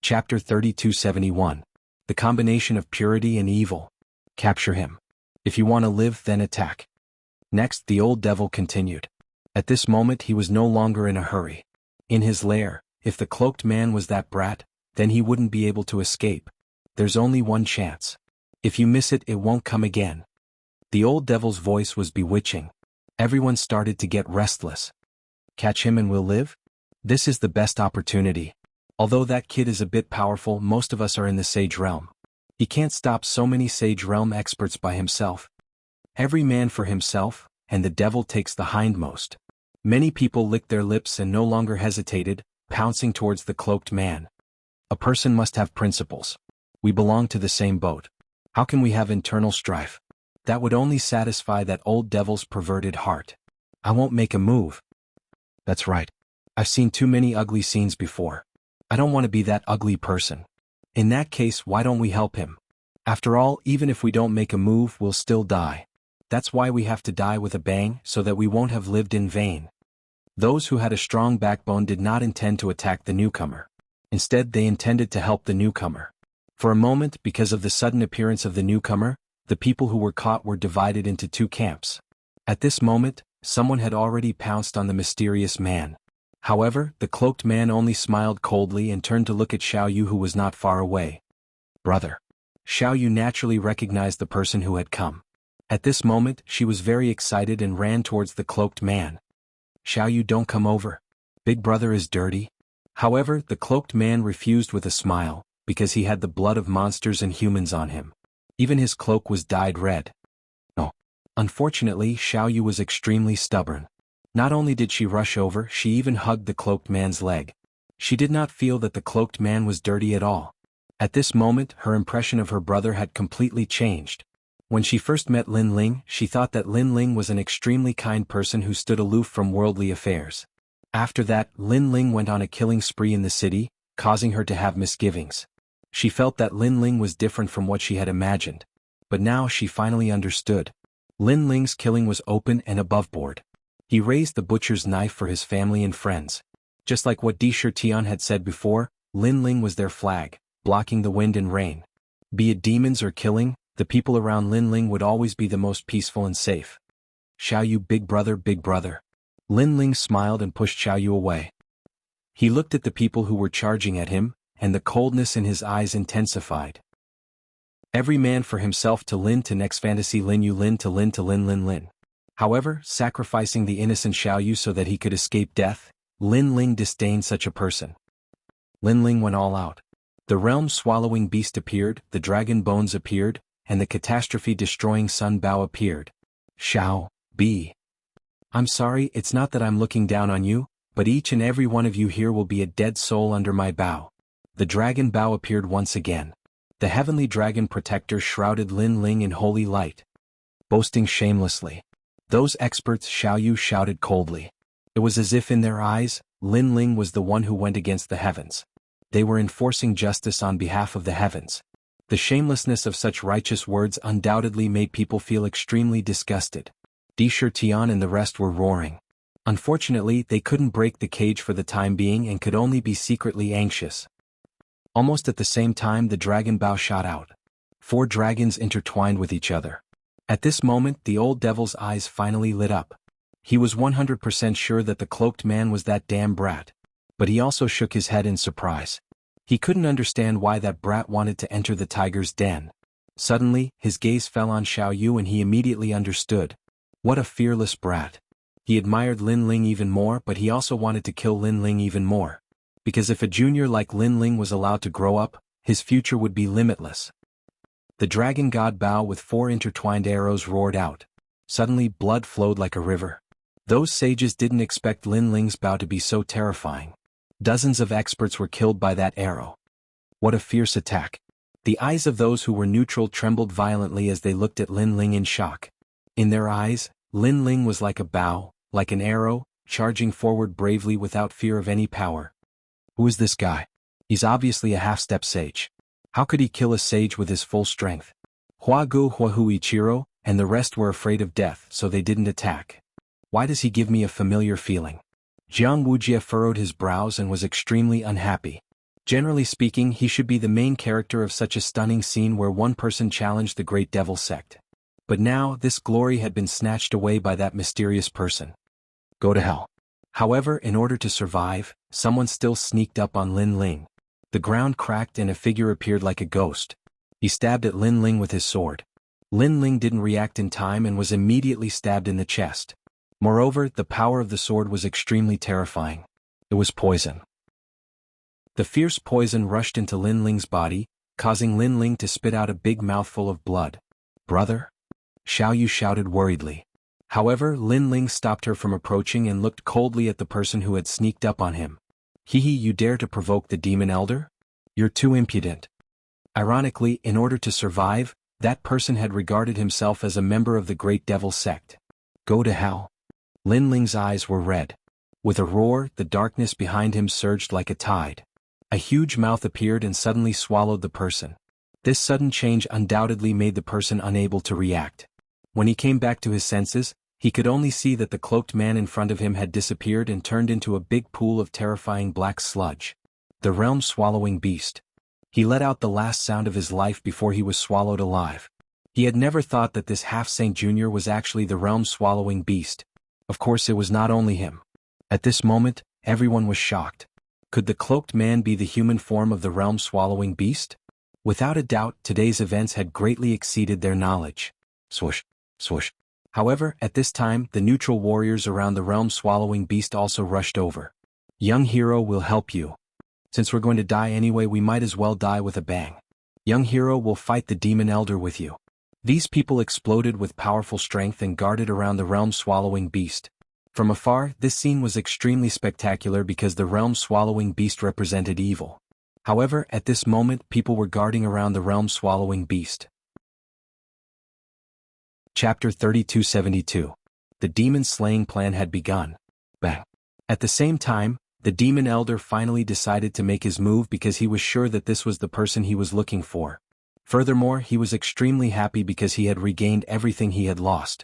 Chapter 3271. The combination of purity and evil. Capture him. If you want to live, then attack. Next, the old devil continued. At this moment he was no longer in a hurry. In his lair, if the cloaked man was that brat, then he wouldn't be able to escape. There's only one chance. If you miss it, it won't come again. The old devil's voice was bewitching. Everyone started to get restless. Catch him and we'll live? This is the best opportunity. Although that kid is a bit powerful, most of us are in the sage realm. He can't stop so many sage realm experts by himself. Every man for himself, and the devil takes the hindmost. Many people licked their lips and no longer hesitated, pouncing towards the cloaked man. A person must have principles. We belong to the same boat. How can we have internal strife? That would only satisfy that old devil's perverted heart. I won't make a move. That's right. I've seen too many ugly scenes before. I don't want to be that ugly person. In that case, why don't we help him? After all, even if we don't make a move, we'll still die. That's why we have to die with a bang, so that we won't have lived in vain. Those who had a strong backbone did not intend to attack the newcomer. Instead, they intended to help the newcomer. For a moment, because of the sudden appearance of the newcomer, the people who were caught were divided into two camps. At this moment, someone had already pounced on the mysterious man. However, the cloaked man only smiled coldly and turned to look at Xiao Yu, who was not far away. Brother. Xiao Yu naturally recognized the person who had come. At this moment, she was very excited and ran towards the cloaked man. Xiao Yu, don't come over. Big brother is dirty. However, the cloaked man refused with a smile, because he had the blood of monsters and humans on him. Even his cloak was dyed red. No. Unfortunately, Xiao Yu was extremely stubborn. Not only did she rush over, she even hugged the cloaked man's leg. She did not feel that the cloaked man was dirty at all. At this moment, her impression of her brother had completely changed. When she first met Lin Ling, she thought that Lin Ling was an extremely kind person who stood aloof from worldly affairs. After that, Lin Ling went on a killing spree in the city, causing her to have misgivings. She felt that Lin Ling was different from what she had imagined. But now she finally understood. Lin Ling's killing was open and aboveboard. He raised the butcher's knife for his family and friends. Just like what Di Shitian had said before, Lin Ling was their flag, blocking the wind and rain. Be it demons or killing, the people around Lin Ling would always be the most peaceful and safe. Xiao Yu, big brother, big brother. Lin Ling smiled and pushed Xiao Yu away. He looked at the people who were charging at him, and the coldness in his eyes intensified. Every man for himself to Lin to next fantasy Lin Yu Lin to Lin to Lin Lin Lin. However, sacrificing the innocent Xiao Yu so that he could escape death, Lin Ling disdained such a person. Lin Ling went all out. The realm-swallowing beast appeared, the dragon bones appeared, and the catastrophe-destroying sun bao appeared. Xiao, B. I'm sorry, it's not that I'm looking down on you, but each and every one of you here will be a dead soul under my bao. The dragon bao appeared once again. The heavenly dragon protector shrouded Lin Ling in holy light. Boasting shamelessly. Those experts, Xiao Yu shouted coldly. It was as if in their eyes, Lin Ling was the one who went against the heavens. They were enforcing justice on behalf of the heavens. The shamelessness of such righteous words undoubtedly made people feel extremely disgusted. Di Shitian and the rest were roaring. Unfortunately, they couldn't break the cage for the time being and could only be secretly anxious. Almost at the same time, the dragon bao shot out. 4 dragons intertwined with each other. At this moment, the old devil's eyes finally lit up. He was 100% sure that the cloaked man was that damn brat. But he also shook his head in surprise. He couldn't understand why that brat wanted to enter the tiger's den. Suddenly, his gaze fell on Xiao Yu and he immediately understood. What a fearless brat. He admired Lin Ling even more, but he also wanted to kill Lin Ling even more. Because if a junior like Lin Ling was allowed to grow up, his future would be limitless. The dragon god Bao with 4 intertwined arrows roared out. Suddenly blood flowed like a river. Those sages didn't expect Lin Ling's Bao to be so terrifying. Dozens of experts were killed by that arrow. What a fierce attack. The eyes of those who were neutral trembled violently as they looked at Lin Ling in shock. In their eyes, Lin Ling was like a Bao, like an arrow, charging forward bravely without fear of any power. Who is this guy? He's obviously a half-step sage. How could he kill a sage with his full strength? Huagu Huahu Ichiro, and the rest were afraid of death, so they didn't attack. Why does he give me a familiar feeling? Jianghu furrowed his brows and was extremely unhappy. Generally speaking, he should be the main character of such a stunning scene where one person challenged the great devil sect. But now, this glory had been snatched away by that mysterious person. Go to hell. However, in order to survive, someone still sneaked up on Lin Ling. The ground cracked and a figure appeared like a ghost. He stabbed at Lin Ling with his sword. Lin Ling didn't react in time and was immediately stabbed in the chest. Moreover, the power of the sword was extremely terrifying. It was poison. The fierce poison rushed into Lin Ling's body, causing Lin Ling to spit out a big mouthful of blood. Brother? Xiao Yu shouted worriedly. However, Lin Ling stopped her from approaching and looked coldly at the person who had sneaked up on him. Hehe, you dare to provoke the demon elder? You're too impudent. Ironically, in order to survive, that person had regarded himself as a member of the great devil sect. Go to hell. Lin Ling's eyes were red. With a roar, the darkness behind him surged like a tide. A huge mouth appeared and suddenly swallowed the person. This sudden change undoubtedly made the person unable to react. When he came back to his senses, he could only see that the cloaked man in front of him had disappeared and turned into a big pool of terrifying black sludge. The realm-swallowing beast. He let out the last sound of his life before he was swallowed alive. He had never thought that this half-saint junior was actually the realm-swallowing beast. Of course, it was not only him. At this moment, everyone was shocked. Could the cloaked man be the human form of the realm-swallowing beast? Without a doubt, today's events had greatly exceeded their knowledge. Swoosh, swoosh. However, at this time, the neutral warriors around the realm-swallowing beast also rushed over. Young hero will help you. Since we're going to die anyway, we might as well die with a bang. Young hero will fight the demon elder with you. These people exploded with powerful strength and guarded around the realm-swallowing beast. From afar, this scene was extremely spectacular because the realm-swallowing beast represented evil. However, at this moment, people were guarding around the realm-swallowing beast. Chapter 3272. The demon-slaying plan had begun. Bang. At the same time, the demon elder finally decided to make his move because he was sure that this was the person he was looking for. Furthermore, he was extremely happy because he had regained everything he had lost.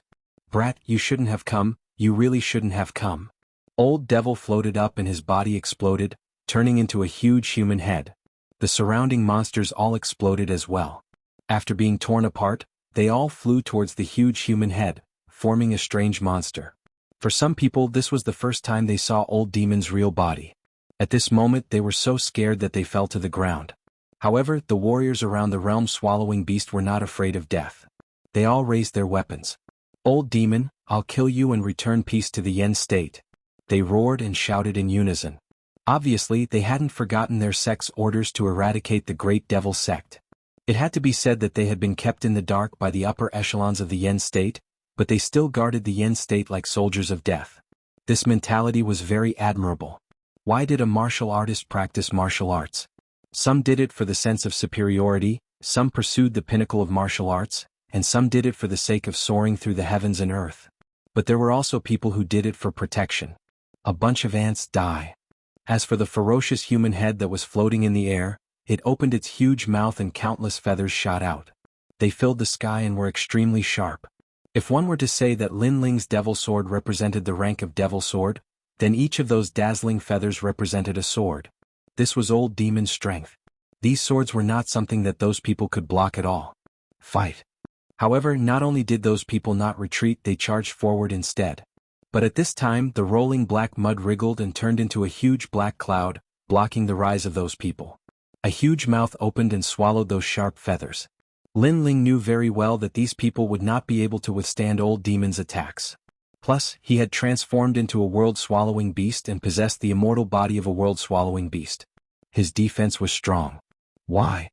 Brat, you shouldn't have come, you really shouldn't have come. Old Devil floated up and his body exploded, turning into a huge human head. The surrounding monsters all exploded as well. After being torn apart, they all flew towards the huge human head, forming a strange monster. For some people, this was the first time they saw Old Demon's real body. At this moment, they were so scared that they fell to the ground. However, the warriors around the realm-swallowing beast were not afraid of death. They all raised their weapons. Old Demon, I'll kill you and return peace to the Yen state. They roared and shouted in unison. Obviously, they hadn't forgotten their sect's orders to eradicate the Great Devil sect. It had to be said that they had been kept in the dark by the upper echelons of the Yen state, but they still guarded the Yen state like soldiers of death. This mentality was very admirable. Why did a martial artist practice martial arts? Some did it for the sense of superiority, some pursued the pinnacle of martial arts, and some did it for the sake of soaring through the heavens and earth. But there were also people who did it for protection. A bunch of ants die. As for the ferocious human head that was floating in the air, it opened its huge mouth and countless feathers shot out. They filled the sky and were extremely sharp. If one were to say that Lin Ling's devil sword represented the rank of devil sword, then each of those dazzling feathers represented a sword. This was Old Demon's strength. These swords were not something that those people could block at all. Fight. However, not only did those people not retreat, they charged forward instead. But at this time, the rolling black mud wriggled and turned into a huge black cloud, blocking the rise of those people. A huge mouth opened and swallowed those sharp feathers. Lin Ling knew very well that these people would not be able to withstand Old Demon's attacks. Plus, he had transformed into a world-swallowing beast and possessed the immortal body of a world-swallowing beast. His defense was strong. Why?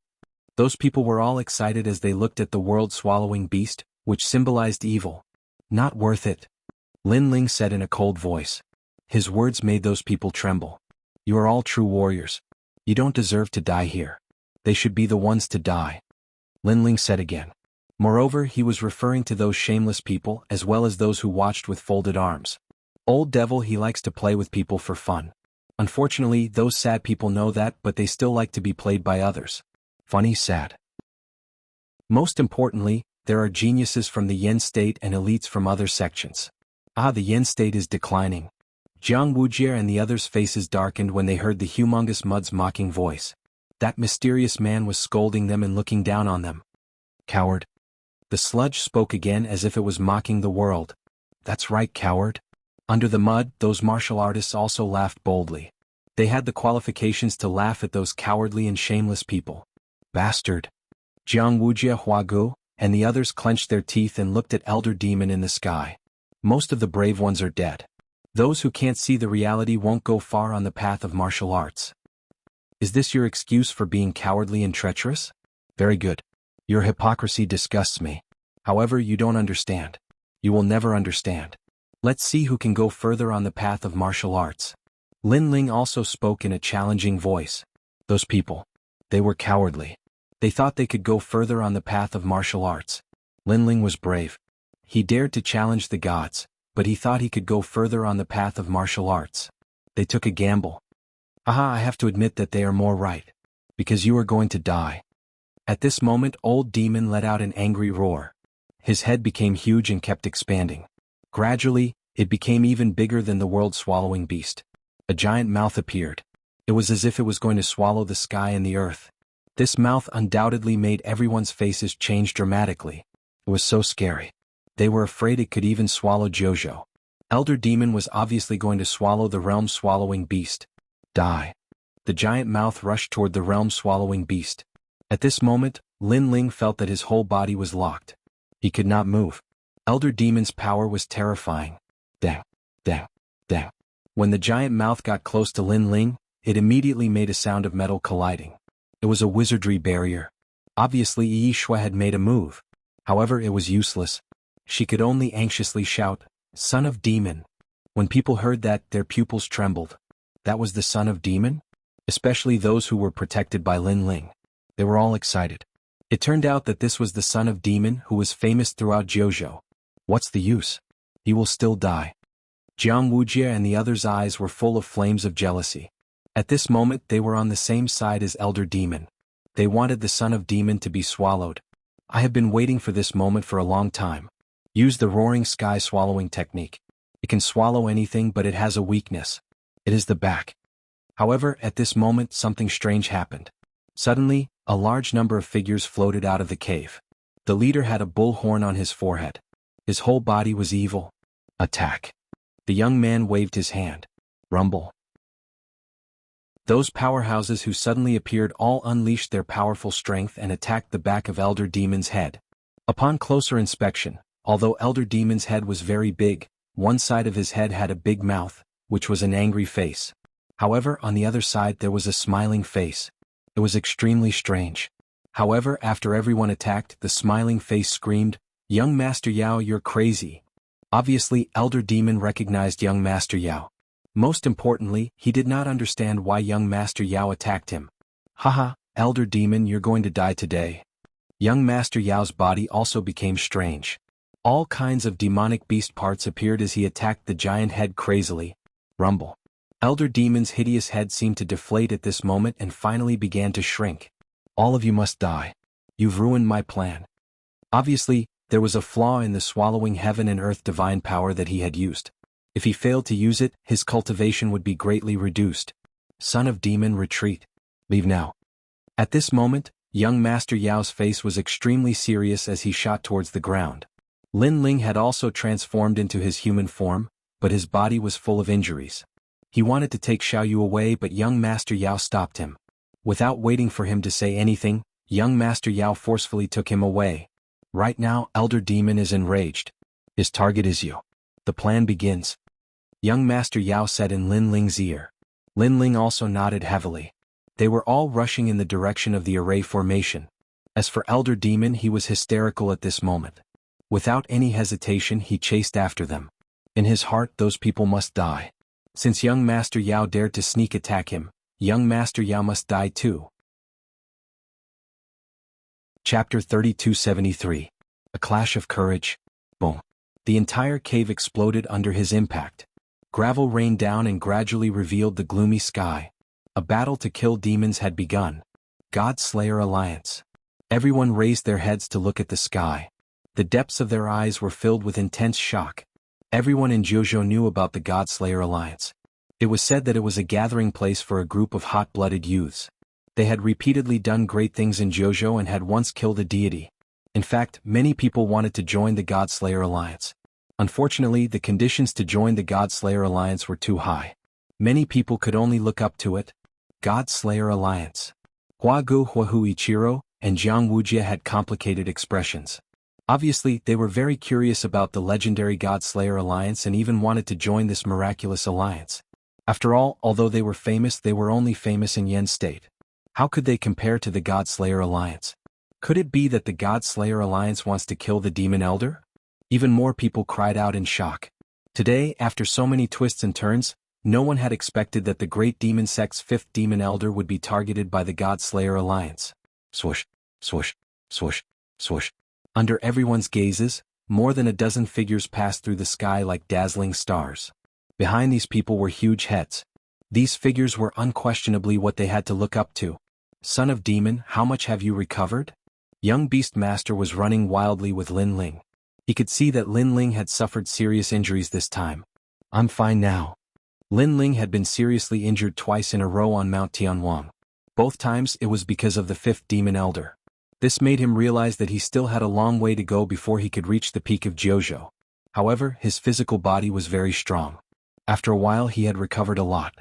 Those people were all excited as they looked at the world-swallowing beast, which symbolized evil. Not worth it. Lin Ling said in a cold voice. His words made those people tremble. You are all true warriors. You don't deserve to die here. They should be the ones to die. Lin Ling said again. Moreover, he was referring to those shameless people as well as those who watched with folded arms. Old Devil, he likes to play with people for fun. Unfortunately, those sad people know that, but they still like to be played by others. Funny, sad. Most importantly, there are geniuses from the Yen state and elites from other sections. The Yen state is declining. Jianghu and the others' faces darkened when they heard the humongous mud's mocking voice. That mysterious man was scolding them and looking down on them. Coward. The sludge spoke again as if it was mocking the world. That's right, coward. Under the mud, those martial artists also laughed boldly. They had the qualifications to laugh at those cowardly and shameless people. Bastard. Jianghu Huagu, and the others clenched their teeth and looked at Elder Demon in the sky. Most of the brave ones are dead. Those who can't see the reality won't go far on the path of martial arts. Is this your excuse for being cowardly and treacherous? Very good. Your hypocrisy disgusts me. However, you don't understand. You will never understand. Let's see who can go further on the path of martial arts. Lin Ling also spoke in a challenging voice. Those people. They were cowardly. They thought they could go further on the path of martial arts. Lin Ling was brave. He dared to challenge the gods, but he thought he could go further on the path of martial arts. They took a gamble. Aha, I have to admit that they are more right. Because you are going to die. At this moment, Old Demon let out an angry roar. His head became huge and kept expanding. Gradually, it became even bigger than the world-swallowing beast. A giant mouth appeared. It was as if it was going to swallow the sky and the earth. This mouth undoubtedly made everyone's faces change dramatically. It was so scary. They were afraid it could even swallow Jojo. Elder Demon was obviously going to swallow the realm-swallowing beast. Die. The giant mouth rushed toward the realm-swallowing beast. At this moment, Lin Ling felt that his whole body was locked. He could not move. Elder Demon's power was terrifying. Dang, dang, dang. When the giant mouth got close to Lin Ling, it immediately made a sound of metal colliding. It was a wizardry barrier. Obviously Yi Shui had made a move. However, it was useless. She could only anxiously shout, "Son of Demon." When people heard that, their pupils trembled. That was the son of Demon? Especially those who were protected by Lin Ling. They were all excited. It turned out that this was the son of Demon who was famous throughout Jojo. What's the use? He will still die. Wuxia and the others' eyes were full of flames of jealousy. At this moment they were on the same side as Elder Demon. They wanted the son of Demon to be swallowed. I have been waiting for this moment for a long time. Use the roaring sky swallowing technique. It can swallow anything, but it has a weakness. It is the back. However, at this moment something strange happened. Suddenly, a large number of figures floated out of the cave. The leader had a bull horn on his forehead. His whole body was evil. Attack. The young man waved his hand. Rumble. Those powerhouses who suddenly appeared all unleashed their powerful strength and attacked the back of Elder Demon's head. Upon closer inspection, although Elder Demon's head was very big, one side of his head had a big mouth, which was an angry face. However, on the other side there was a smiling face. It was extremely strange. However, after everyone attacked, the smiling face screamed, "Young Master Yao, you're crazy." Obviously, Elder Demon recognized young Master Yao. Most importantly, he did not understand why young Master Yao attacked him. Haha, Elder Demon, you're going to die today. Young Master Yao's body also became strange. All kinds of demonic beast parts appeared as he attacked the giant head crazily. Rumble. Elder Demon's hideous head seemed to deflate at this moment and finally began to shrink. All of you must die. You've ruined my plan. Obviously, there was a flaw in the swallowing heaven and earth divine power that he had used. If he failed to use it, his cultivation would be greatly reduced. Son of Demon, retreat. Leave now. At this moment, young Master Yao's face was extremely serious as he shot towards the ground. Lin Ling had also transformed into his human form, but his body was full of injuries. He wanted to take Xiaoyu away, but young Master Yao stopped him. Without waiting for him to say anything, young Master Yao forcefully took him away. Right now, Elder Demon is enraged. His target is you. The plan begins. Young Master Yao said in Lin Ling's ear. Lin Ling also nodded heavily. They were all rushing in the direction of the array formation. As for Elder Demon, he was hysterical at this moment. Without any hesitation, he chased after them. In his heart, those people must die. Since young Master Yao dared to sneak attack him, young Master Yao must die too. Chapter 3273. A Clash of Courage. Boom. The entire cave exploded under his impact. Gravel rained down and gradually revealed the gloomy sky. A battle to kill demons had begun. God Slayer Alliance. Everyone raised their heads to look at the sky. The depths of their eyes were filled with intense shock. Everyone in Jojo knew about the God Slayer Alliance. It was said that it was a gathering place for a group of hot-blooded youths. They had repeatedly done great things in Jianghu and had once killed a deity. In fact, many people wanted to join the God-Slayer Alliance. Unfortunately, the conditions to join the God-Slayer Alliance were too high. Many people could only look up to it. God-Slayer Alliance. Huagu Huahu Ichiro and Jianghu had complicated expressions. Obviously, they were very curious about the legendary God-Slayer Alliance and even wanted to join this miraculous alliance. After all, although they were famous, they were only famous in Yen State. How could they compare to the God-Slayer Alliance? Could it be that the God-Slayer Alliance wants to kill the Demon Elder? Even more people cried out in shock. Today, after so many twists and turns, no one had expected that the great demon sect's fifth Demon Elder would be targeted by the God-Slayer Alliance. Swoosh, swoosh, swoosh, swoosh. Under everyone's gazes, more than a dozen figures passed through the sky like dazzling stars. Behind these people were huge heads. These figures were unquestionably what they had to look up to. Son of Demon, how much have you recovered? Young Beast Master was running wildly with Lin Ling. He could see that Lin Ling had suffered serious injuries this time. I'm fine now. Lin Ling had been seriously injured twice in a row on Mount Tianwang. Both times it was because of the fifth Demon Elder. This made him realize that he still had a long way to go before he could reach the peak of Jianghu. However, his physical body was very strong. After a while he had recovered a lot.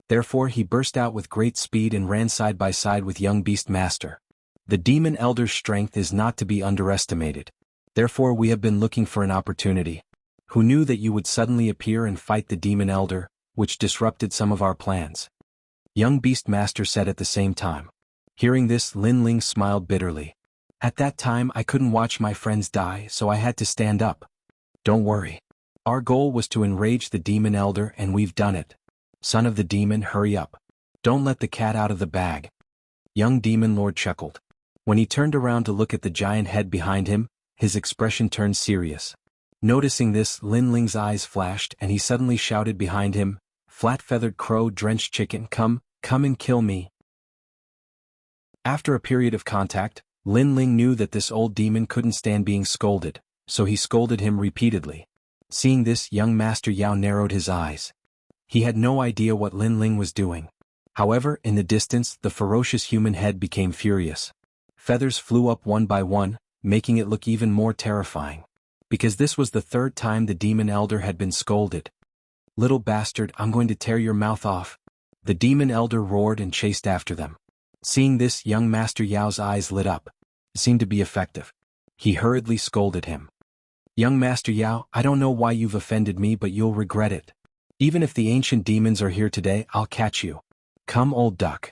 Therefore he burst out with great speed and ran side by side with young Beast Master. The Demon Elder's strength is not to be underestimated. Therefore we have been looking for an opportunity. Who knew that you would suddenly appear and fight the Demon Elder, which disrupted some of our plans? Young Beast Master said at the same time. Hearing this, Lin Ling smiled bitterly. At that time I couldn't watch my friends die, so I had to stand up. Don't worry. Our goal was to enrage the Demon Elder and we've done it. Son of the Demon, hurry up. Don't let the cat out of the bag. Young Demon Lord chuckled. When he turned around to look at the giant head behind him, his expression turned serious. Noticing this, Lin Ling's eyes flashed and he suddenly shouted behind him, Flat-feathered crow-drenched chicken, come and kill me. After a period of contact, Lin Ling knew that this old demon couldn't stand being scolded, so he scolded him repeatedly. Seeing this, young Master Yao narrowed his eyes. He had no idea what Lin Ling was doing. However, in the distance, the ferocious human head became furious. Feathers flew up one by one, making it look even more terrifying. Because this was the third time the Demon Elder had been scolded. Little bastard, I'm going to tear your mouth off. The Demon Elder roared and chased after them. Seeing this, young Master Yao's eyes lit up. It seemed to be effective. He hurriedly scolded him. Young Master Yao, I don't know why you've offended me, but you'll regret it. Even if the ancient demons are here today, I'll catch you. Come, old duck.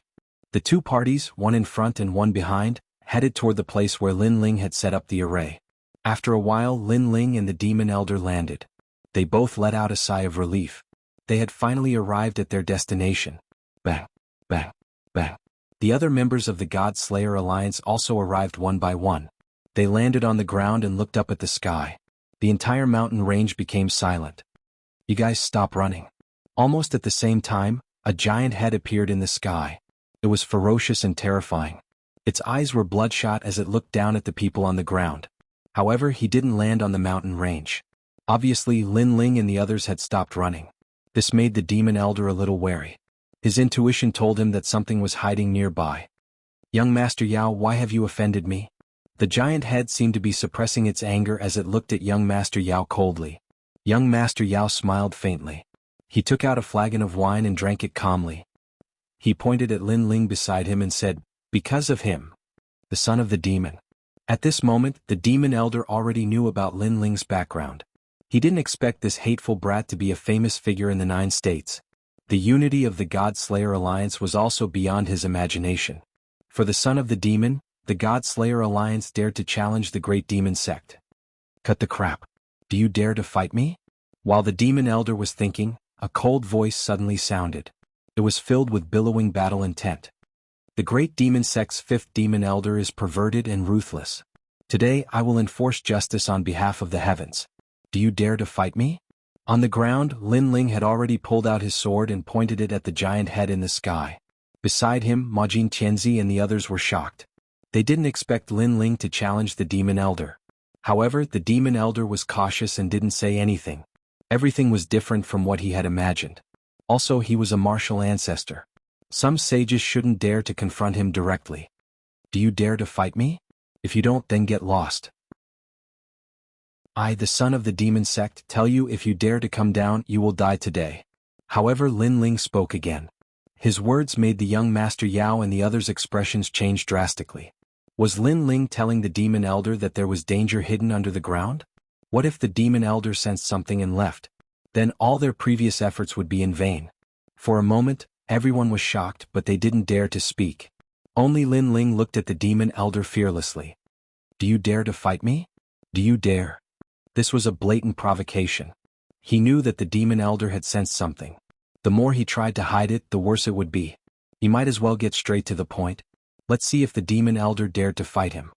The two parties, one in front and one behind, headed toward the place where Lin Ling had set up the array. After a while, Lin Ling and the Demon Elder landed. They both let out a sigh of relief. They had finally arrived at their destination. Bang, bang, bang. The other members of the God-Slayer Alliance also arrived one by one. They landed on the ground and looked up at the sky. The entire mountain range became silent. You guys stop running. Almost at the same time, a giant head appeared in the sky. It was ferocious and terrifying. Its eyes were bloodshot as it looked down at the people on the ground. However, he didn't land on the mountain range. Obviously, Lin Ling and the others had stopped running. This made the Demon Elder a little wary. His intuition told him that something was hiding nearby. Young Master Yao, why have you offended me? The giant head seemed to be suppressing its anger as it looked at young Master Yao coldly. Young Master Yao smiled faintly. He took out a flagon of wine and drank it calmly. He pointed at Lin Ling beside him and said, because of him. The son of the demon. At this moment, the Demon Elder already knew about Lin Ling's background. He didn't expect this hateful brat to be a famous figure in the 9 states. The unity of the God-Slayer Alliance was also beyond his imagination. For the son of the demon, the God-Slayer Alliance dared to challenge the great demon sect. Cut the crap. Do you dare to fight me? While the Demon Elder was thinking, a cold voice suddenly sounded. It was filled with billowing battle intent. The great demon sect's 5th Demon Elder is perverted and ruthless. Today I will enforce justice on behalf of the heavens. Do you dare to fight me? On the ground, Lin Ling had already pulled out his sword and pointed it at the giant head in the sky. Beside him, Majin Tianzi and the others were shocked. They didn't expect Lin Ling to challenge the Demon Elder. However, the Demon Elder was cautious and didn't say anything. Everything was different from what he had imagined. Also, he was a martial ancestor. Some sages shouldn't dare to confront him directly. Do you dare to fight me? If you don't, then get lost. I, the son of the demon sect, tell you if you dare to come down, you will die today. However, Lin Ling spoke again. His words made the young Master Yao and the others' expressions change drastically. Was Lin Ling telling the demon elder that there was danger hidden under the ground? What if the demon elder sensed something and left? Then all their previous efforts would be in vain. For a moment, everyone was shocked, but they didn't dare to speak. Only Lin Ling looked at the demon elder fearlessly. Do you dare to fight me? Do you dare? This was a blatant provocation. He knew that the demon elder had sensed something. The more he tried to hide it, the worse it would be. He might as well get straight to the point. Let's see if the demon elder dared to fight him.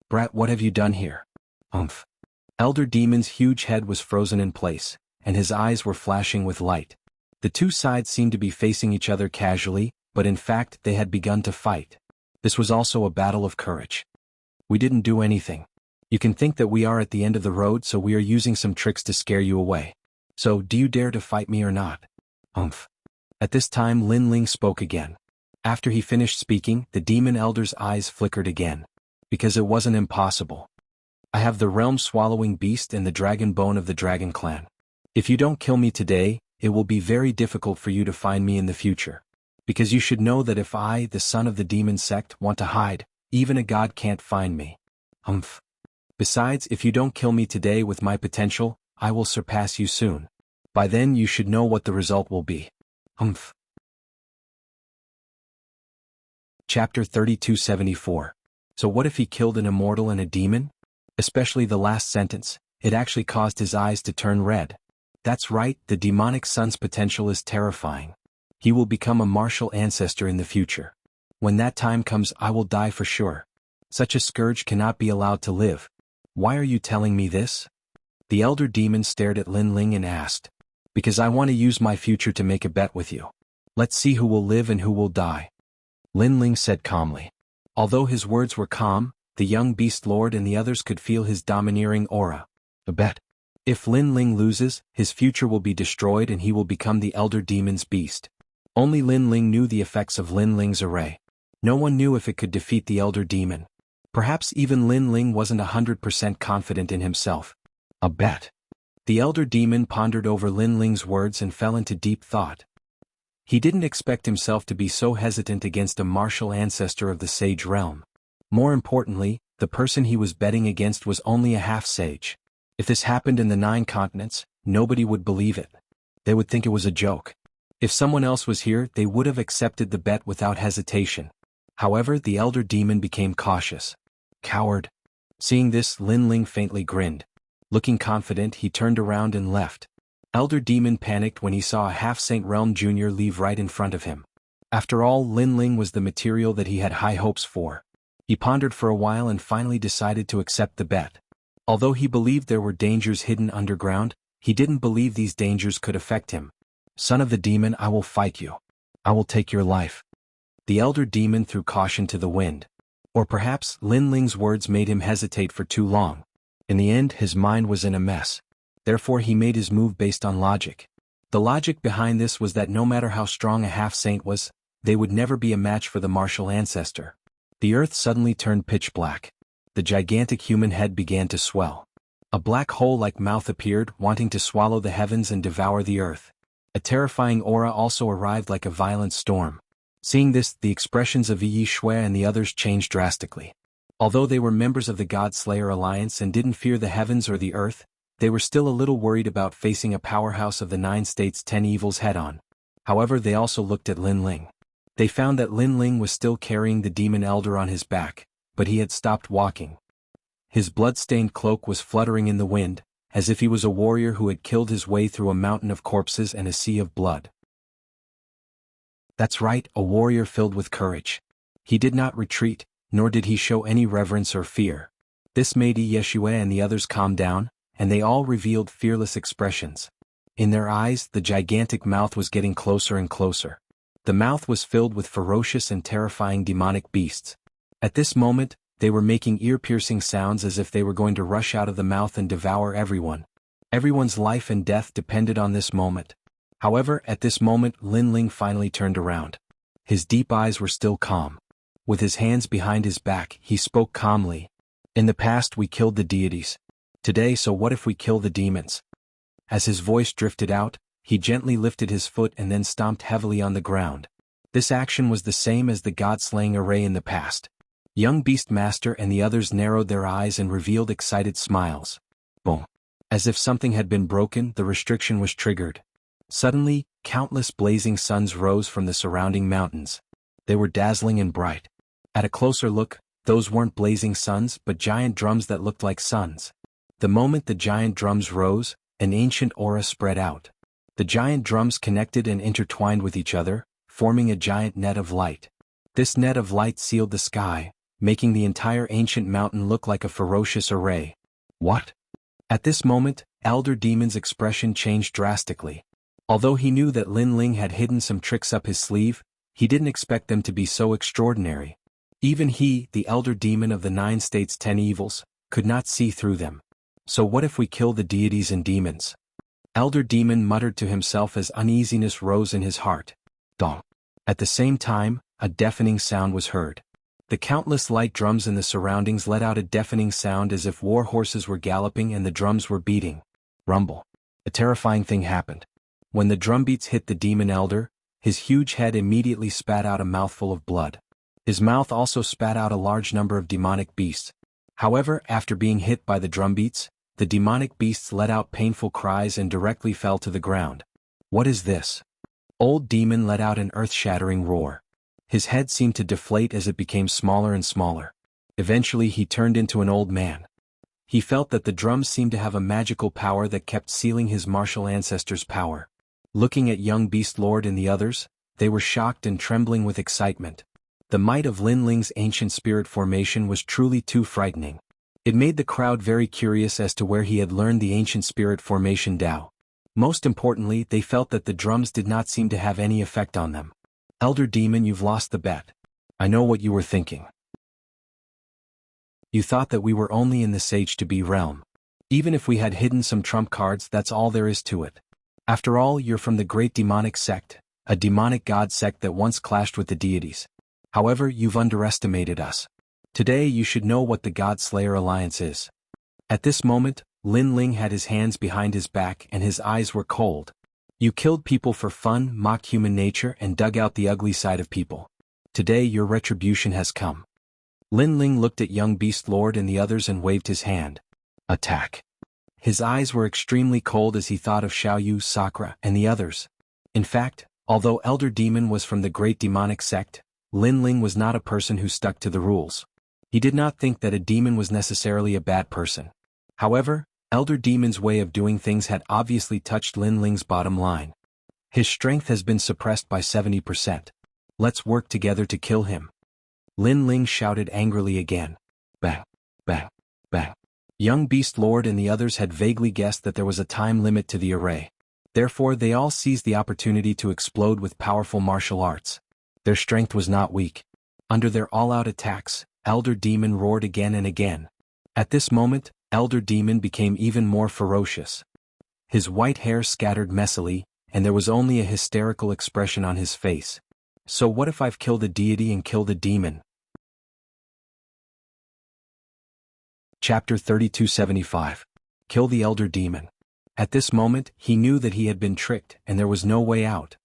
Brat, what have you done here? Umph. Elder Demon's huge head was frozen in place, and his eyes were flashing with light. The two sides seemed to be facing each other casually, but in fact they had begun to fight. This was also a battle of courage. We didn't do anything. You can think that we are at the end of the road, so we are using some tricks to scare you away. So, do you dare to fight me or not? Umph. At this time Lin Ling spoke again. After he finished speaking, the demon elder's eyes flickered again. Because it wasn't impossible. I have the realm-swallowing beast and the dragon bone of the dragon clan. If you don't kill me today, it will be very difficult for you to find me in the future. Because you should know that if I, the son of the demon sect, want to hide, even a god can't find me. Humph. Besides, if you don't kill me today with my potential, I will surpass you soon. By then you should know what the result will be. Humph. Chapter 3274. So what if he killed an immortal and a demon? Especially the last sentence, it actually caused his eyes to turn red. That's right, the demonic son's potential is terrifying. He will become a martial ancestor in the future. When that time comes, I will die for sure. Such a scourge cannot be allowed to live. Why are you telling me this? The elder demon stared at Lin Ling and asked. Because I want to use my future to make a bet with you. Let's see who will live and who will die. Lin Ling said calmly. Although his words were calm, the young beast lord and the others could feel his domineering aura. A bet. If Lin Ling loses, his future will be destroyed and he will become the elder demon's beast. Only Lin Ling knew the effects of Lin Ling's array. No one knew if it could defeat the elder demon. Perhaps even Lin Ling wasn't 100% confident in himself. A bet. The elder demon pondered over Lin Ling's words and fell into deep thought. He didn't expect himself to be so hesitant against a martial ancestor of the sage realm. More importantly, the person he was betting against was only a half-sage. If this happened in the 9 continents, nobody would believe it. They would think it was a joke. If someone else was here, they would have accepted the bet without hesitation. However, the elder demon became cautious. Coward. Seeing this, Lin Ling faintly grinned. Looking confident, he turned around and left. Elder demon panicked when he saw a half-Saint Realm Jr. leave right in front of him. After all, Lin Ling was the material that he had high hopes for. He pondered for a while and finally decided to accept the bet. Although he believed there were dangers hidden underground, he didn't believe these dangers could affect him. Son of the demon, I will fight you. I will take your life. The elder demon threw caution to the wind. Or perhaps Lin Ling's words made him hesitate for too long. In the end, his mind was in a mess. Therefore he made his move based on logic. The logic behind this was that no matter how strong a half-saint was, they would never be a match for the martial ancestor. The earth suddenly turned pitch black. The gigantic human head began to swell. A black hole-like mouth appeared, wanting to swallow the heavens and devour the earth. A terrifying aura also arrived like a violent storm. Seeing this, the expressions of Yi Shui and the others changed drastically. Although they were members of the God-Slayer Alliance and didn't fear the heavens or the earth, they were still a little worried about facing a powerhouse of the 9 states' 10 evils head-on. However, they also looked at Lin Ling. They found that Lin Ling was still carrying the demon elder on his back, but he had stopped walking. His blood-stained cloak was fluttering in the wind, as if he was a warrior who had killed his way through a mountain of corpses and a sea of blood. That's right, a warrior filled with courage. He did not retreat, nor did he show any reverence or fear. This made Yeshua and the others calm down, and they all revealed fearless expressions. In their eyes, the gigantic mouth was getting closer and closer. The mouth was filled with ferocious and terrifying demonic beasts. At this moment, they were making ear-piercing sounds as if they were going to rush out of the mouth and devour everyone. Everyone's life and death depended on this moment. However, at this moment, Lin Ling finally turned around. His deep eyes were still calm. With his hands behind his back, he spoke calmly. In the past we killed the deities. Today, so what if we kill the demons? As his voice drifted out, he gently lifted his foot and then stomped heavily on the ground. This action was the same as the god-slaying array in the past. Young Beastmaster and the others narrowed their eyes and revealed excited smiles. Boom. As if something had been broken, the restriction was triggered. Suddenly, countless blazing suns rose from the surrounding mountains. They were dazzling and bright. At a closer look, those weren't blazing suns but giant drums that looked like suns. The moment the giant drums rose, an ancient aura spread out. The giant drums connected and intertwined with each other, forming a giant net of light. This net of light sealed the sky, making the entire ancient mountain look like a ferocious array. What? At this moment, Elder Demon's expression changed drastically. Although he knew that Lin Ling had hidden some tricks up his sleeve, he didn't expect them to be so extraordinary. Even he, the Elder Demon of the 9 States 10 Evils, could not see through them. So what if we kill the deities and demons? Elder Demon muttered to himself as uneasiness rose in his heart. Dong. At the same time, a deafening sound was heard. The countless light drums in the surroundings let out a deafening sound as if war horses were galloping and the drums were beating. Rumble. A terrifying thing happened. When the drumbeats hit the demon elder, his huge head immediately spat out a mouthful of blood. His mouth also spat out a large number of demonic beasts. However, after being hit by the drumbeats, the demonic beasts let out painful cries and directly fell to the ground. What is this? Old Demon let out an earth-shattering roar. His head seemed to deflate as it became smaller and smaller. Eventually he turned into an old man. He felt that the drums seemed to have a magical power that kept sealing his martial ancestors' power. Looking at young Beast Lord and the others, they were shocked and trembling with excitement. The might of Lin Ling's ancient spirit formation was truly too frightening. It made the crowd very curious as to where he had learned the ancient spirit formation Tao. Most importantly, they felt that the drums did not seem to have any effect on them. Elder Demon, you've lost the bet. I know what you were thinking. You thought that we were only in the Sage to Be realm. Even if we had hidden some trump cards, that's all there is to it. After all, you're from the great demonic sect, a demonic god sect that once clashed with the deities. However, you've underestimated us. Today you should know what the God Slayer Alliance is. At this moment, Lin Ling had his hands behind his back and his eyes were cold. You killed people for fun, mocked human nature and dug out the ugly side of people. Today your retribution has come. Lin Ling looked at young Beast Lord and the others and waved his hand. Attack. His eyes were extremely cold as he thought of Xiaoyu, Sakura, and the others. In fact, although Elder Demon was from the great demonic sect, Lin Ling was not a person who stuck to the rules. He did not think that a demon was necessarily a bad person. However, Elder Demon's way of doing things had obviously touched Lin Ling's bottom line. His strength has been suppressed by 70%. Let's work together to kill him. Lin Ling shouted angrily again. Bang, bang, bang. Young Beast Lord and the others had vaguely guessed that there was a time limit to the array. Therefore they all seized the opportunity to explode with powerful martial arts. Their strength was not weak. Under their all-out attacks, Elder Demon roared again and again. At this moment, Elder Demon became even more ferocious. His white hair scattered messily, and there was only a hysterical expression on his face. So what if I've killed a deity and killed a demon? Chapter 3275. Kill the Elder Demon. At this moment, he knew that he had been tricked and there was no way out.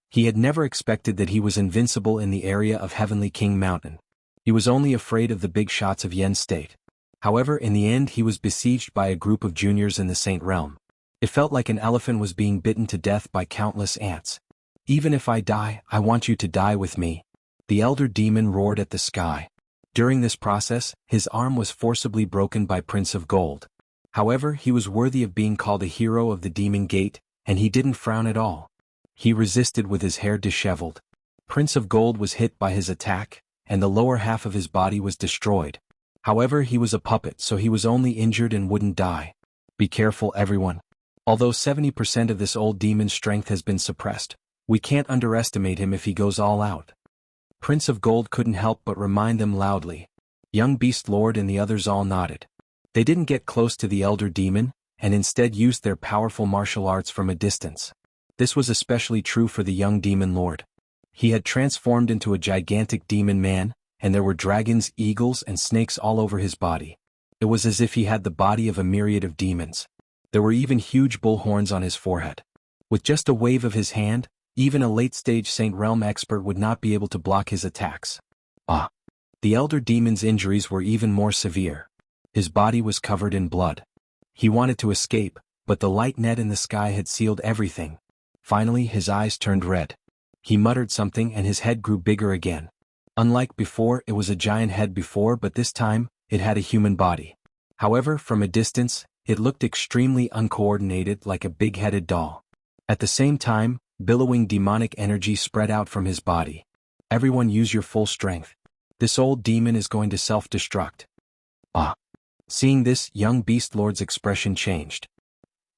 He had never expected that he was invincible in the area of Heavenly King Mountain. He was only afraid of the big shots of Yen State. However, in the end he was besieged by a group of juniors in the Saint Realm. It felt like an elephant was being bitten to death by countless ants. Even if I die, I want you to die with me. The Elder Demon roared at the sky. During this process, his arm was forcibly broken by Prince of Gold. However, he was worthy of being called a hero of the Demon Gate, and he didn't frown at all. He resisted with his hair disheveled. Prince of Gold was hit by his attack, and the lower half of his body was destroyed. However, he was a puppet, so he was only injured and wouldn't die. Be careful, everyone. Although 70% of this old demon's strength has been suppressed, we can't underestimate him if he goes all out. Prince of Gold couldn't help but remind them loudly. Young Beast Lord and the others all nodded. They didn't get close to the Elder Demon, and instead used their powerful martial arts from a distance. This was especially true for the young Demon Lord. He had transformed into a gigantic demon man, and there were dragons, eagles, and snakes all over his body. It was as if he had the body of a myriad of demons. There were even huge bull horns on his forehead. With just a wave of his hand, even a late-stage Saint Realm expert would not be able to block his attacks. The elder demon's injuries were even more severe. His body was covered in blood. He wanted to escape, but the light net in the sky had sealed everything. Finally, his eyes turned red. He muttered something and his head grew bigger again. Unlike before, it was a giant head before, but this time, it had a human body. However, from a distance, it looked extremely uncoordinated, like a big-headed doll. At the same time, billowing demonic energy spread out from his body. Everyone use your full strength. This old demon is going to self-destruct. Seeing this, young beast lord's expression changed.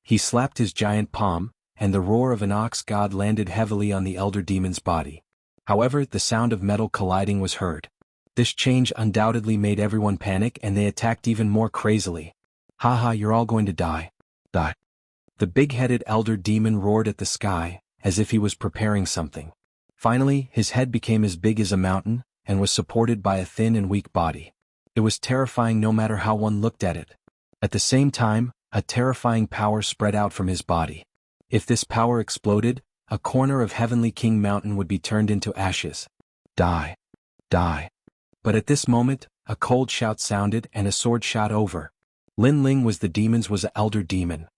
He slapped his giant palm, and the roar of an ox god landed heavily on the elder demon's body. However, the sound of metal colliding was heard. This change undoubtedly made everyone panic and they attacked even more crazily. Haha, you're all going to die. The big-headed elder demon roared at the sky, as if he was preparing something. Finally, his head became as big as a mountain, and was supported by a thin and weak body. It was terrifying no matter how one looked at it. At the same time, a terrifying power spread out from his body. If this power exploded, a corner of Heavenly King Mountain would be turned into ashes. Die. But at this moment, a cold shout sounded and a sword shot over. Lin Ling was the demon's elder demon.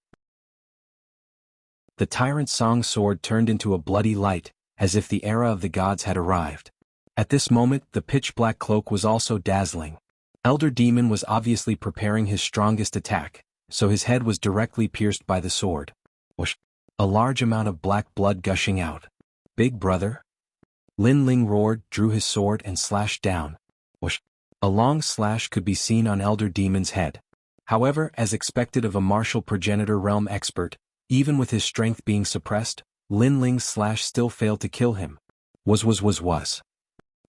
The tyrant Song's sword turned into a bloody light, as if the era of the gods had arrived. At this moment, the pitch-black cloak was also dazzling. Elder Demon was obviously preparing his strongest attack, so his head was directly pierced by the sword. Whoosh! A large amount of black blood gushing out. Big brother? Lin Ling roared, drew his sword and slashed down. Whoosh! A long slash could be seen on Elder Demon's head. However, as expected of a martial progenitor realm expert, even with his strength being suppressed, Lin Ling's slash still failed to kill him. Was.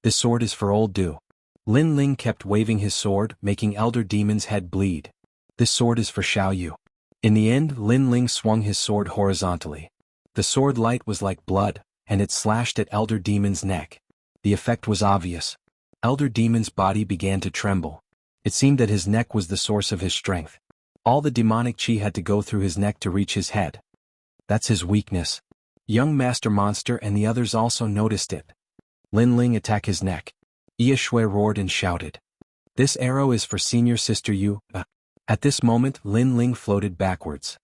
This sword is for old Du. Lin Ling kept waving his sword, making Elder Demon's head bleed. This sword is for Xiao Yu. In the end, Lin Ling swung his sword horizontally. The sword light was like blood, and it slashed at Elder Demon's neck. The effect was obvious. Elder Demon's body began to tremble. It seemed that his neck was the source of his strength. All the demonic chi had to go through his neck to reach his head. That's his weakness. Young Master Monster and the others also noticed it. Lin Ling attack his neck. Ye Shui roared and shouted. This arrow is for Senior Sister Yu. At this moment, Lin Ling floated backwards.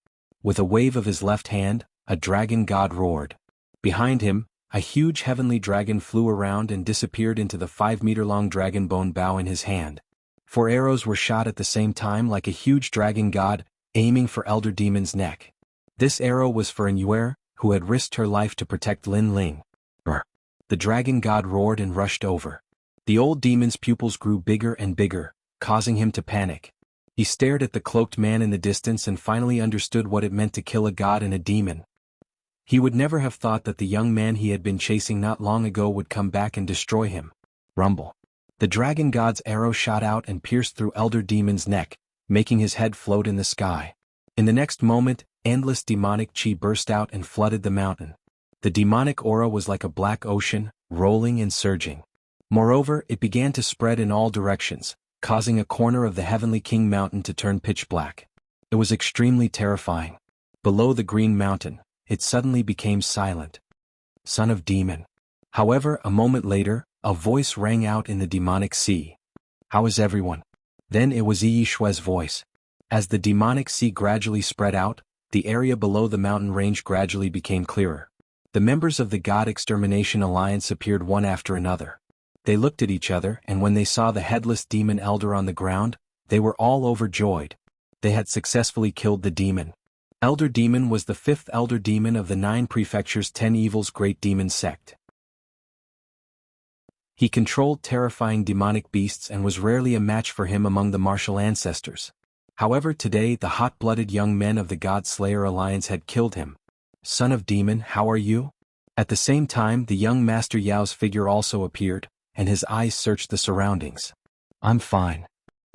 With a wave of his left hand, a dragon god roared. Behind him, a huge heavenly dragon flew around and disappeared into the 5-meter-long dragon bone bow in his hand. 4 arrows were shot at the same time like a huge dragon god, aiming for Elder Demon's neck. This arrow was for Yuer, who had risked her life to protect Lin Ling. The dragon god roared and rushed over. The old demon's pupils grew bigger and bigger, causing him to panic. He stared at the cloaked man in the distance and finally understood what it meant to kill a god and a demon. He would never have thought that the young man he had been chasing not long ago would come back and destroy him. Rumble. The dragon god's arrow shot out and pierced through Elder Demon's neck, making his head float in the sky. In the next moment, endless demonic chi burst out and flooded the mountain. The demonic aura was like a black ocean, rolling and surging. Moreover, it began to spread in all directions, causing a corner of the Heavenly King Mountain to turn pitch black. It was extremely terrifying. Below the Green Mountain, it suddenly became silent. Son of Demon. However, a moment later, a voice rang out in the demonic sea. How is everyone? Then it was Yi Shui's voice. As the demonic sea gradually spread out, the area below the mountain range gradually became clearer. The members of the God Extermination Alliance appeared one after another. They looked at each other, and when they saw the headless demon elder on the ground, they were all overjoyed. They had successfully killed the demon. Elder Demon was the 5th Elder Demon of the 9 Prefectures 10 Evils Great Demon Sect. He controlled terrifying demonic beasts and was rarely a match for him among the martial ancestors. However, today the hot-blooded young men of the God Slayer Alliance had killed him. Son of Demon, how are you? At the same time, the young Master Yao's figure also appeared, and his eyes searched the surroundings. I'm fine.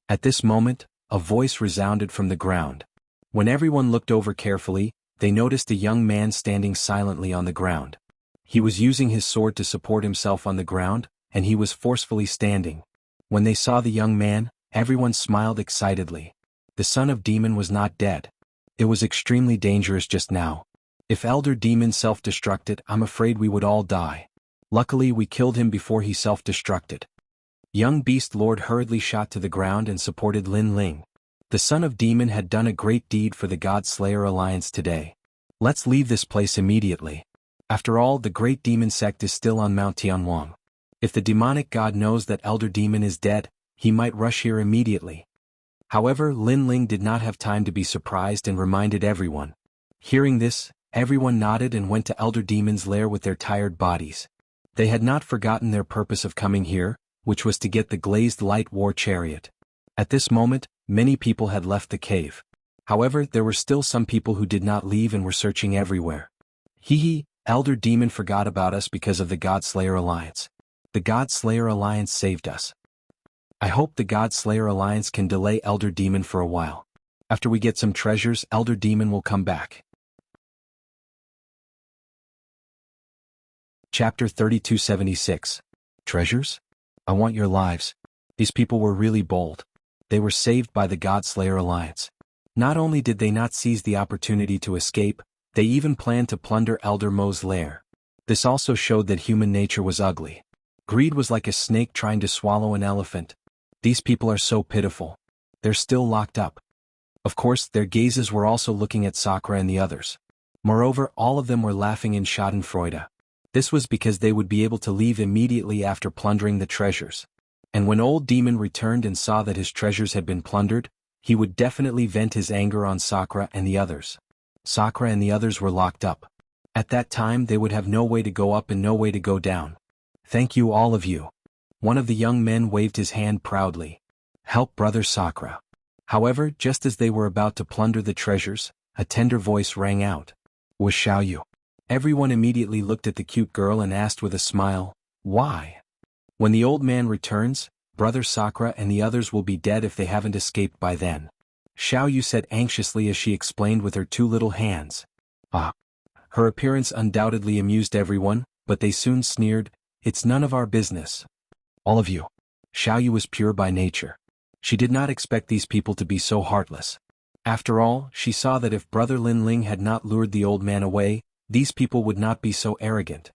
At this moment, a voice resounded from the ground. When everyone looked over carefully, they noticed a young man standing silently on the ground. He was using his sword to support himself on the ground, and he was forcefully standing. When they saw the young man, everyone smiled excitedly. The son of demon was not dead. It was extremely dangerous just now. If Elder Demon self-destructed, I'm afraid we would all die. Luckily we killed him before he self-destructed. Young Beast Lord hurriedly shot to the ground and supported Lin Ling. The son of demon had done a great deed for the God Slayer Alliance today. Let's leave this place immediately. After all, the great demon sect is still on Mount Tianwang. If the demonic god knows that Elder Demon is dead, he might rush here immediately. However, Lin Ling did not have time to be surprised and reminded everyone. Hearing this, everyone nodded and went to Elder Demon's lair with their tired bodies. They had not forgotten their purpose of coming here, which was to get the glazed light war chariot. At this moment, many people had left the cave. However, there were still some people who did not leave and were searching everywhere. Hee, Elder Demon forgot about us because of the God Slayer Alliance. The God Slayer Alliance saved us. I hope the God Slayer Alliance can delay Elder Demon for a while. After we get some treasures, Elder Demon will come back. Chapter 3276. Treasures? I want your lives. These people were really bold. They were saved by the God Slayer Alliance. Not only did they not seize the opportunity to escape, they even planned to plunder Elder Mo's lair. This also showed that human nature was ugly. Greed was like a snake trying to swallow an elephant. These people are so pitiful. They're still locked up. Of course, their gazes were also looking at Sakura and the others. Moreover, all of them were laughing in schadenfreude. This was because they would be able to leave immediately after plundering the treasures. And when Old Demon returned and saw that his treasures had been plundered, he would definitely vent his anger on Sakura and the others. Sakura and the others were locked up. At that time they would have no way to go up and no way to go down. Thank you all of you. One of the young men waved his hand proudly. Help brother Sakura. However, just as they were about to plunder the treasures, a tender voice rang out. Was Xiaoyu. Everyone immediately looked at the cute girl and asked with a smile, why? When the old man returns, brother Sakura and the others will be dead if they haven't escaped by then. Xiaoyu said anxiously as she explained with her two little hands. Ah. Her appearance undoubtedly amused everyone, but they soon sneered, it's none of our business. All of you. Xiaoyu was pure by nature. She did not expect these people to be so heartless. After all, she saw that if brother Lin Ling had not lured the old man away, these people would not be so arrogant.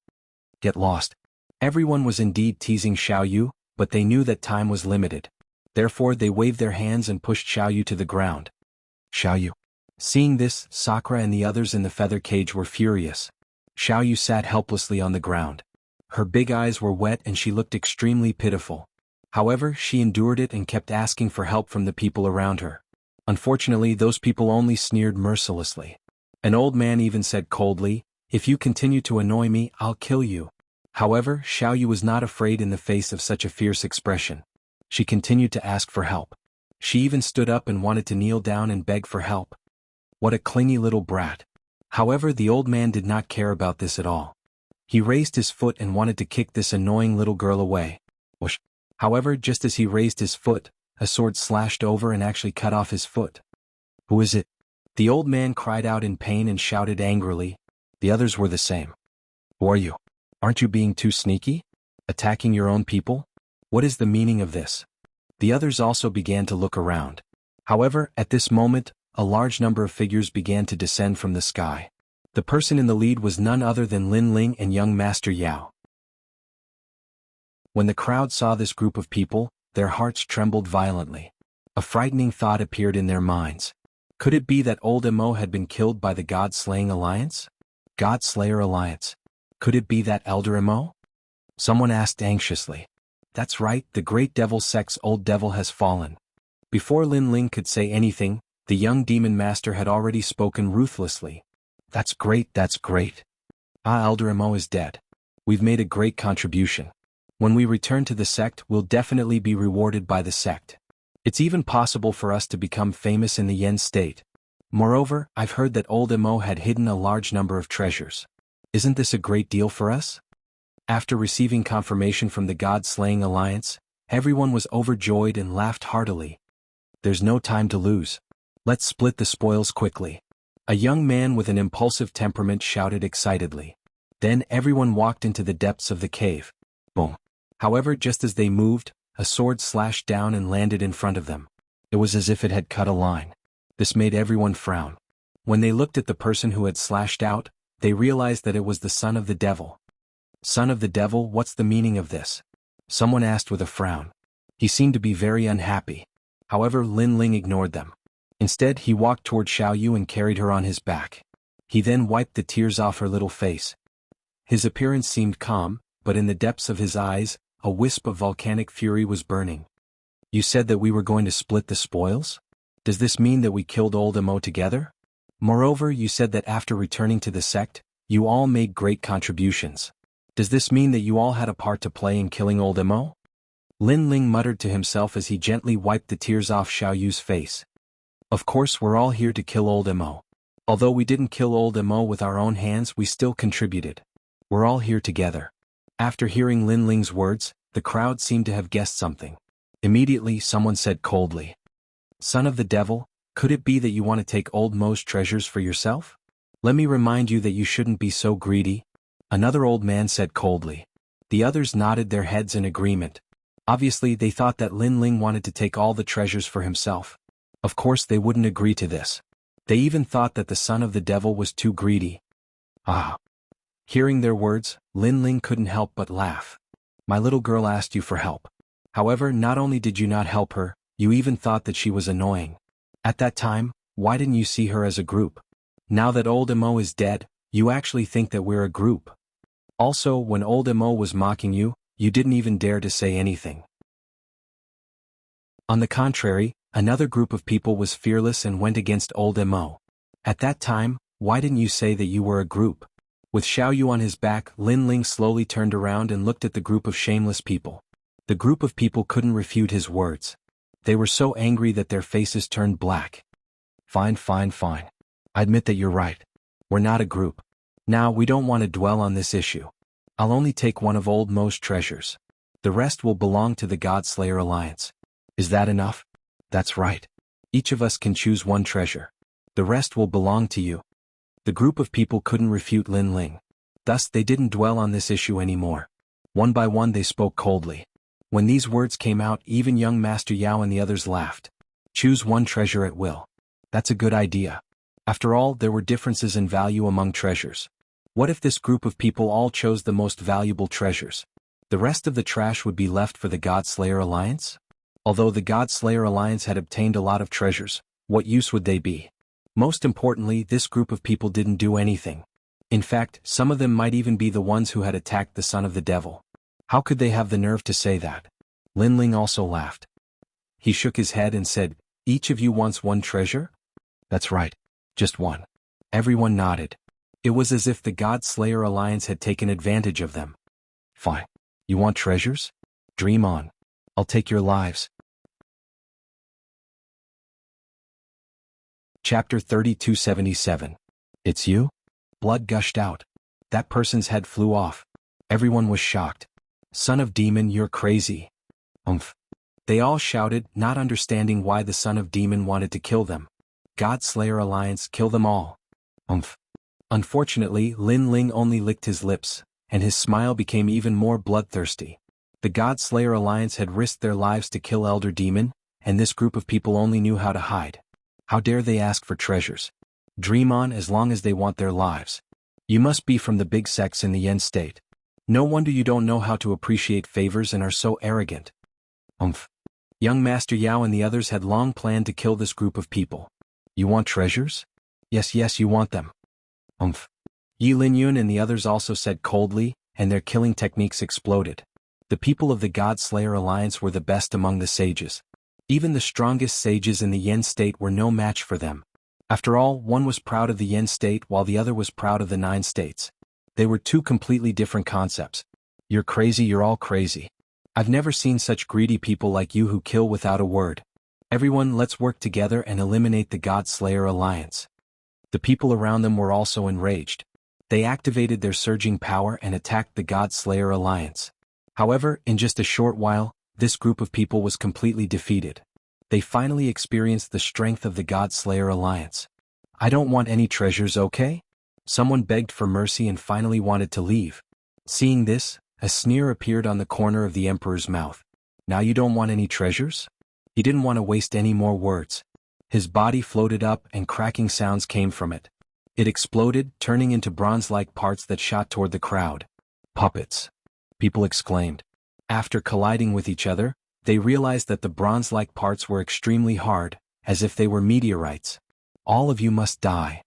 Get lost. Everyone was indeed teasing Xiaoyu, but they knew that time was limited. Therefore they waved their hands and pushed Xiaoyu to the ground. Xiaoyu. Seeing this, Sakura and the others in the feather cage were furious. Xiaoyu sat helplessly on the ground. Her big eyes were wet and she looked extremely pitiful. However, she endured it and kept asking for help from the people around her. Unfortunately, those people only sneered mercilessly. An old man even said coldly, if you continue to annoy me, I'll kill you. However, Xiaoyu was not afraid in the face of such a fierce expression. She continued to ask for help. She even stood up and wanted to kneel down and beg for help. What a clingy little brat. However, the old man did not care about this at all. He raised his foot and wanted to kick this annoying little girl away. Whoosh. However, just as he raised his foot, a sword slashed over and actually cut off his foot. Who is it? The old man cried out in pain and shouted angrily. The others were the same. Who are you? Aren't you being too sneaky? Attacking your own people? What is the meaning of this? The others also began to look around. However, at this moment, a large number of figures began to descend from the sky. The person in the lead was none other than Lin Ling and young Master Yao. When the crowd saw this group of people, their hearts trembled violently. A frightening thought appeared in their minds. Could it be that old Mo had been killed by the God-slaying alliance? God Slayer Alliance. Could it be that Elder Mo? Someone asked anxiously. That's right, the great devil sect's old devil has fallen. Before Lin Ling could say anything, the young demon master had already spoken ruthlessly. That's great, that's great. Ah, Elder Mo is dead. We've made a great contribution. When we return to the sect, we'll definitely be rewarded by the sect. It's even possible for us to become famous in the Yen state. Moreover, I've heard that old Mo had hidden a large number of treasures. Isn't this a great deal for us? After receiving confirmation from the God-slaying alliance, everyone was overjoyed and laughed heartily. There's no time to lose. Let's split the spoils quickly. A young man with an impulsive temperament shouted excitedly. Then everyone walked into the depths of the cave. Boom. However, just as they moved, a sword slashed down and landed in front of them. It was as if it had cut a line. This made everyone frown. When they looked at the person who had slashed out, they realized that it was the son of the devil. Son of the devil, what's the meaning of this? Someone asked with a frown. He seemed to be very unhappy. However, Lin Ling ignored them. Instead, he walked toward Xiaoyu and carried her on his back. He then wiped the tears off her little face. His appearance seemed calm, but in the depths of his eyes, a wisp of volcanic fury was burning. You said that we were going to split the spoils? Does this mean that we killed old Imo together? Moreover, you said that after returning to the sect, you all made great contributions. Does this mean that you all had a part to play in killing old Imo? Lin Ling muttered to himself as he gently wiped the tears off Xiaoyu's face. Of course, we're all here to kill old Imo. Although we didn't kill old Imo with our own hands, we still contributed. We're all here together. After hearing Lin Ling's words, the crowd seemed to have guessed something. Immediately, someone said coldly, "Son of the devil, could it be that you want to take old Mo's treasures for yourself? Let me remind you that you shouldn't be so greedy." Another old man said coldly. The others nodded their heads in agreement. Obviously, they thought that Lin Ling wanted to take all the treasures for himself. Of course, they wouldn't agree to this. They even thought that the son of the devil was too greedy. Ah. Hearing their words, Lin Ling couldn't help but laugh. My little girl asked you for help. However, not only did you not help her, you even thought that she was annoying. At that time, why didn't you see her as a group? Now that old Imo is dead, you actually think that we're a group. Also, when old Imo was mocking you, you didn't even dare to say anything. On the contrary, another group of people was fearless and went against old Imo. At that time, why didn't you say that you were a group? With Xiaoyu on his back, Lin Ling slowly turned around and looked at the group of shameless people. The group of people couldn't refute his words. They were so angry that their faces turned black. Fine. I admit that you're right. We're not a group. Now, we don't want to dwell on this issue. I'll only take one of old Mo's treasures. The rest will belong to the God Slayer Alliance. Is that enough? That's right. Each of us can choose one treasure. The rest will belong to you. The group of people couldn't refute Lin Ling. Thus, they didn't dwell on this issue anymore. One by one they spoke coldly. When these words came out, even young Master Yao and the others laughed. Choose one treasure at will. That's a good idea. After all, there were differences in value among treasures. What if this group of people all chose the most valuable treasures? The rest of the trash would be left for the God Slayer Alliance? Although the God Slayer Alliance had obtained a lot of treasures, what use would they be? Most importantly, this group of people didn't do anything. In fact, some of them might even be the ones who had attacked the son of the devil. How could they have the nerve to say that? Lin Ling also laughed. He shook his head and said, "Each of you wants one treasure?" "That's right. Just one." Everyone nodded. It was as if the God Slayer Alliance had taken advantage of them. Fine. You want treasures? Dream on. I'll take your lives. Chapter 3277. It's you? Blood gushed out. That person's head flew off. Everyone was shocked. Son of Demon, you're crazy. They all shouted, not understanding why the son of Demon wanted to kill them. God Slayer Alliance, kill them all. Unfortunately, Lin Ling only licked his lips, and his smile became even more bloodthirsty. The God Slayer Alliance had risked their lives to kill Elder Demon, and this group of people only knew how to hide. How dare they ask for treasures? Dream on as long as they want their lives. You must be from the big sects in the Yen state. No wonder you don't know how to appreciate favors and are so arrogant. Young Master Yao and the others had long planned to kill this group of people. You want treasures? Yes, you want them. Yi Linyun and the others also said coldly, and their killing techniques exploded. The people of the God Slayer Alliance were the best among the sages. Even the strongest sages in the Yen state were no match for them. After all, one was proud of the Yen state while the other was proud of the 9 states. They were two completely different concepts. You're crazy, you're all crazy. I've never seen such greedy people like you who kill without a word. Everyone, let's work together and eliminate the God Slayer Alliance. The people around them were also enraged. They activated their surging power and attacked the God Slayer Alliance. However, in just a short while, this group of people was completely defeated. They finally experienced the strength of the God Slayer Alliance. I don't want any treasures, okay? Someone begged for mercy and finally wanted to leave. Seeing this, a sneer appeared on the corner of the emperor's mouth. Now you don't want any treasures? He didn't want to waste any more words. His body floated up and cracking sounds came from it. It exploded, turning into bronze-like parts that shot toward the crowd. Puppets! People exclaimed. After colliding with each other, they realized that the bronze-like parts were extremely hard, as if they were meteorites. All of you must die.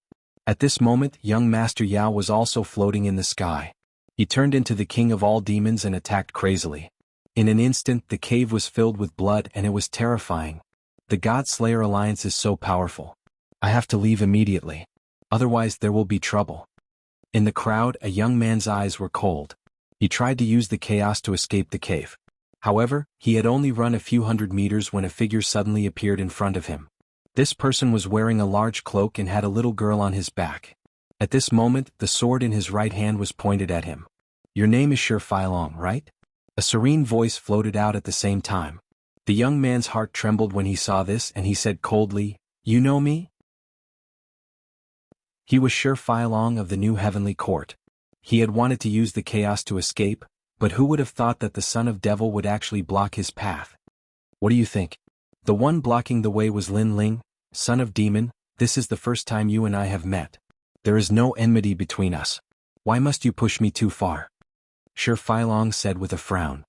At this moment, young Master Yao was also floating in the sky. He turned into the king of all demons and attacked crazily. In an instant, the cave was filled with blood and it was terrifying. The God Slayer Alliance is so powerful. I have to leave immediately. Otherwise there will be trouble. In the crowd, a young man's eyes were cold. He tried to use the chaos to escape the cave. However, he had only run a few hundred meters when a figure suddenly appeared in front of him. This person was wearing a large cloak and had a little girl on his back. At this moment, the sword in his right hand was pointed at him. Your name is Shi Feilong, right? A serene voice floated out at the same time. The young man's heart trembled when he saw this and he said coldly, "You know me?" He was Shi Feilong of the New Heavenly Court. He had wanted to use the chaos to escape, but who would have thought that the son of devil would actually block his path? What do you think? The one blocking the way was Lin Ling, son of demon. This is the first time you and I have met. There is no enmity between us. Why must you push me too far? Shi Feilong said with a frown.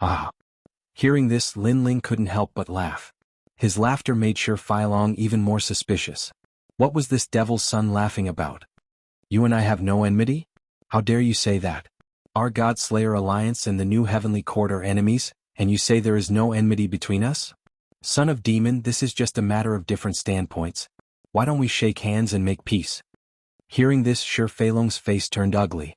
Ah. Hearing this, Lin Ling couldn't help but laugh. His laughter made Shi Feilong even more suspicious. What was this devil's son laughing about? You and I have no enmity? How dare you say that? Our God Slayer Alliance and the New Heavenly Court are enemies, and you say there is no enmity between us? Son of demon, this is just a matter of different standpoints. Why don't we shake hands and make peace? Hearing this, Shi Feilong's face turned ugly.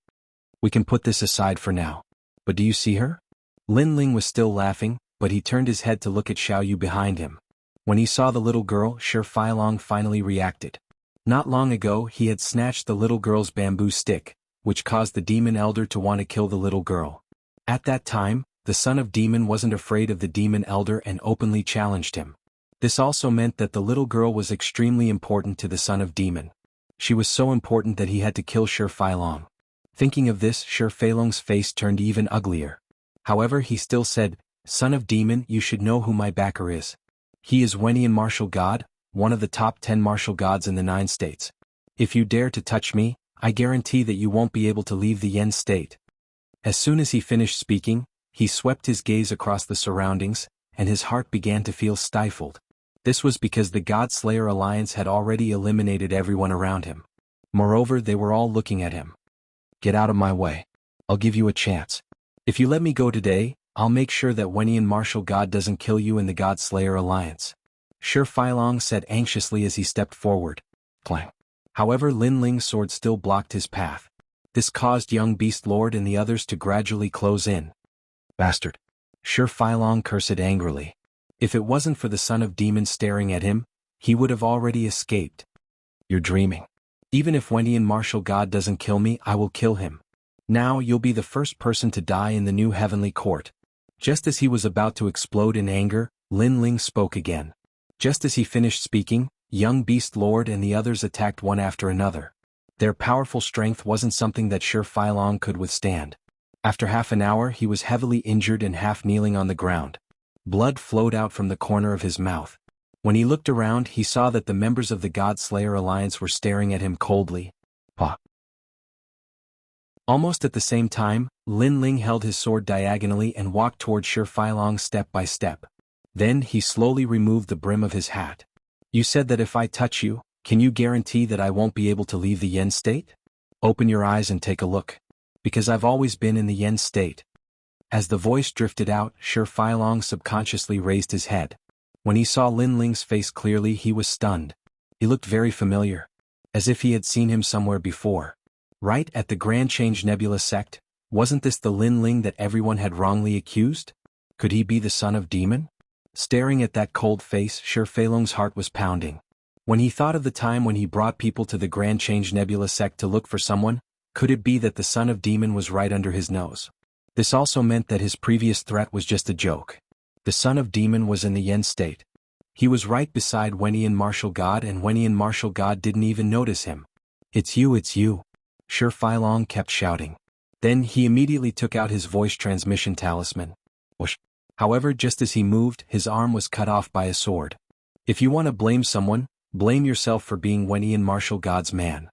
We can put this aside for now. But do you see her? Lin Ling was still laughing, but he turned his head to look at Xiao Yu behind him. When he saw the little girl, Shi Feilong finally reacted. Not long ago, he had snatched the little girl's bamboo stick, which caused the demon elder to want to kill the little girl. At that time, the son of demon wasn't afraid of the demon elder and openly challenged him. This also meant that the little girl was extremely important to the son of demon. She was so important that he had to kill Shi Feilong. Thinking of this, Shi Feilong's face turned even uglier. However, he still said, "Son of demon, you should know who my backer is. He is Wenian martial god, one of the top 10 martial gods in the 9 states. If you dare to touch me, I guarantee that you won't be able to leave the Yen state." As soon as he finished speaking, he swept his gaze across the surroundings, and his heart began to feel stifled. This was because the God Slayer Alliance had already eliminated everyone around him. Moreover, they were all looking at him. Get out of my way. I'll give you a chance. If you let me go today, I'll make sure that Wenian martial god doesn't kill you in the God Slayer Alliance. Shi Feilong said anxiously as he stepped forward. Clang. However, Lin Ling's sword still blocked his path. This caused young Beast Lord and the others to gradually close in. Bastard. Shi Feilong cursed angrily. If it wasn't for the son of demon staring at him, he would have already escaped. You're dreaming. Even if Wenian martial god doesn't kill me, I will kill him. Now you'll be the first person to die in the New Heavenly Court. Just as he was about to explode in anger, Lin Ling spoke again. Just as he finished speaking, young Beast Lord and the others attacked one after another. Their powerful strength wasn't something that Shi Feilong could withstand. After half an hour, he was heavily injured and half kneeling on the ground. Blood flowed out from the corner of his mouth. When he looked around, he saw that the members of the God Slayer Alliance were staring at him coldly. Pah. Almost at the same time, Lin Ling held his sword diagonally and walked toward Shi Feilong step by step. Then he slowly removed the brim of his hat. You said that if I touch you, can you guarantee that I won't be able to leave the Yen state? Open your eyes and take a look. Because I've always been in the Yen state. As the voice drifted out, Shi Feilong subconsciously raised his head. When he saw Lin Ling's face clearly, he was stunned. He looked very familiar. As if he had seen him somewhere before. Right at the Grand Change Nebula sect, wasn't this the Lin Ling that everyone had wrongly accused? Could he be the son of demon? Staring at that cold face, Shi Feilong's heart was pounding. When he thought of the time when he brought people to the Grand Change Nebula sect to look for someone, could it be that the son of demon was right under his nose? This also meant that his previous threat was just a joke. The son of demon was in the Yen state. He was right beside Wenian martial god and Wenian martial god didn't even notice him. It's you, it's you. Shi Feilong kept shouting. Then he immediately took out his voice transmission talisman. Whoosh. However, just as he moved, his arm was cut off by a sword. If you want to blame someone, blame yourself for being Wenian martial god's man.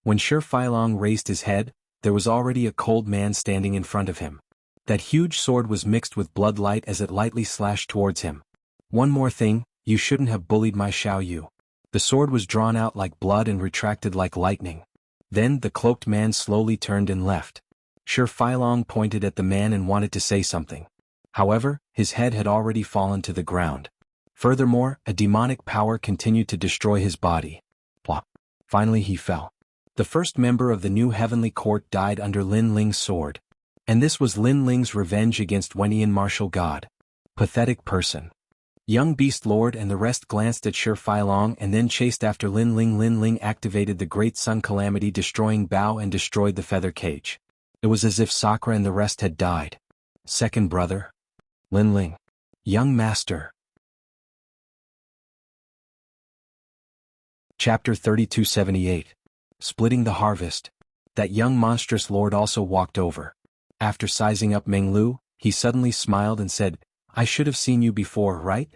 When Shi Feilong raised his head, there was already a cold man standing in front of him. That huge sword was mixed with blood light as it lightly slashed towards him. One more thing, you shouldn't have bullied my Xiao Yu. The sword was drawn out like blood and retracted like lightning. Then the cloaked man slowly turned and left. Shi Feilong pointed at the man and wanted to say something. However, his head had already fallen to the ground. Furthermore, a demonic power continued to destroy his body. Plop. Finally he fell. The first member of the new heavenly court died under Lin Ling's sword. And this was Lin Ling's revenge against Wenian martial god. Pathetic person. Young Beast Lord and the rest glanced at Shi Feilong and then chased after Lin Ling. Lin Ling activated the Great Sun Calamity, destroying Bao and destroyed the feather cage. It was as if Sakura and the rest had died. Second brother? Lin Ling. Young Master. Chapter 3278. Splitting the Harvest. That young monstrous lord also walked over. After sizing up Meng Lu, he suddenly smiled and said, I should have seen you before, right?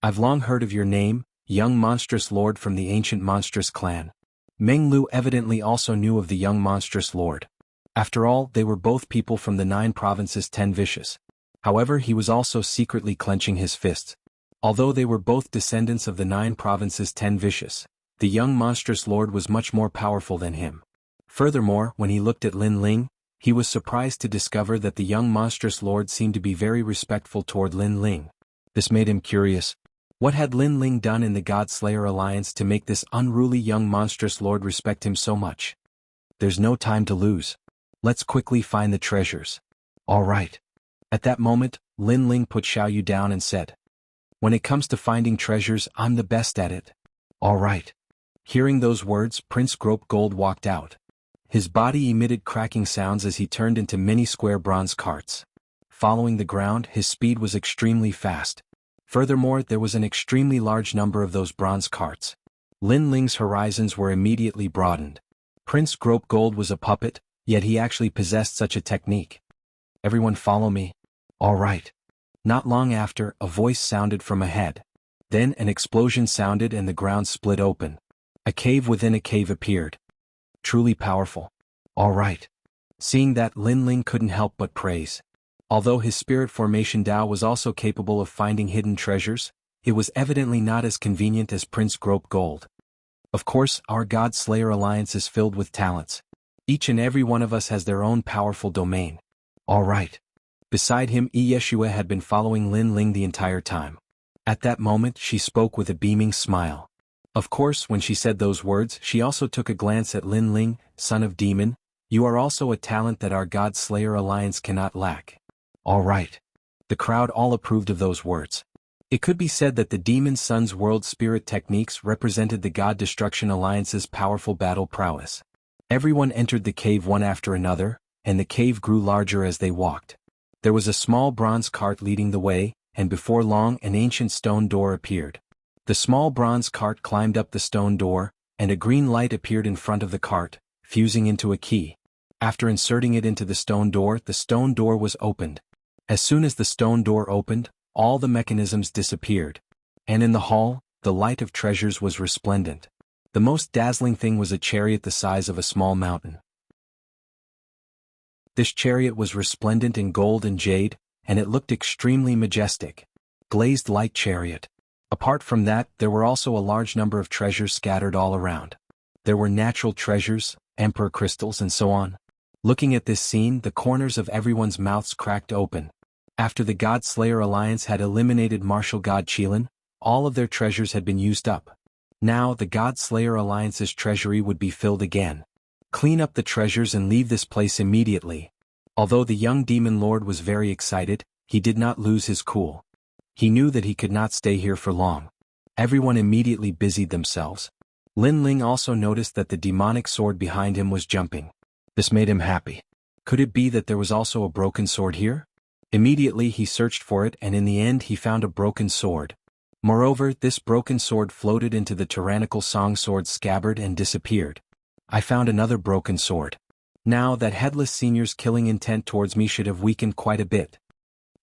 I've long heard of your name, young monstrous lord from the ancient monstrous clan. Meng Lu evidently also knew of the young monstrous lord. After all, they were both people from the 9 provinces 10 vicious. However, he was also secretly clenching his fists. Although they were both descendants of the 9 provinces 10 vicious, the young monstrous lord was much more powerful than him. Furthermore, when he looked at Lin Ling, he was surprised to discover that the young monstrous lord seemed to be very respectful toward Lin Ling. This made him curious. What had Lin Ling done in the God-Slayer Alliance to make this unruly young monstrous lord respect him so much? There's no time to lose. Let's quickly find the treasures. All right. At that moment, Lin Ling put Xiao Yu down and said, When it comes to finding treasures, I'm the best at it. All right. Hearing those words, Prince Grope Gold walked out. His body emitted cracking sounds as he turned into many square bronze carts. Following the ground, his speed was extremely fast. Furthermore, there was an extremely large number of those bronze carts. Lin Ling's horizons were immediately broadened. Prince Grope Gold was a puppet, yet he actually possessed such a technique. Everyone follow me. All right. Not long after, a voice sounded from ahead. Then an explosion sounded and the ground split open. A cave within a cave appeared. Truly powerful. All right. Seeing that, Lin Ling couldn't help but praise. Although his spirit formation Dao was also capable of finding hidden treasures, it was evidently not as convenient as Prince Grope Gold. Of course, our God-Slayer Alliance is filled with talents. Each and every one of us has their own powerful domain. All right. Beside him, Yeshua had been following Lin Ling the entire time. At that moment, she spoke with a beaming smile. Of course, when she said those words, she also took a glance at Lin Ling, son of demon. You are also a talent that our God-Slayer Alliance cannot lack. All right. The crowd all approved of those words. It could be said that the Demon Son's world spirit techniques represented the God Destruction Alliance's powerful battle prowess. Everyone entered the cave one after another, and the cave grew larger as they walked. There was a small bronze cart leading the way, and before long an ancient stone door appeared. The small bronze cart climbed up the stone door, and a green light appeared in front of the cart, fusing into a key. After inserting it into the stone door was opened. As soon as the stone door opened, all the mechanisms disappeared. And in the hall, the light of treasures was resplendent. The most dazzling thing was a chariot the size of a small mountain. This chariot was resplendent in gold and jade, and it looked extremely majestic. Glazed light chariot. Apart from that, there were also a large number of treasures scattered all around. There were natural treasures, emperor crystals and so on. Looking at this scene, the corners of everyone's mouths cracked open. After the God-Slayer Alliance had eliminated martial god Qilin, all of their treasures had been used up. Now the God-Slayer Alliance's treasury would be filled again. Clean up the treasures and leave this place immediately. Although the young demon lord was very excited, he did not lose his cool. He knew that he could not stay here for long. Everyone immediately busied themselves. Lin Ling also noticed that the demonic sword behind him was jumping. This made him happy. Could it be that there was also a broken sword here? Immediately he searched for it and in the end he found a broken sword. Moreover, this broken sword floated into the tyrannical song sword scabbard and disappeared. I found another broken sword. Now that Headless Senior's killing intent towards me should have weakened quite a bit.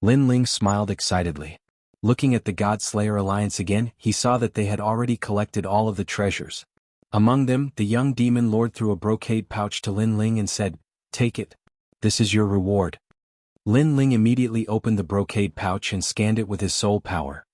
Lin Ling smiled excitedly. Looking at the God Slayer Alliance again, he saw that they had already collected all of the treasures. Among them, the young demon lord threw a brocade pouch to Lin Ling and said, "Take it. This is your reward." Lin Ling immediately opened the brocade pouch and scanned it with his soul power.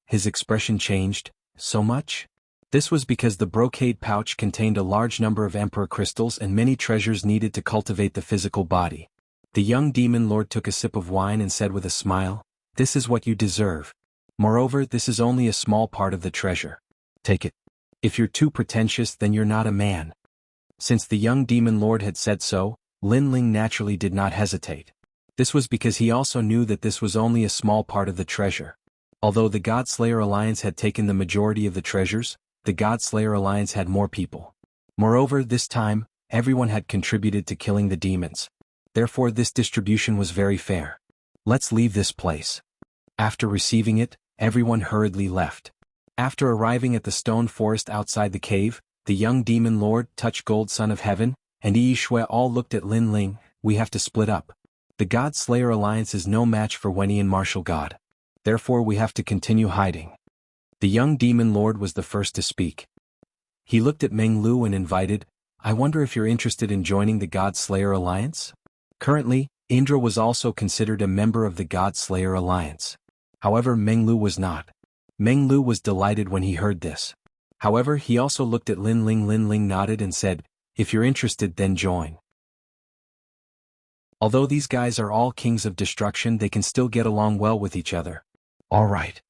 His expression changed. So much? This was because the brocade pouch contained a large number of Emperor crystals and many treasures needed to cultivate the physical body. The young demon lord took a sip of wine and said with a smile, "This is what you deserve. Moreover, this is only a small part of the treasure. Take it. If you're too pretentious, then you're not a man." Since the young demon lord had said so, Lin Ling naturally did not hesitate. This was because he also knew that this was only a small part of the treasure. Although the God Slayer Alliance had taken the majority of the treasures, the God Slayer Alliance had more people. Moreover, this time, everyone had contributed to killing the demons. Therefore, this distribution was very fair. Let's leave this place. After receiving it, everyone hurriedly left. After arriving at the stone forest outside the cave, the young demon lord, Touch Gold Son of Heaven, and Yi Shui all looked at Lin Ling. "We have to split up. The God Slayer Alliance is no match for Wenian Martial God. Therefore we have to continue hiding." The young demon lord was the first to speak. He looked at Meng Lu and invited, "I wonder if you're interested in joining the God Slayer Alliance?" Currently, Indra was also considered a member of the God Slayer Alliance. However, Meng Lu was not. Meng Lu was delighted when he heard this. However, he also looked at Lin Ling. Lin Ling nodded and said, "If you're interested, then join." Although these guys are all kings of destruction, they can still get along well with each other. All right.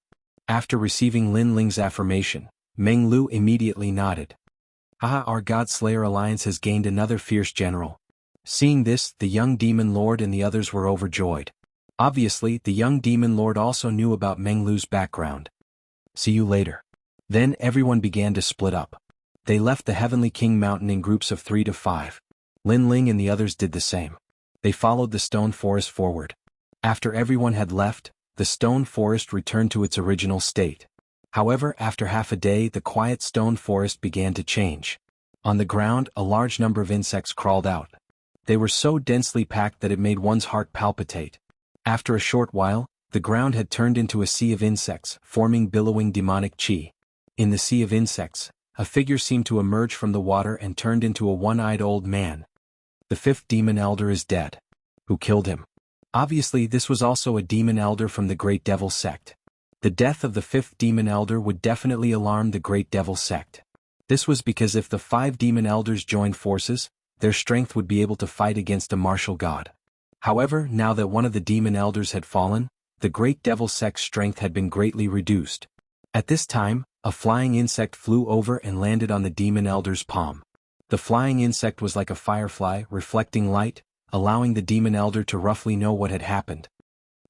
After receiving Lin Ling's affirmation, Meng Lu immediately nodded. "Haha, our God Slayer Alliance has gained another fierce general." Seeing this, the young demon lord and the others were overjoyed. Obviously, the young demon lord also knew about Meng Lu's background. "See you later." Then everyone began to split up. They left the Heavenly King Mountain in groups of 3 to 5. Lin Ling and the others did the same. They followed the stone forest forward. After everyone had left, the stone forest returned to its original state. However, after half a day, the quiet stone forest began to change. On the ground, a large number of insects crawled out. They were so densely packed that it made one's heart palpitate. After a short while, the ground had turned into a sea of insects, forming billowing demonic chi. In the sea of insects, a figure seemed to emerge from the water and turned into a one-eyed old man. The fifth demon elder is dead. Who killed him? Obviously, this was also a demon elder from the Great Devil sect. The death of the fifth demon elder would definitely alarm the Great Devil sect. This was because if the 5 demon elders joined forces, their strength would be able to fight against a martial god. However, now that one of the demon elders had fallen, the Great Devil sect's strength had been greatly reduced. At this time, a flying insect flew over and landed on the demon elder's palm. The flying insect was like a firefly, reflecting light, allowing the demon elder to roughly know what had happened.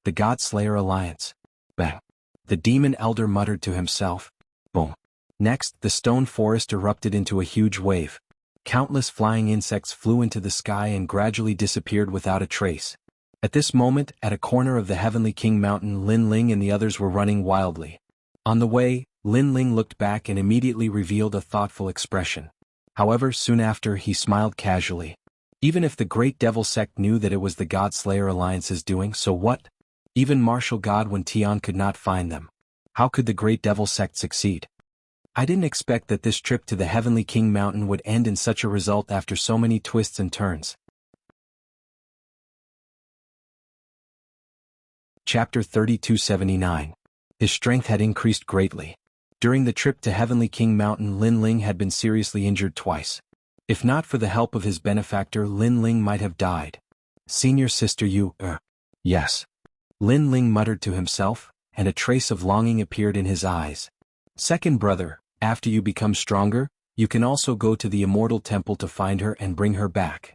The God Slayer Alliance. Bang. The demon elder muttered to himself. Boom. Next, the stone forest erupted into a huge wave. Countless flying insects flew into the sky and gradually disappeared without a trace. At this moment, at a corner of the Heavenly King Mountain, Lin Ling and the others were running wildly. On the way, Lin Ling looked back and immediately revealed a thoughtful expression. However, soon after, he smiled casually. Even if the Great Devil sect knew that it was the God Slayer Alliance's doing, so what? Even Martial God Wen Tian could not find them. How could the Great Devil sect succeed? I didn't expect that this trip to the Heavenly King Mountain would end in such a result after so many twists and turns. Chapter 3279. His strength had increased greatly. During the trip to Heavenly King Mountain, Lin Ling had been seriously injured twice. If not for the help of his benefactor, Lin Ling might have died. Senior sister, you, Yes. Lin Ling muttered to himself, and a trace of longing appeared in his eyes. Second brother, after you become stronger, you can also go to the Immortal Temple to find her and bring her back.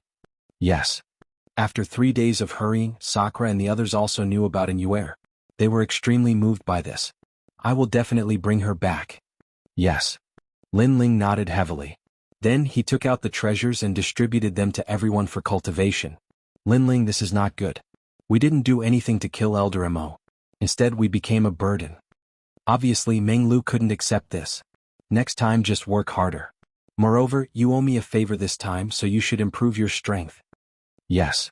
Yes. After 3 days of hurrying, Sakura and the others also knew about Inuer. They were extremely moved by this. I will definitely bring her back. Yes. Lin Ling nodded heavily. Then he took out the treasures and distributed them to everyone for cultivation. Lin Ling, this is not good. We didn't do anything to kill Elder Mo. Instead, we became a burden. Obviously, Meng Lu couldn't accept this. Next time, just work harder. Moreover, you owe me a favor this time, so you should improve your strength. Yes.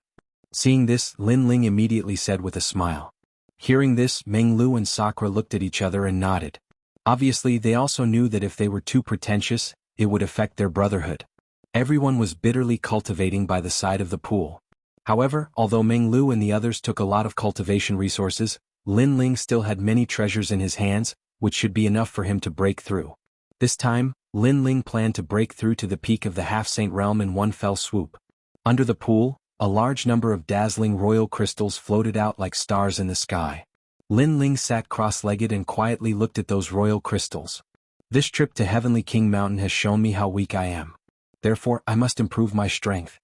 Seeing this, Lin Ling immediately said with a smile. Hearing this, Meng Lu and Sakura looked at each other and nodded. Obviously, they also knew that if they were too pretentious, it would affect their brotherhood. Everyone was bitterly cultivating by the side of the pool. However, although Meng Lu and the others took a lot of cultivation resources, Lin Ling still had many treasures in his hands, which should be enough for him to break through. This time, Lin Ling planned to break through to the peak of the half-saint realm in one fell swoop. Under the pool, a large number of dazzling royal crystals floated out like stars in the sky. Lin Ling sat cross-legged and quietly looked at those royal crystals. This trip to Heavenly King Mountain has shown me how weak I am. Therefore, I must improve my strength.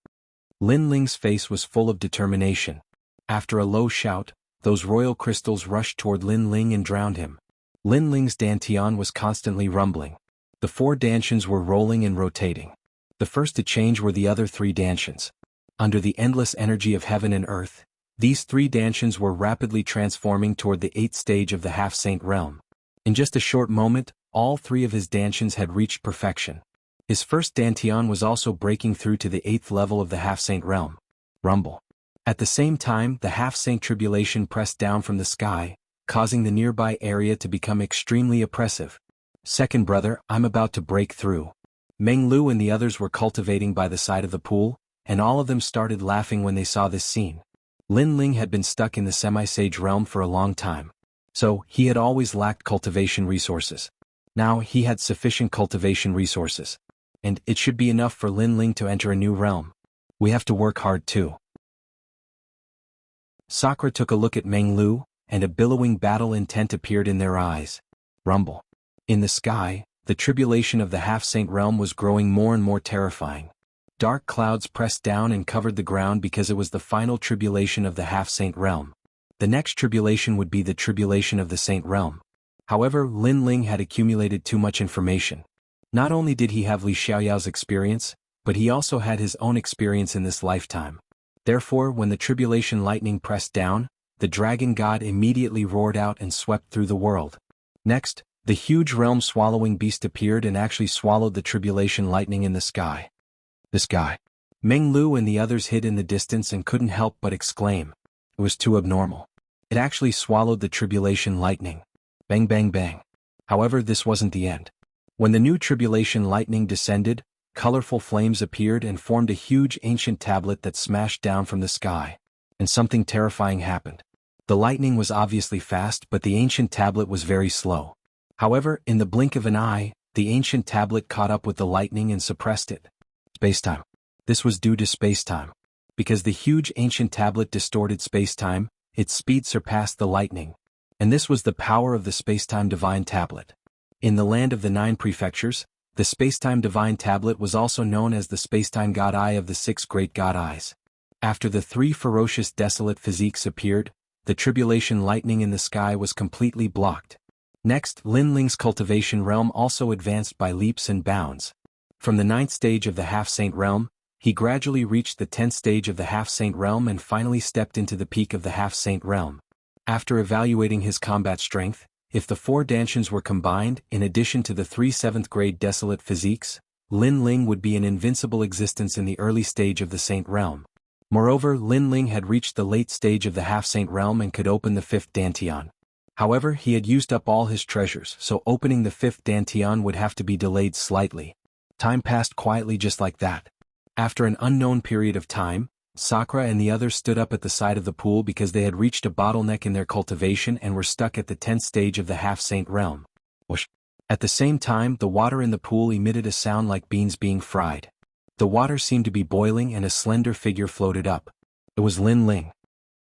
Lin Ling's face was full of determination. After a low shout, those royal crystals rushed toward Lin Ling and drowned him. Lin Ling's dantian was constantly rumbling. The 4 dantians were rolling and rotating. The first to change were the other 3 dantians. Under the endless energy of heaven and earth, these 3 dantians were rapidly transforming toward the 8th stage of the half-saint realm. In just a short moment, all 3 of his dantians had reached perfection. His first dantian was also breaking through to the 8th level of the half-saint realm. Rumble. At the same time, the half-saint tribulation pressed down from the sky, causing the nearby area to become extremely oppressive. Second brother, I'm about to break through. Meng Lu and the others were cultivating by the side of the pool, and all of them started laughing when they saw this scene. Lin Ling had been stuck in the semi-sage realm for a long time. So, he had always lacked cultivation resources. Now he had sufficient cultivation resources. And it should be enough for Lin Ling to enter a new realm. We have to work hard too. Sakura took a look at Meng Lu, and a billowing battle intent appeared in their eyes. Rumble. In the sky, the tribulation of the half-saint realm was growing more and more terrifying. Dark clouds pressed down and covered the ground because it was the final tribulation of the half-saint realm. The next tribulation would be the tribulation of the saint realm. However, Lin Ling had accumulated too much information. Not only did he have Li Xiaoyao's experience, but he also had his own experience in this lifetime. Therefore, when the tribulation lightning pressed down, the dragon god immediately roared out and swept through the world. Next, the huge realm-swallowing beast appeared and actually swallowed the tribulation lightning in the sky. This guy. Meng Lu and the others hid in the distance and couldn't help but exclaim. It was too abnormal. It actually swallowed the tribulation lightning. Bang bang bang. However, this wasn't the end. When the new tribulation lightning descended, colorful flames appeared and formed a huge ancient tablet that smashed down from the sky. And something terrifying happened. The lightning was obviously fast, but the ancient tablet was very slow. However, in the blink of an eye, the ancient tablet caught up with the lightning and suppressed it. Spacetime. This was due to spacetime. Because the huge ancient tablet distorted spacetime, its speed surpassed the lightning. And this was the power of the spacetime divine tablet. In the land of the 9 prefectures, the spacetime divine tablet was also known as the spacetime god eye of the 6 great god eyes. After the 3 ferocious desolate physiques appeared, the tribulation lightning in the sky was completely blocked. Next, Lin Ling's cultivation realm also advanced by leaps and bounds. From the 9th stage of the half-saint realm, he gradually reached the 10th stage of the half-saint realm and finally stepped into the peak of the half-saint realm. After evaluating his combat strength, if the 4 dantians were combined, in addition to the 3 7th-grade desolate physiques, Lin Ling would be an invincible existence in the early stage of the saint realm. Moreover, Lin Ling had reached the late stage of the half-saint realm and could open the 5th dantian. However, he had used up all his treasures, so opening the 5th dantian would have to be delayed slightly. Time passed quietly just like that. After an unknown period of time, Sakura and the others stood up at the side of the pool because they had reached a bottleneck in their cultivation and were stuck at the 10th stage of the half-saint realm. Whoosh. At the same time, the water in the pool emitted a sound like beans being fried. The water seemed to be boiling and a slender figure floated up. It was Lin Ling.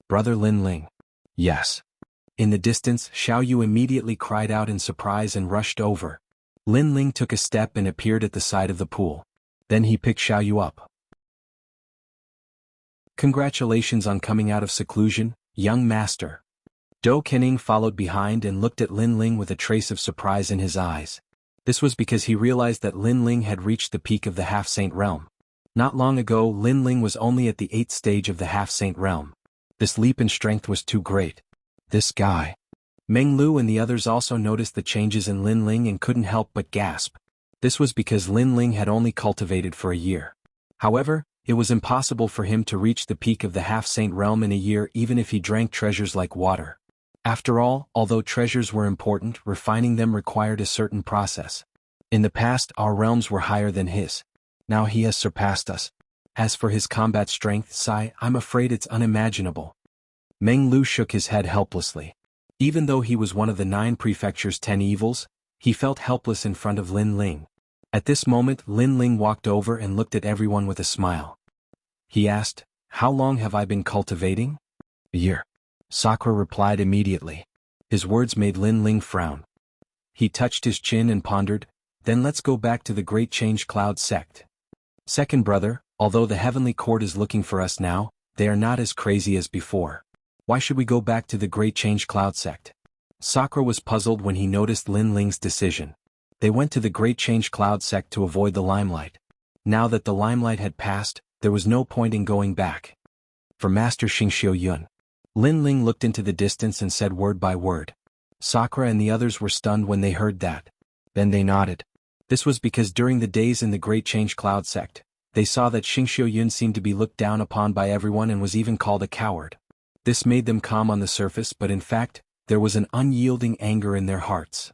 Brother Lin Ling. Yes. In the distance, Xiao Yu immediately cried out in surprise and rushed over. Lin Ling took a step and appeared at the side of the pool. Then he picked Xiao Yu up. Congratulations on coming out of seclusion, young master. Dou Kening followed behind and looked at Lin Ling with a trace of surprise in his eyes. This was because he realized that Lin Ling had reached the peak of the half-saint realm. Not long ago, Lin Ling was only at the 8th stage of the half-saint realm. This leap in strength was too great. This guy. Meng Lu and the others also noticed the changes in Lin Ling and couldn't help but gasp. This was because Lin Ling had only cultivated for a year. However, it was impossible for him to reach the peak of the half-saint realm in a year even if he drank treasures like water. After all, although treasures were important, refining them required a certain process. In the past, our realms were higher than his. Now he has surpassed us. As for his combat strength, Sai, I'm afraid it's unimaginable. Meng Lu shook his head helplessly. Even though he was one of the 9 prefecture's 10 evils, he felt helpless in front of Lin Ling. At this moment, Lin Ling walked over and looked at everyone with a smile. He asked, "How long have I been cultivating?" "A year." Sakura replied immediately. His words made Lin Ling frown. He touched his chin and pondered, "Then let's go back to the Great Change Cloud sect. Second brother, although the Heavenly Court is looking for us now, they are not as crazy as before. Why should we go back to the Great Change Cloud sect?" Sakura was puzzled when he noticed Lin Ling's decision. They went to the Great Change Cloud sect to avoid the limelight. Now that the limelight had passed, there was no point in going back. For Master Xingxiu Yun. Lin Ling looked into the distance and said word by word. Sakura and the others were stunned when they heard that. Then they nodded. This was because during the days in the Great Change Cloud sect, they saw that Xingxiu Yun seemed to be looked down upon by everyone and was even called a coward. This made them calm on the surface, but in fact, there was an unyielding anger in their hearts.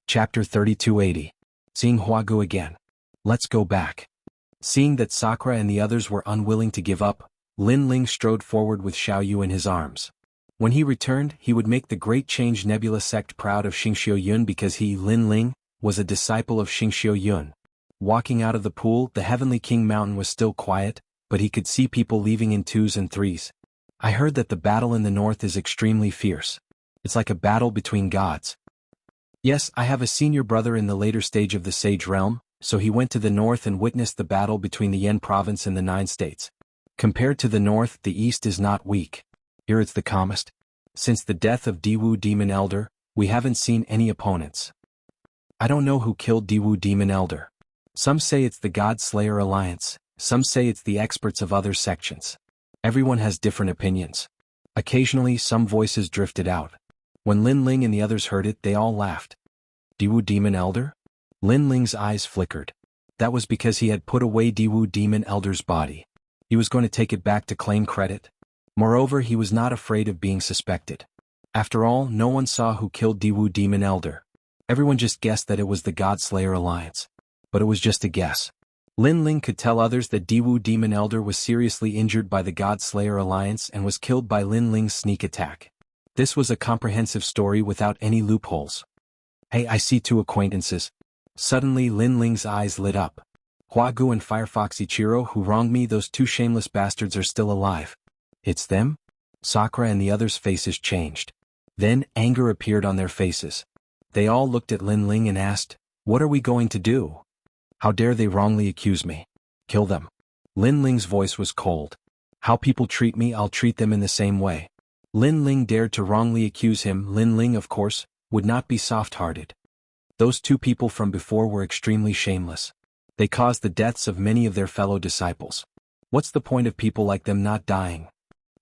Chapter 3280. Seeing Huagu again. Let's go back. Seeing that Sakura and the others were unwilling to give up, Lin Ling strode forward with Xiaoyu in his arms. When he returned, he would make the Great Change Nebula sect proud of Xingxiu Yun because he, Lin Ling, was a disciple of Xingxiu Yun. Walking out of the pool, the Heavenly King Mountain was still quiet, but he could see people leaving in 2s and 3s. I heard that the battle in the north is extremely fierce. It's like a battle between gods. Yes, I have a senior brother in the later stage of the Sage Realm, so he went to the north and witnessed the battle between the Yen province and the 9 states. Compared to the north, the east is not weak. Here it's the calmest. Since the death of Diwu Demon Elder, we haven't seen any opponents. I don't know who killed Diwu Demon Elder. Some say it's the God Slayer Alliance, some say it's the experts of other sections. Everyone has different opinions. Occasionally some voices drifted out. When Lin Ling and the others heard it, they all laughed. Diwu Demon Elder? Lin Ling's eyes flickered. That was because he had put away Diwu Demon Elder's body. He was going to take it back to claim credit. Moreover, he was not afraid of being suspected. After all, no one saw who killed Diwu Demon Elder. Everyone just guessed that it was the God Slayer Alliance. But it was just a guess. Lin Ling could tell others that Diwu Demon Elder was seriously injured by the God Slayer Alliance and was killed by Lin Ling's sneak attack. This was a comprehensive story without any loopholes. Hey, I see 2 acquaintances. Suddenly Lin Ling's eyes lit up. Huagu and Firefox Ichiro who wronged me, those 2 shameless bastards are still alive. It's them? Sakura and the others' faces changed. Then anger appeared on their faces. They all looked at Lin Ling and asked, "What are we going to do? How dare they wrongly accuse me? Kill them." Lin Ling's voice was cold. "How people treat me, I'll treat them in the same way." Lin Ling dared to wrongly accuse him. Lin Ling, of course, would not be soft-hearted. Those 2 people from before were extremely shameless. They caused the deaths of many of their fellow disciples. What's the point of people like them not dying?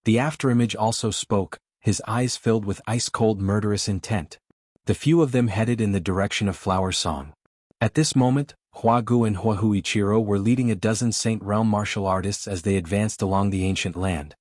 The afterimage also spoke, his eyes filled with ice-cold murderous intent. The few of them headed in the direction of Flower Song. At this moment, Huagu and Huahu Ichiro were leading a dozen Saint Realm martial artists as they advanced along the ancient land.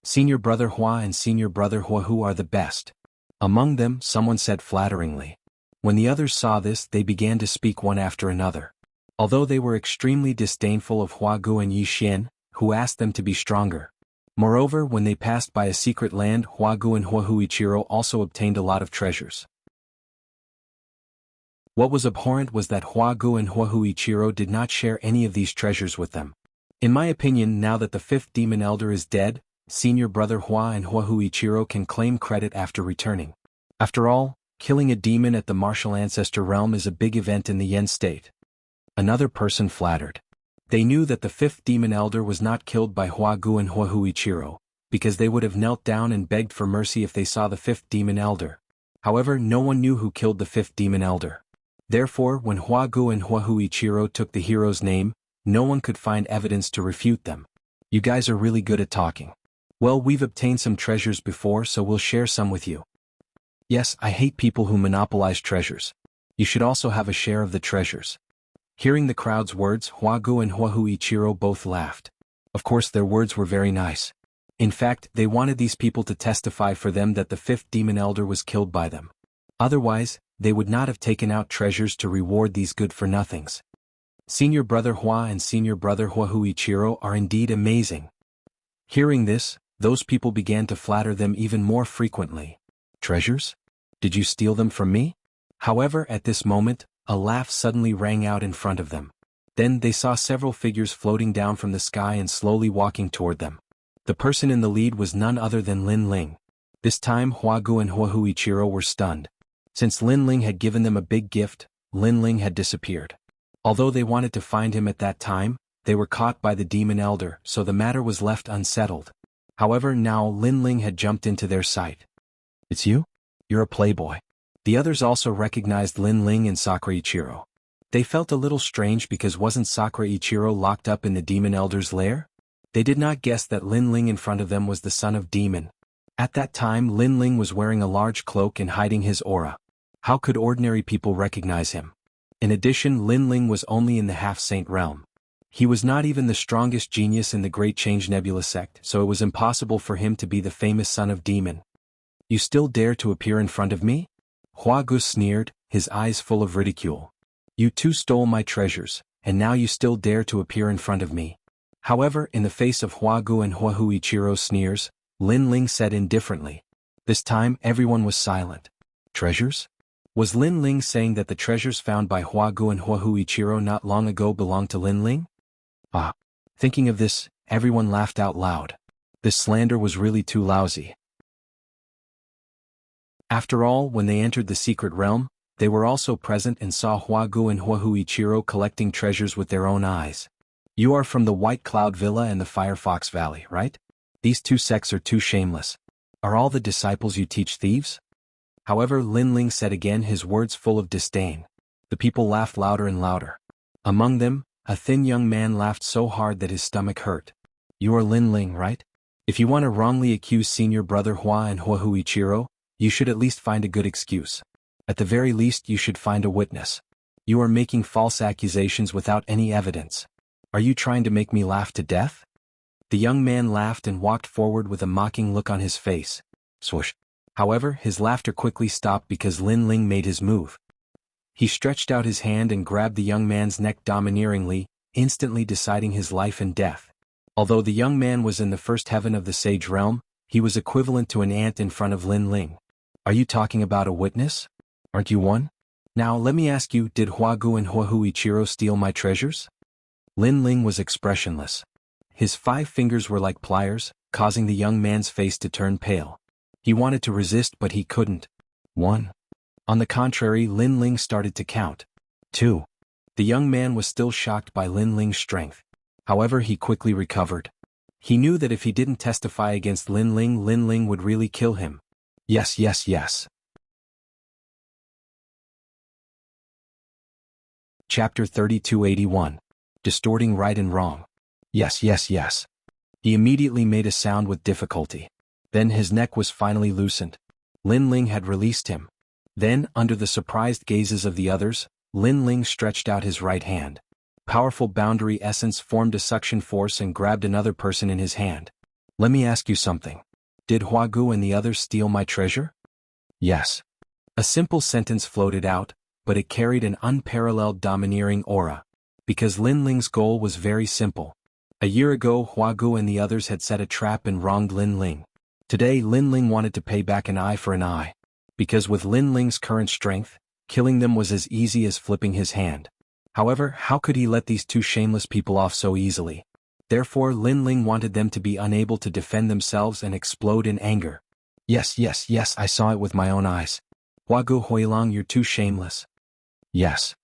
Senior Brother Hua and Senior Brother Huahu are the best. Among them, someone said flatteringly. When the others saw this, they began to speak one after another. Although they were extremely disdainful of Huagu and Yi Xian, who asked them to be stronger. Moreover, when they passed by a secret land, Huagu and Huahu Ichiro also obtained a lot of treasures. What was abhorrent was that Huagu and Huahu Ichiro did not share any of these treasures with them. In my opinion, now that the 5th Demon Elder is dead, Senior Brother Hua and Huahu Ichiro can claim credit after returning. After all, killing a demon at the Martial Ancestor Realm is a big event in the Yen state. Another person flattered. They knew that the 5th Demon Elder was not killed by Huagu and Huahu Ichiro, because they would have knelt down and begged for mercy if they saw the 5th Demon Elder. However, no one knew who killed the 5th Demon Elder. Therefore, when Huagu and Huahu Ichiro took the hero's name, no one could find evidence to refute them. You guys are really good at talking. Well, we've obtained some treasures before, so we'll share some with you. Yes, I hate people who monopolize treasures. You should also have a share of the treasures. Hearing the crowd's words, Huagu and Huahu both laughed. Of course, their words were very nice. In fact, they wanted these people to testify for them that the fifth demon elder was killed by them. Otherwise, they would not have taken out treasures to reward these good-for-nothings. Senior Brother Hua and Senior Brother Huahu are indeed amazing. Hearing this, those people began to flatter them even more frequently. Treasures? Did you steal them from me? However, at this moment, a laugh suddenly rang out in front of them. Then they saw several figures floating down from the sky and slowly walking toward them. The person in the lead was none other than Lin Ling. This time Huagu and Huahu were stunned. Since Lin Ling had given them a big gift, Lin Ling had disappeared. Although they wanted to find him at that time, they were caught by the demon elder, so the matter was left unsettled. However, now Lin Ling had jumped into their sight. It's you? You're a playboy. The others also recognized Lin Ling and Sakura Ichiro. They felt a little strange because wasn't Sakura Ichiro locked up in the demon elder's lair? They did not guess that Lin Ling in front of them was the son of demon. At that time Lin Ling was wearing a large cloak and hiding his aura. How could ordinary people recognize him? In addition, Lin Ling was only in the half-saint realm. He was not even the strongest genius in the Great Change Nebula sect, so it was impossible for him to be the famous son of demon. You still dare to appear in front of me? Huagu sneered, his eyes full of ridicule. You too stole my treasures, and now you still dare to appear in front of me. However, in the face of Huagu and Huahu sneers, Lin Ling said indifferently. This time everyone was silent. Treasures? Was Lin Ling saying that the treasures found by Huagu and Huahu not long ago belonged to Lin Ling? Ah. Thinking of this, everyone laughed out loud. This slander was really too lousy. After all, when they entered the secret realm, they were also present and saw Huagu and Huahu collecting treasures with their own eyes. You are from the White Cloud Villa and the Firefox Valley, right? These two sects are too shameless. Are all the disciples you teach thieves? However, Lin Ling said again, his words full of disdain. The people laughed louder and louder. Among them, a thin young man laughed so hard that his stomach hurt. You are Lin Ling, right? If you want to wrongly accuse Senior Brother Hua and Huahu you should at least find a good excuse. At the very least you should find a witness. You are making false accusations without any evidence. Are you trying to make me laugh to death? The young man laughed and walked forward with a mocking look on his face. Swoosh. However, his laughter quickly stopped because Lin Ling made his move. He stretched out his hand and grabbed the young man's neck domineeringly, instantly deciding his life and death. Although the young man was in the first heaven of the sage realm, he was equivalent to an ant in front of Lin Ling. Are you talking about a witness? Aren't you one? Now let me ask you, did Huagu and Huahu steal my treasures? Lin Ling was expressionless. His 5 fingers were like pliers, causing the young man's face to turn pale. He wanted to resist but he couldn't. 1. On the contrary, Lin Ling started to count. 2. The young man was still shocked by Lin Ling's strength. However, he quickly recovered. He knew that if he didn't testify against Lin Ling would really kill him. Yes, yes, yes. Chapter 3281. Distorting Right and Wrong. Yes, yes, yes. He immediately made a sound with difficulty. Then his neck was finally loosened. Lin Ling had released him. Then, under the surprised gazes of the others, Lin Ling stretched out his right hand. Powerful boundary essence formed a suction force and grabbed another person in his hand. Let me ask you something. Did Huagu and the others steal my treasure? Yes. A simple sentence floated out, but it carried an unparalleled domineering aura. Because Lin Ling's goal was very simple. A year ago, Huagu and the others had set a trap and wronged Lin Ling. Today, Lin Ling wanted to pay back an eye for an eye. Because with Lin Ling's current strength, killing them was as easy as flipping his hand. However, how could he let these two shameless people off so easily? Therefore, Lin Ling wanted them to be unable to defend themselves and explode in anger. Yes, yes, yes, I saw it with my own eyes. Huagu Huilang, you're too shameless. Yes.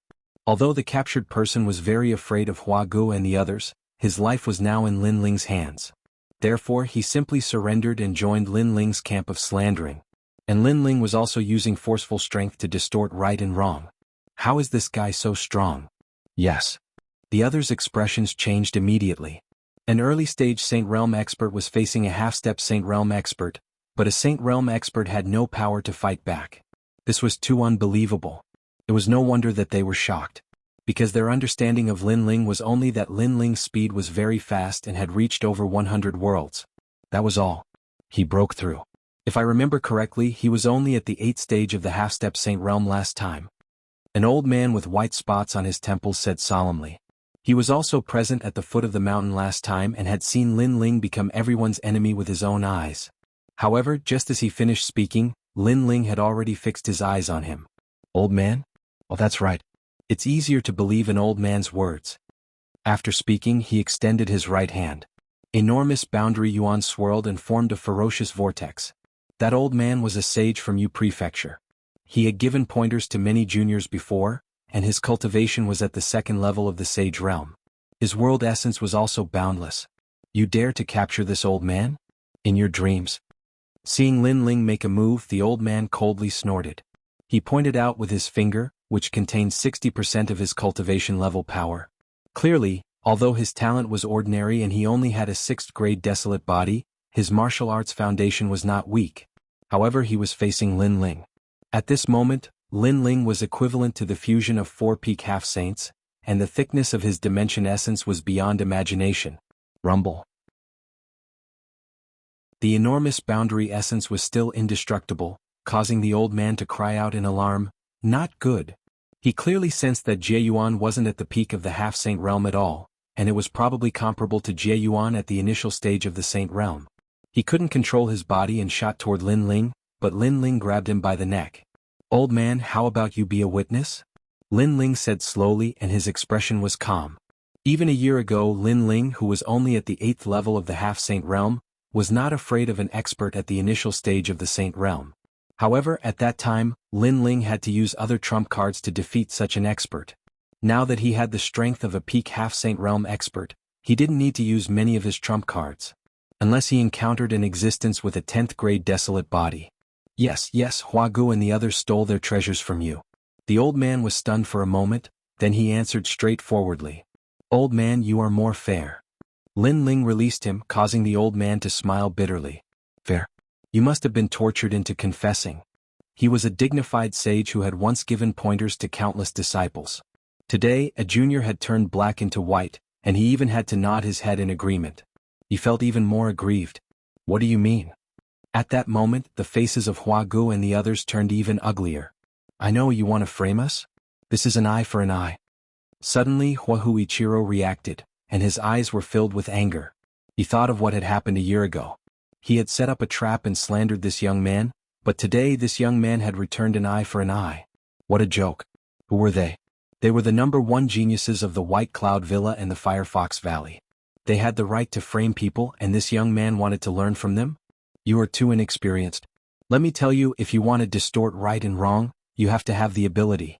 Although the captured person was very afraid of Huagu and the others, his life was now in Lin Ling's hands. Therefore, he simply surrendered and joined Lin Ling's camp of slandering. And Lin Ling was also using forceful strength to distort right and wrong. How is this guy so strong? Yes. The others' expressions changed immediately. An early-stage Saint Realm expert was facing a half-step Saint Realm expert, but a Saint Realm expert had no power to fight back. This was too unbelievable. It was no wonder that they were shocked. Because their understanding of Lin Ling was only that Lin Ling's speed was very fast and had reached over 100 worlds. That was all. He broke through. If I remember correctly, he was only at the 8th stage of the half-step Saint Realm last time. An old man with white spots on his temples said solemnly. He was also present at the foot of the mountain last time and had seen Lin Ling become everyone's enemy with his own eyes. However, just as he finished speaking, Lin Ling had already fixed his eyes on him. Old man? Well, that's right. It's easier to believe an old man's words. After speaking, he extended his right hand. Enormous boundary yuan swirled and formed a ferocious vortex. That old man was a sage from Yu Prefecture. He had given pointers to many juniors before, and his cultivation was at the 2nd level of the sage realm. His world essence was also boundless. You dare to capture this old man? In your dreams. Seeing Lin Ling make a move, the old man coldly snorted. He pointed out with his finger, which contained 60% of his cultivation level power. Clearly, although his talent was ordinary and he only had a 6th grade desolate body, his martial arts foundation was not weak. However, he was facing Lin Ling. At this moment, Lin Ling was equivalent to the fusion of 4 peak half-saints, and the thickness of his dimension essence was beyond imagination. Rumble. The enormous boundary essence was still indestructible, causing the old man to cry out in alarm, "Not good." He clearly sensed that Jie Yuan wasn't at the peak of the half-saint realm at all, and it was probably comparable to Jie Yuan at the initial stage of the saint realm. He couldn't control his body and shot toward Lin Ling, but Lin Ling grabbed him by the neck. "Old man, how about you be a witness?" Lin Ling said slowly, and his expression was calm. Even a year ago, Lin Ling, who was only at the 8th level of the half-saint realm, was not afraid of an expert at the initial stage of the saint realm. However, at that time, Lin Ling had to use other trump cards to defeat such an expert. Now that he had the strength of a peak half-saint realm expert, he didn't need to use many of his trump cards. Unless he encountered an existence with a 10th grade desolate body. Yes, Huagu and the others stole their treasures from you. The old man was stunned for a moment, then he answered straightforwardly. Old man, you are more fair. Lin Ling released him, causing the old man to smile bitterly. Fair? You must have been tortured into confessing. He was a dignified sage who had once given pointers to countless disciples. Today, a junior had turned black into white, and he even had to nod his head in agreement. He felt even more aggrieved. What do you mean? At that moment, the faces of Huagu and the others turned even uglier. I know you want to frame us? This is an eye for an eye. Suddenly, Huahu Ichiro reacted, and his eyes were filled with anger. He thought of what had happened a year ago. He had set up a trap and slandered this young man, but today this young man had returned an eye for an eye. What a joke. Who were they? They were the #1 geniuses of the White Cloud Villa and the Firefox Valley. They had the right to frame people, and this young man wanted to learn from them? You are too inexperienced. Let me tell you, if you want to distort right and wrong, you have to have the ability.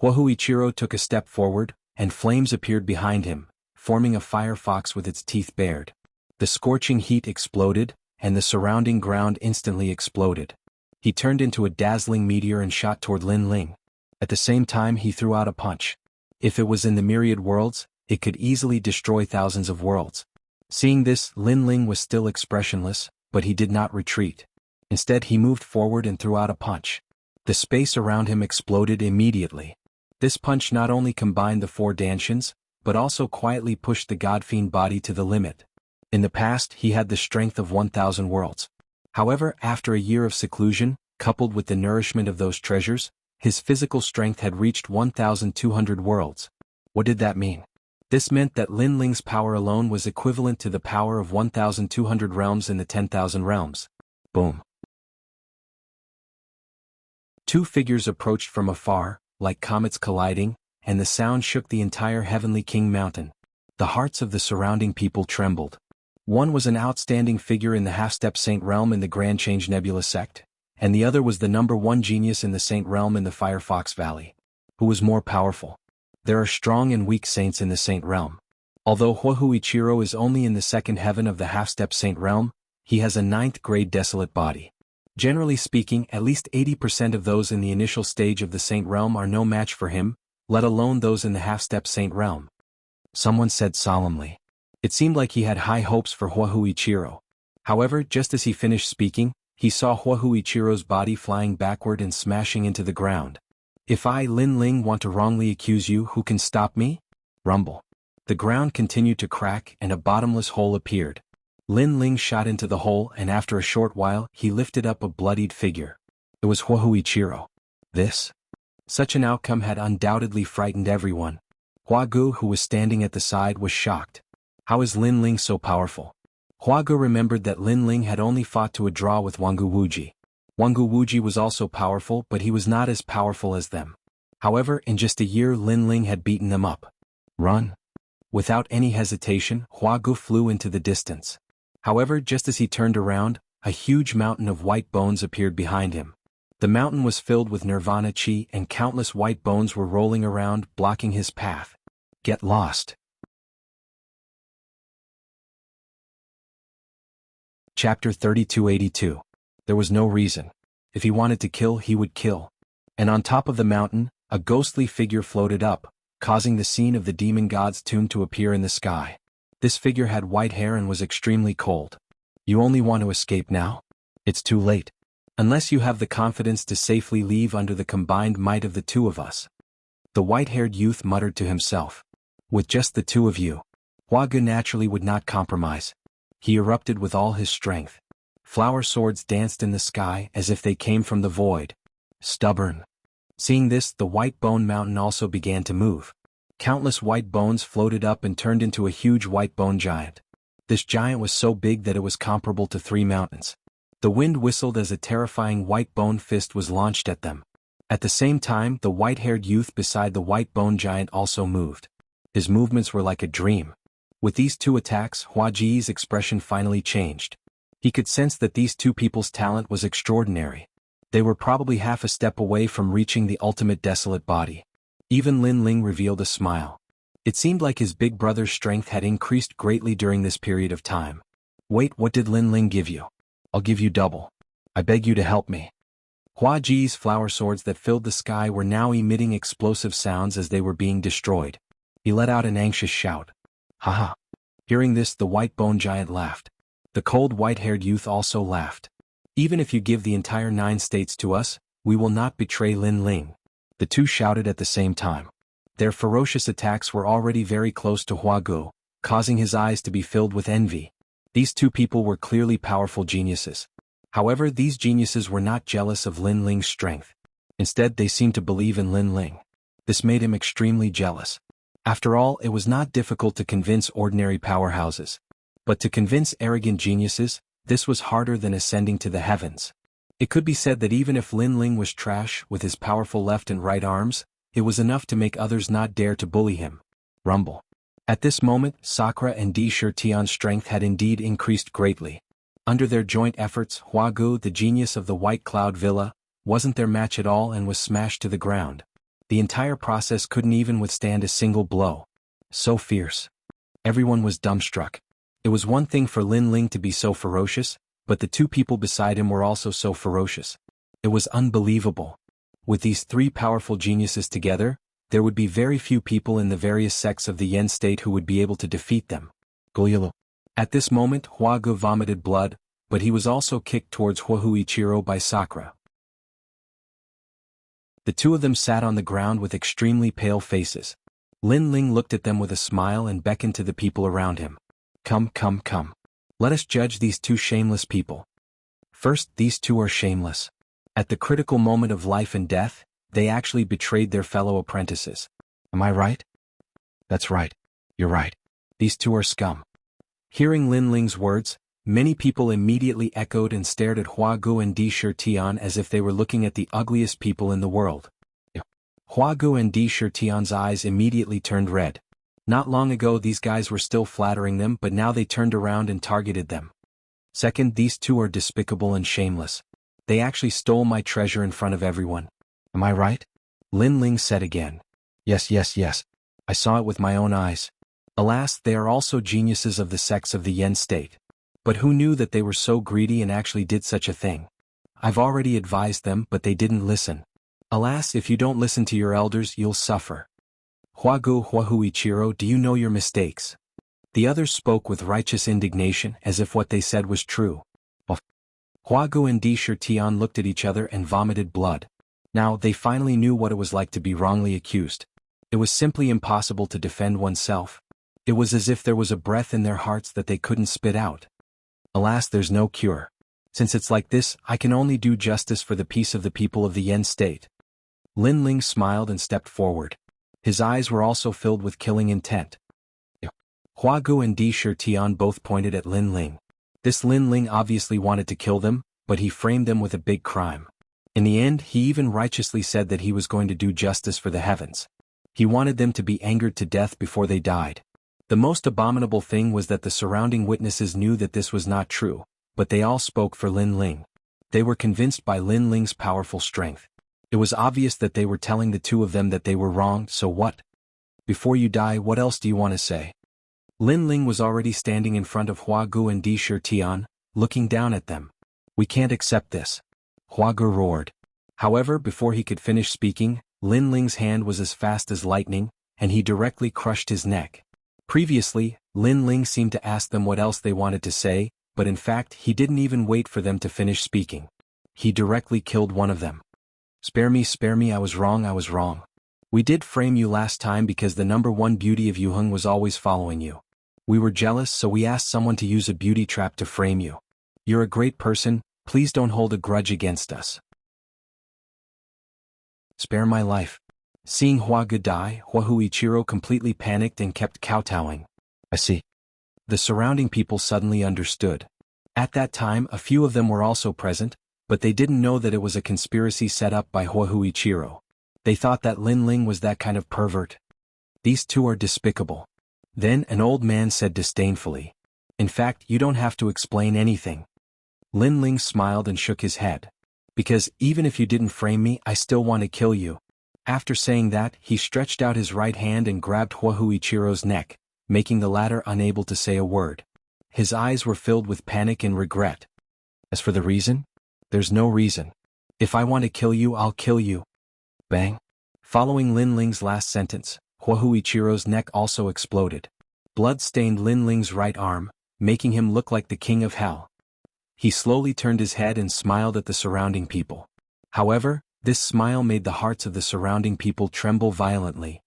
Huahu Ichiro took a step forward, and flames appeared behind him, forming a firefox with its teeth bared. The scorching heat exploded, and the surrounding ground instantly exploded. He turned into a dazzling meteor and shot toward Lin Ling. At the same time, he threw out a punch. If it was in the myriad worlds, it could easily destroy thousands of worlds. Seeing this, Lin Ling was still expressionless, but he did not retreat. Instead, he moved forward and threw out a punch. The space around him exploded immediately. This punch not only combined the 4 Danshians, but also quietly pushed the Godfiend body to the limit. In the past, he had the strength of 1,000 worlds. However, after a year of seclusion, coupled with the nourishment of those treasures, his physical strength had reached 1,200 worlds. What did that mean? This meant that Lin Ling's power alone was equivalent to the power of 1,200 realms in the 10,000 realms. Boom. 2 figures approached from afar, like comets colliding, and the sound shook the entire Heavenly King Mountain. The hearts of the surrounding people trembled. One was an outstanding figure in the half-step Saint Realm in the Grand Change Nebula sect, and the other was the #1 genius in the Saint Realm in the Firefox Valley. Who was more powerful? There are strong and weak saints in the Saint Realm. Although Huahu Ichiro is only in the 2nd heaven of the half-step Saint Realm, he has a 9th grade desolate body. Generally speaking, at least 80% of those in the initial stage of the Saint Realm are no match for him, let alone those in the half-step Saint Realm. Someone said solemnly. It seemed like he had high hopes for Huahu Ichiro. However, just as he finished speaking, he saw Huichiro's body flying backward and smashing into the ground. If I, Lin Ling, want to wrongly accuse you, who can stop me? Rumble. The ground continued to crack and a bottomless hole appeared. Lin Ling shot into the hole and after a short while he lifted up a bloodied figure. It was Huichiro. Such an outcome had undoubtedly frightened everyone. Huagu, who was standing at the side, was shocked. How is Lin Ling so powerful? Huagu remembered that Lin Ling had only fought to a draw with Wangu Wuji. Wangu Wuji was also powerful, but he was not as powerful as them. However, in just a year Lin Ling had beaten them up. Run! Without any hesitation, Huagu flew into the distance. However, just as he turned around, a huge mountain of white bones appeared behind him. The mountain was filled with nirvana chi and countless white bones were rolling around, blocking his path. Get lost. Chapter 3282. There was no reason. If he wanted to kill, he would kill. And on top of the mountain, a ghostly figure floated up, causing the scene of the demon god's tomb to appear in the sky. This figure had white hair and was extremely cold. You only want to escape now? It's too late. Unless you have the confidence to safely leave under the combined might of the two of us. The white-haired youth muttered to himself. With just the two of you. Huagu naturally would not compromise. He erupted with all his strength. Flower swords danced in the sky as if they came from the void. Stubborn. Seeing this, the white bone mountain also began to move. Countless white bones floated up and turned into a huge white bone giant. This giant was so big that it was comparable to 3 mountains. The wind whistled as a terrifying white bone fist was launched at them. At the same time, the white-haired youth beside the white bone giant also moved. His movements were like a dream. With these two attacks, Hua Ji's expression finally changed. He could sense that these two people's talent was extraordinary. They were probably half a step away from reaching the ultimate desolate body. Even Lin Ling revealed a smile. It seemed like his big brother's strength had increased greatly during this period of time. Wait, what did Lin Ling give you? I'll give you double. I beg you to help me. Hua Ji's flower swords that filled the sky were now emitting explosive sounds as they were being destroyed. He let out an anxious shout. Haha. Hearing this, the white bone giant laughed. The cold white-haired youth also laughed. Even if you give the entire 9 states to us, we will not betray Lin Ling. The two shouted at the same time. Their ferocious attacks were already very close to Huagu, causing his eyes to be filled with envy. These two people were clearly powerful geniuses. However, these geniuses were not jealous of Lin Ling's strength. Instead, they seemed to believe in Lin Ling. This made him extremely jealous. After all, it was not difficult to convince ordinary powerhouses. But to convince arrogant geniuses, this was harder than ascending to the heavens. It could be said that even if Lin Ling was trash with his powerful left and right arms, it was enough to make others not dare to bully him. Rumble. At this moment, Sakura and Di Shirtian's strength had indeed increased greatly. Under their joint efforts, Huagu, the genius of the White Cloud Villa, wasn't their match at all and was smashed to the ground. The entire process couldn't even withstand a single blow. So fierce. Everyone was dumbstruck. It was one thing for Lin Ling to be so ferocious, but the two people beside him were also so ferocious. It was unbelievable. With these 3 powerful geniuses together, there would be very few people in the various sects of the Yen state who would be able to defeat them. Goyolo. At this moment, Huagu vomited blood, but he was also kicked towards Huichiro by Sakura. The two of them sat on the ground with extremely pale faces. Lin Ling looked at them with a smile and beckoned to the people around him. Come, come, come. Let us judge these 2 shameless people. First, these 2 are shameless. At the critical moment of life and death, they actually betrayed their fellow apprentices. Am I right? That's right. You're right. These 2 are scum. Hearing Lin Ling's words, many people immediately echoed and stared at Huagu and Di Shirtian as if they were looking at the ugliest people in the world. Huagu and Di Shirtian's eyes immediately turned red. Not long ago these guys were still flattering them, but now they turned around and targeted them. Second, these 2 are despicable and shameless. They actually stole my treasure in front of everyone. Am I right? Lin Ling said again. Yes, yes, yes. I saw it with my own eyes. Alas, they are also geniuses of the sects of the Yen state. But who knew that they were so greedy and actually did such a thing? I've already advised them, but they didn't listen. Alas, if you don't listen to your elders, you'll suffer. Huichiro, do you know your mistakes? The others spoke with righteous indignation as if what they said was true. Hua Gu and Di Tian looked at each other and vomited blood. Now they finally knew what it was like to be wrongly accused. It was simply impossible to defend oneself. It was as if there was a breath in their hearts that they couldn't spit out. Alas, there's no cure. Since it's like this, I can only do justice for the peace of the people of the Yen state. Lin Ling smiled and stepped forward. His eyes were also filled with killing intent. Hua Gu and Di Tian both pointed at Lin Ling. This Lin Ling obviously wanted to kill them, but he framed them with a big crime. In the end, he even righteously said that he was going to do justice for the heavens. He wanted them to be angered to death before they died. The most abominable thing was that the surrounding witnesses knew that this was not true, but they all spoke for Lin Ling. They were convinced by Lin Ling's powerful strength. It was obvious that they were telling the two of them that they were wrong, so what? Before you die, what else do you want to say? Lin Ling was already standing in front of Hua Gu and Di Tian, looking down at them. We can't accept this. Hua Gu roared. However, before he could finish speaking, Lin Ling's hand was as fast as lightning, and he directly crushed his neck. Previously, Lin Ling seemed to ask them what else they wanted to say, but in fact he didn't even wait for them to finish speaking. He directly killed one of them. Spare me, I was wrong. We did frame you last time because the #1 beauty of Yuheng was always following you. We were jealous, so we asked someone to use a beauty trap to frame you. You're a great person, please don't hold a grudge against us. Spare my life. Seeing Hua Gu die, Hua Huichiro completely panicked and kept kowtowing. I see. The surrounding people suddenly understood. At that time a few of them were also present, but they didn't know that it was a conspiracy set up by Hua Huichiro. They thought that Lin Ling was that kind of pervert. These two are despicable. Then an old man said disdainfully. In fact, you don't have to explain anything. Lin Ling smiled and shook his head. Because even if you didn't frame me, I still want to kill you. After saying that, he stretched out his right hand and grabbed Hua Huichiro's neck, making the latter unable to say a word. His eyes were filled with panic and regret. As for the reason? There's no reason. If I want to kill you, I'll kill you. Bang. Following Lin Ling's last sentence, Hua Huichiro's neck also exploded. Blood stained Lin Ling's right arm, making him look like the king of hell. He slowly turned his head and smiled at the surrounding people. However, this smile made the hearts of the surrounding people tremble violently.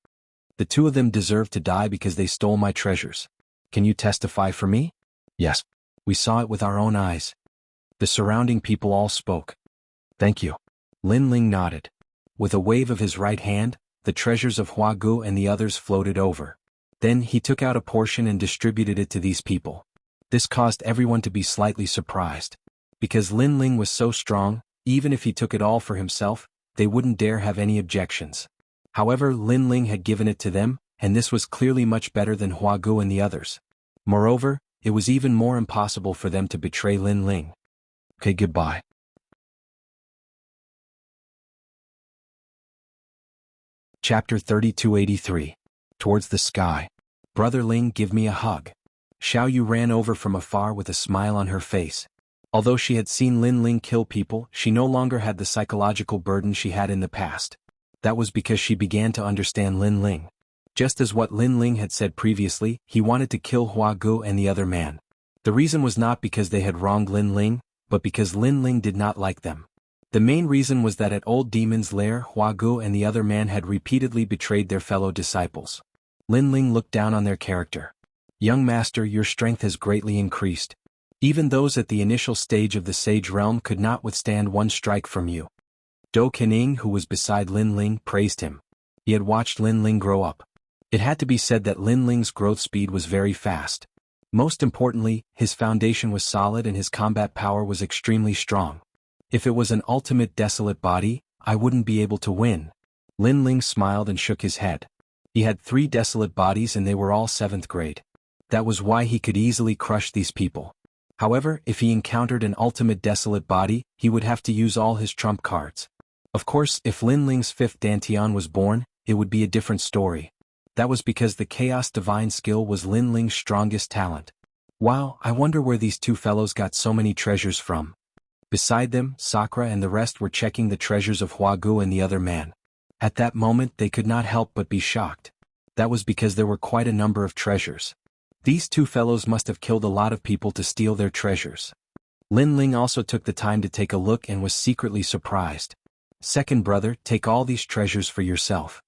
The two of them deserve to die because they stole my treasures. Can you testify for me? Yes. We saw it with our own eyes. The surrounding people all spoke. Thank you. Lin Ling nodded. With a wave of his right hand, the treasures of Hua Gu and the others floated over. Then he took out a portion and distributed it to these people. This caused everyone to be slightly surprised. Because Lin Ling was so strong, even if he took it all for himself, they wouldn't dare have any objections. However, Lin Ling had given it to them, and this was clearly much better than Hua Gu and the others. Moreover, it was even more impossible for them to betray Lin Ling. Okay, goodbye. Chapter 3283. Towards the sky. Brother Ling, give me a hug. Xiao Yu ran over from afar with a smile on her face. Although she had seen Lin Ling kill people, she no longer had the psychological burden she had in the past. That was because she began to understand Lin Ling. Just as what Lin Ling had said previously, he wanted to kill Hua Gu and the other man. The reason was not because they had wronged Lin Ling, but because Lin Ling did not like them. The main reason was that at Old Demon's Lair, Hua Gu and the other man had repeatedly betrayed their fellow disciples. Lin Ling looked down on their character. Young master, your strength has greatly increased. Even those at the initial stage of the Sage Realm could not withstand one strike from you. Do Kening, who was beside Lin Ling, praised him. He had watched Lin Ling grow up. It had to be said that Lin Ling's growth speed was very fast. Most importantly, his foundation was solid and his combat power was extremely strong. If it was an ultimate desolate body, I wouldn't be able to win. Lin Ling smiled and shook his head. He had 3 desolate bodies and they were all 7th grade. That was why he could easily crush these people. However, if he encountered an ultimate desolate body, he would have to use all his trump cards. Of course, if Lin Ling's 5th Dantian was born, it would be a different story. That was because the Chaos Divine skill was Lin Ling's strongest talent. Wow, I wonder where these two fellows got so many treasures from. Beside them, Sakura and the rest were checking the treasures of Hua Gu and the other man. At that moment they could not help but be shocked. That was because there were quite a number of treasures. These two fellows must have killed a lot of people to steal their treasures. Lin Ling also took the time to take a look and was secretly surprised. Second brother, take all these treasures for yourself.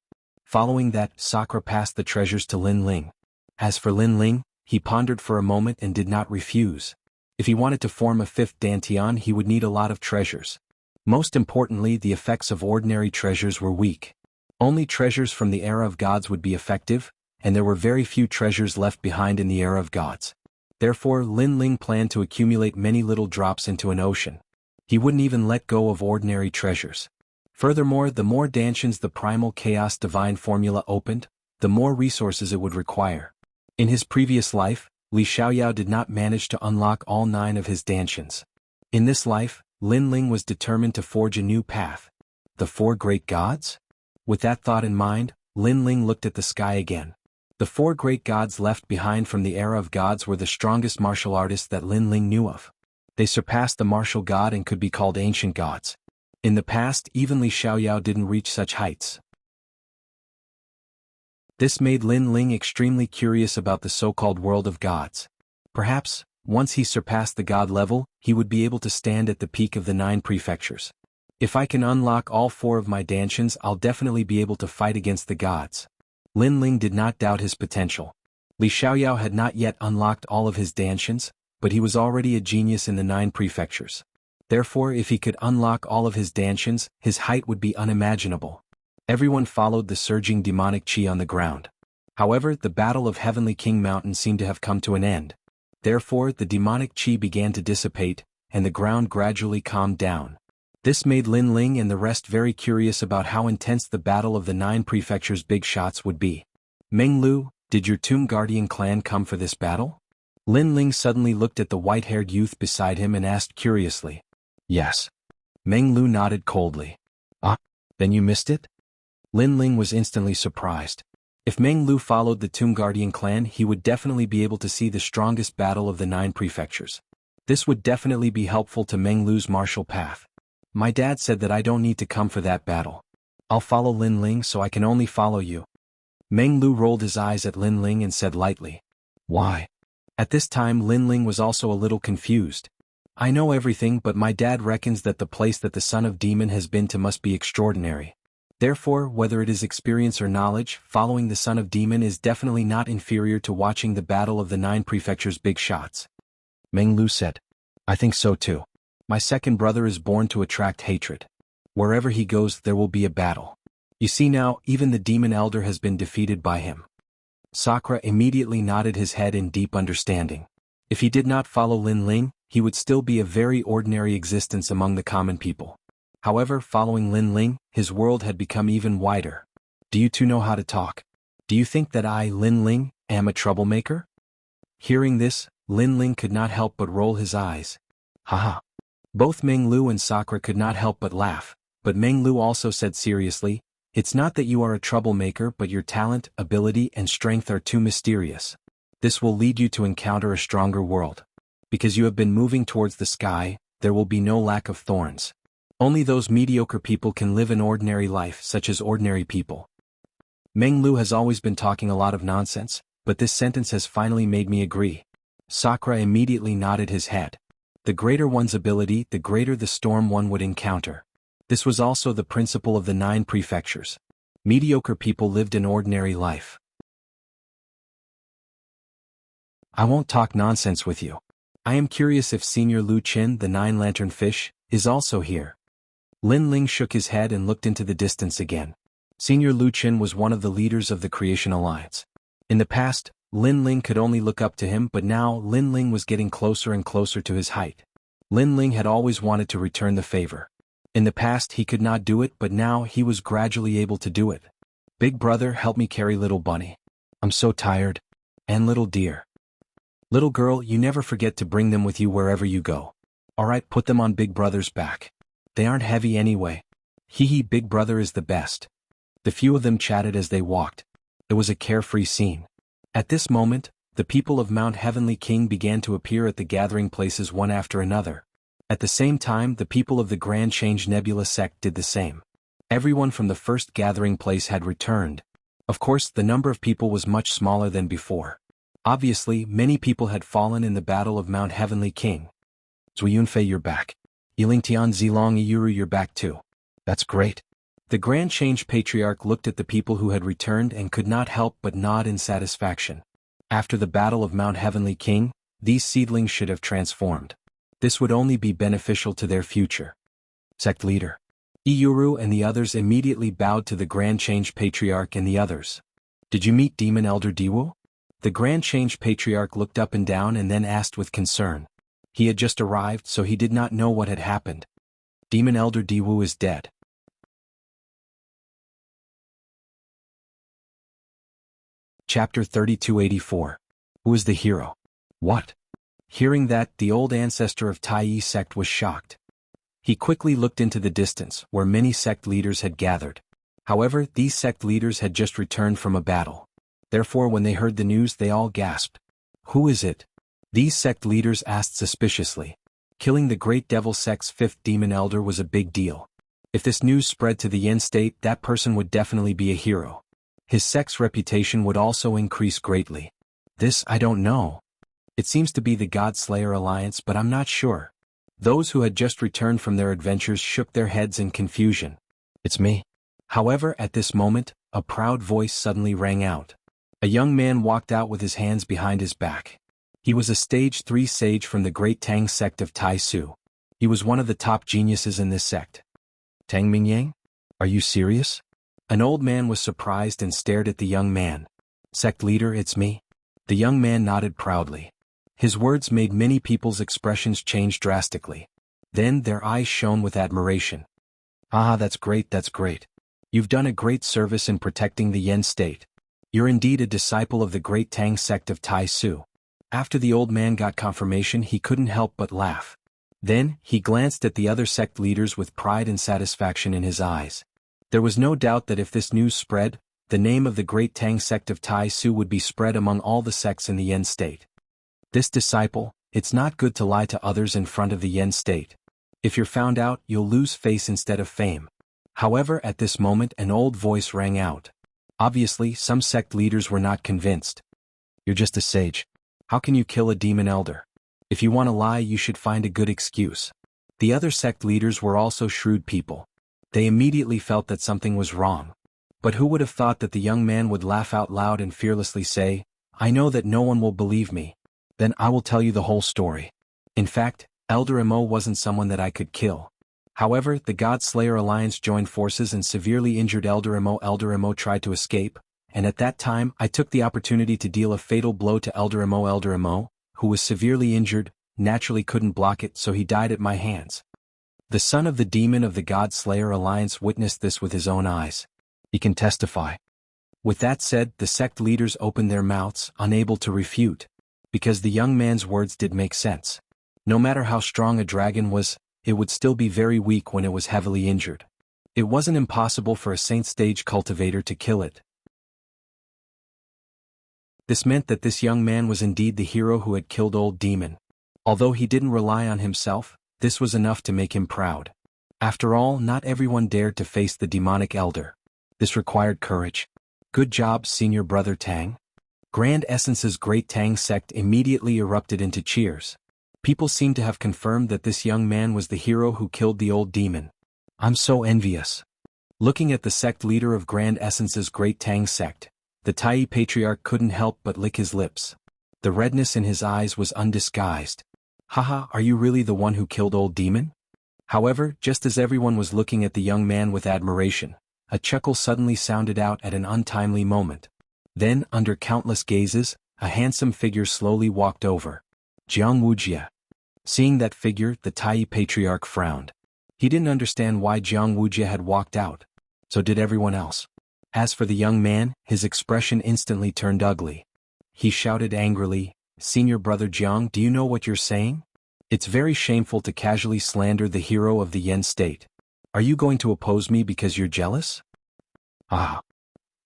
Following that, Sakura passed the treasures to Lin Ling. As for Lin Ling, he pondered for a moment and did not refuse. If he wanted to form a fifth dantian, he would need a lot of treasures. Most importantly, the effects of ordinary treasures were weak. Only treasures from the era of gods would be effective, and there were very few treasures left behind in the era of gods. Therefore, Lin Ling planned to accumulate many little drops into an ocean. He wouldn't even let go of ordinary treasures. Furthermore, the more dantians the primal chaos divine formula opened, the more resources it would require. In his previous life, Li Xiaoyao did not manage to unlock all 9 of his dantians. In this life, Lin Ling was determined to forge a new path. The 4 great gods? With that thought in mind, Lin Ling looked at the sky again. The 4 great gods left behind from the era of gods were the strongest martial artists that Lin Ling knew of. They surpassed the martial god and could be called ancient gods. In the past, even Li Xiaoyao didn't reach such heights. This made Lin Ling extremely curious about the so-called world of gods. Perhaps, once he surpassed the god level, he would be able to stand at the peak of the 9 prefectures. If I can unlock all 4 of my dantians, I'll definitely be able to fight against the gods. Lin Ling did not doubt his potential. Li Xiaoyao had not yet unlocked all of his dantians, but he was already a genius in the 9 prefectures. Therefore, if he could unlock all of his dantians, his height would be unimaginable. Everyone followed the surging demonic chi on the ground. However, the battle of Heavenly King Mountain seemed to have come to an end. Therefore, the demonic chi began to dissipate, and the ground gradually calmed down. This made Lin Ling and the rest very curious about how intense the battle of the 9 prefectures' big shots would be. Meng Lu, did your Tomb Guardian clan come for this battle? Lin Ling suddenly looked at the white-haired youth beside him and asked curiously. Yes. Meng Lu nodded coldly. Ah, then you missed it? Lin Ling was instantly surprised. If Meng Lu followed the Tomb Guardian clan, he would definitely be able to see the strongest battle of the 9 prefectures. This would definitely be helpful to Meng Lu's martial path. My dad said that I don't need to come for that battle. I'll follow Lin Ling, so I can only follow you. Meng Lu rolled his eyes at Lin Ling and said lightly. Why? At this time Lin Ling was also a little confused. I know everything, but my dad reckons that the place that the son of demon has been to must be extraordinary. Therefore, whether it is experience or knowledge, following the son of demon is definitely not inferior to watching the battle of the 9 prefectures' big shots. Meng Lu said. I think so too. My second brother is born to attract hatred. Wherever he goes, there will be a battle. You see now, even the demon elder has been defeated by him. Sakura immediately nodded his head in deep understanding. If he did not follow Lin Ling, he would still be a very ordinary existence among the common people. However, following Lin Ling, his world had become even wider. Do you two know how to talk? Do you think that I, Lin Ling, am a troublemaker? Hearing this, Lin Ling could not help but roll his eyes. Haha. Both Meng Lu and Sakura could not help but laugh, but Meng Lu also said seriously, it's not that you are a troublemaker, but your talent, ability, and strength are too mysterious. This will lead you to encounter a stronger world. Because you have been moving towards the sky, there will be no lack of thorns. Only those mediocre people can live an ordinary life, such as ordinary people. Meng Lu has always been talking a lot of nonsense, but this sentence has finally made me agree. Sakura immediately nodded his head. The greater one's ability, the greater the storm one would encounter. This was also the principle of the 9 prefectures. Mediocre people lived an ordinary life. I won't talk nonsense with you. I am curious if Senior Lu Qin, the 9-lantern fish, is also here. Lin Ling shook his head and looked into the distance again. Senior Lu Qin was one of the leaders of the Creation Alliance. In the past, Lin Ling could only look up to him, but now Lin Ling was getting closer and closer to his height. Lin Ling had always wanted to return the favor. In the past he could not do it, but now he was gradually able to do it. Big brother, help me carry little bunny. I'm so tired. And little dear. Little girl, you never forget to bring them with you wherever you go. Alright, put them on big brother's back. They aren't heavy anyway. Hee, big brother is the best. The few of them chatted as they walked. It was a carefree scene. At this moment, the people of Mount Heavenly King began to appear at the gathering places one after another. At the same time, the people of the Grand Change Nebula sect did the same. Everyone from the first gathering place had returned. Of course, the number of people was much smaller than before. Obviously, many people had fallen in the battle of Mount Heavenly King. Zui Yunfei, you're back. Yiling Tian Zilong Yuru, you're back too. That's great. The Grand Change Patriarch looked at the people who had returned and could not help but nod in satisfaction. After the Battle of Mount Heavenly King, these seedlings should have transformed. This would only be beneficial to their future. Sect leader Iyuru and the others immediately bowed to the Grand Change Patriarch and the others. Did you meet Demon Elder Diwu? The Grand Change Patriarch looked up and down and then asked with concern. He had just arrived, so he did not know what had happened. Demon Elder Diwu is dead. Chapter 3284. Who is the hero? What? Hearing that, the old ancestor of Tai Yi sect was shocked. He quickly looked into the distance, where many sect leaders had gathered. However, these sect leaders had just returned from a battle. Therefore, when they heard the news, they all gasped. Who is it? These sect leaders asked suspiciously. Killing the Great Devil Sect's fifth demon elder was a big deal. If this news spread to the Yen state, that person would definitely be a hero. His sect's reputation would also increase greatly. This, I don't know. It seems to be the God Slayer Alliance, but I'm not sure. Those who had just returned from their adventures shook their heads in confusion. It's me. However, at this moment, a proud voice suddenly rang out. A young man walked out with his hands behind his back. He was a Stage 3 sage from the Great Tang sect of Tai Su. He was one of the top geniuses in this sect. Tang Mingyang? Are you serious? An old man was surprised and stared at the young man. Sect leader, it's me. The young man nodded proudly. His words made many people's expressions change drastically. Then their eyes shone with admiration. Ah, that's great, that's great. You've done a great service in protecting the Yen state. You're indeed a disciple of the Great Tang sect of Tai Su. After the old man got confirmation, he couldn't help but laugh. Then, he glanced at the other sect leaders with pride and satisfaction in his eyes. There was no doubt that if this news spread, the name of the Great Tang sect of Tai Su would be spread among all the sects in the Yen state. This disciple, it's not good to lie to others in front of the Yen state. If you're found out, you'll lose face instead of fame. However, at this moment an old voice rang out. Obviously, some sect leaders were not convinced. You're just a sage. How can you kill a demon elder? If you want to lie, you should find a good excuse. The other sect leaders were also shrewd people. They immediately felt that something was wrong. But who would have thought that the young man would laugh out loud and fearlessly say, I know that no one will believe me. Then I will tell you the whole story. In fact, Elder Mo wasn't someone that I could kill. However, the God Slayer Alliance joined forces and severely injured Elder Mo. Elder Mo tried to escape, and at that time I took the opportunity to deal a fatal blow to Elder Mo. Elder Mo, who was severely injured, naturally couldn't block it, so he died at my hands. The son of the demon of the God Slayer Alliance witnessed this with his own eyes. He can testify. With that said, the sect leaders opened their mouths, unable to refute. Because the young man's words did make sense. No matter how strong a dragon was, it would still be very weak when it was heavily injured. It wasn't impossible for a saint stage cultivator to kill it. This meant that this young man was indeed the hero who had killed Old Demon. Although he didn't rely on himself, this was enough to make him proud. After all, not everyone dared to face the demonic elder. This required courage. Good job, senior brother Tang. Grand Essence's Great Tang sect immediately erupted into cheers. People seemed to have confirmed that this young man was the hero who killed the old demon. I'm so envious. Looking at the sect leader of Grand Essence's Great Tang sect, the Tai Patriarch couldn't help but lick his lips. The redness in his eyes was undisguised. Haha, are you really the one who killed Old Demon? However, just as everyone was looking at the young man with admiration, a chuckle suddenly sounded out at an untimely moment. Then, under countless gazes, a handsome figure slowly walked over. Jianghu. Seeing that figure, the Tai Patriarch frowned. He didn't understand why Jianghu had walked out. So did everyone else. As for the young man, his expression instantly turned ugly. He shouted angrily, Senior brother Jiang, do you know what you're saying? It's very shameful to casually slander the hero of the Yen state. Are you going to oppose me because you're jealous? Ah.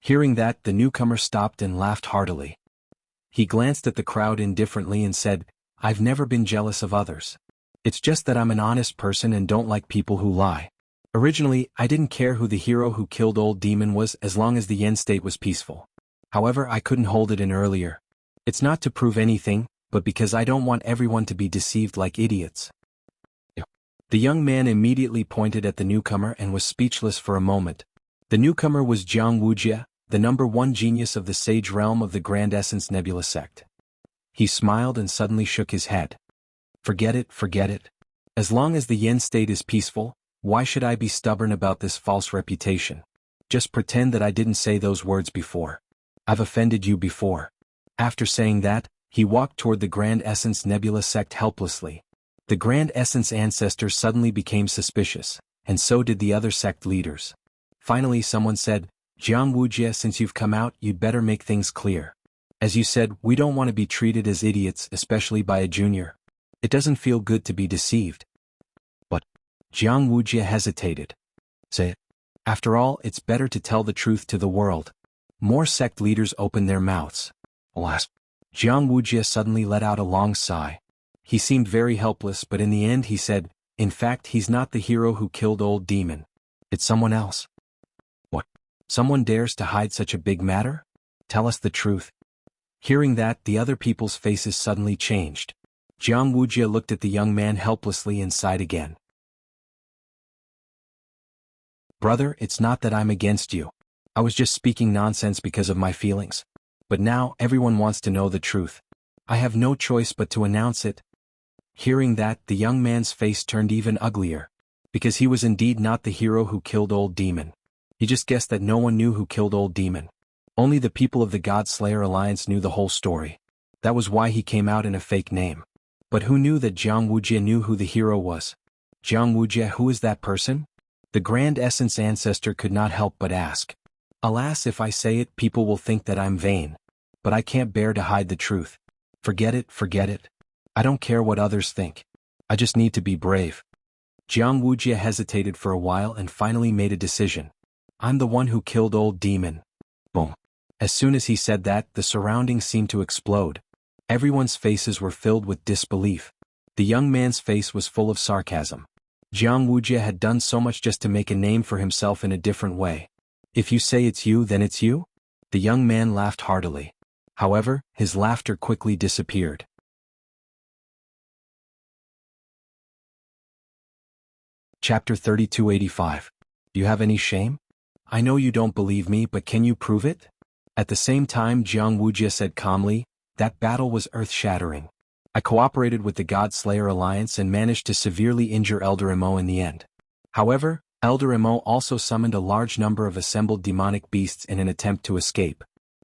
Hearing that, the newcomer stopped and laughed heartily. He glanced at the crowd indifferently and said, I've never been jealous of others. It's just that I'm an honest person and don't like people who lie. Originally, I didn't care who the hero who killed Old Demon was as long as the Yen state was peaceful. However, I couldn't hold it in earlier. It's not to prove anything, but because I don't want everyone to be deceived like idiots. The young man immediately pointed at the newcomer and was speechless for a moment. The newcomer was Jianghu, the #1 genius of the sage realm of the Grand Essence Nebula sect. He smiled and suddenly shook his head. Forget it, forget it. As long as the Yen state is peaceful, why should I be stubborn about this false reputation? Just pretend that I didn't say those words before. I've offended you before. After saying that, he walked toward the Grand Essence Nebula sect helplessly. The Grand Essence ancestors suddenly became suspicious, and so did the other sect leaders. Finally someone said, Jianghu, since you've come out, you'd better make things clear. As you said, we don't want to be treated as idiots, especially by a junior. It doesn't feel good to be deceived. But Jianghu hesitated. Say it. After all, it's better to tell the truth to the world. More sect leaders opened their mouths. Alas. Jianghu suddenly let out a long sigh. He seemed very helpless, but in the end he said, in fact he's not the hero who killed old demon. It's someone else. What? Someone dares to hide such a big matter? Tell us the truth. Hearing that, the other people's faces suddenly changed. Jianghu looked at the young man helplessly and sighed again. Brother, it's not that I'm against you. I was just speaking nonsense because of my feelings. But now, everyone wants to know the truth. I have no choice but to announce it. Hearing that, the young man's face turned even uglier. Because he was indeed not the hero who killed old demon. He just guessed that no one knew who killed old demon. Only the people of the God-Slayer Alliance knew the whole story. That was why he came out in a fake name. But who knew that Jianghu knew who the hero was? Jianghu, who is that person? The Grand Essence ancestor could not help but ask. Alas, if I say it, people will think that I'm vain. But I can't bear to hide the truth. Forget it, forget it. I don't care what others think. I just need to be brave. Jianghu hesitated for a while and finally made a decision. I'm the one who killed old demon. Boom. As soon as he said that, the surroundings seemed to explode. Everyone's faces were filled with disbelief. The young man's face was full of sarcasm. Jianghu had done so much just to make a name for himself in a different way. If you say it's you, then it's you? The young man laughed heartily. However, his laughter quickly disappeared. Chapter 3285. Do you have any shame? I know you don't believe me, but can you prove it? At the same time, Jianghu said calmly, that battle was earth-shattering. I cooperated with the God-Slayer Alliance and managed to severely injure Elder Imo in the end. However, Elder Imo also summoned a large number of assembled demonic beasts in an attempt to escape.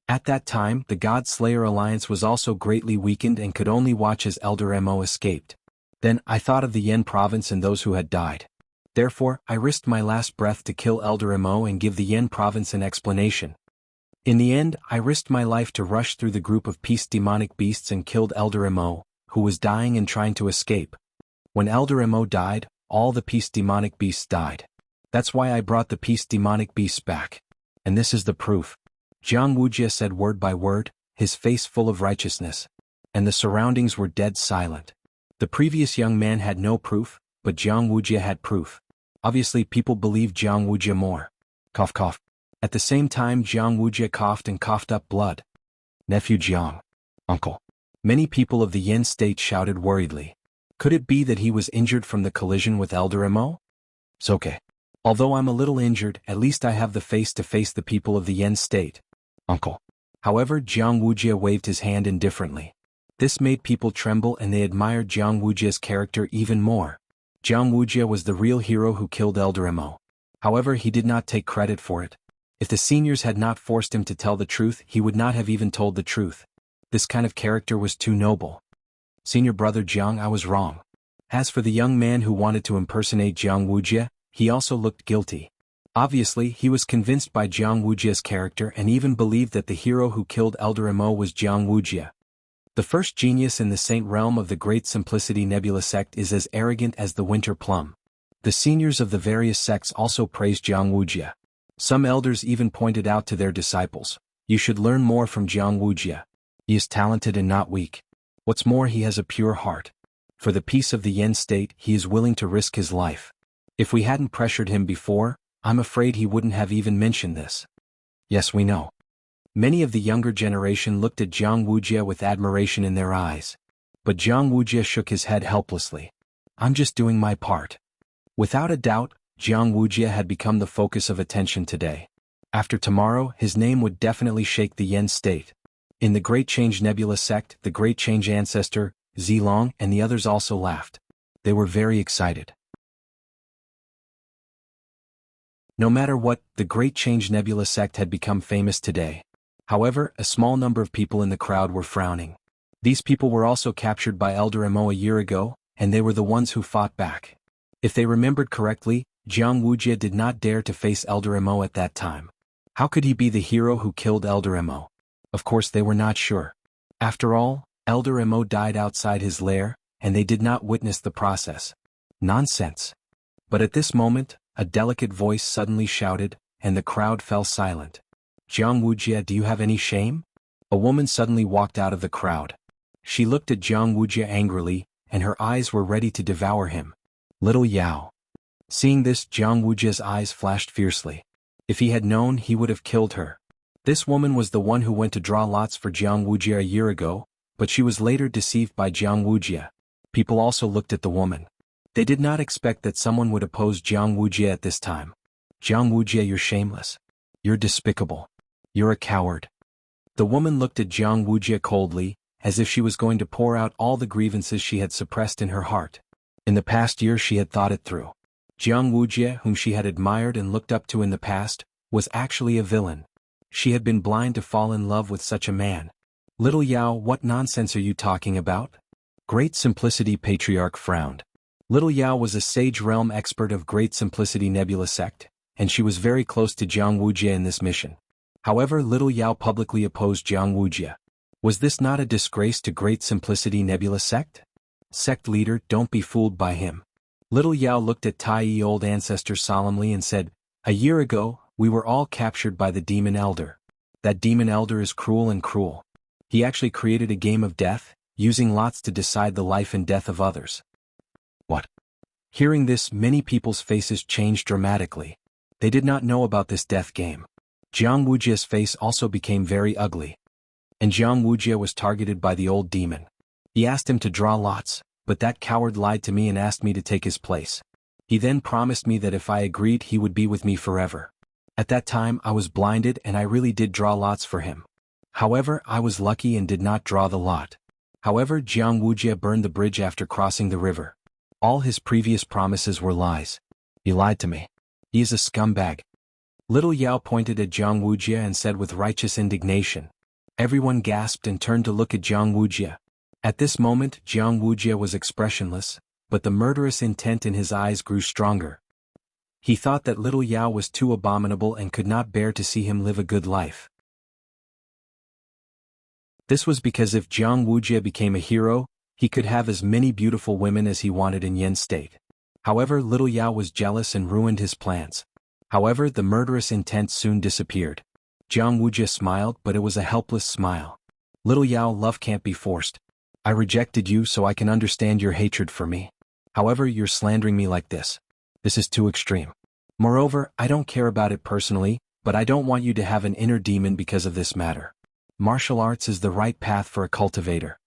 At that time, the God-Slayer Alliance was also greatly weakened and could only watch as Elder Imo escaped. Then, I thought of the Yen province and those who had died. Therefore, I risked my last breath to kill Elder Imo and give the Yen province an explanation. In the end, I risked my life to rush through the group of peace demonic beasts and killed Elder Imo, who was dying and trying to escape. When Elder Imo died, all the peace demonic beasts died. That's why I brought the peace demonic beasts back. And this is the proof. Jianghu said word by word, his face full of righteousness. And the surroundings were dead silent. The previous young man had no proof, but Jianghu had proof. Obviously people believed Jianghu more. Cough cough. At the same time Jianghu coughed and coughed up blood. Nephew Jiang. Uncle. Many people of the Yen state shouted worriedly. Could it be that he was injured from the collision with Elder Imo? It's okay. Although I'm a little injured, at least I have the face to face the people of the Yen state. Uncle. However, Jianghu waved his hand indifferently. This made people tremble and they admired Jianghu's character even more. Jianghu was the real hero who killed Elder Imo. However, he did not take credit for it. If the seniors had not forced him to tell the truth, he would not have even told the truth. This kind of character was too noble. Senior brother Jiang, I was wrong. As for the young man who wanted to impersonate Jianghu, he also looked guilty. Obviously, he was convinced by Jianghu's character and even believed that the hero who killed Elder Imo was Jianghu. The first genius in the saint realm of the Great Simplicity Nebula sect is as arrogant as the winter plum. The seniors of the various sects also praised Jianghu. Some elders even pointed out to their disciples, you should learn more from Jianghu. He is talented and not weak. What's more, he has a pure heart. For the peace of the Yen state, he is willing to risk his life. If we hadn't pressured him before, I'm afraid he wouldn't have even mentioned this. Yes, we know. Many of the younger generation looked at Jianghu with admiration in their eyes. But Jianghu shook his head helplessly. I'm just doing my part. Without a doubt, Jianghu had become the focus of attention today. After tomorrow, his name would definitely shake the Yen state. In the Great Change Nebula sect, the Great Change ancestor, Zilong, and the others also laughed. They were very excited. No matter what, the Great Change Nebula sect had become famous today. However, a small number of people in the crowd were frowning. These people were also captured by Elder Mo a year ago, and they were the ones who fought back. If they remembered correctly, Jianghu did not dare to face Elder Mo at that time. How could he be the hero who killed Elder Mo? Of course they were not sure. After all, Elder Mo died outside his lair, and they did not witness the process. Nonsense. But at this moment, a delicate voice suddenly shouted, and the crowd fell silent. Jianghu, do you have any shame? A woman suddenly walked out of the crowd. She looked at Jianghu angrily, and her eyes were ready to devour him. Little Yao. Seeing this, Jianghu's eyes flashed fiercely. If he had known, he would have killed her. This woman was the one who went to draw lots for Jianghu a year ago, but she was later deceived by Jianghu. People also looked at the woman. They did not expect that someone would oppose Jianghu at this time. Jianghu, you're shameless. You're despicable. You're a coward. The woman looked at Jianghu coldly, as if she was going to pour out all the grievances she had suppressed in her heart. In the past year she had thought it through. Jianghu, whom she had admired and looked up to in the past, was actually a villain. She had been blind to fall in love with such a man. Little Yao, what nonsense are you talking about? Great Simplicity Patriarch frowned. Little Yao was a Sage Realm expert of Great Simplicity Nebula sect, and she was very close to Jianghu in this mission. However, Little Yao publicly opposed Jianghu. Was this not a disgrace to Great Simplicity Nebula sect? Sect leader, don't be fooled by him. Little Yao looked at Tai Old Ancestor solemnly and said, a year ago, we were all captured by the Demon Elder. That Demon Elder is cruel and cruel. He actually created a game of death, using lots to decide the life and death of others. What? Hearing this, many people's faces changed dramatically. They did not know about this death game. Jianghu's face also became very ugly. And Jianghu was targeted by the old demon. He asked him to draw lots, but that coward lied to me and asked me to take his place. He then promised me that if I agreed he would be with me forever. At that time I was blinded and I really did draw lots for him. However, I was lucky and did not draw the lot. However, Jianghu burned the bridge after crossing the river. All his previous promises were lies. He lied to me. He is a scumbag. Little Yao pointed at Jianghu and said with righteous indignation. Everyone gasped and turned to look at Jianghu. At this moment, Jianghu was expressionless, but the murderous intent in his eyes grew stronger. He thought that Little Yao was too abominable and could not bear to see him live a good life. This was because if Jianghu became a hero, he could have as many beautiful women as he wanted in Yen State. However, Little Yao was jealous and ruined his plans. However, the murderous intent soon disappeared. Jianghu smiled, but it was a helpless smile. Little Yao, love can't be forced. I rejected you so I can understand your hatred for me. However, you're slandering me like this. This is too extreme. Moreover, I don't care about it personally, but I don't want you to have an inner demon because of this matter. Martial arts is the right path for a cultivator.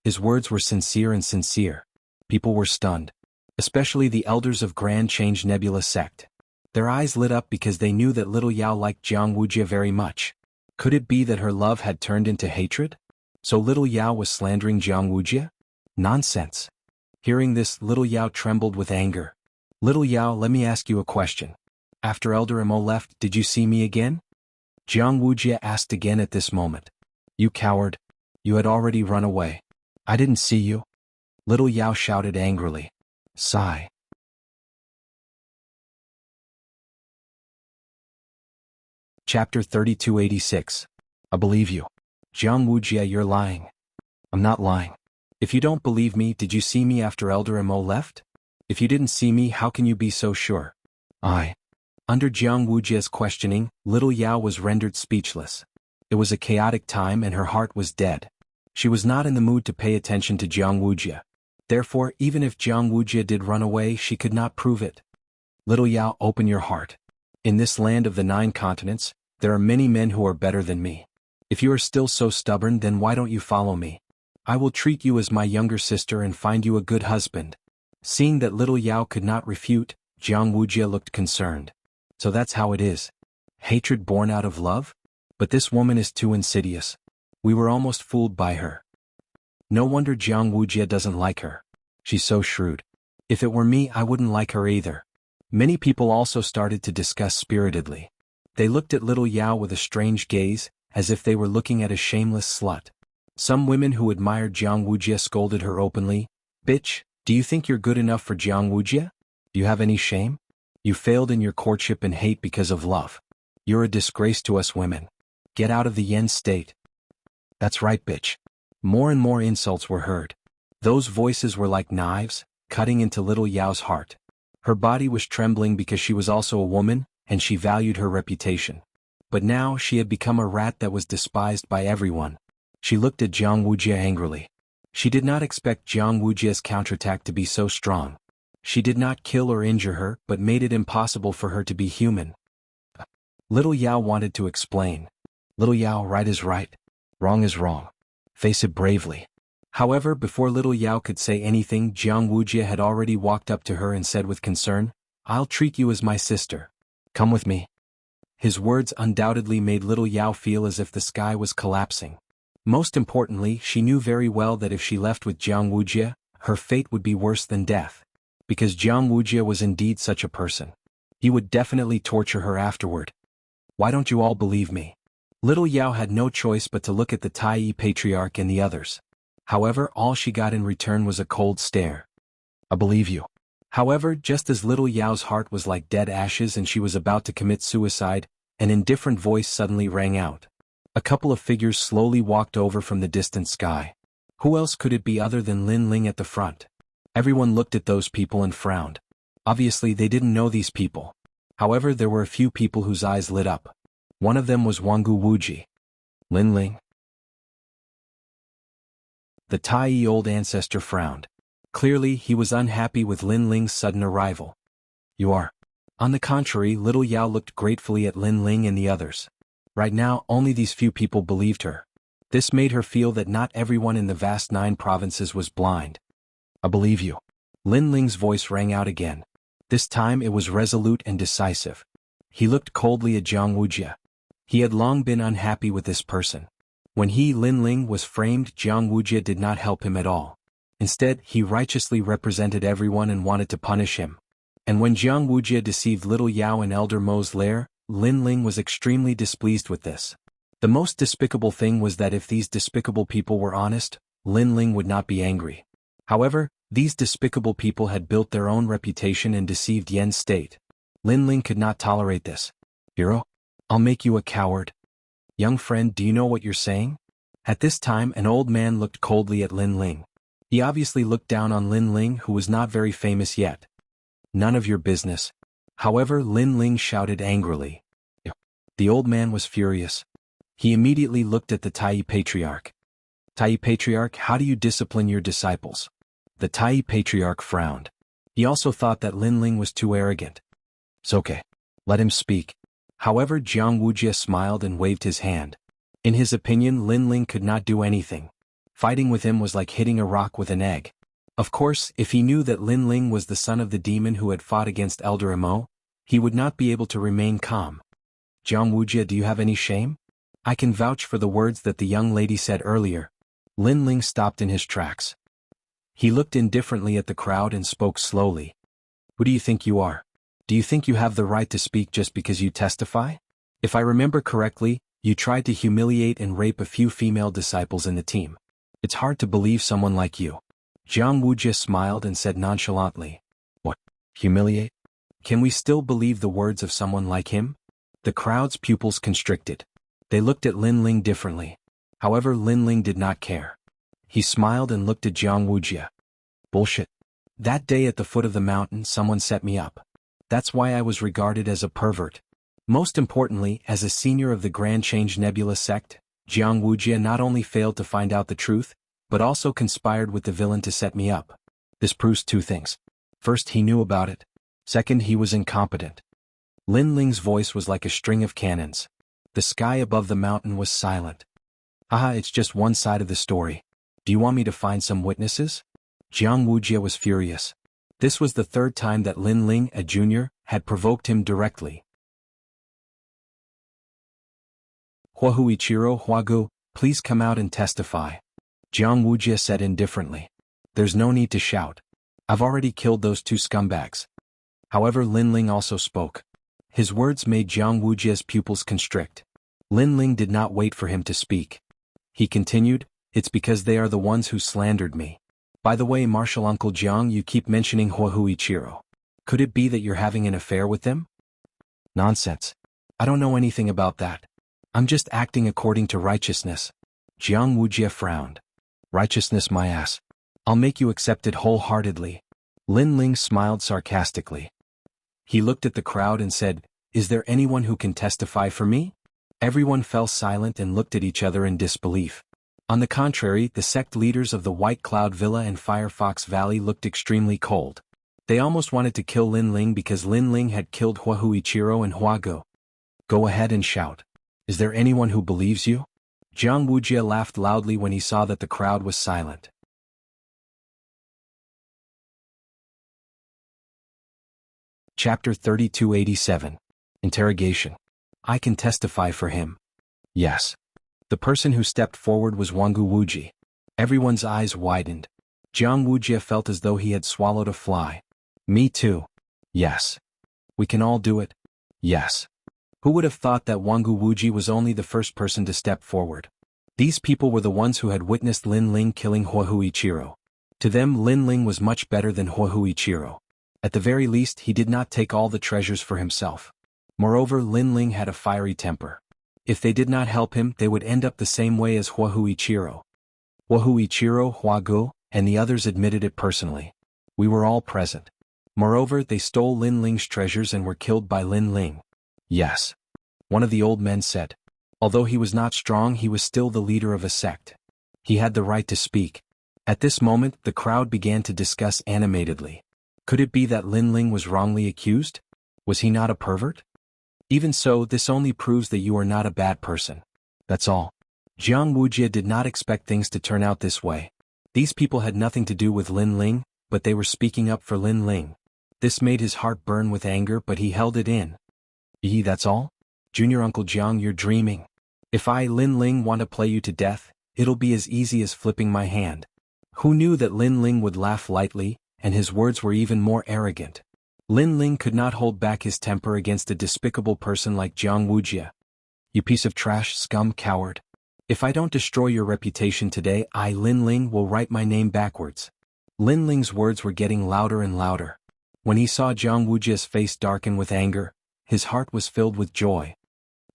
His words were sincere and sincere. People were stunned. Especially the elders of Grand Change Nebula sect. Their eyes lit up because they knew that Little Yao liked Jianghu very much. Could it be that her love had turned into hatred? So Little Yao was slandering Jianghu? Nonsense. Hearing this, Little Yao trembled with anger. Little Yao, let me ask you a question. After Elder Mo left, did you see me again? Jianghu asked again at this moment. You coward. You had already run away. I didn't see you. Little Yao shouted angrily. Sigh. Chapter 3286. I believe you. Jianghu, you're lying. I'm not lying. If you don't believe me, did you see me after Elder Mo left? If you didn't see me, how can you be so sure? Under Jianghu's questioning, Little Yao was rendered speechless. It was a chaotic time and her heart was dead. She was not in the mood to pay attention to Jianghu. Therefore, even if Jianghu did run away, she could not prove it. Little Yao, open your heart. In this land of the 9 continents, there are many men who are better than me. If you are still so stubborn, then why don't you follow me? I will treat you as my younger sister and find you a good husband. Seeing that Little Yao could not refute, Jiang Wujia looked concerned. So that's how it is. Hatred born out of love? But this woman is too insidious. We were almost fooled by her. No wonder Jiang Wujia doesn't like her. She's so shrewd. If it were me, I wouldn't like her either. Many people also started to discuss spiritedly. They looked at little Yao with a strange gaze, as if they were looking at a shameless slut. Some women who admired Jiang Wujia scolded her openly. Bitch, do you think you're good enough for Jiang Wujia? Do you have any shame? You failed in your courtship and hate because of love. You're a disgrace to us women. Get out of the Yen state. That's right, bitch. More and more insults were heard. Those voices were like knives, cutting into little Yao's heart. Her body was trembling because she was also a woman, and she valued her reputation. But now she had become a rat that was despised by everyone. She looked at Jiang Wujia angrily. She did not expect Jiang Wujia's counterattack to be so strong. She did not kill or injure her, but made it impossible for her to be human. Little Yao wanted to explain. Little Yao, right is right. Wrong is wrong. Face it bravely. However, before little Yao could say anything, Jiang Wujia had already walked up to her and said with concern, I'll treat you as my sister. Come with me. His words undoubtedly made little Yao feel as if the sky was collapsing. Most importantly, she knew very well that if she left with Jiang Wujia, her fate would be worse than death. Because Jiang Wujia was indeed such a person. He would definitely torture her afterward. Why don't you all believe me? Little Yao had no choice but to look at the Tai Patriarch and the others. However, all she got in return was a cold stare. I believe you. However, just as little Yao's heart was like dead ashes and she was about to commit suicide, an indifferent voice suddenly rang out. A couple of figures slowly walked over from the distant sky. Who else could it be other than Lin Ling at the front? Everyone looked at those people and frowned. Obviously, they didn't know these people. However, there were a few people whose eyes lit up. One of them was Wangu Wuji. Lin Ling. The Tai old ancestor frowned. Clearly, he was unhappy with Lin Ling's sudden arrival. You are. On the contrary, little Yao looked gratefully at Lin Ling and the others. Right now, only these few people believed her. This made her feel that not everyone in the vast 9 provinces was blind. I believe you. Lin Ling's voice rang out again. This time it was resolute and decisive. He looked coldly at Jiang Wujia. He had long been unhappy with this person. When he, Lin Ling, was framed, Jiang Wujia did not help him at all. Instead, he righteously represented everyone and wanted to punish him. And when Jiang Wujia deceived little Yao in Elder Mo's lair, Lin Ling was extremely displeased with this. The most despicable thing was that if these despicable people were honest, Lin Ling would not be angry. However, these despicable people had built their own reputation and deceived Yen's state. Lin Ling could not tolerate this. Hero? I'll make you a coward. Young friend, do you know what you're saying? At this time, an old man looked coldly at Lin Ling. He obviously looked down on Lin Ling, who was not very famous yet. None of your business. However, Lin Ling shouted angrily. The old man was furious. He immediately looked at the Tai Patriarch. Tai Patriarch, how do you discipline your disciples? The Tai Patriarch frowned. He also thought that Lin Ling was too arrogant. It's okay. Let him speak. However, Jiang Wujia smiled and waved his hand. In his opinion, Lin Ling could not do anything. Fighting with him was like hitting a rock with an egg. Of course, if he knew that Lin Ling was the son of the demon who had fought against Elder Mo, he would not be able to remain calm. Jiang Wujia, do you have any shame? I can vouch for the words that the young lady said earlier. Lin Ling stopped in his tracks. He looked indifferently at the crowd and spoke slowly. Who do you think you are? Do you think you have the right to speak just because you testify? If I remember correctly, you tried to humiliate and rape a few female disciples in the team. It's hard to believe someone like you. Jiang Wujia smiled and said nonchalantly. What? Humiliate? Can we still believe the words of someone like him? The crowd's pupils constricted. They looked at Lin Ling differently. However, Lin Ling did not care. He smiled and looked at Jiang Wujia. Bullshit. That day at the foot of the mountain, someone set me up. That's why I was regarded as a pervert. Most importantly, as a senior of the Grand Change Nebula sect, Jiang Wujia not only failed to find out the truth, but also conspired with the villain to set me up. This proves 2 things. First, he knew about it. Second, he was incompetent. Lin Ling's voice was like a string of cannons. The sky above the mountain was silent. Haha, it's just one side of the story. Do you want me to find some witnesses? Jiang Wujia was furious. This was the third time that Lin Ling, a junior, had provoked him directly. Huahuichiro Huagu, please come out and testify. Jianghu said indifferently. There's no need to shout. I've already killed those two scumbags. However, Lin Ling also spoke. His words made Jianghu's pupils constrict. Lin Ling did not wait for him to speak. He continued, it's because they are the ones who slandered me. By the way, Martial Uncle Jiang, you keep mentioning Huahuichiro. Could it be that you're having an affair with them? Nonsense. I don't know anything about that. I'm just acting according to righteousness. Jianghu frowned. Righteousness, my ass. I'll make you accept it wholeheartedly. Lin Ling smiled sarcastically. He looked at the crowd and said, is there anyone who can testify for me? Everyone fell silent and looked at each other in disbelief. On the contrary, the sect leaders of the White Cloud Villa and Firefox Valley looked extremely cold. They almost wanted to kill Lin Ling because Lin Ling had killed Huahuichiro and Huagu. Go ahead and shout. Is there anyone who believes you? Jianghu laughed loudly when he saw that the crowd was silent. Chapter 3287. Interrogation. I can testify for him. Yes. The person who stepped forward was Wangu Wuji. Everyone's eyes widened. Jianghu felt as though he had swallowed a fly. Me too. Yes. We can all do it. Yes. Who would have thought that Wangu Wuji was only the first person to step forward? These people were the ones who had witnessed Lin Ling killing Huahuichiro. To them, Lin Ling was much better than Huahuichiro. At the very least, he did not take all the treasures for himself. Moreover, Lin Ling had a fiery temper. If they did not help him, they would end up the same way as Huahuichiro. Huahuichiro, Huagu, and the others admitted it personally. We were all present. Moreover, they stole Lin Ling's treasures and were killed by Lin Ling. Yes. One of the old men said. Although he was not strong, he was still the leader of a sect. He had the right to speak. At this moment, the crowd began to discuss animatedly. Could it be that Lin Ling was wrongly accused? Was he not a pervert? Even so, this only proves that you are not a bad person. That's all. Jianghu did not expect things to turn out this way. These people had nothing to do with Lin Ling, but they were speaking up for Lin Ling. This made his heart burn with anger, but he held it in. That's all? Junior Uncle Jiang, you're dreaming. If I, Lin Ling, want to play you to death, it'll be as easy as flipping my hand. Who knew that Lin Ling would laugh lightly, and his words were even more arrogant. Lin Ling could not hold back his temper against a despicable person like Jianghu. You piece of trash, scum, coward. If I don't destroy your reputation today, I, Lin Ling, will write my name backwards. Lin Ling's words were getting louder and louder. When he saw Jianghu's face darken with anger, his heart was filled with joy.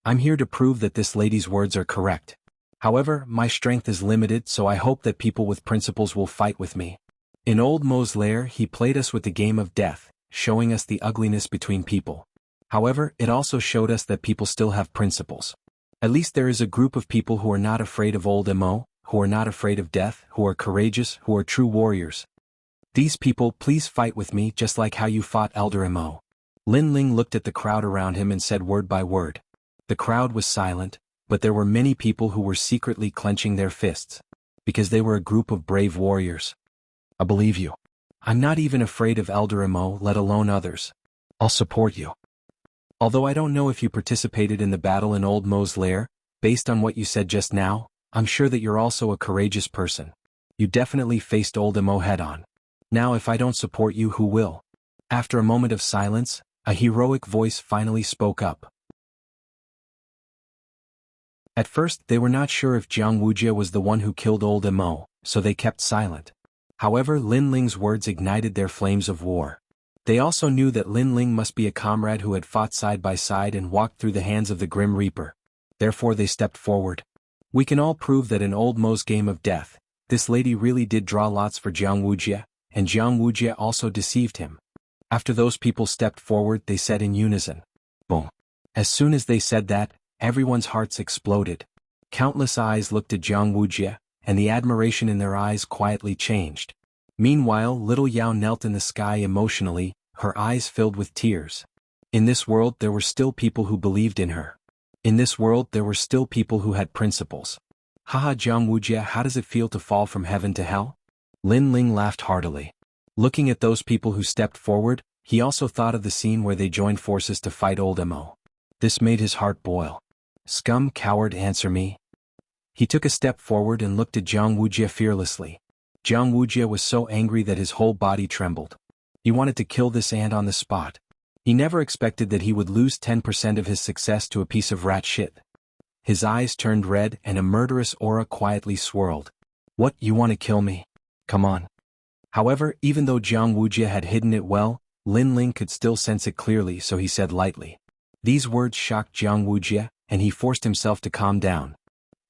I'm here to prove that this lady's words are correct. However, my strength is limited, so I hope that people with principles will fight with me. In Old Mo's lair, he played us with the game of death, showing us the ugliness between people. However, it also showed us that people still have principles. At least there is a group of people who are not afraid of Old Mo, who are not afraid of death, who are courageous, who are true warriors. These people, please fight with me just like how you fought Elder Mo. Lin Ling looked at the crowd around him and said word by word. The crowd was silent, but there were many people who were secretly clenching their fists. Because they were a group of brave warriors. I believe you. I'm not even afraid of Elder Mo, let alone others. I'll support you. Although I don't know if you participated in the battle in Old Mo's lair, based on what you said just now, I'm sure that you're also a courageous person. You definitely faced Old Mo head-on. Now if I don't support you, who will? After a moment of silence, a heroic voice finally spoke up. At first, they were not sure if Jianghu was the one who killed Old Mo, so they kept silent. However, Lin Ling's words ignited their flames of war. They also knew that Lin Ling must be a comrade who had fought side by side and walked through the hands of the Grim Reaper. Therefore they stepped forward. We can all prove that in Old Mo's game of death, this lady really did draw lots for Jianghu, and Jianghu also deceived him. After those people stepped forward, they said in unison. Boom. As soon as they said that, everyone's hearts exploded. Countless eyes looked at Jianghu, and the admiration in their eyes quietly changed. Meanwhile, little Yao knelt in the sky emotionally, her eyes filled with tears. In this world there were still people who believed in her. In this world there were still people who had principles. Haha, Jianghu, how does it feel to fall from heaven to hell? Lin Ling laughed heartily. Looking at those people who stepped forward, he also thought of the scene where they joined forces to fight old Mo. This made his heart boil. Scum, coward, answer me. He took a step forward and looked at Jianghu fearlessly. Jianghu was so angry that his whole body trembled. He wanted to kill this ant on the spot. He never expected that he would lose 10% of his success to a piece of rat shit. His eyes turned red and a murderous aura quietly swirled. What, you want to kill me? Come on. However, even though Jianghu had hidden it well, Lin Ling could still sense it clearly, so he said lightly. These words shocked Jianghu, and he forced himself to calm down.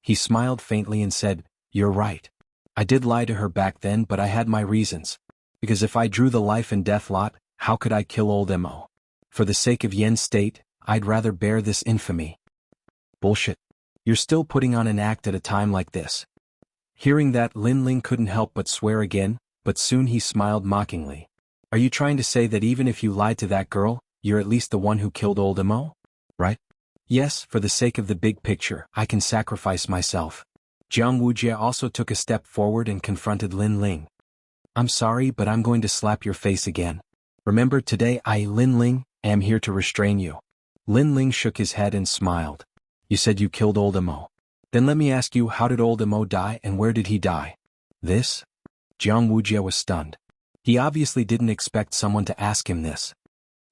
He smiled faintly and said, "You're right. I did lie to her back then, but I had my reasons. Because if I drew the life and death lot, how could I kill old Mo? For the sake of Yen's state, I'd rather bear this infamy." Bullshit. You're still putting on an act at a time like this. Hearing that, Lin Ling couldn't help but swear again, but soon he smiled mockingly. Are you trying to say that even if you lied to that girl, you're at least the one who killed old Mo? Right? Yes, for the sake of the big picture, I can sacrifice myself. Jianghu also took a step forward and confronted Lin Ling. I'm sorry, but I'm going to slap your face again. Remember, today I, Lin Ling, am here to restrain you. Lin Ling shook his head and smiled. You said you killed old Mo. Then let me ask you, how did old Mo die and where did he die? This? Jianghu was stunned. He obviously didn't expect someone to ask him this.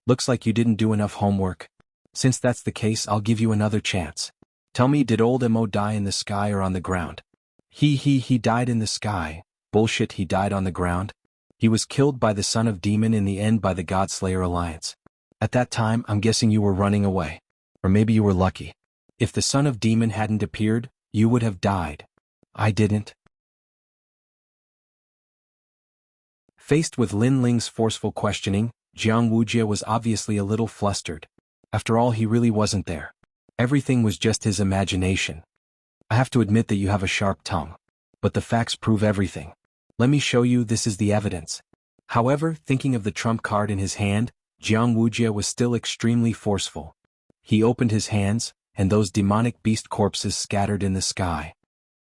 Looks like you didn't do enough homework. Since that's the case, I'll give you another chance. Tell me, did old Mo die in the sky or on the ground? He died in the sky. Bullshit, he died on the ground. He was killed by the son of demon in the end by the Godslayer Alliance. At that time, I'm guessing you were running away. Or maybe you were lucky. If the son of demon hadn't appeared, you would have died. I didn't. Faced with Lin Ling's forceful questioning, Jianghu was obviously a little flustered. After all, he really wasn't there. Everything was just his imagination. I have to admit that you have a sharp tongue. But the facts prove everything. Let me show you, this is the evidence. However, thinking of the trump card in his hand, Jianghu was still extremely forceful. He opened his hands, and those demonic beast corpses scattered in the sky.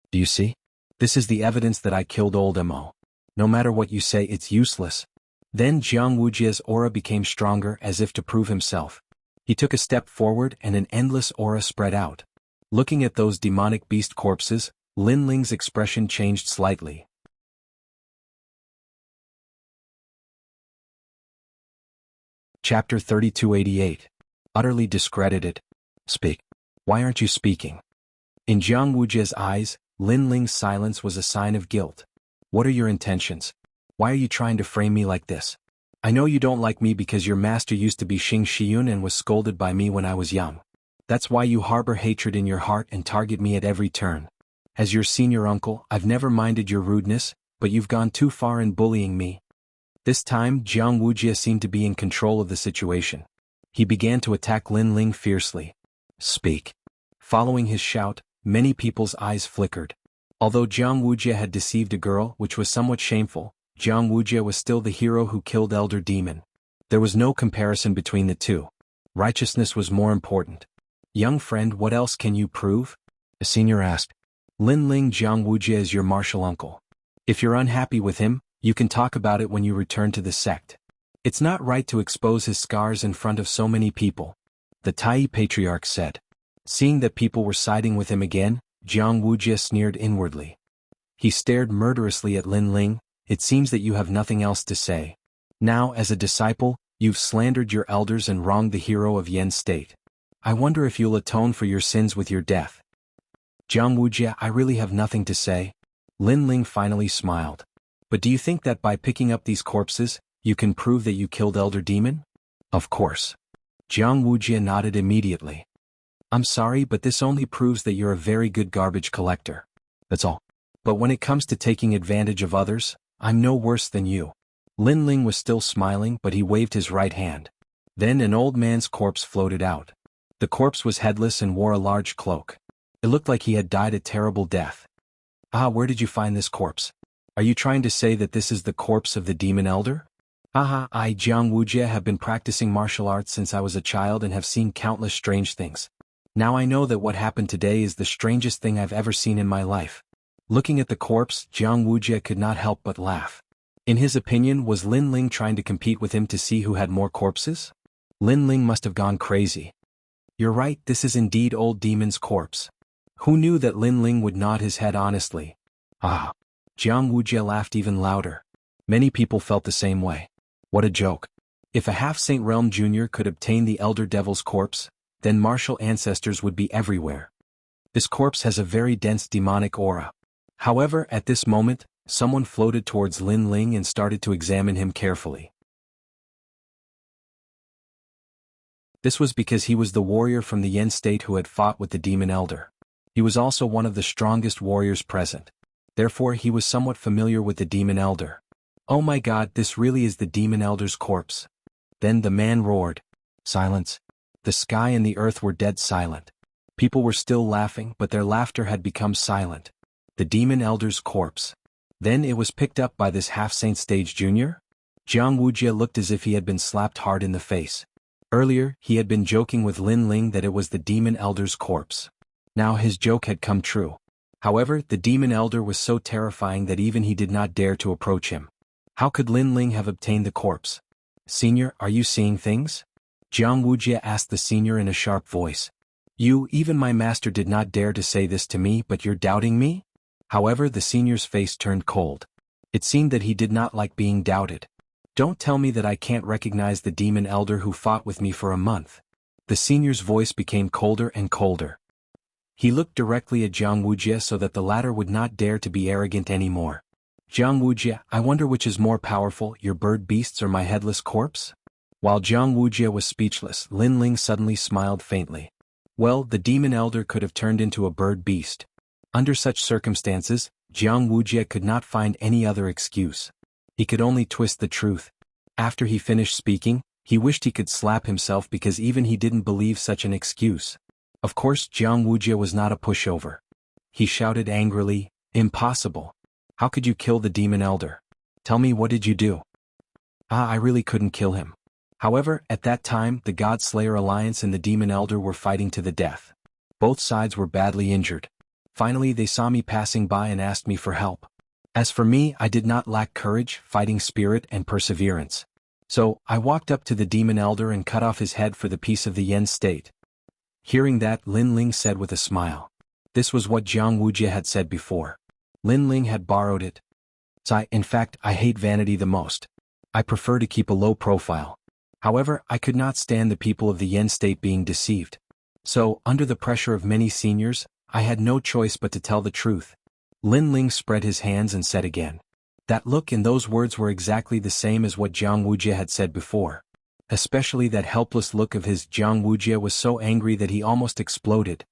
Do you see? This is the evidence that I killed old Mo. No matter what you say, it's useless. Then Jianghu's aura became stronger as if to prove himself. He took a step forward and an endless aura spread out. Looking at those demonic beast corpses, Lin Ling's expression changed slightly. Chapter 3288. Utterly discredited. Speak. Why aren't you speaking? In Jianghu's eyes, Lin Ling's silence was a sign of guilt. What are your intentions? Why are you trying to frame me like this? I know you don't like me because your master used to be Xing Shiyun and was scolded by me when I was young. That's why you harbor hatred in your heart and target me at every turn. As your senior uncle, I've never minded your rudeness, but you've gone too far in bullying me. This time, Jianghu seemed to be in control of the situation. He began to attack Lin Ling fiercely. Speak. Following his shout, many people's eyes flickered. Although Jianghu had deceived a girl, which was somewhat shameful, Jianghu was still the hero who killed Elder Demon. There was no comparison between the two. Righteousness was more important. Young friend, what else can you prove? A senior asked. Lin Ling, Jianghu is your martial uncle. If you're unhappy with him, you can talk about it when you return to the sect. It's not right to expose his scars in front of so many people, the Tai Patriarch said. Seeing that people were siding with him again, Jianghu sneered inwardly. He stared murderously at Lin Ling. It seems that you have nothing else to say. Now, as a disciple, you've slandered your elders and wronged the hero of Yen's state. I wonder if you'll atone for your sins with your death. Jianghu, I really have nothing to say. Lin Ling finally smiled. But do you think that by picking up these corpses, you can prove that you killed Elder Demon? Of course. Jianghu nodded immediately. I'm sorry, but this only proves that you're a very good garbage collector. That's all. But when it comes to taking advantage of others, I'm no worse than you. Lin Ling was still smiling, but he waved his right hand. Then an old man's corpse floated out. The corpse was headless and wore a large cloak. It looked like he had died a terrible death. Ah, where did you find this corpse? Are you trying to say that this is the corpse of the demon elder? Aha, I, Jianghu, have been practicing martial arts since I was a child and have seen countless strange things. Now I know that what happened today is the strangest thing I've ever seen in my life. Looking at the corpse, Jianghu could not help but laugh. In his opinion, was Lin Ling trying to compete with him to see who had more corpses? Lin Ling must have gone crazy. You're right, this is indeed old demon's corpse. Who knew that Lin Ling would nod his head honestly? Ah. Jianghu laughed even louder. Many people felt the same way. What a joke. If a half-Saint Realm Jr. could obtain the Elder Devil's corpse, then martial ancestors would be everywhere. This corpse has a very dense demonic aura. However, at this moment, someone floated towards Lin Ling and started to examine him carefully. This was because he was the warrior from the Yen state who had fought with the Demon Elder. He was also one of the strongest warriors present. Therefore, he was somewhat familiar with the Demon Elder. Oh my God, this really is the Demon Elder's corpse. Then the man roared. Silence. The sky and the earth were dead silent. People were still laughing, but their laughter had become silent. The Demon Elder's corpse. Then it was picked up by this half-Saint Stage Jr.? Jianghu looked as if he had been slapped hard in the face. Earlier, he had been joking with Lin Ling that it was the Demon Elder's corpse. Now his joke had come true. However, the Demon Elder was so terrifying that even he did not dare to approach him. How could Lin Ling have obtained the corpse? Senior, are you seeing things? Jianghu asked the senior in a sharp voice. Even my master did not dare to say this to me, but you're doubting me? However, the senior's face turned cold. It seemed that he did not like being doubted. Don't tell me that I can't recognize the Demon Elder who fought with me for a month. The senior's voice became colder and colder. He looked directly at Jianghu so that the latter would not dare to be arrogant anymore. Jianghu, I wonder which is more powerful, your bird beasts or my headless corpse? While Jianghu was speechless, Lin Ling suddenly smiled faintly. Well, the Demon Elder could have turned into a bird beast. Under such circumstances, Jianghu could not find any other excuse. He could only twist the truth. After he finished speaking, he wished he could slap himself because even he didn't believe such an excuse. Of course, Jianghu was not a pushover. He shouted angrily, Impossible. How could you kill the Demon Elder? Tell me, what did you do? I really couldn't kill him. However, at that time, the God Slayer Alliance and the Demon Elder were fighting to the death. Both sides were badly injured. Finally, they saw me passing by and asked me for help. As for me, I did not lack courage, fighting spirit, and perseverance. So, I walked up to the Demon Elder and cut off his head for the peace of the Yen state. Hearing that, Lin Ling said with a smile. This was what Jianghu had said before. Lin Ling had borrowed it. In fact, I hate vanity the most. I prefer to keep a low profile. However, I could not stand the people of the Yen state being deceived. So, under the pressure of many seniors, I had no choice but to tell the truth. Lin Ling spread his hands and said again. That look and those words were exactly the same as what Jianghu had said before. Especially that helpless look of his. Jianghu was so angry that he almost exploded.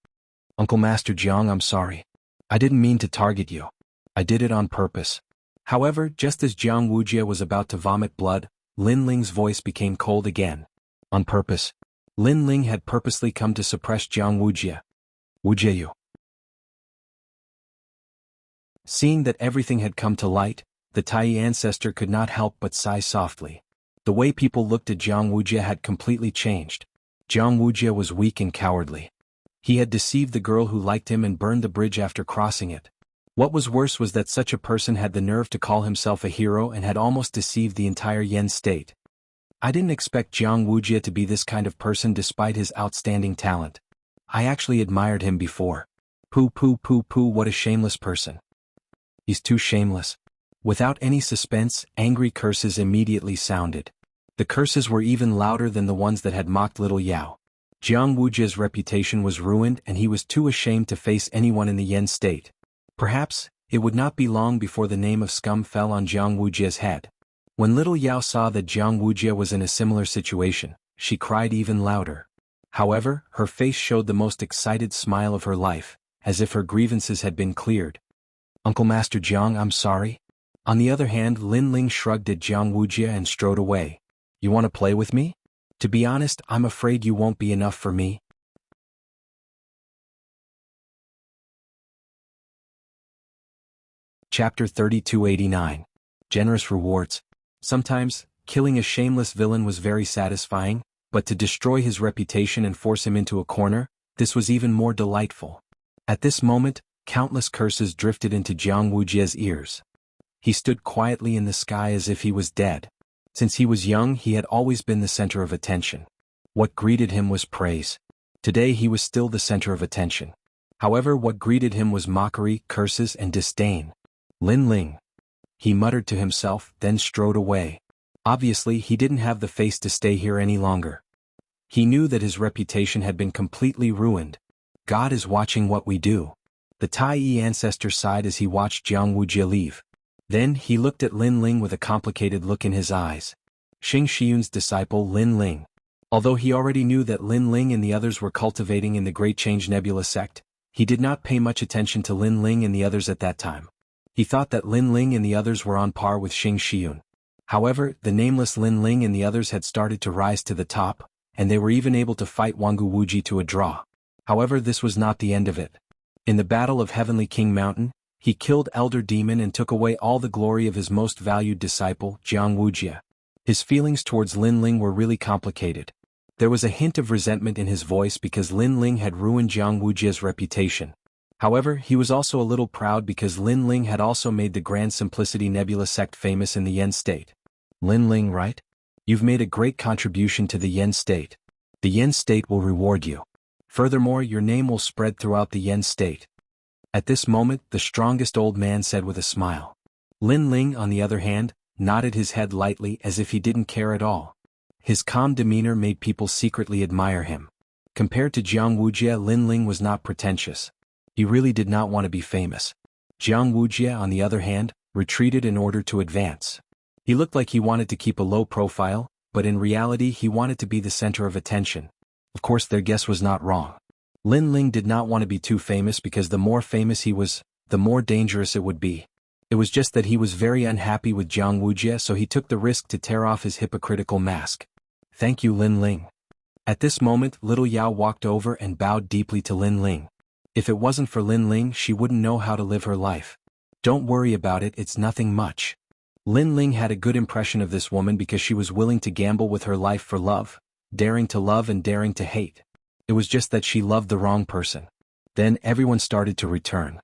Uncle Master Jiang, I'm sorry. I didn't mean to target you. I did it on purpose. However, just as Jianghu was about to vomit blood, Lin Ling's voice became cold again. On purpose. Lin Ling had purposely come to suppress Jianghu. Wujiu. Seeing that everything had come to light, the Tai ancestor could not help but sigh softly. The way people looked at Jianghu had completely changed. Jianghu was weak and cowardly. He had deceived the girl who liked him and burned the bridge after crossing it. What was worse was that such a person had the nerve to call himself a hero and had almost deceived the entire Yen state. I didn't expect Jianghu to be this kind of person despite his outstanding talent. I actually admired him before. Pooh, what a shameless person. He's too shameless. Without any suspense, angry curses immediately sounded. The curses were even louder than the ones that had mocked little Yao. Jianghu's reputation was ruined and he was too ashamed to face anyone in the Yen state. Perhaps, it would not be long before the name of scum fell on Jianghu's head. When little Yao saw that Jianghu was in a similar situation, she cried even louder. However, her face showed the most excited smile of her life, as if her grievances had been cleared. Uncle Master Jiang, I'm sorry. On the other hand, Lin Ling shrugged at Jianghu and strode away. You want to play with me? To be honest, I'm afraid you won't be enough for me. Chapter 3289. Generous Rewards. Sometimes, killing a shameless villain was very satisfying, but to destroy his reputation and force him into a corner, this was even more delightful. At this moment, countless curses drifted into Jianghu's ears. He stood quietly in the sky as if he was dead. Since he was young, he had always been the center of attention. What greeted him was praise. Today he was still the center of attention. However, what greeted him was mockery, curses, and disdain. Lin Ling. He muttered to himself, then strode away. Obviously, he didn't have the face to stay here any longer. He knew that his reputation had been completely ruined. God is watching what we do. The Tai Yi ancestor sighed as he watched Jianghu leave. Then he looked at Lin Ling with a complicated look in his eyes. Xing Shiyun's disciple Lin Ling. Although he already knew that Lin Ling and the others were cultivating in the Great Change Nebula sect, he did not pay much attention to Lin Ling and the others at that time. He thought that Lin Ling and the others were on par with Xing Shiyun. However, the nameless Lin Ling and the others had started to rise to the top, and they were even able to fight Wangu Wuji to a draw. However, this was not the end of it. In the Battle of Heavenly King Mountain, he killed Elder Demon and took away all the glory of his most valued disciple, Jianghu. His feelings towards Lin Ling were really complicated. There was a hint of resentment in his voice because Lin Ling had ruined Jianghu's reputation. However, he was also a little proud because Lin Ling had also made the Grand Simplicity Nebula sect famous in the Yen state. Lin Ling, right? You've made a great contribution to the Yen state. The Yen state will reward you. Furthermore, your name will spread throughout the Yen state. At this moment, the strongest old man said with a smile. Lin Ling, on the other hand, nodded his head lightly as if he didn't care at all. His calm demeanor made people secretly admire him. Compared to Jianghu, Lin Ling was not pretentious. He really did not want to be famous. Jianghu, on the other hand, retreated in order to advance. He looked like he wanted to keep a low profile, but in reality he wanted to be the center of attention. Of course, their guess was not wrong. Lin Ling did not want to be too famous because the more famous he was, the more dangerous it would be. It was just that he was very unhappy with Jianghu, so he took the risk to tear off his hypocritical mask. Thank you, Lin Ling. At this moment, little Yao walked over and bowed deeply to Lin Ling. If it wasn't for Lin Ling, she wouldn't know how to live her life. Don't worry about it, it's nothing much. Lin Ling had a good impression of this woman because she was willing to gamble with her life for love, daring to love and daring to hate. It was just that she loved the wrong person. Then everyone started to return.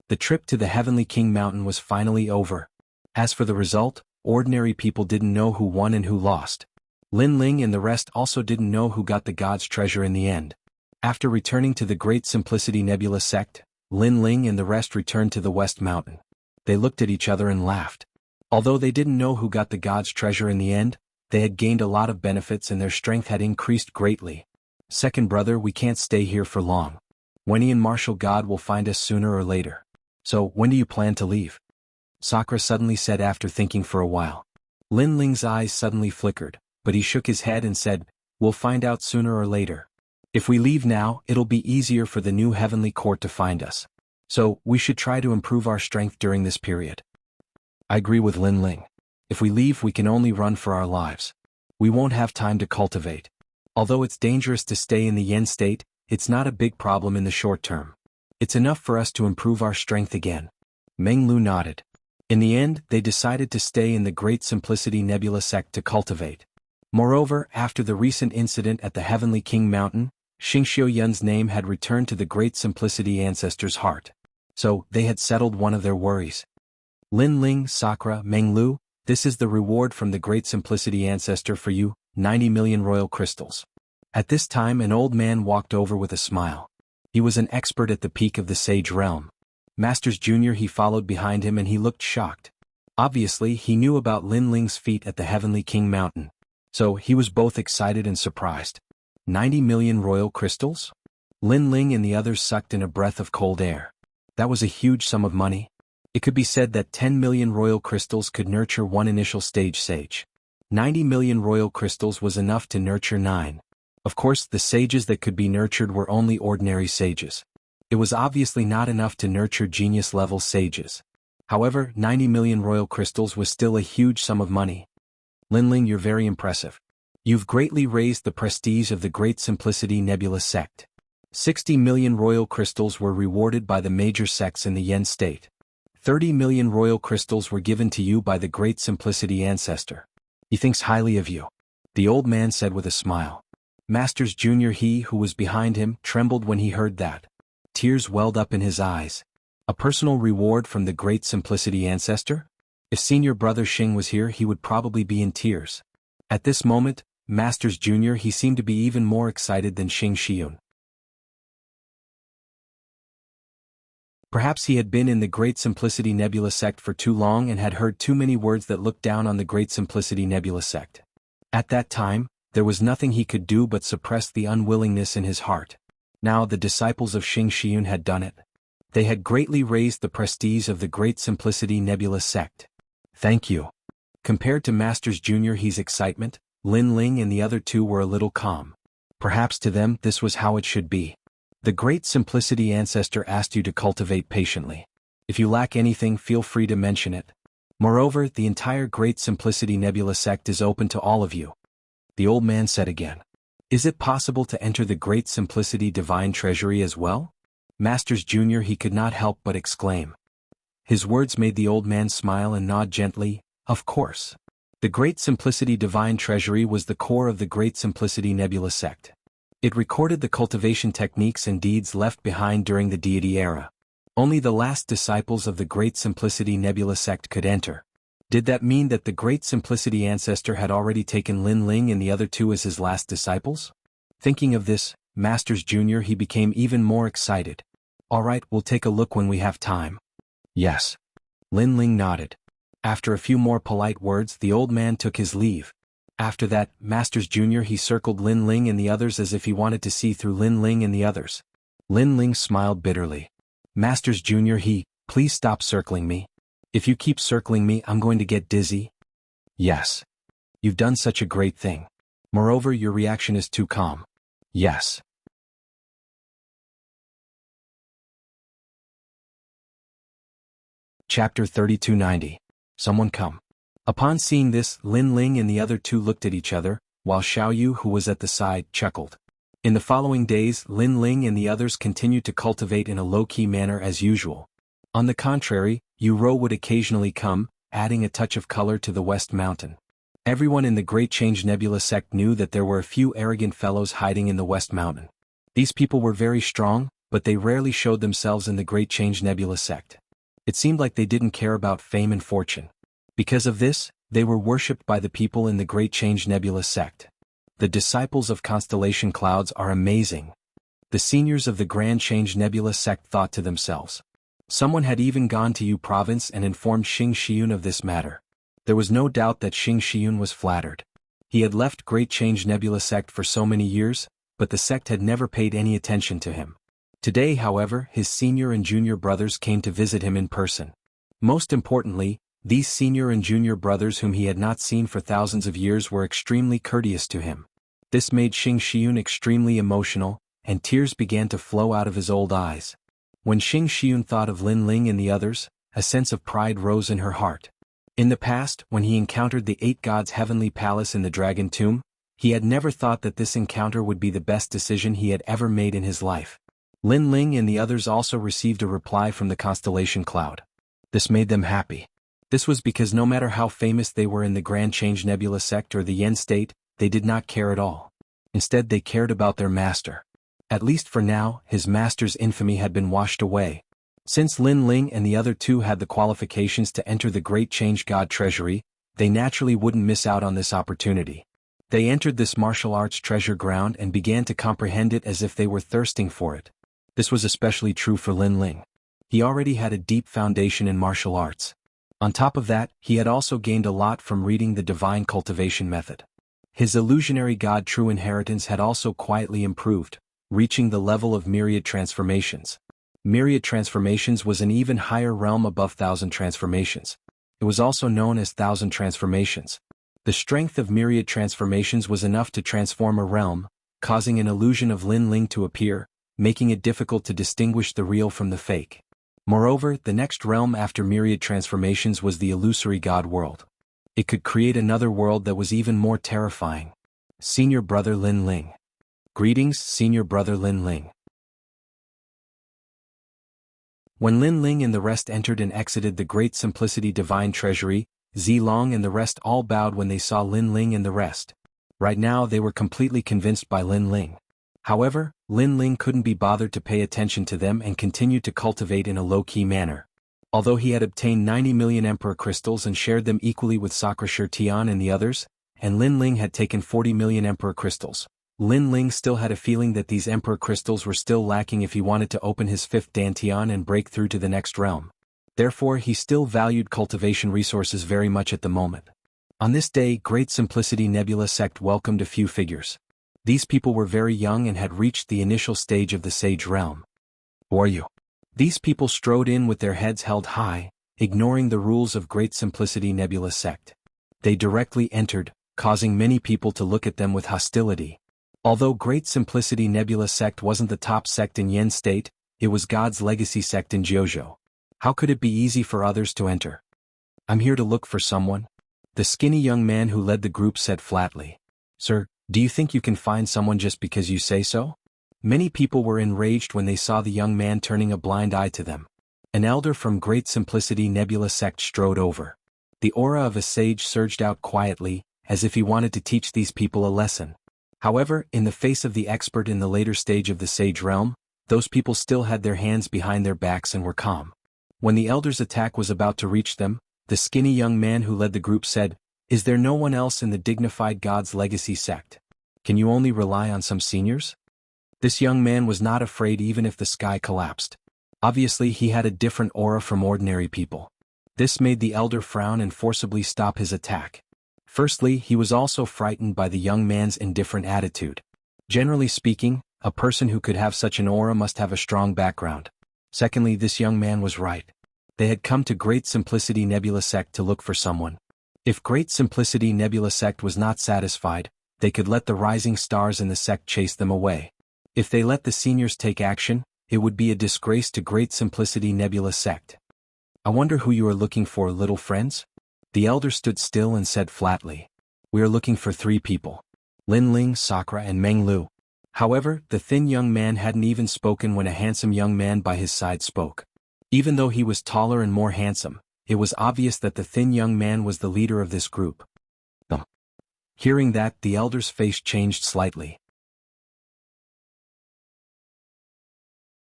The trip to the Heavenly King Mountain was finally over. As for the result, ordinary people didn't know who won and who lost. Lin Ling and the rest also didn't know who got the God's treasure in the end. After returning to the Great Simplicity Nebula sect, Lin Ling and the rest returned to the West Mountain. They looked at each other and laughed. Although they didn't know who got the God's treasure in the end, they had gained a lot of benefits and their strength had increased greatly. Second brother, we can't stay here for long. Wenny and Martial God will find us sooner or later. So, when do you plan to leave? Sakura suddenly said after thinking for a while. Lin Ling's eyes suddenly flickered, but he shook his head and said, we'll find out sooner or later. If we leave now, it'll be easier for the new heavenly court to find us. So, we should try to improve our strength during this period. I agree with Lin Ling. If we leave, we can only run for our lives. We won't have time to cultivate. Although it's dangerous to stay in the Yen state, it's not a big problem in the short term. It's enough for us to improve our strength again. Meng Lu nodded. In the end, they decided to stay in the Great Simplicity Nebula sect to cultivate. Moreover, after the recent incident at the Heavenly King Mountain, Xingxiu Yun's name had returned to the Great Simplicity ancestor's heart. So, they had settled one of their worries. Lin Ling, Sakura, Meng Lu, this is the reward from the Great Simplicity ancestor for you, 90 million royal crystals. At this time an old man walked over with a smile. He was an expert at the peak of the Sage realm. Masters Jr. He followed behind him and he looked shocked. Obviously, he knew about Lin Ling's feat at the Heavenly King Mountain. So, he was both excited and surprised. 90 million royal crystals? Lin Ling and the others sucked in a breath of cold air. That was a huge sum of money. It could be said that 10 million royal crystals could nurture one initial stage sage. 90 million royal crystals was enough to nurture 9. Of course, the sages that could be nurtured were only ordinary sages. It was obviously not enough to nurture genius-level sages. However, 90 million royal crystals was still a huge sum of money. Lin Ling, you're very impressive. You've greatly raised the prestige of the Great Simplicity Nebula sect. 60 million royal crystals were rewarded by the major sects in the Yen state. 30 million royal crystals were given to you by the Great Simplicity ancestor. He thinks highly of you. The old man said with a smile. Masters Jr. He who was behind him trembled when he heard that. Tears welled up in his eyes. A personal reward from the Great Simplicity Ancestor? If Senior Brother Xing was here, he would probably be in tears. At this moment, Masters Jr. he seemed to be even more excited than Xing Xiun. Perhaps he had been in the Great Simplicity Nebula sect for too long and had heard too many words that looked down on the Great Simplicity Nebula sect. At that time, there was nothing he could do but suppress the unwillingness in his heart. Now the disciples of Xing Xiun had done it. They had greatly raised the prestige of the Great Simplicity Nebula sect. Thank you. Compared to Masters Jr. his excitement, Lin Ling and the other two were a little calm. Perhaps to them this was how it should be. The Great Simplicity Ancestor asked you to cultivate patiently. If you lack anything, feel free to mention it. Moreover, the entire Great Simplicity Nebula sect is open to all of you. The old man said again. Is it possible to enter the Great Simplicity Divine Treasury as well? Masters Jr. he could not help but exclaim. His words made the old man smile and nod gently. Of course. The Great Simplicity Divine Treasury was the core of the Great Simplicity Nebula sect. It recorded the cultivation techniques and deeds left behind during the deity era. Only the last disciples of the Great Simplicity Nebula sect could enter. Did that mean that the Great Simplicity Ancestor had already taken Lin Ling and the other two as his last disciples? Thinking of this, Masters Jr. he became even more excited. Alright, we'll take a look when we have time. Yes. Lin Ling nodded. After a few more polite words, the old man took his leave. After that, Masters Jr. he circled Lin Ling and the others as if he wanted to see through Lin Ling and the others. Lin Ling smiled bitterly. Masters Jr. please stop circling me. If you keep circling me, I'm going to get dizzy. Yes. You've done such a great thing. Moreover, your reaction is too calm. Yes. Chapter 3290. Someone come. Upon seeing this, Lin Ling and the other two looked at each other, while Xiaoyu, who was at the side, chuckled. In the following days, Lin Ling and the others continued to cultivate in a low-key manner as usual. On the contrary, Yu Rou would occasionally come, adding a touch of color to the West Mountain. Everyone in the Great Change Nebula sect knew that there were a few arrogant fellows hiding in the West Mountain. These people were very strong, but they rarely showed themselves in the Great Change Nebula sect. It seemed like they didn't care about fame and fortune. Because of this, they were worshipped by the people in the Great Change Nebula sect. The disciples of Constellation Clouds are amazing. The seniors of the Grand Change Nebula sect thought to themselves. Someone had even gone to Yu province and informed Xing Xiun of this matter. There was no doubt that Xing Xiun was flattered. He had left Great Change Nebula sect for so many years, but the sect had never paid any attention to him. Today, however, his senior and junior brothers came to visit him in person. Most importantly, these senior and junior brothers whom he had not seen for thousands of years were extremely courteous to him. This made Xing Xiun extremely emotional, and tears began to flow out of his old eyes. When Xing Xiun thought of Lin Ling and the others, a sense of pride rose in her heart. In the past, when he encountered the 8 gods' heavenly palace in the Dragon Tomb, he had never thought that this encounter would be the best decision he had ever made in his life. Lin Ling and the others also received a reply from the Constellation Cloud. This made them happy. This was because no matter how famous they were in the Grand Change Nebula sect or the Yen state, they did not care at all. Instead, they cared about their master. At least for now, his master's infamy had been washed away. Since Lin Ling and the other two had the qualifications to enter the Great Change God Treasury, they naturally wouldn't miss out on this opportunity. They entered this martial arts treasure ground and began to comprehend it as if they were thirsting for it. This was especially true for Lin Ling. He already had a deep foundation in martial arts. On top of that, he had also gained a lot from reading the divine cultivation method. His illusionary god true inheritance had also quietly improved, reaching the level of myriad transformations. Myriad transformations was an even higher realm above 1,000 transformations. It was also known as 1,000 transformations. The strength of myriad transformations was enough to transform a realm, causing an illusion of Lin Ling to appear, making it difficult to distinguish the real from the fake. Moreover, the next realm after myriad transformations was the illusory god world. It could create another world that was even more terrifying. Senior Brother Lin Ling. Greetings, Senior Brother Lin Ling. When Lin Ling and the rest entered and exited the Great Simplicity Divine Treasury, Zilong and the rest all bowed when they saw Lin Ling and the rest. Right now they were completely convinced by Lin Ling. However, Lin Ling couldn't be bothered to pay attention to them and continued to cultivate in a low-key manner. Although he had obtained 90 million Emperor Crystals and shared them equally with Sacre Tian and the others, and Lin Ling had taken 40 million Emperor Crystals, Lin Ling still had a feeling that these Emperor Crystals were still lacking if he wanted to open his 5th Dantian and break through to the next realm. Therefore he still valued cultivation resources very much at the moment. On this day, Great Simplicity Nebula sect welcomed a few figures. These people were very young and had reached the initial stage of the Sage realm. Who are you? These people strode in with their heads held high, ignoring the rules of Great Simplicity Nebula sect. They directly entered, causing many people to look at them with hostility. Although Great Simplicity Nebula sect wasn't the top sect in Yen State, it was God's Legacy sect in Jianghu. How could it be easy for others to enter? I'm here to look for someone. The skinny young man who led the group said flatly. Sir, do you think you can find someone just because you say so? Many people were enraged when they saw the young man turning a blind eye to them. An elder from Great Simplicity Nebula sect strode over. The aura of a sage surged out quietly, as if he wanted to teach these people a lesson. However, in the face of the expert in the later stage of the Sage realm, those people still had their hands behind their backs and were calm. When the elder's attack was about to reach them, the skinny young man who led the group said, Is there no one else in the dignified God's Legacy sect? Can you only rely on some seniors? This young man was not afraid even if the sky collapsed. Obviously he had a different aura from ordinary people. This made the elder frown and forcibly stop his attack. Firstly, he was also frightened by the young man's indifferent attitude. Generally speaking, a person who could have such an aura must have a strong background. Secondly, this young man was right. They had come to Great Simplicity Nebula sect to look for someone. If Great Simplicity Nebula sect was not satisfied, they could let the rising stars in the sect chase them away. If they let the seniors take action, it would be a disgrace to Great Simplicity Nebula sect. I wonder who you are looking for, little friends? The elder stood still and said flatly. We are looking for 3 people. Lin Ling, Sakura and Meng Lu. However, the thin young man hadn't even spoken when a handsome young man by his side spoke. Even though he was taller and more handsome, it was obvious that the thin young man was the leader of this group. Hearing that, the elder's face changed slightly.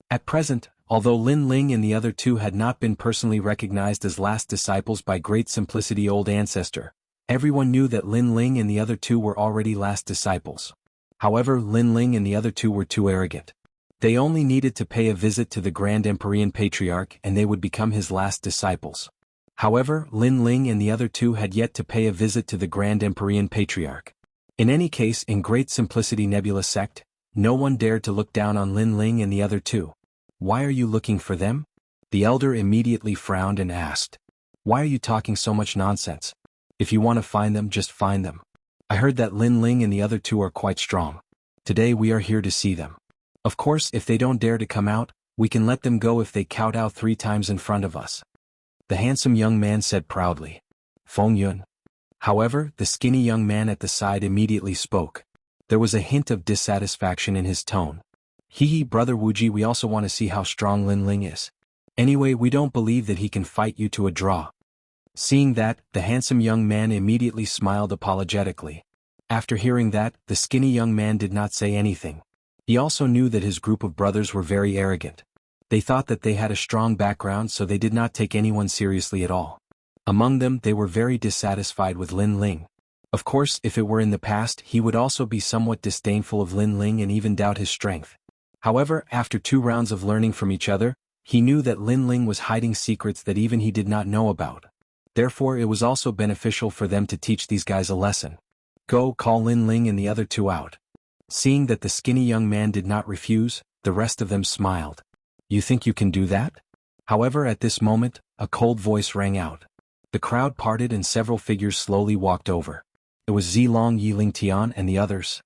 At present, although Lin Ling and the other 2 had not been personally recognized as last disciples by Great Simplicity Old Ancestor, everyone knew that Lin Ling and the other 2 were already last disciples. However, Lin Ling and the other 2 were too arrogant. They only needed to pay a visit to the Grand Empyrean Patriarch and they would become his last disciples. However, Lin Ling and the other 2 had yet to pay a visit to the Grand Empyrean Patriarch. In any case, in Great Simplicity Nebula sect, no one dared to look down on Lin Ling and the other 2. Why are you looking for them? The elder immediately frowned and asked. Why are you talking so much nonsense? If you want to find them, just find them. I heard that Lin Ling and the other 2 are quite strong. Today we are here to see them. Of course, if they don't dare to come out, we can let them go if they kowtow 3 times in front of us. The handsome young man said proudly. Feng Yun. However, the skinny young man at the side immediately spoke. There was a hint of dissatisfaction in his tone. Hee, brother Wuji, we also want to see how strong Lin Ling is. Anyway, we don't believe that he can fight you to a draw. Seeing that, the handsome young man immediately smiled apologetically. After hearing that, the skinny young man did not say anything. He also knew that his group of brothers were very arrogant. They thought that they had a strong background, so they did not take anyone seriously at all. Among them, they were very dissatisfied with Lin Ling. Of course, if it were in the past, he would also be somewhat disdainful of Lin Ling and even doubt his strength. However, after 2 rounds of learning from each other, he knew that Lin Ling was hiding secrets that even he did not know about. Therefore, it was also beneficial for them to teach these guys a lesson. Go, call Lin Ling and the other 2 out. Seeing that the skinny young man did not refuse, the rest of them smiled. You think you can do that? However, at this moment, a cold voice rang out. The crowd parted and several figures slowly walked over. It was Zilong Yiling Tian and the others.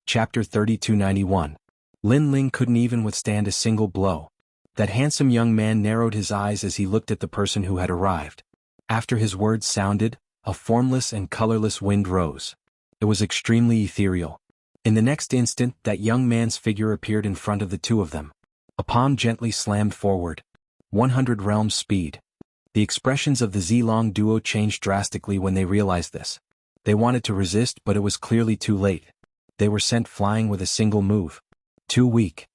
Chapter 3291. Lin Ling couldn't even withstand a single blow. That handsome young man narrowed his eyes as he looked at the person who had arrived. After his words sounded, a formless and colorless wind rose. It was extremely ethereal. In the next instant, that young man's figure appeared in front of the 2 of them. A palm gently slammed forward. 100 realms speed. The expressions of the Zilong duo changed drastically when they realized this. They wanted to resist, but it was clearly too late. They were sent flying with a single move. Too weak.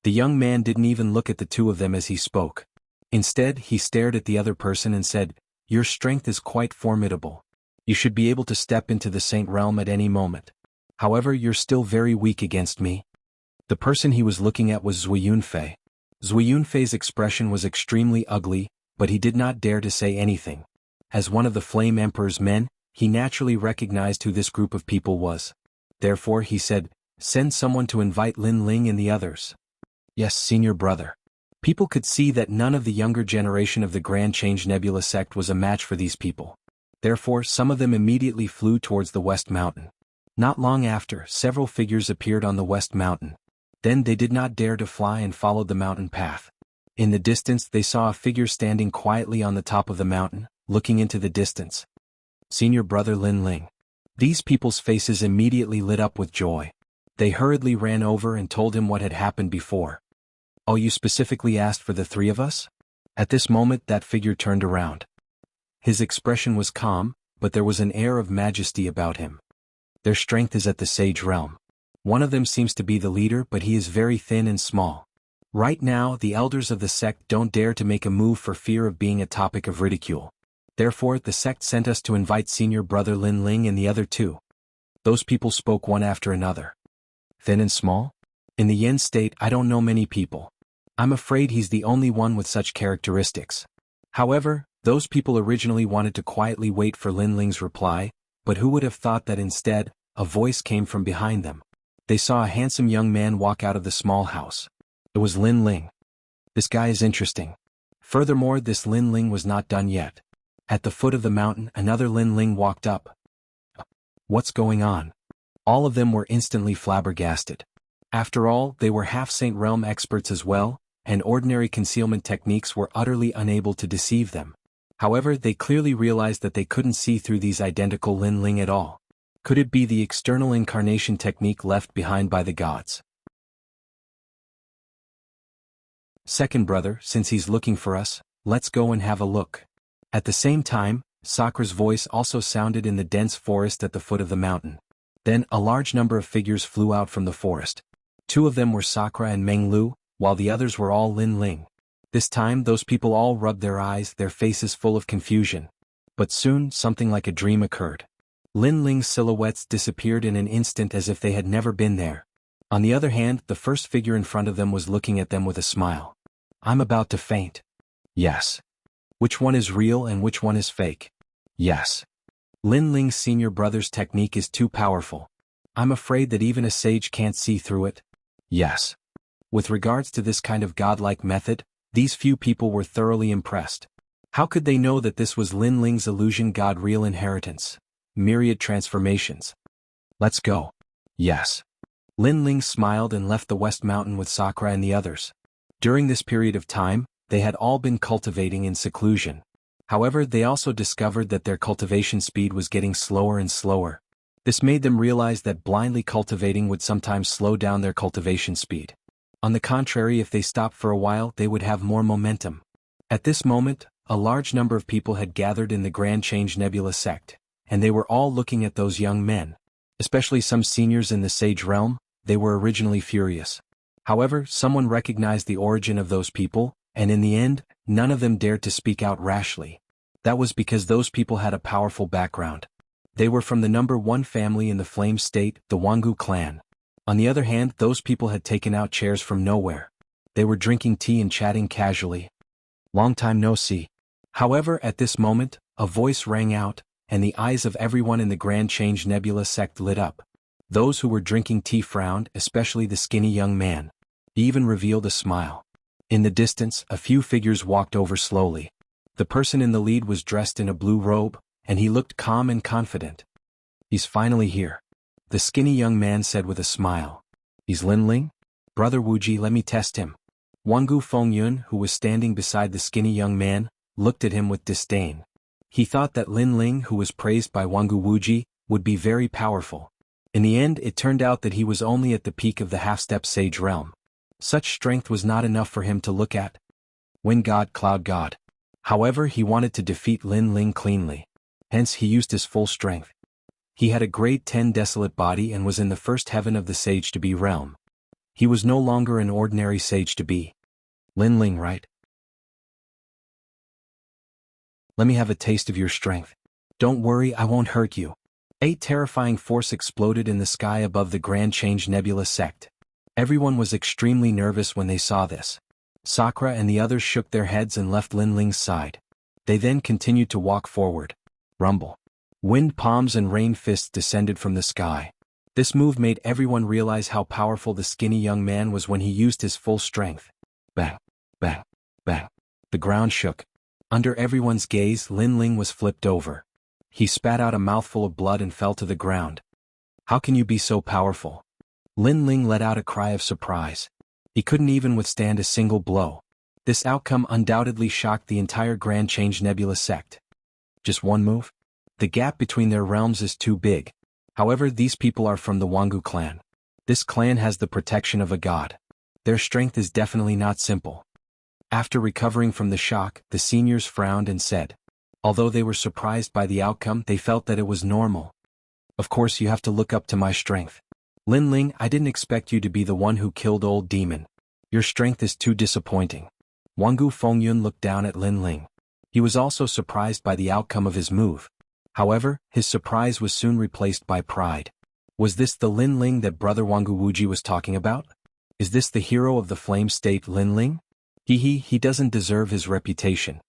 The young man didn't even look at the two of them as he spoke. Instead, he stared at the other person and said, "Your strength is quite formidable. You should be able to step into the Saint Realm at any moment. However, you're still very weak against me." The person he was looking at was Zui Yunfei. Zui Yunfei's expression was extremely ugly, but he did not dare to say anything. As one of the Flame Emperor's men, he naturally recognized who this group of people was. Therefore he said, "Send someone to invite Lin Ling and the others." "Yes, senior brother." People could see that none of the younger generation of the Grand Change Nebula sect was a match for these people. Therefore some of them immediately flew towards the West Mountain. Not long after, several figures appeared on the West Mountain. Then they did not dare to fly and followed the mountain path. In the distance they saw a figure standing quietly on the top of the mountain, looking into the distance. Senior brother Lin Ling. These people's faces immediately lit up with joy. They hurriedly ran over and told him what had happened before. "Oh, you specifically asked for the three of us?" At this moment that figure turned around. His expression was calm, but there was an air of majesty about him. "Their strength is at the Sage Realm. One of them seems to be the leader, but he is very thin and small. Right now the elders of the sect don't dare to make a move for fear of being a topic of ridicule. Therefore the sect sent us to invite senior brother Lin Ling and the other two." Those people spoke one after another. "Thin and small? In the Yen state I don't know many people. I'm afraid he's the only one with such characteristics." However, those people originally wanted to quietly wait for Lin Ling's reply, but who would have thought that instead, a voice came from behind them. They saw a handsome young man walk out of the small house. It was Lin Ling. This guy is interesting. Furthermore, this Lin Ling was not done yet. At the foot of the mountain another Lin Ling walked up. What's going on? All of them were instantly flabbergasted. After all, they were half Saint Realm experts as well, and ordinary concealment techniques were utterly unable to deceive them. However, they clearly realized that they couldn't see through these identical Lin Ling at all. Could it be the external incarnation technique left behind by the gods? "Second brother, since he's looking for us, let's go and have a look." At the same time, Sakra's voice also sounded in the dense forest at the foot of the mountain. Then a large number of figures flew out from the forest. Two of them were Sakra and Meng Lu, while the others were all Lin Ling. This time those people all rubbed their eyes, their faces full of confusion. But soon something like a dream occurred. Lin Ling's silhouettes disappeared in an instant as if they had never been there. On the other hand, the first figure in front of them was looking at them with a smile. "I'm about to faint." "Yes." "Which one is real and which one is fake?" "Yes." "Lin Ling's senior brother's technique is too powerful. I'm afraid that even a sage can't see through it." "Yes." With regards to this kind of godlike method, these few people were thoroughly impressed. How could they know that this was Lin Ling's illusion god real inheritance? Myriad transformations. "Let's go." "Yes." Lin Ling smiled and left the West Mountain with Sakra and the others. During this period of time, they had all been cultivating in seclusion. However, they also discovered that their cultivation speed was getting slower and slower. This made them realize that blindly cultivating would sometimes slow down their cultivation speed. On the contrary, if they stopped for a while, they would have more momentum. At this moment, a large number of people had gathered in the Grand Change Nebula sect, and they were all looking at those young men. Especially some seniors in the Sage Realm, they were originally furious. However, someone recognized the origin of those people, and in the end, none of them dared to speak out rashly. That was because those people had a powerful background. They were from the number 1 family in the Flame State, the Jianghu clan. On the other hand, those people had taken out chairs from nowhere. They were drinking tea and chatting casually. "Long time no see." However, at this moment, a voice rang out, and the eyes of everyone in the Grand Change Nebula sect lit up. Those who were drinking tea frowned, especially the skinny young man. He even revealed a smile. In the distance, a few figures walked over slowly. The person in the lead was dressed in a blue robe, and he looked calm and confident. "He's finally here," the skinny young man said with a smile. "He's Lin Ling? Brother Wuji, let me test him." Wangu Fengyun, who was standing beside the skinny young man, looked at him with disdain. He thought that Lin Ling, who was praised by Wangu Wuji, would be very powerful. In the end, it turned out that he was only at the peak of the half-step sage realm. Such strength was not enough for him to look at. Wind God, Cloud God. However, he wanted to defeat Lin Ling cleanly. Hence he used his full strength. He had a grade 10 desolate body and was in the first heaven of the sage-to-be realm. He was no longer an ordinary sage-to-be. Lin Ling, right? Let me have a taste of your strength. Don't worry, I won't hurt you. A terrifying force exploded in the sky above the Grand Change Nebula sect. Everyone was extremely nervous when they saw this. Sakura and the others shook their heads and left Lin Ling's side. They then continued to walk forward. Rumble. Wind palms and rain fists descended from the sky. This move made everyone realize how powerful the skinny young man was when he used his full strength. Bang, bang, bang. The ground shook. Under everyone's gaze, Lin Ling was flipped over. He spat out a mouthful of blood and fell to the ground. How can you be so powerful? Lin Ling let out a cry of surprise. He couldn't even withstand a single blow. This outcome undoubtedly shocked the entire Grand Change Nebula sect. Just one move? The gap between their realms is too big. However, these people are from the Jianghu clan. This clan has the protection of a god. Their strength is definitely not simple. After recovering from the shock, the seniors frowned and said, although they were surprised by the outcome, they felt that it was normal. Of course, you have to look up to my strength. Lin Ling, I didn't expect you to be the one who killed old demon. Your strength is too disappointing. Jianghu Fengyun looked down at Lin Ling. He was also surprised by the outcome of his move. However, his surprise was soon replaced by pride. Was this the Lin Ling that Brother Jianghu Wuji was talking about? Is this the hero of the flame state Lin Ling? He doesn't deserve his reputation.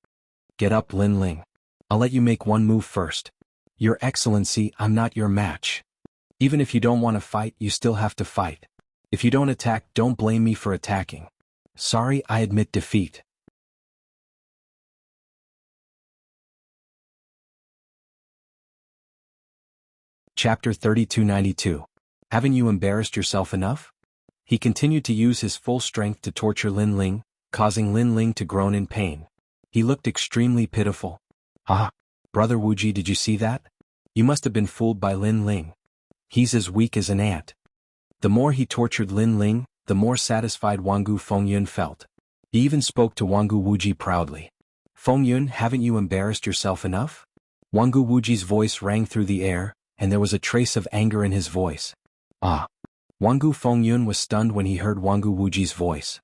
Get up, Lin Ling. I'll let you make one move first. Your Excellency, I'm not your match. Even if you don't want to fight, you still have to fight. If you don't attack, don't blame me for attacking. Sorry, I admit defeat. Chapter 3292. Haven't you embarrassed yourself enough? He continued to use his full strength to torture Lin Ling, causing Lin Ling to groan in pain. He looked extremely pitiful. Ah, Brother Wuji, did you see that? You must have been fooled by Lin Ling. He's as weak as an ant. The more he tortured Lin Ling, the more satisfied Jianghu Fengyun felt. He even spoke to Jianghu Wuji proudly. Fengyun, haven't you embarrassed yourself enough? Jianghu Wuji's voice rang through the air, and there was a trace of anger in his voice. Ah. Jianghu Fengyun was stunned when he heard Jianghu Wuji's voice.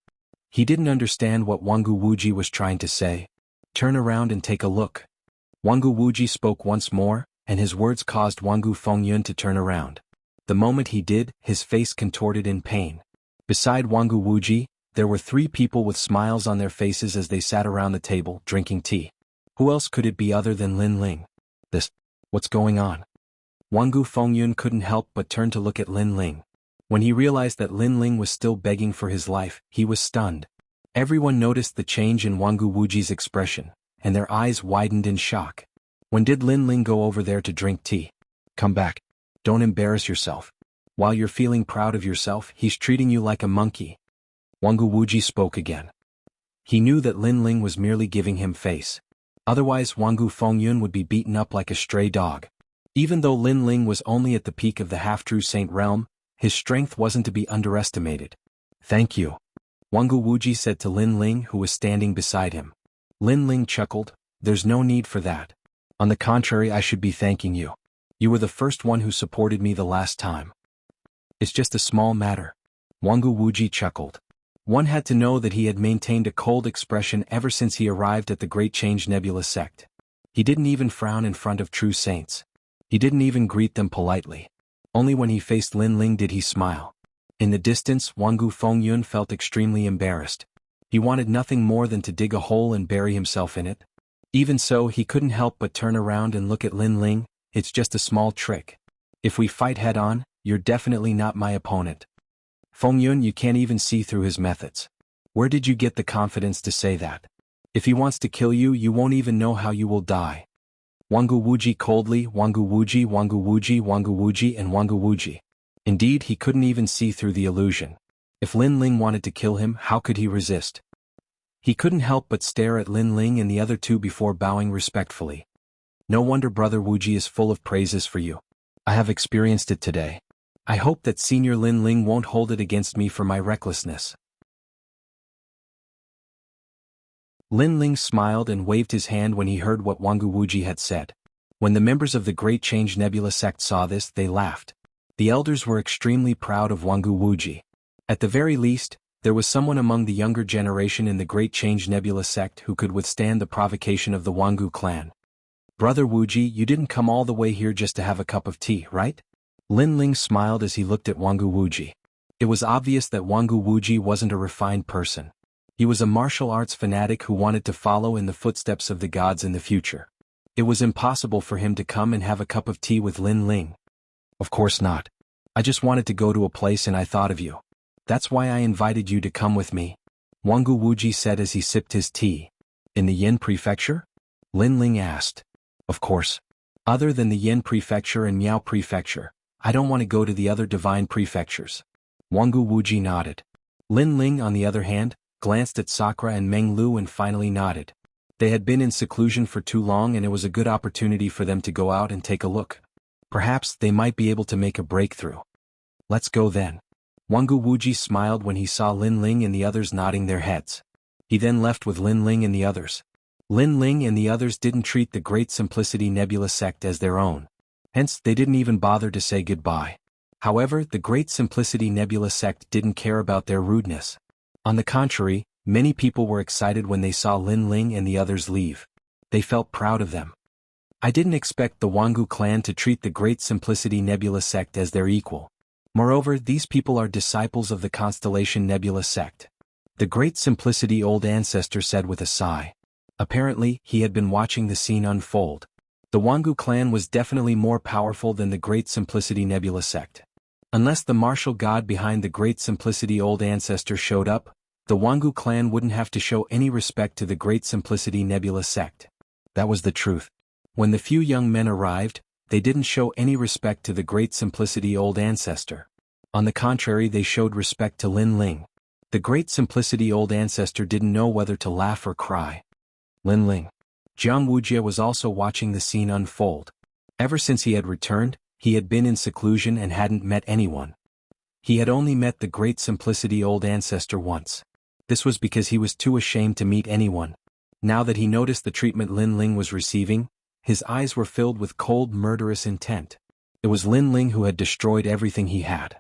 He didn't understand what Jianghu Wuji was trying to say. Turn around and take a look. Jianghu Wuji spoke once more, and his words caused Jianghu Fengyun to turn around. The moment he did, his face contorted in pain. Beside Jianghu Wuji, there were 3 people with smiles on their faces as they sat around the table, drinking tea. Who else could it be other than Lin Ling? What's going on? Jianghu Fengyun couldn't help but turn to look at Lin Ling. When he realized that Lin Ling was still begging for his life, he was stunned. Everyone noticed the change in Jianghu Wuji's expression, and their eyes widened in shock. When did Lin Ling go over there to drink tea? Come back. Don't embarrass yourself. While you're feeling proud of yourself, he's treating you like a monkey. Jianghu Wuji spoke again. He knew that Lin Ling was merely giving him face. Otherwise, Jianghu Fengyun would be beaten up like a stray dog. Even though Lin Ling was only at the peak of the half-true saint realm, his strength wasn't to be underestimated. Thank you. Jianghu Wuji said to Lin Ling, who was standing beside him. Lin Ling chuckled, there's no need for that. On the contrary, I should be thanking you. You were the first one who supported me the last time. It's just a small matter. Jianghu Wuji chuckled. One had to know that he had maintained a cold expression ever since he arrived at the Great Change Nebula sect. He didn't even frown in front of true saints. He didn't even greet them politely. Only when he faced Lin Ling did he smile. In the distance, Jianghu Fengyun felt extremely embarrassed. He wanted nothing more than to dig a hole and bury himself in it. Even so, he couldn't help but turn around and look at Lin Ling. It's just a small trick. If we fight head-on, you're definitely not my opponent. Fengyun, you can't even see through his methods. Where did you get the confidence to say that? If he wants to kill you, you won't even know how you will die. Jianghu Wuji coldly, Jianghu Wuji, Jianghu Wuji, Jianghu Wuji, and Jianghu Wuji. Indeed, he couldn't even see through the illusion. If Lin Ling wanted to kill him, how could he resist? He couldn't help but stare at Lin Ling and the other 2 before bowing respectfully. No wonder Brother Wuji is full of praises for you. I have experienced it today. I hope that Senior Lin Ling won't hold it against me for my recklessness. Lin Ling smiled and waved his hand when he heard what Wangu Wuji had said. When the members of the Great Change Nebula sect saw this, they laughed. The elders were extremely proud of Wangu Wuji. At the very least, there was someone among the younger generation in the Great Change Nebula sect who could withstand the provocation of the Wangu clan. Brother Wuji, you didn't come all the way here just to have a cup of tea, right? Lin Ling smiled as he looked at Wangu Wuji. It was obvious that Wangu Wuji wasn't a refined person. He was a martial arts fanatic who wanted to follow in the footsteps of the gods in the future. It was impossible for him to come and have a cup of tea with Lin Ling. Of course not. I just wanted to go to a place and I thought of you. That's why I invited you to come with me, Wangu Wuji said as he sipped his tea. In the Yin Prefecture? Lin Ling asked. Of course. Other than the Yin Prefecture and Miao Prefecture, I don't want to go to the other divine prefectures. Wangu Wuji nodded. Lin Ling, on the other hand, glanced at Sakura and Meng Lu and finally nodded. They had been in seclusion for too long and it was a good opportunity for them to go out and take a look. Perhaps they might be able to make a breakthrough. Let's go then. Wangu Wuji smiled when he saw Lin Ling and the others nodding their heads. He then left with Lin Ling and the others. Lin Ling and the others didn't treat the Great Simplicity Nebula sect as their own. Hence, they didn't even bother to say goodbye. However, the Great Simplicity Nebula sect didn't care about their rudeness. On the contrary, many people were excited when they saw Lin Ling and the others leave. They felt proud of them. I didn't expect the Wangu clan to treat the Great Simplicity Nebula sect as their equal. Moreover, these people are disciples of the Constellation Nebula sect. The Great Simplicity Old Ancestor said with a sigh. Apparently, he had been watching the scene unfold. The Wangu clan was definitely more powerful than the Great Simplicity Nebula sect. Unless the martial god behind the Great Simplicity Old Ancestor showed up, the Wangu clan wouldn't have to show any respect to the Great Simplicity Nebula sect. That was the truth. When the few young men arrived, they didn't show any respect to the Great Simplicity Old Ancestor. On the contrary, they showed respect to Lin Ling. The Great Simplicity Old Ancestor didn't know whether to laugh or cry. Lin Ling. Jianghu was also watching the scene unfold. Ever since he had returned, he had been in seclusion and hadn't met anyone. He had only met the Great Simplicity Old Ancestor once. This was because he was too ashamed to meet anyone. Now that he noticed the treatment Lin Ling was receiving, his eyes were filled with cold, murderous intent. It was Lin Ling who had destroyed everything he had.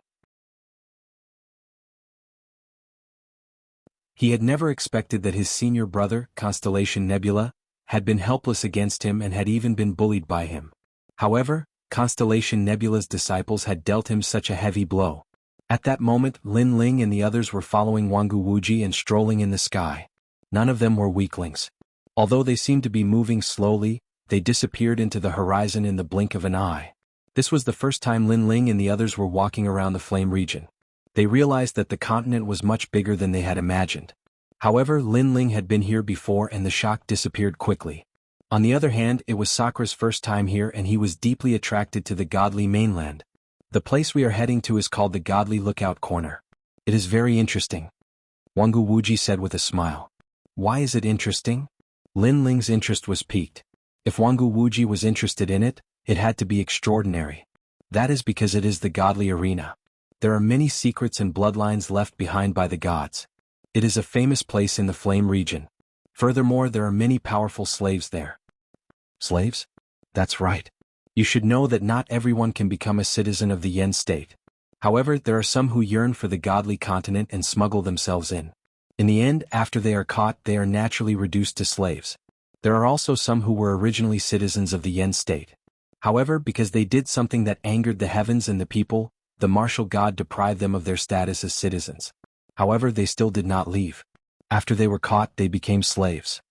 He had never expected that his senior brother, Constellation Nebula, had been helpless against him and had even been bullied by him. However, Constellation Nebula's disciples had dealt him such a heavy blow. At that moment, Lin Ling and the others were following Wangu Wuji and strolling in the sky. None of them were weaklings. Although they seemed to be moving slowly, they disappeared into the horizon in the blink of an eye. This was the first time Lin Ling and the others were walking around the flame region. They realized that the continent was much bigger than they had imagined. However, Lin Ling had been here before and the shock disappeared quickly. On the other hand, it was Sakura's first time here and he was deeply attracted to the godly mainland. The place we are heading to is called the Godly Lookout Corner. It is very interesting. Wangu Wuji said with a smile. Why is it interesting? Lin Ling's interest was piqued. If Wangu Wuji was interested in it, it had to be extraordinary. That is because it is the godly arena. There are many secrets and bloodlines left behind by the gods. It is a famous place in the flame region. Furthermore, there are many powerful slaves there. Slaves? That's right. You should know that not everyone can become a citizen of the Yen state. However, there are some who yearn for the godly continent and smuggle themselves in. In the end, after they are caught, they are naturally reduced to slaves. There are also some who were originally citizens of the Yen state. However, because they did something that angered the heavens and the people, the martial god deprived them of their status as citizens. However, they still did not leave. After they were caught, they became slaves.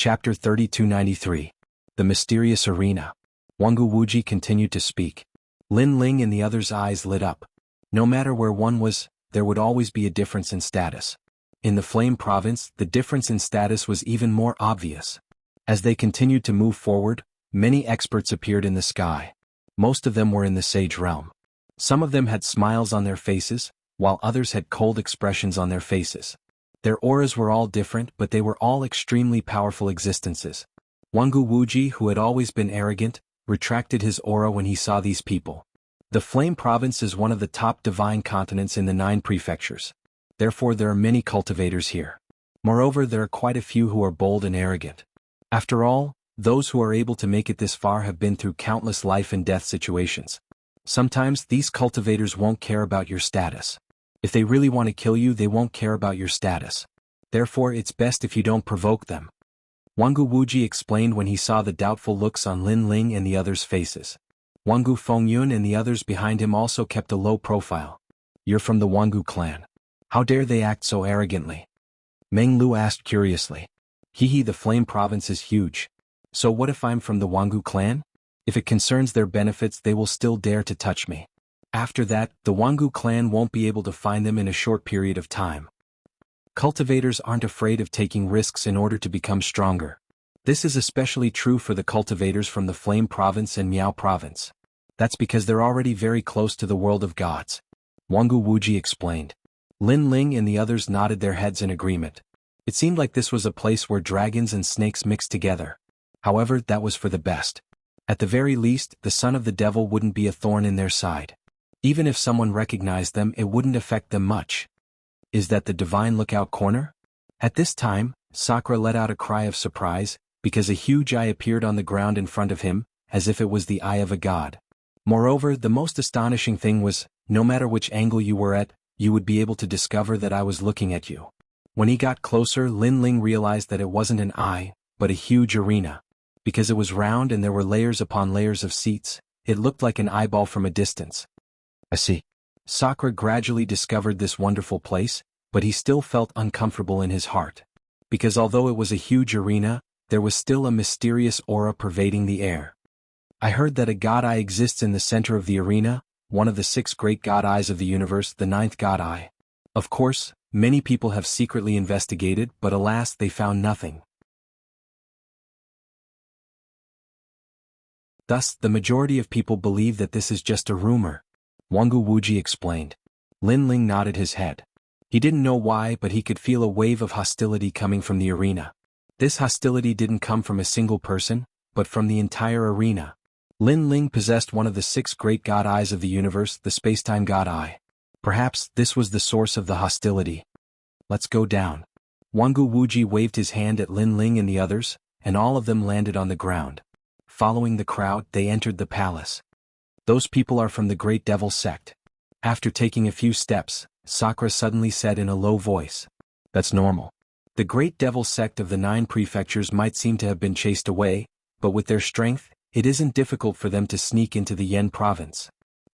Chapter 3293. The Mysterious Arena. Wangu Wuji continued to speak. Lin Ling and the others' eyes lit up. No matter where one was, there would always be a difference in status. In the Flame Province, the difference in status was even more obvious. As they continued to move forward, many experts appeared in the sky. Most of them were in the Sage realm. Some of them had smiles on their faces, while others had cold expressions on their faces. Their auras were all different, but they were all extremely powerful existences. Wangu Wuji, who had always been arrogant, retracted his aura when he saw these people. The Flame Province is one of the top divine continents in the 9 prefectures. Therefore there are many cultivators here. Moreover, there are quite a few who are bold and arrogant. After all, those who are able to make it this far have been through countless life and death situations. Sometimes these cultivators won't care about your status. If they really want to kill you, they won't care about your status. Therefore it's best if you don't provoke them. Wangu Wuji explained when he saw the doubtful looks on Lin Ling and the others' faces. Wangu Fengyun and the others behind him also kept a low profile. You're from the Wangu clan. How dare they act so arrogantly? Meng Lu asked curiously. Hehe, the Flame Province is huge. So what if I'm from the Wangu clan? If it concerns their benefits, they will still dare to touch me. After that, the Wangu clan won't be able to find them in a short period of time. Cultivators aren't afraid of taking risks in order to become stronger. This is especially true for the cultivators from the Flame Province and Miao Province. That's because they're already very close to the world of gods. Wangu Wuji explained. Lin Ling and the others nodded their heads in agreement. It seemed like this was a place where dragons and snakes mixed together. However, that was for the best. At the very least, the son of the devil wouldn't be a thorn in their side. Even if someone recognized them, it wouldn't affect them much. Is that the divine lookout corner? At this time, Sakura let out a cry of surprise, because a huge eye appeared on the ground in front of him, as if it was the eye of a god. Moreover, the most astonishing thing was, no matter which angle you were at, you would be able to discover that I was looking at you. When he got closer, Lin Ling realized that it wasn't an eye, but a huge arena. Because it was round and there were layers upon layers of seats, it looked like an eyeball from a distance. I see. Sakura gradually discovered this wonderful place, but he still felt uncomfortable in his heart. Because although it was a huge arena, there was still a mysterious aura pervading the air. I heard that a god eye exists in the center of the arena, one of the 6 great god eyes of the universe, the 9th god eye. Of course, many people have secretly investigated, but alas, they found nothing. Thus, the majority of people believe that this is just a rumor. Wangu Wuji explained. Lin Ling nodded his head. He didn't know why, but he could feel a wave of hostility coming from the arena. This hostility didn't come from a single person, but from the entire arena. Lin Ling possessed one of the 6 great god eyes of the universe, the spacetime god eye. Perhaps this was the source of the hostility. Let's go down. Wangu Wuji waved his hand at Lin Ling and the others, and all of them landed on the ground. Following the crowd, they entered the palace. Those people are from the Great Devil sect. After taking a few steps, Sakura suddenly said in a low voice. That's normal. The Great Devil sect of the 9 prefectures might seem to have been chased away, but with their strength, it isn't difficult for them to sneak into the Yen province.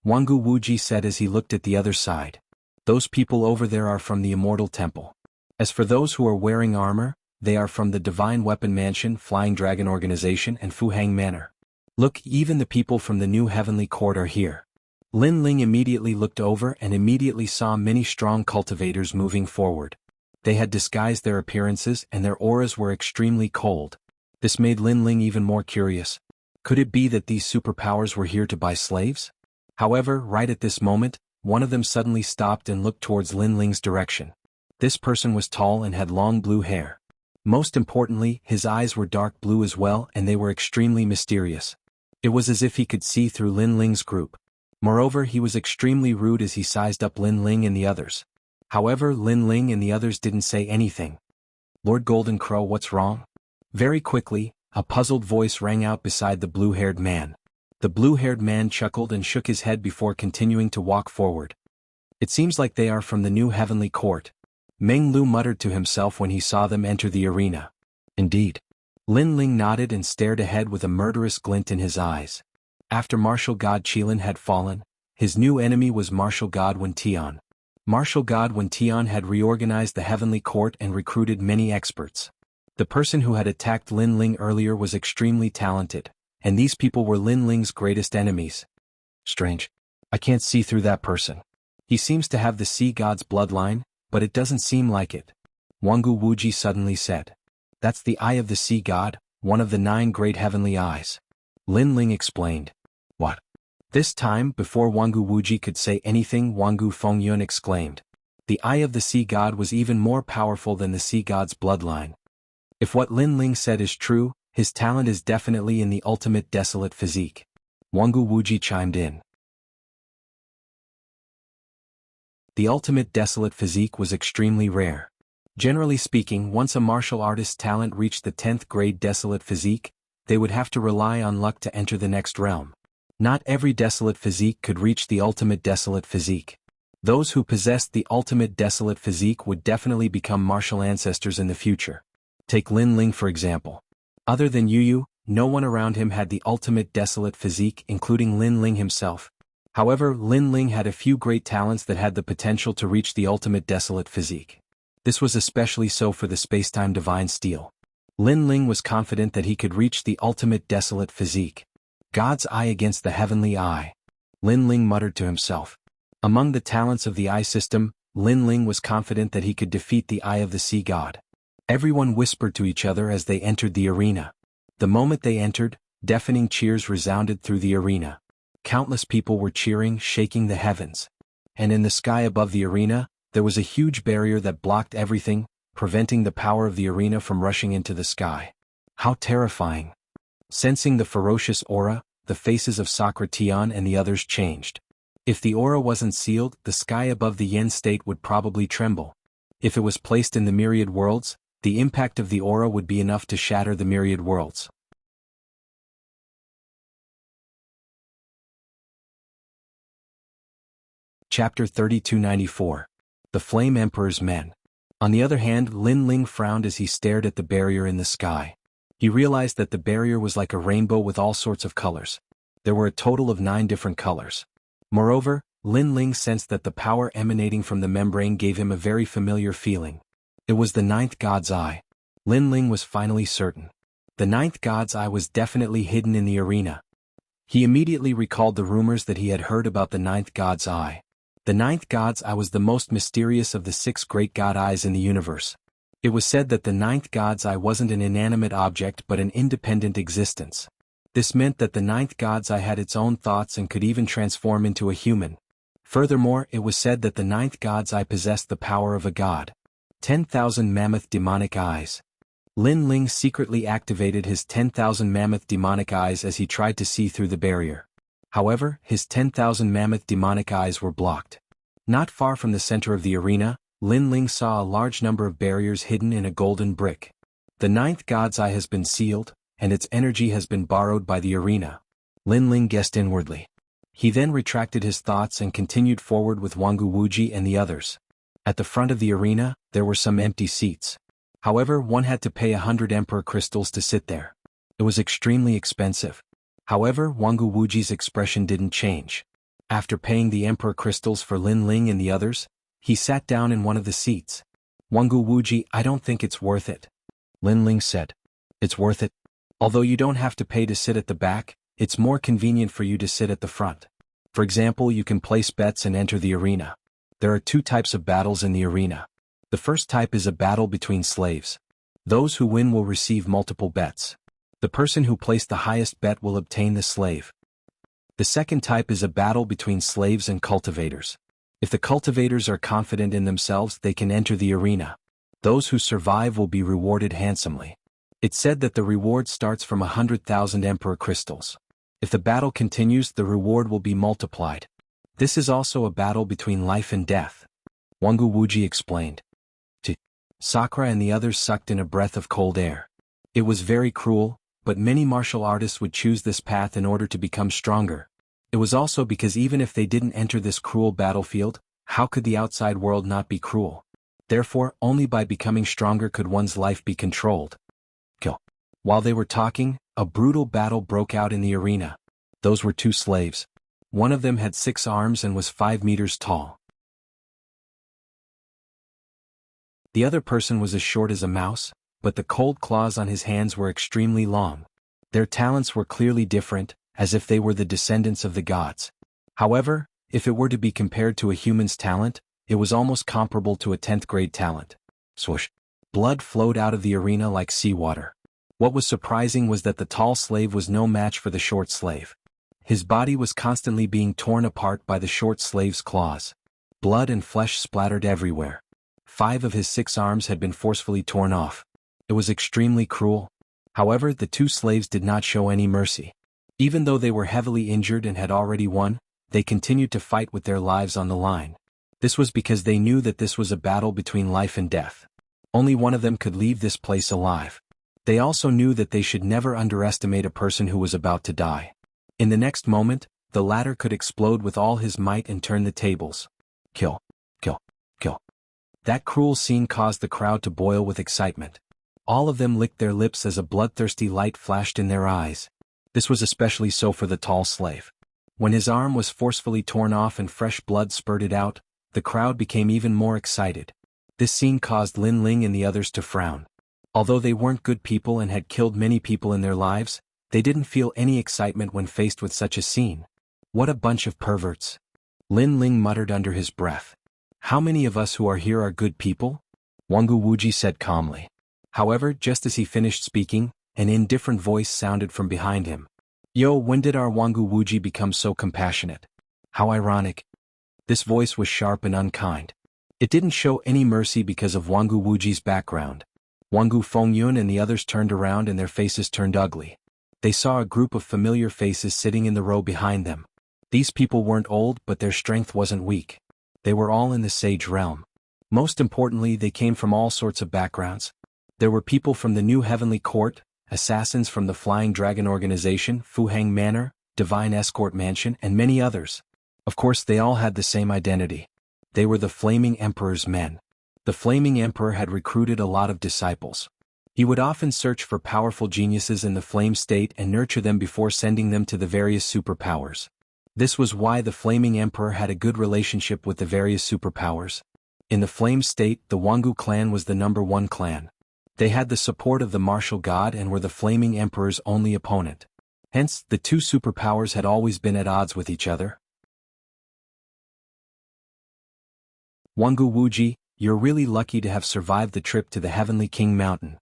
Wangu Wuji said as he looked at the other side. Those people over there are from the Immortal Temple. As for those who are wearing armor, they are from the Divine Weapon Mansion, Flying Dragon Organization and Fuhang Manor. Look, even the people from the New Heavenly Court are here. Lin Ling immediately looked over and immediately saw many strong cultivators moving forward. They had disguised their appearances and their auras were extremely cold. This made Lin Ling even more curious. Could it be that these superpowers were here to buy slaves? However, right at this moment, one of them suddenly stopped and looked towards Lin Ling's direction. This person was tall and had long blue hair. Most importantly, his eyes were dark blue as well and they were extremely mysterious. It was as if he could see through Lin Ling's group. Moreover, he was extremely rude as he sized up Lin Ling and the others. However, Lin Ling and the others didn't say anything. Lord Golden Crow, what's wrong? Very quickly, a puzzled voice rang out beside the blue-haired man. The blue-haired man chuckled and shook his head before continuing to walk forward. It seems like they are from the New Heavenly Court. Meng Lu muttered to himself when he saw them enter the arena. Indeed. Lin Ling nodded and stared ahead with a murderous glint in his eyes. After Martial God Qilin had fallen, his new enemy was Martial God Wen Tian. Martial God Wen Tian had reorganized the Heavenly Court and recruited many experts. The person who had attacked Lin Ling earlier was extremely talented, and these people were Lin Ling's greatest enemies. Strange. I can't see through that person. He seems to have the Sea God's bloodline, but it doesn't seem like it. Wangu Wuji suddenly said. That's the Eye of the Sea God, one of the 9 great heavenly eyes. Lin Ling explained. What? This time, before Wangu Wuji could say anything, Wangu Fengyun exclaimed. The Eye of the Sea God was even more powerful than the Sea God's bloodline. If what Lin Ling said is true, his talent is definitely in the ultimate desolate physique. Wangu Wuji chimed in. The ultimate desolate physique was extremely rare. Generally speaking, once a martial artist's talent reached the 10th grade desolate physique, they would have to rely on luck to enter the next realm. Not every desolate physique could reach the ultimate desolate physique. Those who possessed the ultimate desolate physique would definitely become martial ancestors in the future. Take Lin Ling for example. Other than Yu Yu, no one around him had the ultimate desolate physique, including Lin Ling himself. However, Lin Ling had a few great talents that had the potential to reach the ultimate desolate physique. This was especially so for the spacetime divine steel. Lin Ling was confident that he could reach the ultimate desolate physique. God's eye against the heavenly eye. Lin Ling muttered to himself. Among the talents of the eye system, Lin Ling was confident that he could defeat the eye of the sea god. Everyone whispered to each other as they entered the arena. The moment they entered, deafening cheers resounded through the arena. Countless people were cheering, shaking the heavens. And in the sky above the arena, there was a huge barrier that blocked everything, preventing the power of the arena from rushing into the sky. How terrifying! Sensing the ferocious aura, the faces of Sakura Tian and the others changed. If the aura wasn't sealed, the sky above the Yen state would probably tremble. If it was placed in the myriad worlds, the impact of the aura would be enough to shatter the myriad worlds. Chapter 3294. The Flame Emperor's Men. On the other hand, Lin Ling frowned as he stared at the barrier in the sky. He realized that the barrier was like a rainbow with all sorts of colors. There were a total of 9 different colors. Moreover, Lin Ling sensed that the power emanating from the membrane gave him a very familiar feeling. It was the 9th God's Eye. Lin Ling was finally certain. The 9th God's Eye was definitely hidden in the arena. He immediately recalled the rumors that he had heard about the 9th God's Eye. The 9th God's Eye was the most mysterious of the 6 great God Eyes in the universe. It was said that the 9th God's Eye wasn't an inanimate object but an independent existence. This meant that the 9th God's Eye had its own thoughts and could even transform into a human. Furthermore, it was said that the 9th God's Eye possessed the power of a god. 10,000 mammoth demonic eyes. Lin Ling secretly activated his 10,000 mammoth demonic eyes as he tried to see through the barrier. However, his 10,000 mammoth demonic eyes were blocked. Not far from the center of the arena, Lin Ling saw a large number of barriers hidden in a golden brick. The 9th God's Eye has been sealed, and its energy has been borrowed by the arena. Lin Ling guessed inwardly. He then retracted his thoughts and continued forward with Jianghu Wuji and the others. At the front of the arena, there were some empty seats. However, one had to pay 100 Emperor crystals to sit there. It was extremely expensive. However, Jianghu Wuji's expression didn't change. After paying the Emperor crystals for Lin Ling and the others, he sat down in one of the seats. Jianghu Wuji, I don't think it's worth it. Lin Ling said. It's worth it. Although you don't have to pay to sit at the back, it's more convenient for you to sit at the front. For example, you can place bets and enter the arena. There are 2 types of battles in the arena. The first type is a battle between slaves. Those who win will receive multiple bets. The person who placed the highest bet will obtain the slave. The second type is a battle between slaves and cultivators. If the cultivators are confident in themselves, they can enter the arena. Those who survive will be rewarded handsomely. It's said that the reward starts from 100,000 Emperor crystals. If the battle continues, the reward will be multiplied. This is also a battle between life and death. Jianghu Wuji explained. Sakura and the others sucked in a breath of cold air. It was very cruel, but many martial artists would choose this path in order to become stronger. It was also because even if they didn't enter this cruel battlefield, how could the outside world not be cruel? Therefore, only by becoming stronger could one's life be controlled. While they were talking, a brutal battle broke out in the arena. Those were 2 slaves. One of them had 6 arms and was 5 meters tall. The other person was as short as a mouse, but the cold claws on his hands were extremely long. Their talents were clearly different, as if they were the descendants of the gods. However, if it were to be compared to a human's talent, it was almost comparable to a 10th grade talent. Swoosh! Blood flowed out of the arena like seawater. What was surprising was that the tall slave was no match for the short slave. His body was constantly being torn apart by the short slave's claws. Blood and flesh splattered everywhere. 5 of his 6 arms had been forcefully torn off. It was extremely cruel. However, the 2 slaves did not show any mercy. Even though they were heavily injured and had already won, they continued to fight with their lives on the line. This was because they knew that this was a battle between life and death. Only one of them could leave this place alive. They also knew that they should never underestimate a person who was about to die. In the next moment, the latter could explode with all his might and turn the tables. Kill. Kill. Kill. That cruel scene caused the crowd to boil with excitement. All of them licked their lips as a bloodthirsty light flashed in their eyes. This was especially so for the tall slave. When his arm was forcefully torn off and fresh blood spurted out, the crowd became even more excited. This scene caused Lin Ling and the others to frown. Although they weren't good people and had killed many people in their lives, they didn't feel any excitement when faced with such a scene. What a bunch of perverts. Lin Ling muttered under his breath. How many of us who are here are good people? Wangu Wuji said calmly. However, just as he finished speaking, an indifferent voice sounded from behind him. Yo, when did our Wangu Wuji become so compassionate? How ironic. This voice was sharp and unkind. It didn't show any mercy because of Wangu Wuji's background. Wangu Fengyun and the others turned around and their faces turned ugly. They saw a group of familiar faces sitting in the row behind them. These people weren't old, but their strength wasn't weak. They were all in the sage realm. Most importantly, they came from all sorts of backgrounds. There were people from the New Heavenly Court, assassins from the Flying Dragon Organization, Fuhang Manor, Divine Escort Mansion, and many others. Of course, they all had the same identity. They were the Flaming Emperor's men. The Flaming Emperor had recruited a lot of disciples. He would often search for powerful geniuses in the flame state and nurture them before sending them to the various superpowers. This was why the Flaming Emperor had a good relationship with the various superpowers. In the flame state, the Wangu clan was the #1 clan. They had the support of the martial god and were the Flaming Emperor's only opponent. Hence, the two superpowers had always been at odds with each other. Wangu Wuji, you're really lucky to have survived the trip to the Heavenly King Mountain.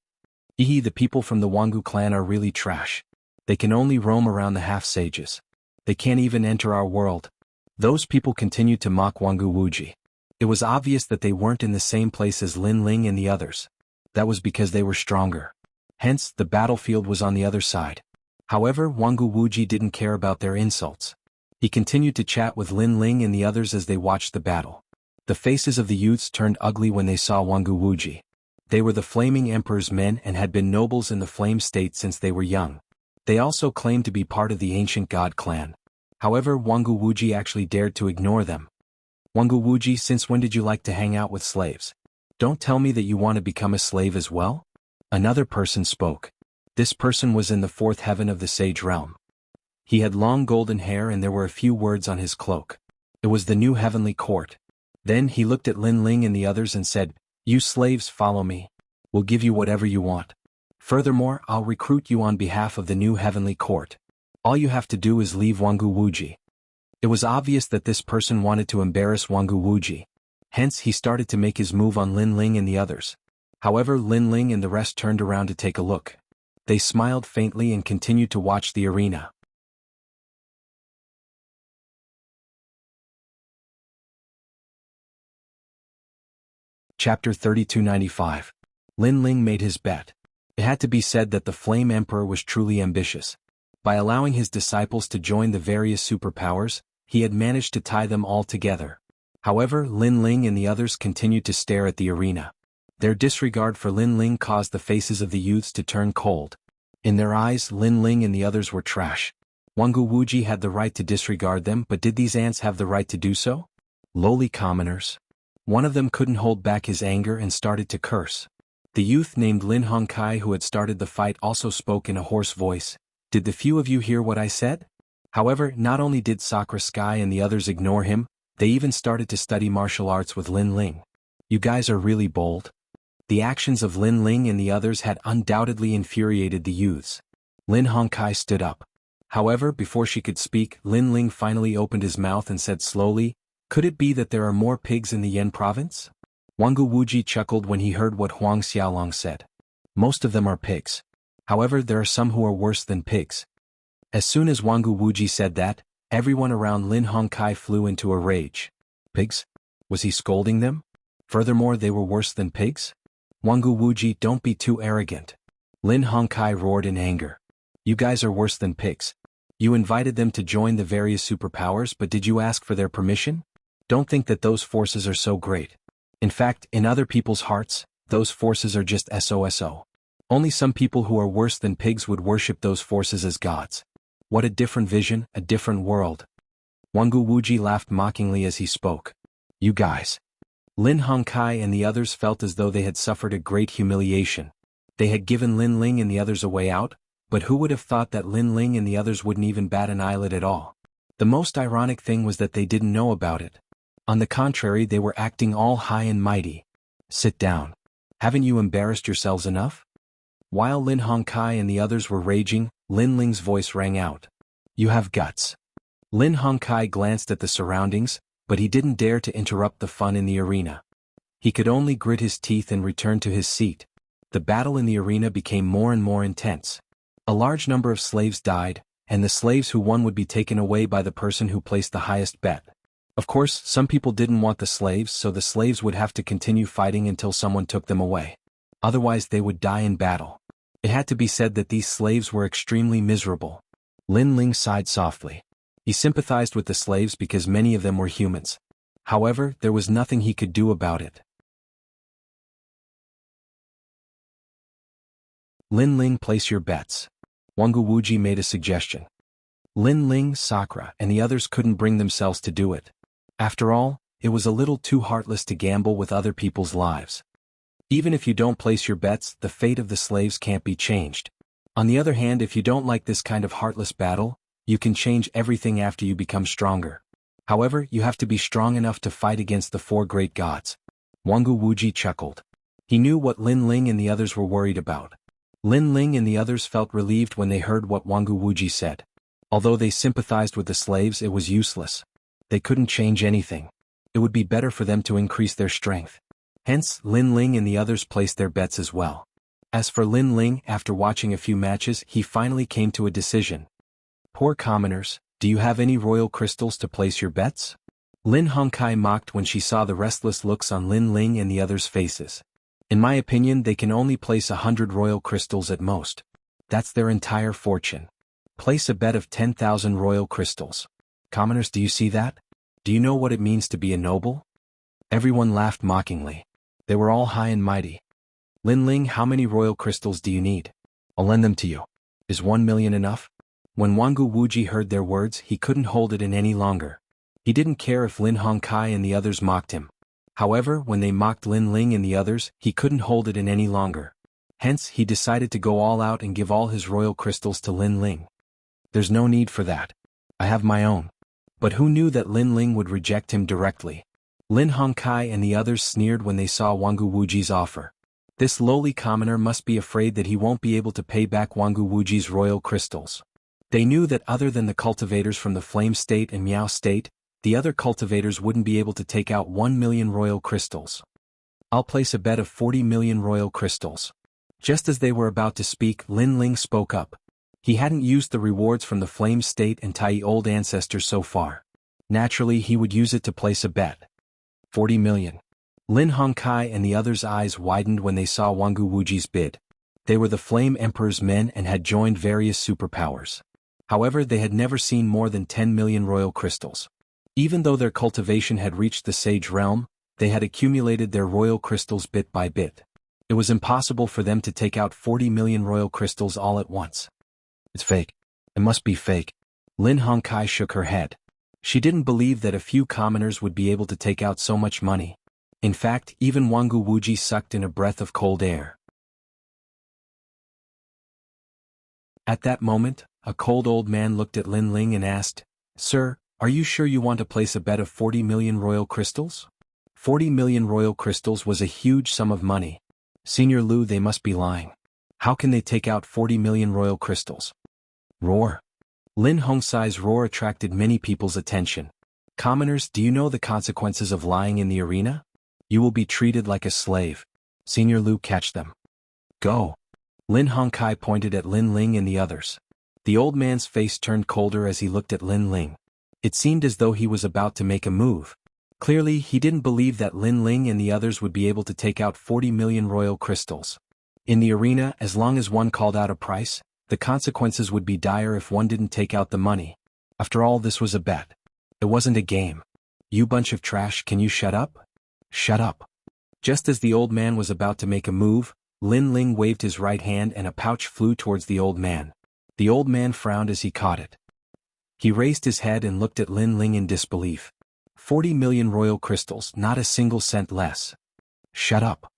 The people from the Wangu clan are really trash. They can only roam around the half-sages. They can't even enter our world. Those people continued to mock Wangu Wuji. It was obvious that they weren't in the same place as Lin Ling and the others. That was because they were stronger. Hence, the battlefield was on the other side. However, Wangu Wuji didn't care about their insults. He continued to chat with Lin Ling and the others as they watched the battle. The faces of the youths turned ugly when they saw Wangu Wuji. They were the Flaming Emperor's men and had been nobles in the flame state since they were young. They also claimed to be part of the ancient god clan. However, Wangu Wuji actually dared to ignore them. Wangu Wuji, since when did you like to hang out with slaves? Don't tell me that you want to become a slave as well? Another person spoke. This person was in the fourth heaven of the sage realm. He had long golden hair and there were a few words on his cloak. It was the New Heavenly Court. Then he looked at Lin Ling and the others and said, "You slaves, follow me. We'll give you whatever you want. Furthermore, I'll recruit you on behalf of the New Heavenly Court. All you have to do is leave Wangu Wuji." It was obvious that this person wanted to embarrass Wangu Wuji. Hence, he started to make his move on Lin Ling and the others. However, Lin Ling and the rest turned around to take a look. They smiled faintly and continued to watch the arena. Chapter 3295. Lin Ling made his bet. It had to be said that the Flame Emperor was truly ambitious. By allowing his disciples to join the various superpowers, he had managed to tie them all together. However, Lin Ling and the others continued to stare at the arena. Their disregard for Lin Ling caused the faces of the youths to turn cold. In their eyes, Lin Ling and the others were trash. Wangu Wuji had the right to disregard them, but did these ants have the right to do so? Lowly commoners. One of them couldn't hold back his anger and started to curse. The youth named Lin Hongkai who had started the fight also spoke in a hoarse voice. "Did the few of you hear what I said?" However, not only did Sakura Sky and the others ignore him, they even started to study martial arts with Lin Ling. "You guys are really bold." The actions of Lin Ling and the others had undoubtedly infuriated the youths. Lin Hongkai stood up. However, before she could speak, Lin Ling finally opened his mouth and said slowly, "Could it be that there are more pigs in the Yan province?" Wangu Wuji chuckled when he heard what Huang Xiaolong said. "Most of them are pigs. However, there are some who are worse than pigs." As soon as Wangu Wuji said that, everyone around Lin Hongkai flew into a rage. Pigs? Was he scolding them? Furthermore, they were worse than pigs? Wangu Wuji, don't be too arrogant. Lin Hongkai roared in anger. "You guys are worse than pigs. You invited them to join the various superpowers, but did you ask for their permission? Don't think that those forces are so great. In fact, in other people's hearts, those forces are just SOSO. Only some people who are worse than pigs would worship those forces as gods. What a different vision, a different world. Wangu Wuji laughed mockingly as he spoke. You guys. Lin Hongkai and the others felt as though they had suffered a great humiliation. They had given Lin Ling and the others a way out, but who would have thought that Lin Ling and the others wouldn't even bat an eyelid at all? The most ironic thing was that they didn't know about it. On the contrary, they were acting all high and mighty. Sit down. Haven't you embarrassed yourselves enough? While Lin Hongkai and the others were raging, Lin Ling's voice rang out. You have guts. Lin Hongkai glanced at the surroundings, but he didn't dare to interrupt the fun in the arena. He could only grit his teeth and return to his seat. The battle in the arena became more and more intense. A large number of slaves died, and the slaves who won would be taken away by the person who placed the highest bet. Of course, some people didn't want the slaves, so the slaves would have to continue fighting until someone took them away. Otherwise they would die in battle. It had to be said that these slaves were extremely miserable. Lin Ling sighed softly. He sympathized with the slaves because many of them were humans. However, there was nothing he could do about it. Lin Ling, place your bets. Wangu Wuji made a suggestion. Lin Ling, Sakura, and the others couldn't bring themselves to do it. After all, it was a little too heartless to gamble with other people's lives. Even if you don't place your bets, the fate of the slaves can't be changed. On the other hand, if you don't like this kind of heartless battle, you can change everything after you become stronger. However, you have to be strong enough to fight against the four great gods. Wangu Wuji chuckled. He knew what Lin Ling and the others were worried about. Lin Ling and the others felt relieved when they heard what Wangu Wuji said. Although they sympathized with the slaves, it was useless. They couldn't change anything. It would be better for them to increase their strength. Hence, Lin Ling and the others placed their bets as well. As for Lin Ling, after watching a few matches, he finally came to a decision. Poor commoners, do you have any royal crystals to place your bets? Lin Hongkai mocked when she saw the restless looks on Lin Ling and the others' faces. In my opinion, they can only place 100 royal crystals at most. That's their entire fortune. Place a bet of 10,000 royal crystals. Commoners, do you see that? Do you know what it means to be a noble? Everyone laughed mockingly. They were all high and mighty. Lin Ling, how many royal crystals do you need? I'll lend them to you. Is 1 million enough? When Wangu Wuji heard their words, he couldn't hold it in any longer. He didn't care if Lin Hongkai and the others mocked him. However, when they mocked Lin Ling and the others, he couldn't hold it in any longer. Hence, he decided to go all out and give all his royal crystals to Lin Ling. There's no need for that. I have my own. But who knew that Lin Ling would reject him directly? Lin Hongkai and the others sneered when they saw Wangu Wuji's offer. This lowly commoner must be afraid that he won't be able to pay back Wangu Wuji's royal crystals. They knew that other than the cultivators from the Flame State and Miao State, the other cultivators wouldn't be able to take out 1 million royal crystals. I'll place a bet of 40 million royal crystals. Just as they were about to speak, Lin Ling spoke up. He hadn't used the rewards from the Flame State and Tai Old Ancestors so far. Naturally, he would use it to place a bet. 40 million. Lin Hongkai and the others' eyes widened when they saw Wangu Wuji's bid. They were the Flame Emperor's men and had joined various superpowers. However, they had never seen more than 10 million royal crystals. Even though their cultivation had reached the Sage Realm, they had accumulated their royal crystals bit by bit. It was impossible for them to take out 40 million royal crystals all at once. It's fake. It must be fake. Lin Hongkai shook her head. She didn't believe that a few commoners would be able to take out so much money. In fact, even Wangu Wuji sucked in a breath of cold air. At that moment, a cold old man looked at Lin Ling and asked, Sir, are you sure you want to place a bet of 40 million royal crystals? 40 million royal crystals was a huge sum of money. Senior Lu, they must be lying. How can they take out 40 million royal crystals? Roar. Lin Hongkai's roar attracted many people's attention. Commoners, do you know the consequences of lying in the arena? You will be treated like a slave. Senior Lu, catch them. Go. Lin Hongkai pointed at Lin Ling and the others. The old man's face turned colder as he looked at Lin Ling. It seemed as though he was about to make a move. Clearly, he didn't believe that Lin Ling and the others would be able to take out 40 million royal crystals. In the arena, as long as one called out a price, the consequences would be dire if one didn't take out the money. After all, this was a bet. It wasn't a game. "You bunch of trash, can you shut up? Shut up." Just as the old man was about to make a move, Lin Ling waved his right hand and a pouch flew towards the old man. The old man frowned as he caught it. He raised his head and looked at Lin Ling in disbelief. 40 million royal crystals, not a single cent less. Shut up.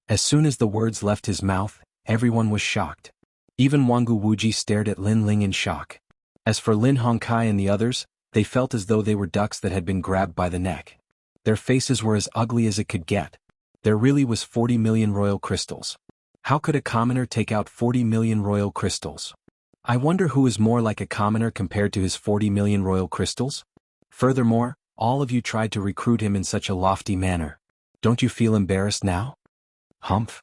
As soon as the words left his mouth, everyone was shocked. Even Wangu Wuji stared at Lin Ling in shock. As for Lin Hongkai and the others, they felt as though they were ducks that had been grabbed by the neck. Their faces were as ugly as it could get. There really was 40 million royal crystals. How could a commoner take out 40 million royal crystals? I wonder who is more like a commoner compared to his 40 million royal crystals? Furthermore, all of you tried to recruit him in such a lofty manner. Don't you feel embarrassed now? Humph.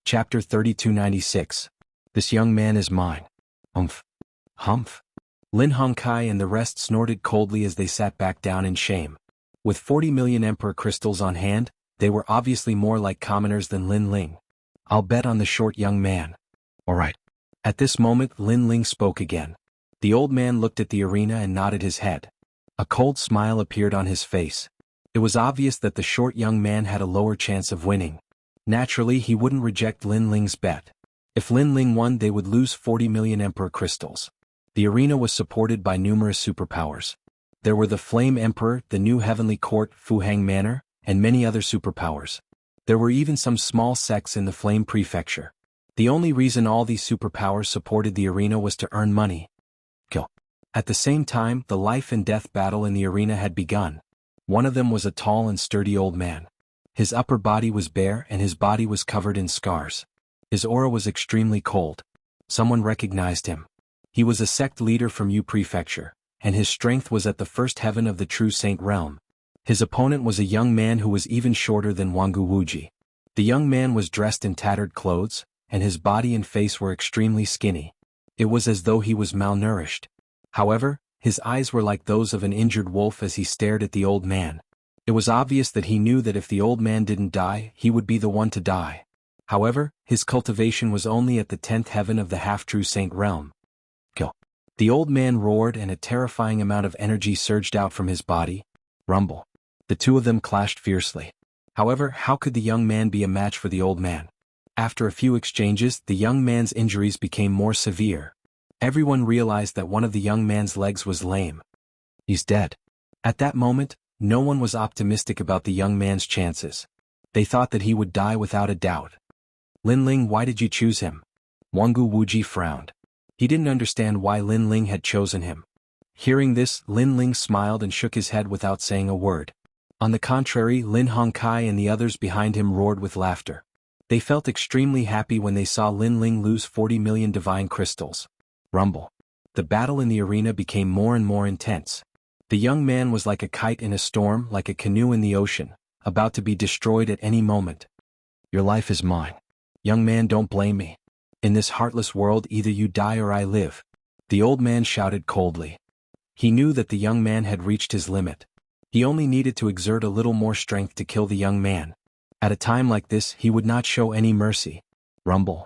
Chapter 3296. This young man is mine. Humph. Humph. Lin Hongkai and the rest snorted coldly as they sat back down in shame. With 40 million Emperor crystals on hand, they were obviously more like commoners than Lin Ling. I'll bet on the short young man. All right. At this moment Lin Ling spoke again. The old man looked at the arena and nodded his head. A cold smile appeared on his face. It was obvious that the short young man had a lower chance of winning. Naturally, he wouldn't reject Lin Ling's bet. If Lin Ling won, they would lose 40 million Emperor crystals. The arena was supported by numerous superpowers. There were the Flame Emperor, the New Heavenly Court, Fuhang Manor, and many other superpowers. There were even some small sects in the Flame Prefecture. The only reason all these superpowers supported the arena was to earn money. Kill. At the same time, the life and death battle in the arena had begun. One of them was a tall and sturdy old man. His upper body was bare and his body was covered in scars. His aura was extremely cold. Someone recognized him. He was a sect leader from Yu Prefecture, and his strength was at the first heaven of the true saint realm. His opponent was a young man who was even shorter than Wangu Wuji. The young man was dressed in tattered clothes, and his body and face were extremely skinny. It was as though he was malnourished. However, his eyes were like those of an injured wolf as he stared at the old man. It was obvious that he knew that if the old man didn't die, he would be the one to die. However, his cultivation was only at the 10th heaven of the half-true saint realm. Kill. The old man roared and a terrifying amount of energy surged out from his body. Rumble. The two of them clashed fiercely. However, how could the young man be a match for the old man? After a few exchanges, the young man's injuries became more severe. Everyone realized that one of the young man's legs was lame. He's dead. At that moment, no one was optimistic about the young man's chances. They thought that he would die without a doubt. Lin Ling, why did you choose him? Wangu Wuji frowned. He didn't understand why Lin Ling had chosen him. Hearing this, Lin Ling smiled and shook his head without saying a word. On the contrary, Lin Hongkai and the others behind him roared with laughter. They felt extremely happy when they saw Lin Ling lose 40 million divine crystals. Rumble. The battle in the arena became more and more intense. The young man was like a kite in a storm, like a canoe in the ocean, about to be destroyed at any moment. Your life is mine. Young man, don't blame me. In this heartless world, either you die or I live. The old man shouted coldly. He knew that the young man had reached his limit. He only needed to exert a little more strength to kill the young man. At a time like this, he would not show any mercy. Rumble.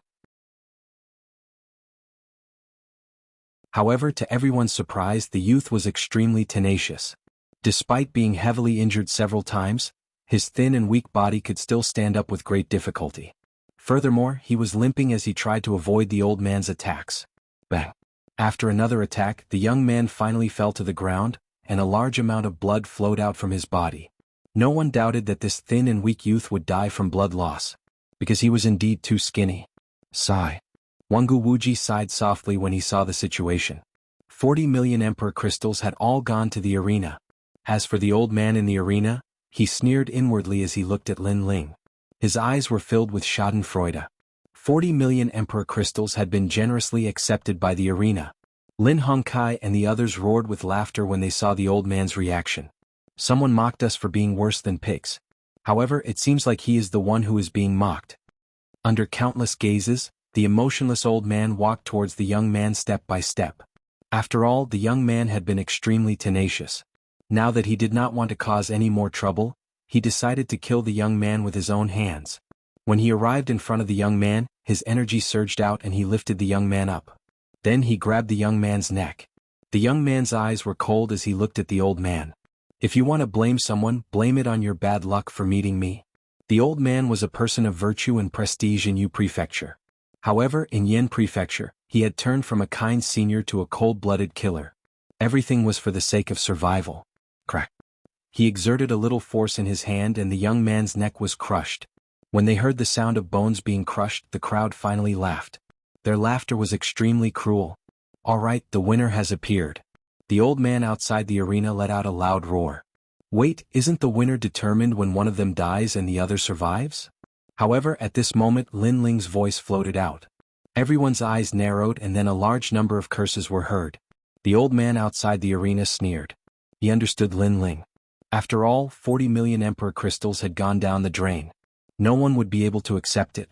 However, to everyone's surprise, the youth was extremely tenacious. Despite being heavily injured several times, his thin and weak body could still stand up with great difficulty. Furthermore, he was limping as he tried to avoid the old man's attacks. Bang! After another attack, the young man finally fell to the ground, and a large amount of blood flowed out from his body. No one doubted that this thin and weak youth would die from blood loss, because he was indeed too skinny. Sigh. Wangu Wuji sighed softly when he saw the situation. 40 million Emperor crystals had all gone to the arena. As for the old man in the arena, he sneered inwardly as he looked at Lin Ling. His eyes were filled with schadenfreude. 40 million Emperor crystals had been generously accepted by the arena. Lin Hongkai and the others roared with laughter when they saw the old man's reaction. Someone mocked us for being worse than pigs. However, it seems like he is the one who is being mocked. Under countless gazes, the emotionless old man walked towards the young man step by step. After all, the young man had been extremely tenacious. Now that he did not want to cause any more trouble, he decided to kill the young man with his own hands. When he arrived in front of the young man, his energy surged out and he lifted the young man up. Then he grabbed the young man's neck. The young man's eyes were cold as he looked at the old man. If you want to blame someone, blame it on your bad luck for meeting me. The old man was a person of virtue and prestige in Yu Prefecture. However, in Yen Prefecture, he had turned from a kind senior to a cold-blooded killer. Everything was for the sake of survival. Crack. He exerted a little force in his hand and the young man's neck was crushed. When they heard the sound of bones being crushed, the crowd finally laughed. Their laughter was extremely cruel. All right, the winner has appeared. The old man outside the arena let out a loud roar. Wait, isn't the winner determined when one of them dies and the other survives? However, at this moment Lin Ling's voice floated out. Everyone's eyes narrowed and then a large number of curses were heard. The old man outside the arena sneered. He understood Lin Ling. After all, 40 million Emperor crystals had gone down the drain. No one would be able to accept it.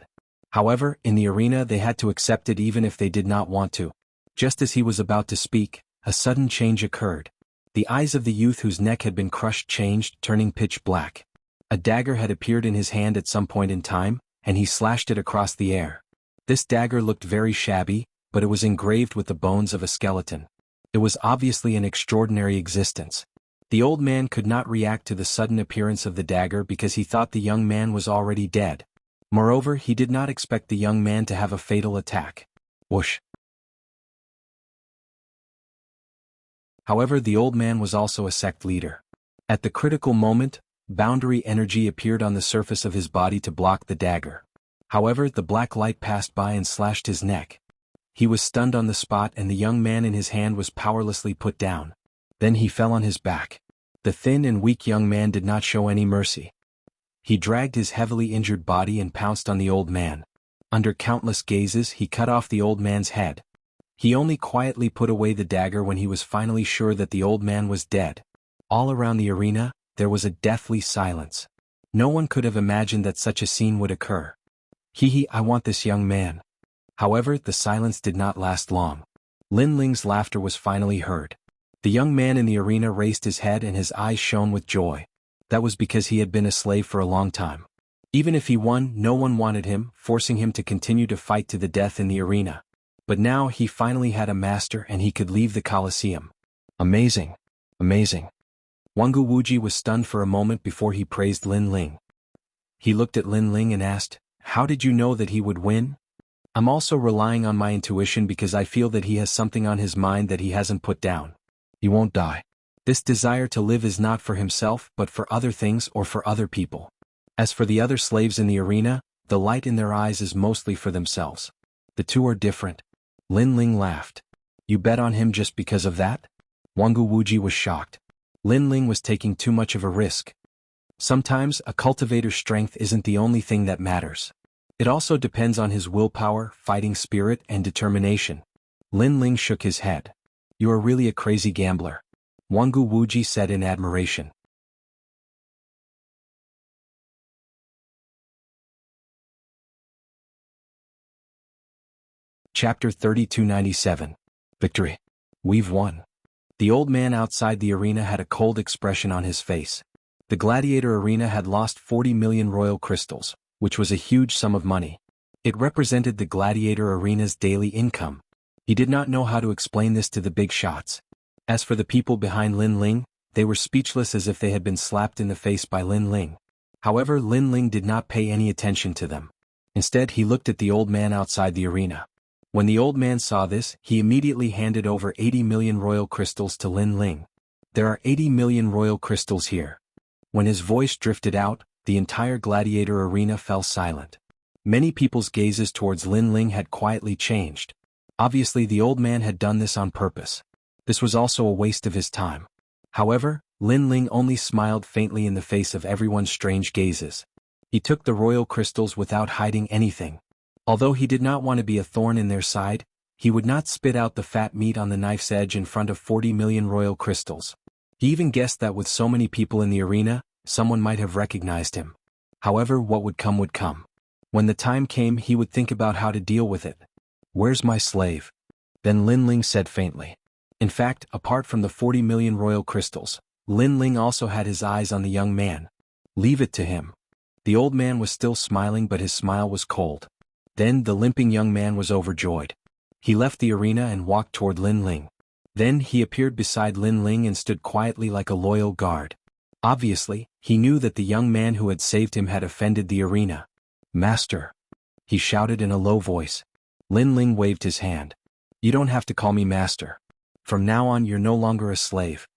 However, in the arena they had to accept it even if they did not want to. Just as he was about to speak, a sudden change occurred. The eyes of the youth whose neck had been crushed changed, turning pitch black. A dagger had appeared in his hand at some point in time, and he slashed it across the air. This dagger looked very shabby, but it was engraved with the bones of a skeleton. It was obviously an extraordinary existence. The old man could not react to the sudden appearance of the dagger because he thought the young man was already dead. Moreover, he did not expect the young man to have a fatal attack. Whoosh. However, the old man was also a sect leader. At the critical moment, boundary energy appeared on the surface of his body to block the dagger. However, the black light passed by and slashed his neck. He was stunned on the spot and the young man in his hand was powerlessly put down. Then he fell on his back. The thin and weak young man did not show any mercy. He dragged his heavily injured body and pounced on the old man. Under countless gazes, he cut off the old man's head. He only quietly put away the dagger when he was finally sure that the old man was dead. All around the arena, there was a deathly silence. No one could have imagined that such a scene would occur. I want this young man. However, the silence did not last long. Lin Ling's laughter was finally heard. The young man in the arena raised his head and his eyes shone with joy. That was because he had been a slave for a long time. Even if he won, no one wanted him, forcing him to continue to fight to the death in the arena. But now he finally had a master and he could leave the Colosseum. Amazing. Amazing. Wangu Wuji was stunned for a moment before he praised Lin Ling. He looked at Lin Ling and asked, "How did you know that he would win?" "I'm also relying on my intuition because I feel that he has something on his mind that he hasn't put down. He won't die. This desire to live is not for himself but for other things or for other people. As for the other slaves in the arena, the light in their eyes is mostly for themselves. The two are different." Lin Ling laughed. "You bet on him just because of that?" Wangu Wuji was shocked. Lin Ling was taking too much of a risk. Sometimes, a cultivator's strength isn't the only thing that matters. It also depends on his willpower, fighting spirit, and determination. Lin Ling shook his head. "You are really a crazy gambler," Wangu Wuji said in admiration. Chapter 3297. Victory. We've won. The old man outside the arena had a cold expression on his face. The gladiator arena had lost 40 million royal crystals, which was a huge sum of money. It represented the gladiator arena's daily income. He did not know how to explain this to the big shots. As for the people behind Lin Ling, they were speechless as if they had been slapped in the face by Lin Ling. However, Lin Ling did not pay any attention to them. Instead, he looked at the old man outside the arena. When the old man saw this, he immediately handed over 80 million royal crystals to Lin Ling. "There are 80 million royal crystals here." When his voice drifted out, the entire gladiator arena fell silent. Many people's gazes towards Lin Ling had quietly changed. Obviously, the old man had done this on purpose. This was also a waste of his time. However, Lin Ling only smiled faintly in the face of everyone's strange gazes. He took the royal crystals without hiding anything. Although he did not want to be a thorn in their side, he would not spit out the fat meat on the knife's edge in front of 40 million royal crystals. He even guessed that with so many people in the arena, someone might have recognized him. However, what would come would come. When the time came, he would think about how to deal with it. "Where's my slave?" Then Lin Ling said faintly. In fact, apart from the 40 million royal crystals, Lin Ling also had his eyes on the young man. "Leave it to him." The old man was still smiling but his smile was cold. Then the limping young man was overjoyed. He left the arena and walked toward Lin Ling. Then he appeared beside Lin Ling and stood quietly like a loyal guard. Obviously, he knew that the young man who had saved him had offended the arena. "Master," he shouted in a low voice. Lin Ling waved his hand. "You don't have to call me master. From now on you're no longer a slave."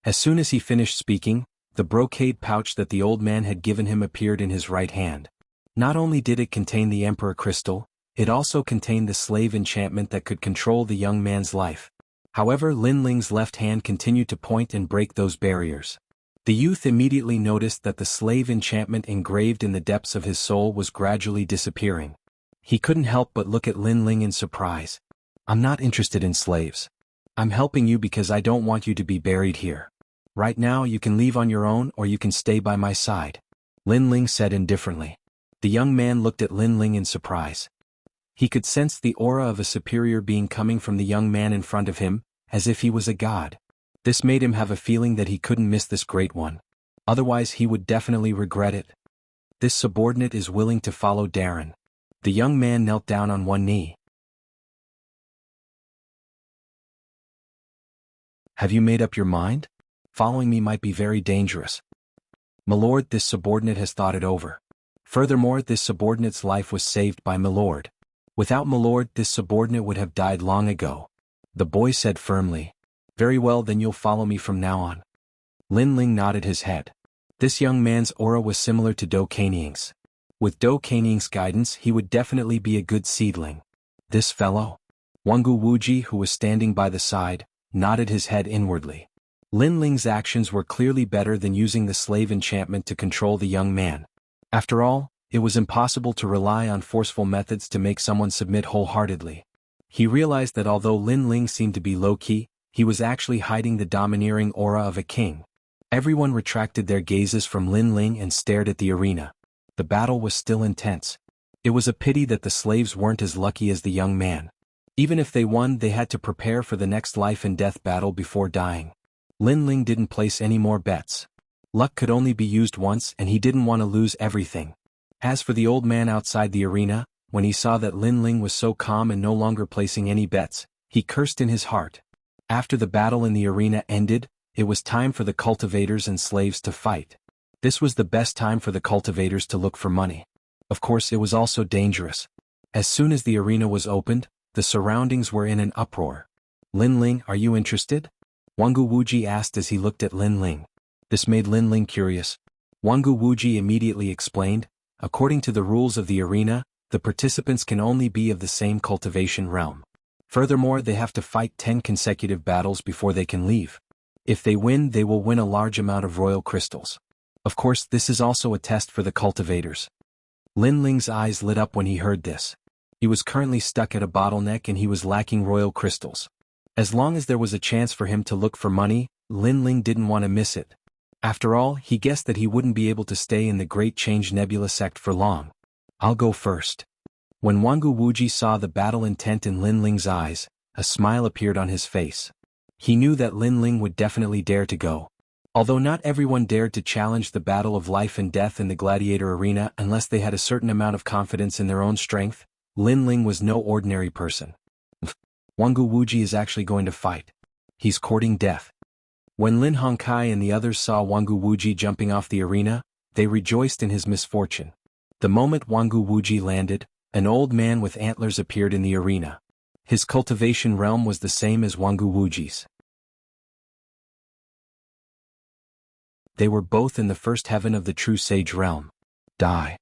As soon as he finished speaking, the brocade pouch that the old man had given him appeared in his right hand. Not only did it contain the Emperor Crystal, it also contained the slave enchantment that could control the young man's life. However, Lin Ling's left hand continued to point and break those barriers. The youth immediately noticed that the slave enchantment engraved in the depths of his soul was gradually disappearing. He couldn't help but look at Lin Ling in surprise. "I'm not interested in slaves. I'm helping you because I don't want you to be buried here. Right now you can leave on your own or you can stay by my side," Lin Ling said indifferently. The young man looked at Lin Ling in surprise. He could sense the aura of a superior being coming from the young man in front of him, as if he was a god. This made him have a feeling that he couldn't miss this great one. Otherwise he would definitely regret it. This subordinate is willing to follow Darren. The young man knelt down on one knee. "Have you made up your mind? Following me might be very dangerous." "Milord, this subordinate has thought it over. Furthermore, this subordinate's life was saved by Milord. Without Milord, this subordinate would have died long ago," the boy said firmly. "Very well, then you'll follow me from now on." Lin Ling nodded his head. This young man's aura was similar to Do Kaning's. With Do Kaning's guidance, he would definitely be a good seedling. This fellow? Wangu Wuji, who was standing by the side, nodded his head inwardly. Lin Ling's actions were clearly better than using the slave enchantment to control the young man. After all, it was impossible to rely on forceful methods to make someone submit wholeheartedly. He realized that although Lin Ling seemed to be low-key, he was actually hiding the domineering aura of a king. Everyone retracted their gazes from Lin Ling and stared at the arena. The battle was still intense. It was a pity that the slaves weren't as lucky as the young man. Even if they won, they had to prepare for the next life and death battle before dying. Lin Ling didn't place any more bets. Luck could only be used once and he didn't want to lose everything. As for the old man outside the arena, when he saw that Lin Ling was so calm and no longer placing any bets, he cursed in his heart. After the battle in the arena ended, it was time for the cultivators and slaves to fight. This was the best time for the cultivators to look for money. Of course, it was also dangerous. As soon as the arena was opened, the surroundings were in an uproar. "Lin Ling, are you interested?" Wangu Wuji asked as he looked at Lin Ling. This made Lin Ling curious. Wangu Wuji immediately explained, "According to the rules of the arena, the participants can only be of the same cultivation realm. Furthermore, they have to fight 10 consecutive battles before they can leave. If they win, they will win a large amount of royal crystals. Of course, this is also a test for the cultivators." Lin Ling's eyes lit up when he heard this. He was currently stuck at a bottleneck and he was lacking royal crystals. As long as there was a chance for him to look for money, Lin Ling didn't want to miss it. After all, he guessed that he wouldn't be able to stay in the Great Change Nebula sect for long. "I'll go first." When Wangu Wuji saw the battle intent in Lin Ling's eyes, a smile appeared on his face. He knew that Lin Ling would definitely dare to go. Although not everyone dared to challenge the battle of life and death in the gladiator arena unless they had a certain amount of confidence in their own strength, Lin Ling was no ordinary person. Wangu Wuji is actually going to fight. He's courting death. When Lin Hongkai and the others saw Wangu Wuji jumping off the arena, they rejoiced in his misfortune. The moment Wangu Wuji landed, an old man with antlers appeared in the arena. His cultivation realm was the same as Wangu Wuji's. They were both in the first heaven of the true sage realm. Die.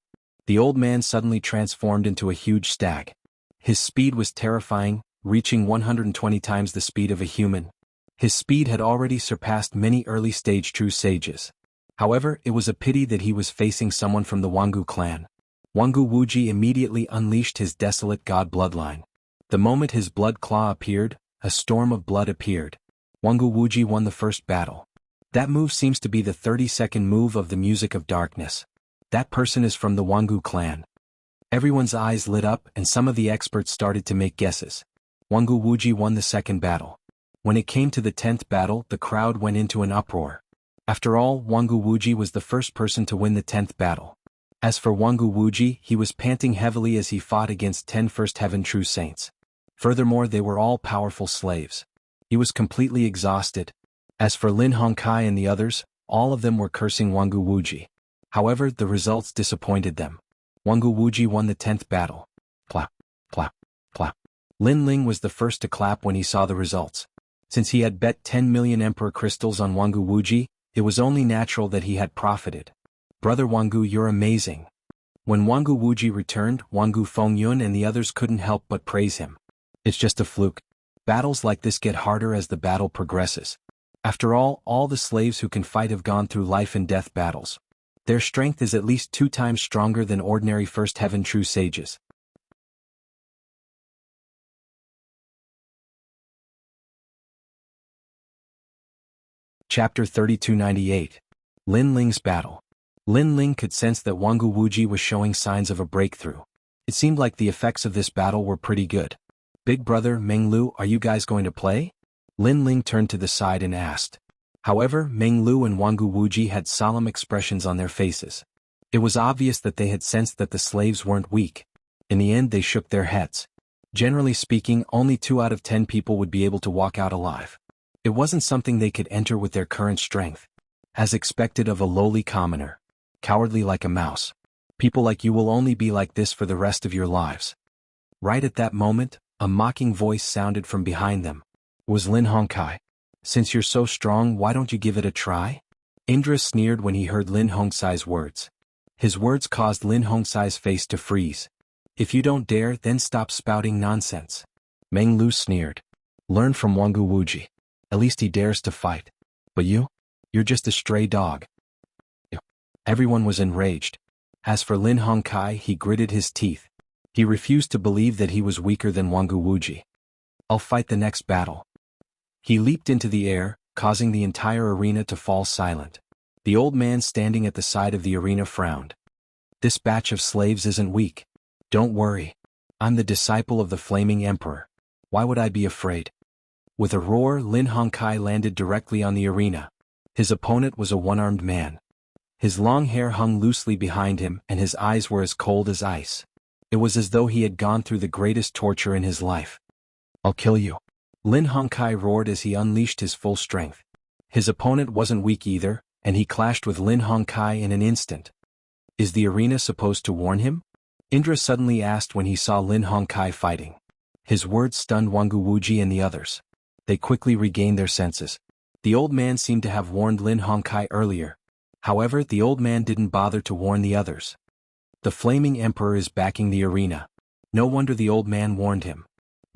The old man suddenly transformed into a huge stag. His speed was terrifying, reaching 120 times the speed of a human. His speed had already surpassed many early-stage true sages. However, it was a pity that he was facing someone from the Wangu clan. Wangu Wuji immediately unleashed his desolate god bloodline. The moment his blood claw appeared, a storm of blood appeared. Wangu Wuji won the first battle. That move seems to be the 30-second move of the Music of Darkness. That person is from the Wangu clan. Everyone's eyes lit up and some of the experts started to make guesses. Wangu Wuji won the second battle. When it came to the 10th battle, the crowd went into an uproar. After all, Wangu Wuji was the first person to win the 10th battle. As for Wangu Wuji, he was panting heavily as he fought against 10 First Heaven True Saints. Furthermore, they were all powerful slaves. He was completely exhausted. As for Lin Hongkai and the others, all of them were cursing Wangu Wuji. However, the results disappointed them. Wangu Wuji won the 10th battle. Clap, clap, clap. Lin Ling was the first to clap when he saw the results. Since he had bet 10 million Emperor Crystals on Wangu Wuji, it was only natural that he had profited. Brother Wangu, you're amazing. When Wangu Wuji returned, Wangu Fengyun and the others couldn't help but praise him. It's just a fluke. Battles like this get harder as the battle progresses. After all the slaves who can fight have gone through life and death battles. Their strength is at least 2 times stronger than ordinary First Heaven true sages. Chapter 3298. Lin Ling's Battle. Lin Ling could sense that Wangu Wuji was showing signs of a breakthrough. It seemed like the effects of this battle were pretty good. Big brother Meng Lu, are you guys going to play? Lin Ling turned to the side and asked. However, Meng Lu and Wangu Wuji had solemn expressions on their faces. It was obvious that they had sensed that the slaves weren't weak. In the end, they shook their heads. Generally speaking, only 2 out of 10 people would be able to walk out alive. It wasn't something they could enter with their current strength. As expected of a lowly commoner. Cowardly like a mouse. People like you will only be like this for the rest of your lives. Right at that moment, a mocking voice sounded from behind them. It was Lin Hongkai. Since you're so strong, why don't you give it a try? Indra sneered when he heard Lin Hongkai's words. His words caused Lin Hongkai's face to freeze. If you don't dare, then stop spouting nonsense. Meng Lu sneered. Learn from Wangu Wuji. At least he dares to fight. But you're just a stray dog. Everyone was enraged. As for Lin Hongkai, he gritted his teeth. He refused to believe that he was weaker than Wangu Wuji. I'll fight the next battle. He leaped into the air, causing the entire arena to fall silent. The old man standing at the side of the arena frowned. This batch of slaves isn't weak. Don't worry. I'm the disciple of the Flaming Emperor. Why would I be afraid? With a roar, Lin Hongkai landed directly on the arena. His opponent was a one-armed man. His long hair hung loosely behind him and his eyes were as cold as ice. It was as though he had gone through the greatest torture in his life. I'll kill you. Lin Hongkai roared as he unleashed his full strength. His opponent wasn't weak either, and he clashed with Lin Hongkai in an instant. Is the arena supposed to warn him? Indra suddenly asked when he saw Lin Hongkai fighting. His words stunned Wangu Wuji and the others. They quickly regained their senses. The old man seemed to have warned Lin Hongkai earlier. However, the old man didn't bother to warn the others. The Flaming Emperor is backing the arena. No wonder the old man warned him.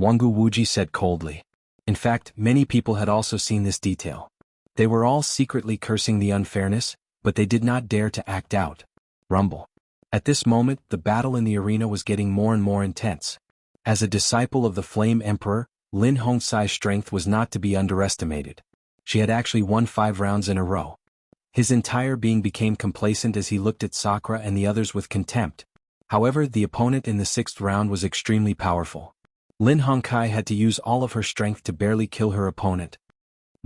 Wangu Wuji said coldly. In fact, many people had also seen this detail. They were all secretly cursing the unfairness, but they did not dare to act out. Rumble. At this moment, the battle in the arena was getting more and more intense. As a disciple of the Flame Emperor, Lin Hongkai's strength was not to be underestimated. She had actually won 5 rounds in a row. His entire being became complacent as he looked at Sakura and the others with contempt. However, the opponent in the 6th round was extremely powerful. Lin Hongkai had to use all of her strength to barely kill her opponent.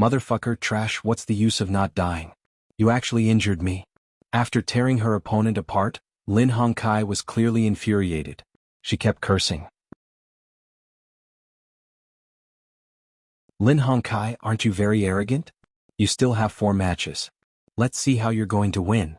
Motherfucker trash, what's the use of not dying? You actually injured me. After tearing her opponent apart, Lin Hongkai was clearly infuriated. She kept cursing. Lin Hongkai, aren't you very arrogant? You still have 4 matches. Let's see how you're going to win.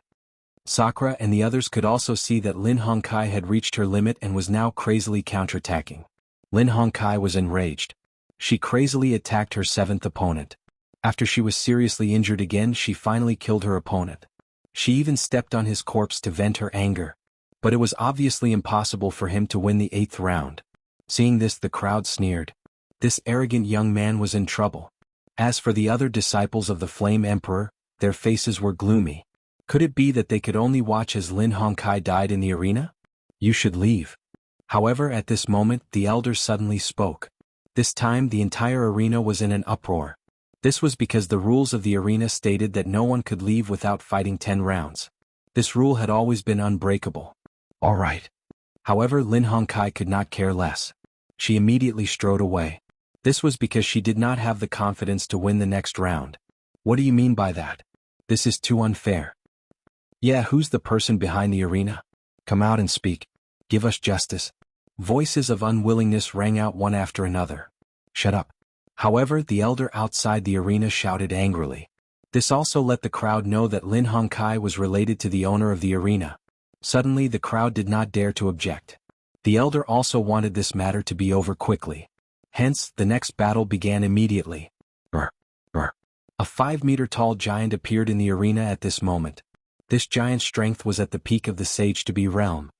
Sakura and the others could also see that Lin Hongkai had reached her limit and was now crazily counterattacking. Lin Hongkai was enraged. She crazily attacked her 7th opponent. After she was seriously injured again, she finally killed her opponent. She even stepped on his corpse to vent her anger. But it was obviously impossible for him to win the 8th round. Seeing this, the crowd sneered. This arrogant young man was in trouble. As for the other disciples of the Flame Emperor, their faces were gloomy. Could it be that they could only watch as Lin Hongkai died in the arena? You should leave. However, at this moment, the elder suddenly spoke. This time, the entire arena was in an uproar. This was because the rules of the arena stated that no one could leave without fighting 10 rounds. This rule had always been unbreakable. All right. However, Lin Hongkai could not care less. She immediately strode away. This was because she did not have the confidence to win the next round. What do you mean by that? This is too unfair. Yeah, who's the person behind the arena? Come out and speak. Give us justice. Voices of unwillingness rang out one after another. Shut up. However, the elder outside the arena shouted angrily. This also let the crowd know that Lin Hongkai was related to the owner of the arena. Suddenly the crowd did not dare to object. The elder also wanted this matter to be over quickly. Hence, the next battle began immediately. Brr, brr. A 5-meter-tall giant appeared in the arena at this moment. This giant's strength was at the peak of the Sage-to-be realm.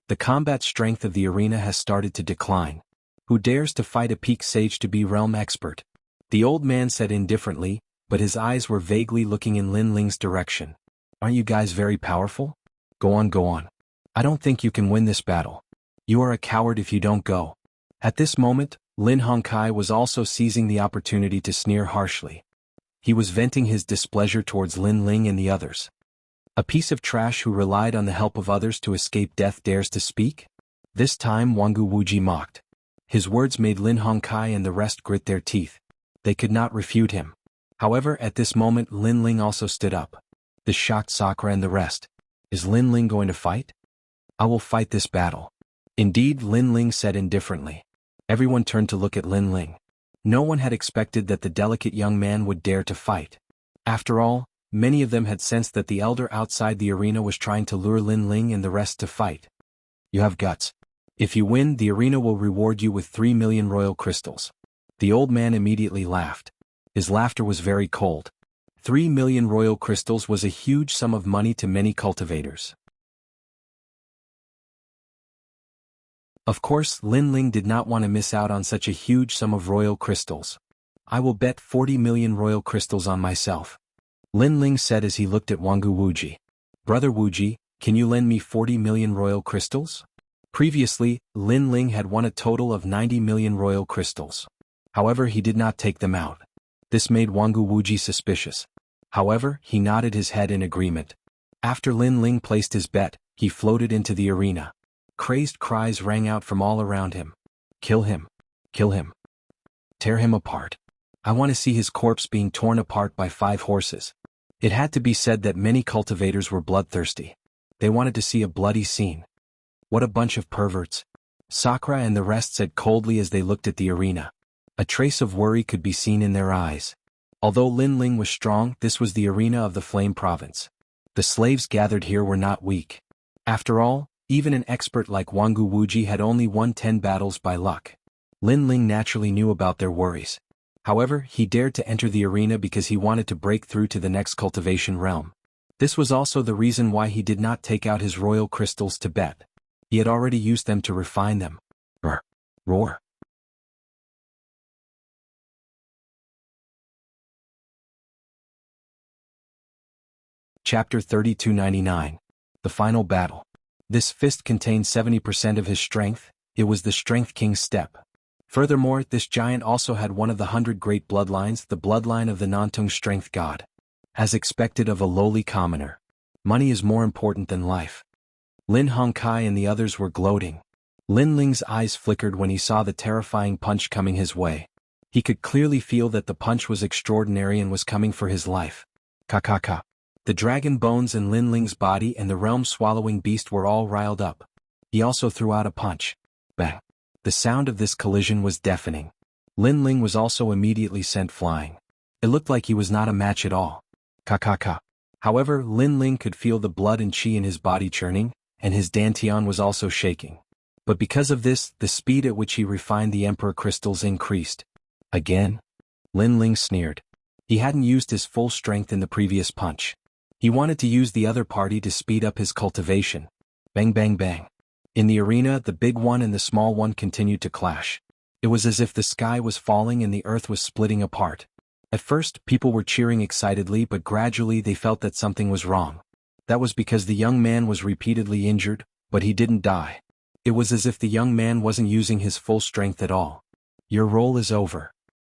The combat strength of the arena has started to decline. Who dares to fight a peak Sage-to-be realm expert? The old man said indifferently, but his eyes were vaguely looking in Lin Ling's direction. Aren't you guys very powerful? Go on, go on. I don't think you can win this battle. You are a coward if you don't go. At this moment, Lin Hongkai was also seizing the opportunity to sneer harshly. He was venting his displeasure towards Lin Ling and the others. A piece of trash who relied on the help of others to escape death dares to speak? This time Jianghu Wuji mocked. His words made Lin Hongkai and the rest grit their teeth. They could not refute him. However, at this moment Lin Ling also stood up. This shocked Sakura and the rest. Is Lin Ling going to fight? I will fight this battle. Indeed, Lin Ling said indifferently. Everyone turned to look at Lin Ling. No one had expected that the delicate young man would dare to fight. After all, many of them had sensed that the elder outside the arena was trying to lure Lin Ling and the rest to fight. You have guts. If you win, the arena will reward you with 3 million royal crystals. The old man immediately laughed. His laughter was very cold. 3 million royal crystals was a huge sum of money to many cultivators. Of course, Lin Ling did not want to miss out on such a huge sum of royal crystals. I will bet 40 million royal crystals on myself. Lin Ling said as he looked at Jianghu Wuji. Brother Wuji, can you lend me 40 million royal crystals? Previously, Lin Ling had won a total of 90 million royal crystals. However, he did not take them out. This made Jianghu Wuji suspicious. However, he nodded his head in agreement. After Lin Ling placed his bet, he floated into the arena. Crazed cries rang out from all around him. Kill him. Kill him. Tear him apart. I want to see his corpse being torn apart by 5 horses. It had to be said that many cultivators were bloodthirsty. They wanted to see a bloody scene. What a bunch of perverts. Sakura and the rest said coldly as they looked at the arena. A trace of worry could be seen in their eyes. Although Lin Ling was strong, this was the arena of the Flame Province. The slaves gathered here were not weak. After all, even an expert like Jianghu Wuji had only won 10 battles by luck. Lin Ling naturally knew about their worries. However, he dared to enter the arena because he wanted to break through to the next cultivation realm. This was also the reason why he did not take out his royal crystals to bet. He had already used them to refine them. Roar. Roar. Chapter 3299. The Final Battle. This fist contained 70% of his strength. It was the Strength King's step. Furthermore, this giant also had one of the 100 great bloodlines, the bloodline of the Nantung Strength God. As expected of a lowly commoner, money is more important than life. Lin Hongkai and the others were gloating. Lin Ling's eyes flickered when he saw the terrifying punch coming his way. He could clearly feel that the punch was extraordinary and was coming for his life. Ka. The dragon bones in Lin Ling's body and the realm-swallowing beast were all riled up. He also threw out a punch. Bang. The sound of this collision was deafening. Lin Ling was also immediately sent flying. It looked like he was not a match at all. Ka. However, Lin Ling could feel the blood and chi in his body churning, and his dantian was also shaking. But because of this, the speed at which he refined the Emperor crystals increased. Again? Lin Ling sneered. He hadn't used his full strength in the previous punch. He wanted to use the other party to speed up his cultivation. Bang bang bang. In the arena, the big one and the small one continued to clash. It was as if the sky was falling and the earth was splitting apart. At first, people were cheering excitedly, but gradually they felt that something was wrong. That was because the young man was repeatedly injured, but he didn't die. It was as if the young man wasn't using his full strength at all. Your role is over.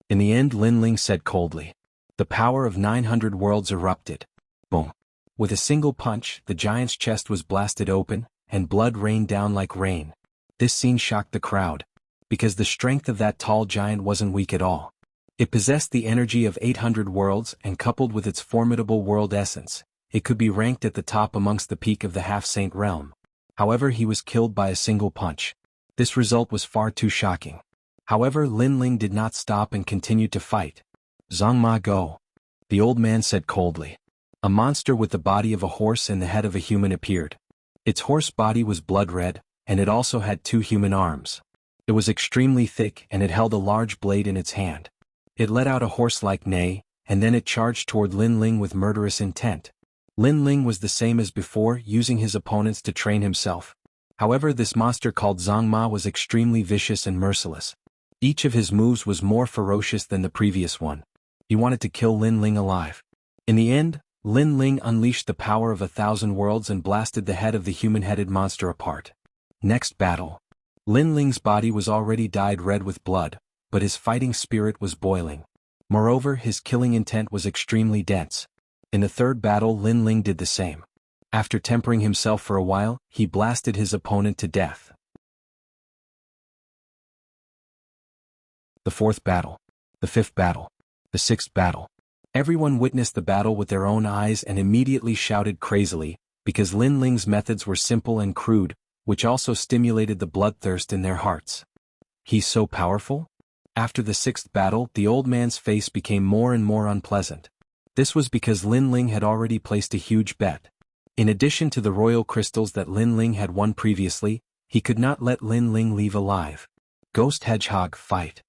In the end, Lin Ling said coldly. The power of 900 worlds erupted. Boom. With a single punch, the giant's chest was blasted open, and blood rained down like rain. This scene shocked the crowd, because the strength of that tall giant wasn't weak at all. It possessed the energy of 800 worlds, and coupled with its formidable world essence, it could be ranked at the top amongst the peak of the half-saint realm. However, he was killed by a single punch. This result was far too shocking. However, Lin Ling did not stop and continued to fight. "Zhang Ma go," the old man said coldly. A monster with the body of a horse and the head of a human appeared. Its horse body was blood red, and it also had 2 human arms. It was extremely thick and it held a large blade in its hand. It let out a horse-like neigh, and then it charged toward Lin Ling with murderous intent. Lin Ling was the same as before, using his opponents to train himself. However, this monster called Zhang Ma was extremely vicious and merciless. Each of his moves was more ferocious than the previous one. He wanted to kill Lin Ling alive. In the end, Lin Ling unleashed the power of 1,000 worlds and blasted the head of the human-headed monster apart. Next battle. Lin Ling's body was already dyed red with blood, but his fighting spirit was boiling. Moreover, his killing intent was extremely dense. In the third battle, Lin Ling did the same. After tempering himself for a while, he blasted his opponent to death. The fourth battle. The fifth battle. The sixth battle. Everyone witnessed the battle with their own eyes and immediately shouted crazily, because Lin Ling's methods were simple and crude, which also stimulated the bloodthirst in their hearts. "He's so powerful?" After the sixth battle, the old man's face became more and more unpleasant. This was because Lin Ling had already placed a huge bet. In addition to the royal crystals that Lin Ling had won previously, he could not let Lin Ling leave alive. Ghost Hedgehog fight.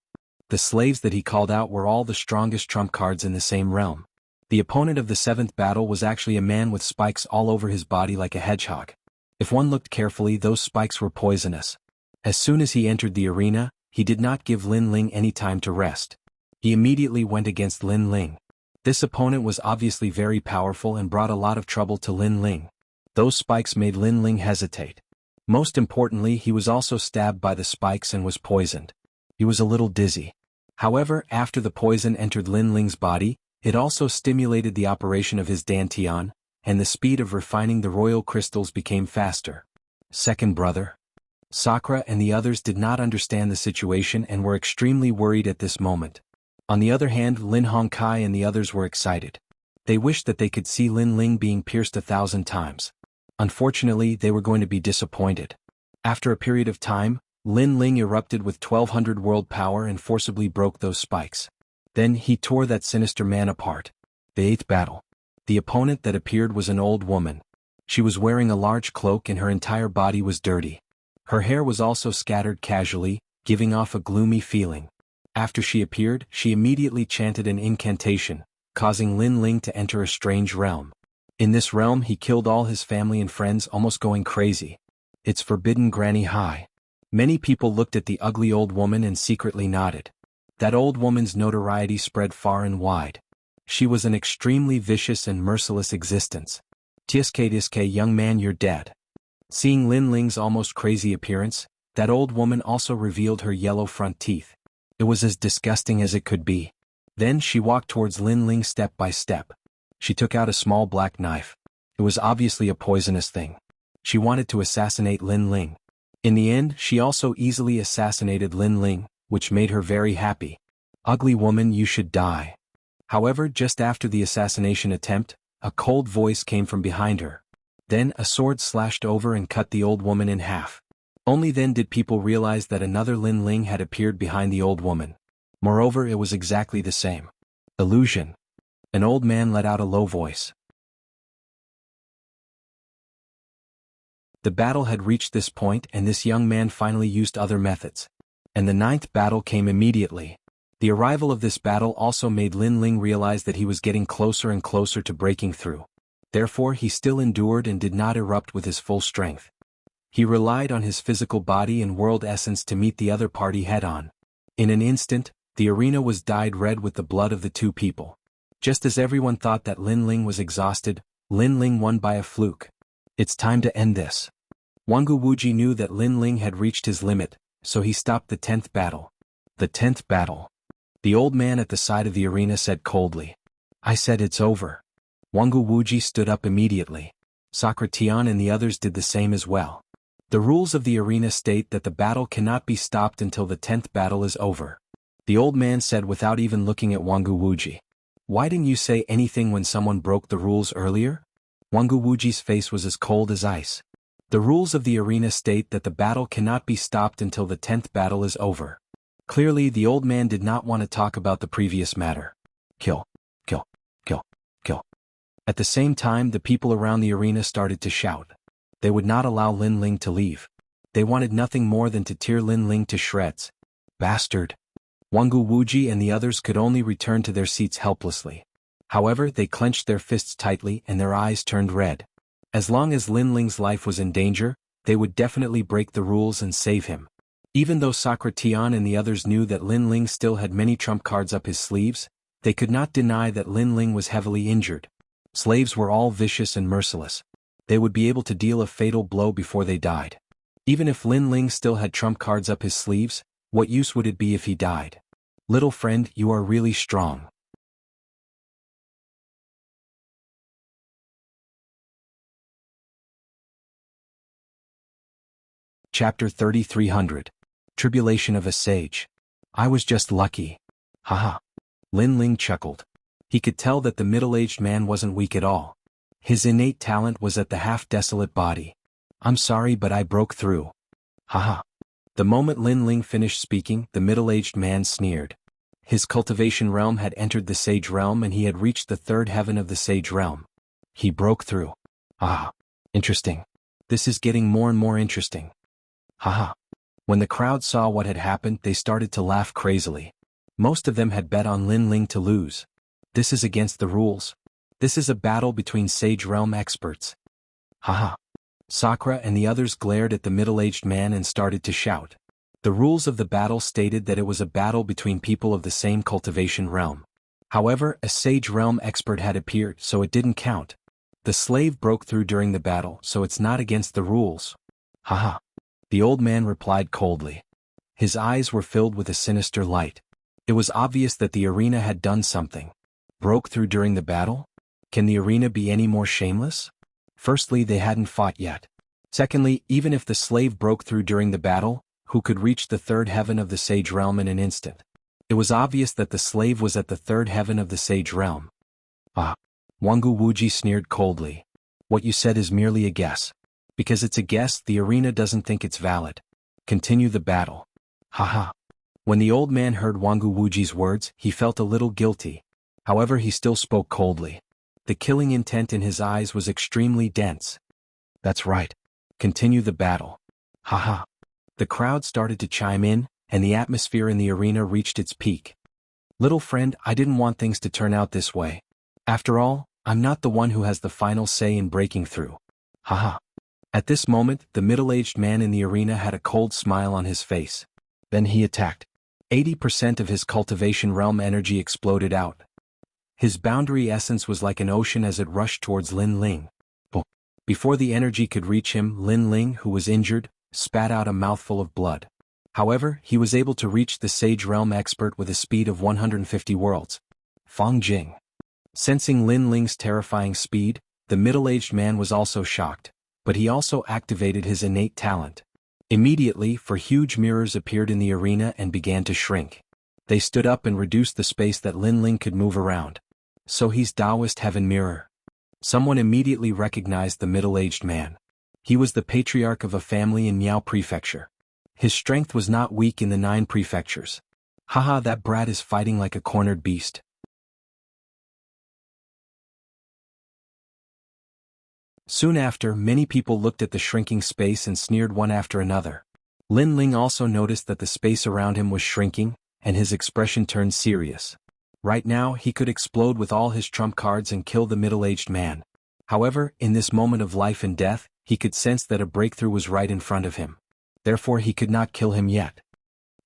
The slaves that he called out were all the strongest trump cards in the same realm. The opponent of the seventh battle was actually a man with spikes all over his body like a hedgehog. If one looked carefully, those spikes were poisonous. As soon as he entered the arena, he did not give Lin Ling any time to rest. He immediately went against Lin Ling. This opponent was obviously very powerful and brought a lot of trouble to Lin Ling. Those spikes made Lin Ling hesitate. Most importantly, he was also stabbed by the spikes and was poisoned. He was a little dizzy. However, after the poison entered Lin Ling's body, it also stimulated the operation of his dantian, and the speed of refining the royal crystals became faster. Second brother. Sakura and the others did not understand the situation and were extremely worried at this moment. On the other hand, Lin Hongkai and the others were excited. They wished that they could see Lin Ling being pierced 1,000 times. Unfortunately, they were going to be disappointed. After a period of time, Lin Ling erupted with 1,200 world power and forcibly broke those spikes. Then he tore that sinister man apart. The eighth battle. The opponent that appeared was an old woman. She was wearing a large cloak and her entire body was dirty. Her hair was also scattered casually, giving off a gloomy feeling. After she appeared, she immediately chanted an incantation, causing Lin Ling to enter a strange realm. In this realm he killed all his family and friends, almost going crazy. It's forbidden Granny High. Many people looked at the ugly old woman and secretly nodded. That old woman's notoriety spread far and wide. She was an extremely vicious and merciless existence. Tiske, young man, you're dead. Seeing Lin Ling's almost crazy appearance, that old woman also revealed her yellow front teeth. It was as disgusting as it could be. Then she walked towards Lin Ling step by step. She took out a small black knife. It was obviously a poisonous thing. She wanted to assassinate Lin Ling. In the end, she also easily assassinated Lin Ling, which made her very happy. Ugly woman, you should die. However, just after the assassination attempt, a cold voice came from behind her. Then a sword slashed over and cut the old woman in half. Only then did people realize that another Lin Ling had appeared behind the old woman. Moreover, it was exactly the same. Illusion. An old man let out a low voice. The battle had reached this point and this young man finally used other methods. And the ninth battle came immediately. The arrival of this battle also made Lin Ling realize that he was getting closer and closer to breaking through. Therefore, he still endured and did not erupt with his full strength. He relied on his physical body and world essence to meet the other party head-on. In an instant, the arena was dyed red with the blood of the two people. Just as everyone thought that Lin Ling was exhausted, Lin Ling won by a fluke. It's time to end this. Wangu Wuji knew that Lin Ling had reached his limit, so he stopped the 10th battle. The 10th battle. The old man at the side of the arena said coldly. I said it's over. Wangu Wuji stood up immediately. Sakura Tian and the others did the same as well. The rules of the arena state that the battle cannot be stopped until the 10th battle is over. The old man said without even looking at Wangu Wuji. Why didn't you say anything when someone broke the rules earlier? Wangu Wuji's face was as cold as ice. The rules of the arena state that the battle cannot be stopped until the 10th battle is over. Clearly, the old man did not want to talk about the previous matter. Kill, kill, kill, kill. At the same time, the people around the arena started to shout. They would not allow Lin Ling to leave. They wanted nothing more than to tear Lin Ling to shreds. Bastard. Jianghu Wuji and the others could only return to their seats helplessly. However, they clenched their fists tightly and their eyes turned red. As long as Lin Ling's life was in danger, they would definitely break the rules and save him. Even though Tian and the others knew that Lin Ling still had many trump cards up his sleeves, they could not deny that Lin Ling was heavily injured. Slaves were all vicious and merciless. They would be able to deal a fatal blow before they died. Even if Lin Ling still had trump cards up his sleeves, what use would it be if he died? Little friend, you are really strong. Chapter 3300. Tribulation of a Sage. I was just lucky. Haha. Lin Ling chuckled. He could tell that the middle-aged man wasn't weak at all. His innate talent was at the half-desolate body. I'm sorry, but I broke through. Haha. The moment Lin Ling finished speaking, the middle-aged man sneered. His cultivation realm had entered the sage realm and he had reached the 3rd heaven of the sage realm. He broke through. Ah. Interesting. This is getting more and more interesting. Haha. When the crowd saw what had happened, they started to laugh crazily. Most of them had bet on Lin Ling to lose. This is against the rules. This is a battle between Sage Realm experts. Haha. Sakura and the others glared at the middle-aged man and started to shout. The rules of the battle stated that it was a battle between people of the same cultivation realm. However, a Sage Realm expert had appeared, so it didn't count. The slave broke through during the battle, so it's not against the rules. Haha. The old man replied coldly. His eyes were filled with a sinister light. It was obvious that the arena had done something. Broke through during the battle? Can the arena be any more shameless? Firstly, they hadn't fought yet. Secondly, even if the slave broke through during the battle, who could reach the 3rd heaven of the sage realm in an instant? It was obvious that the slave was at the 3rd heaven of the sage realm. Ah. Jianghu Wuji sneered coldly. What you said is merely a guess. Because it's a guess, the arena doesn't think it's valid. Continue the battle. Haha. When the old man heard Jianghu Wuji's words, he felt a little guilty. However, he still spoke coldly. The killing intent in his eyes was extremely dense. That's right. Continue the battle. Haha. The crowd started to chime in, and the atmosphere in the arena reached its peak. Little friend, I didn't want things to turn out this way. After all, I'm not the one who has the final say in breaking through. Haha. At this moment, the middle-aged man in the arena had a cold smile on his face. Then he attacked. 80% of his cultivation realm energy exploded out. His boundary essence was like an ocean as it rushed towards Lin Ling. Before the energy could reach him, Lin Ling, who was injured, spat out a mouthful of blood. However, he was able to reach the Sage Realm expert with a speed of 150 worlds. Fang Jing. Sensing Lin Ling's terrifying speed, the middle-aged man was also shocked, but he also activated his innate talent. Immediately, huge mirrors appeared in the arena and began to shrink. They stood up and reduced the space that Lin Ling could move around. So he's Taoist Heaven Mirror. Someone immediately recognized the middle-aged man. He was the patriarch of a family in Miao Prefecture. His strength was not weak in the 9 prefectures. Haha, that brat is fighting like a cornered beast. Soon after, many people looked at the shrinking space and sneered one after another. Lin Ling also noticed that the space around him was shrinking, and his expression turned serious. Right now, he could explode with all his trump cards and kill the middle-aged man. However, in this moment of life and death, he could sense that a breakthrough was right in front of him. Therefore, he could not kill him yet.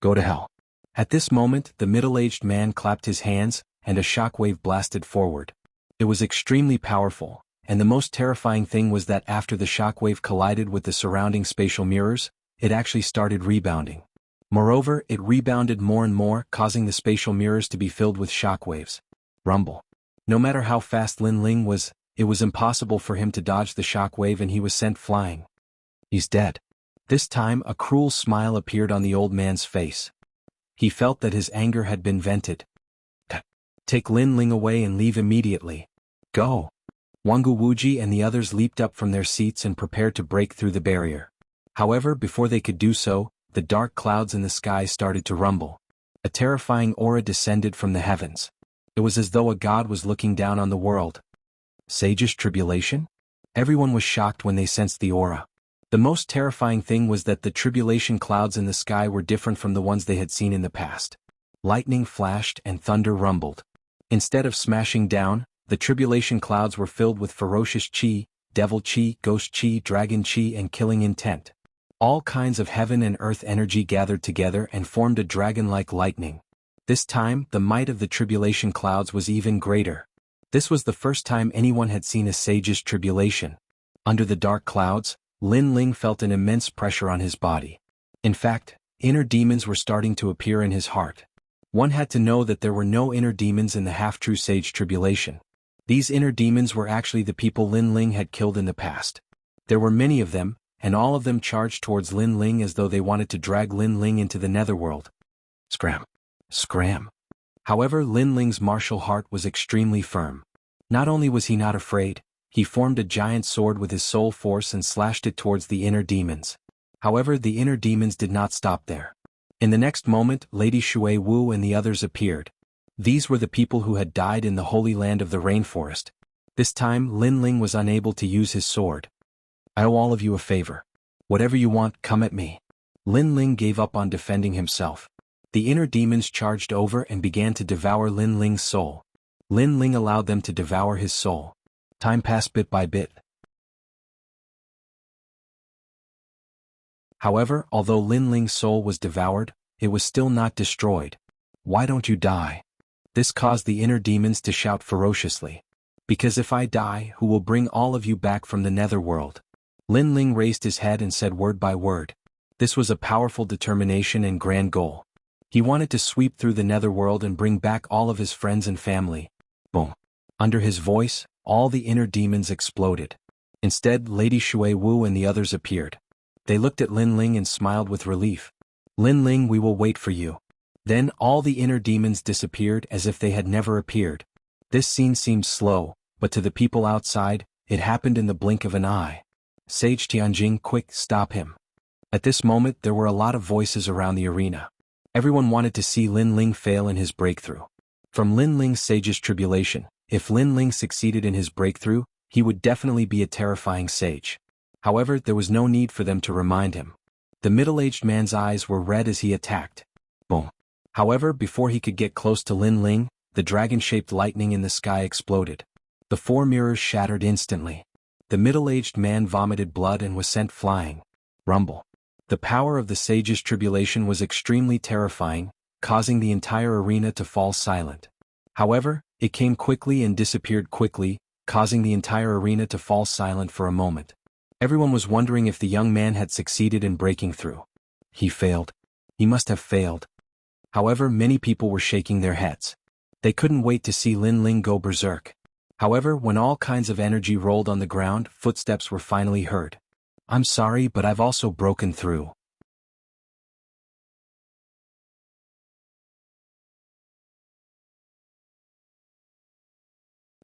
Go to hell. At this moment, the middle-aged man clapped his hands, and a shockwave blasted forward. It was extremely powerful. And the most terrifying thing was that after the shockwave collided with the surrounding spatial mirrors, it actually started rebounding. Moreover, it rebounded more and more, causing the spatial mirrors to be filled with shockwaves. Rumble. No matter how fast Lin Ling was, it was impossible for him to dodge the shockwave and he was sent flying. He's dead. This time, a cruel smile appeared on the old man's face. He felt that his anger had been vented. Take Lin Ling away and leave immediately. Go. Wangu Wuji and the others leaped up from their seats and prepared to break through the barrier. However, before they could do so, the dark clouds in the sky started to rumble. A terrifying aura descended from the heavens. It was as though a god was looking down on the world. Sage's tribulation? Everyone was shocked when they sensed the aura. The most terrifying thing was that the tribulation clouds in the sky were different from the ones they had seen in the past. Lightning flashed and thunder rumbled. Instead of smashing down, the tribulation clouds were filled with ferocious chi, devil chi, ghost chi, dragon chi, and killing intent. All kinds of heaven and earth energy gathered together and formed a dragon-like lightning. This time, the might of the tribulation clouds was even greater. This was the first time anyone had seen a sage's tribulation. Under the dark clouds, Lin Ling felt an immense pressure on his body. In fact, inner demons were starting to appear in his heart. One had to know that there were no inner demons in the half-true sage tribulation. These inner demons were actually the people Lin Ling had killed in the past. There were many of them, and all of them charged towards Lin Ling as though they wanted to drag Lin Ling into the netherworld. Scram. Scram. However, Lin Ling's martial heart was extremely firm. Not only was he not afraid, he formed a giant sword with his soul force and slashed it towards the inner demons. However, the inner demons did not stop there. In the next moment, Lady Shui Wu and the others appeared. These were the people who had died in the holy land of the rainforest. This time, Lin Ling was unable to use his sword. I owe all of you a favor. Whatever you want, come at me. Lin Ling gave up on defending himself. The inner demons charged over and began to devour Lin Ling's soul. Lin Ling allowed them to devour his soul. Time passed bit by bit. However, although Lin Ling's soul was devoured, it was still not destroyed. Why don't you die? This caused the inner demons to shout ferociously. Because if I die, who will bring all of you back from the netherworld? Lin Ling raised his head and said word by word. This was a powerful determination and grand goal. He wanted to sweep through the netherworld and bring back all of his friends and family. Boom. Under his voice, all the inner demons exploded. Instead, Lady Shui Wu and the others appeared. They looked at Lin Ling and smiled with relief. Lin Ling, we will wait for you. Then all the inner demons disappeared as if they had never appeared. This scene seemed slow, but to the people outside, it happened in the blink of an eye. Sage Tianjing, quick, stop him. At this moment there were a lot of voices around the arena. Everyone wanted to see Lin Ling fail in his breakthrough. From Lin Ling's sage's tribulation, if Lin Ling succeeded in his breakthrough, he would definitely be a terrifying sage. However, there was no need for them to remind him. The middle-aged man's eyes were red as he attacked. Boom. However, before he could get close to Lin Ling, the dragon-shaped lightning in the sky exploded. The four mirrors shattered instantly. The middle-aged man vomited blood and was sent flying. Rumble. The power of the sage's tribulation was extremely terrifying, causing the entire arena to fall silent. However, it came quickly and disappeared quickly, causing the entire arena to fall silent for a moment. Everyone was wondering if the young man had succeeded in breaking through. He failed. He must have failed. However, many people were shaking their heads. They couldn't wait to see Lin Ling go berserk. However, when all kinds of energy rolled on the ground, footsteps were finally heard. I'm sorry, but I've also broken through.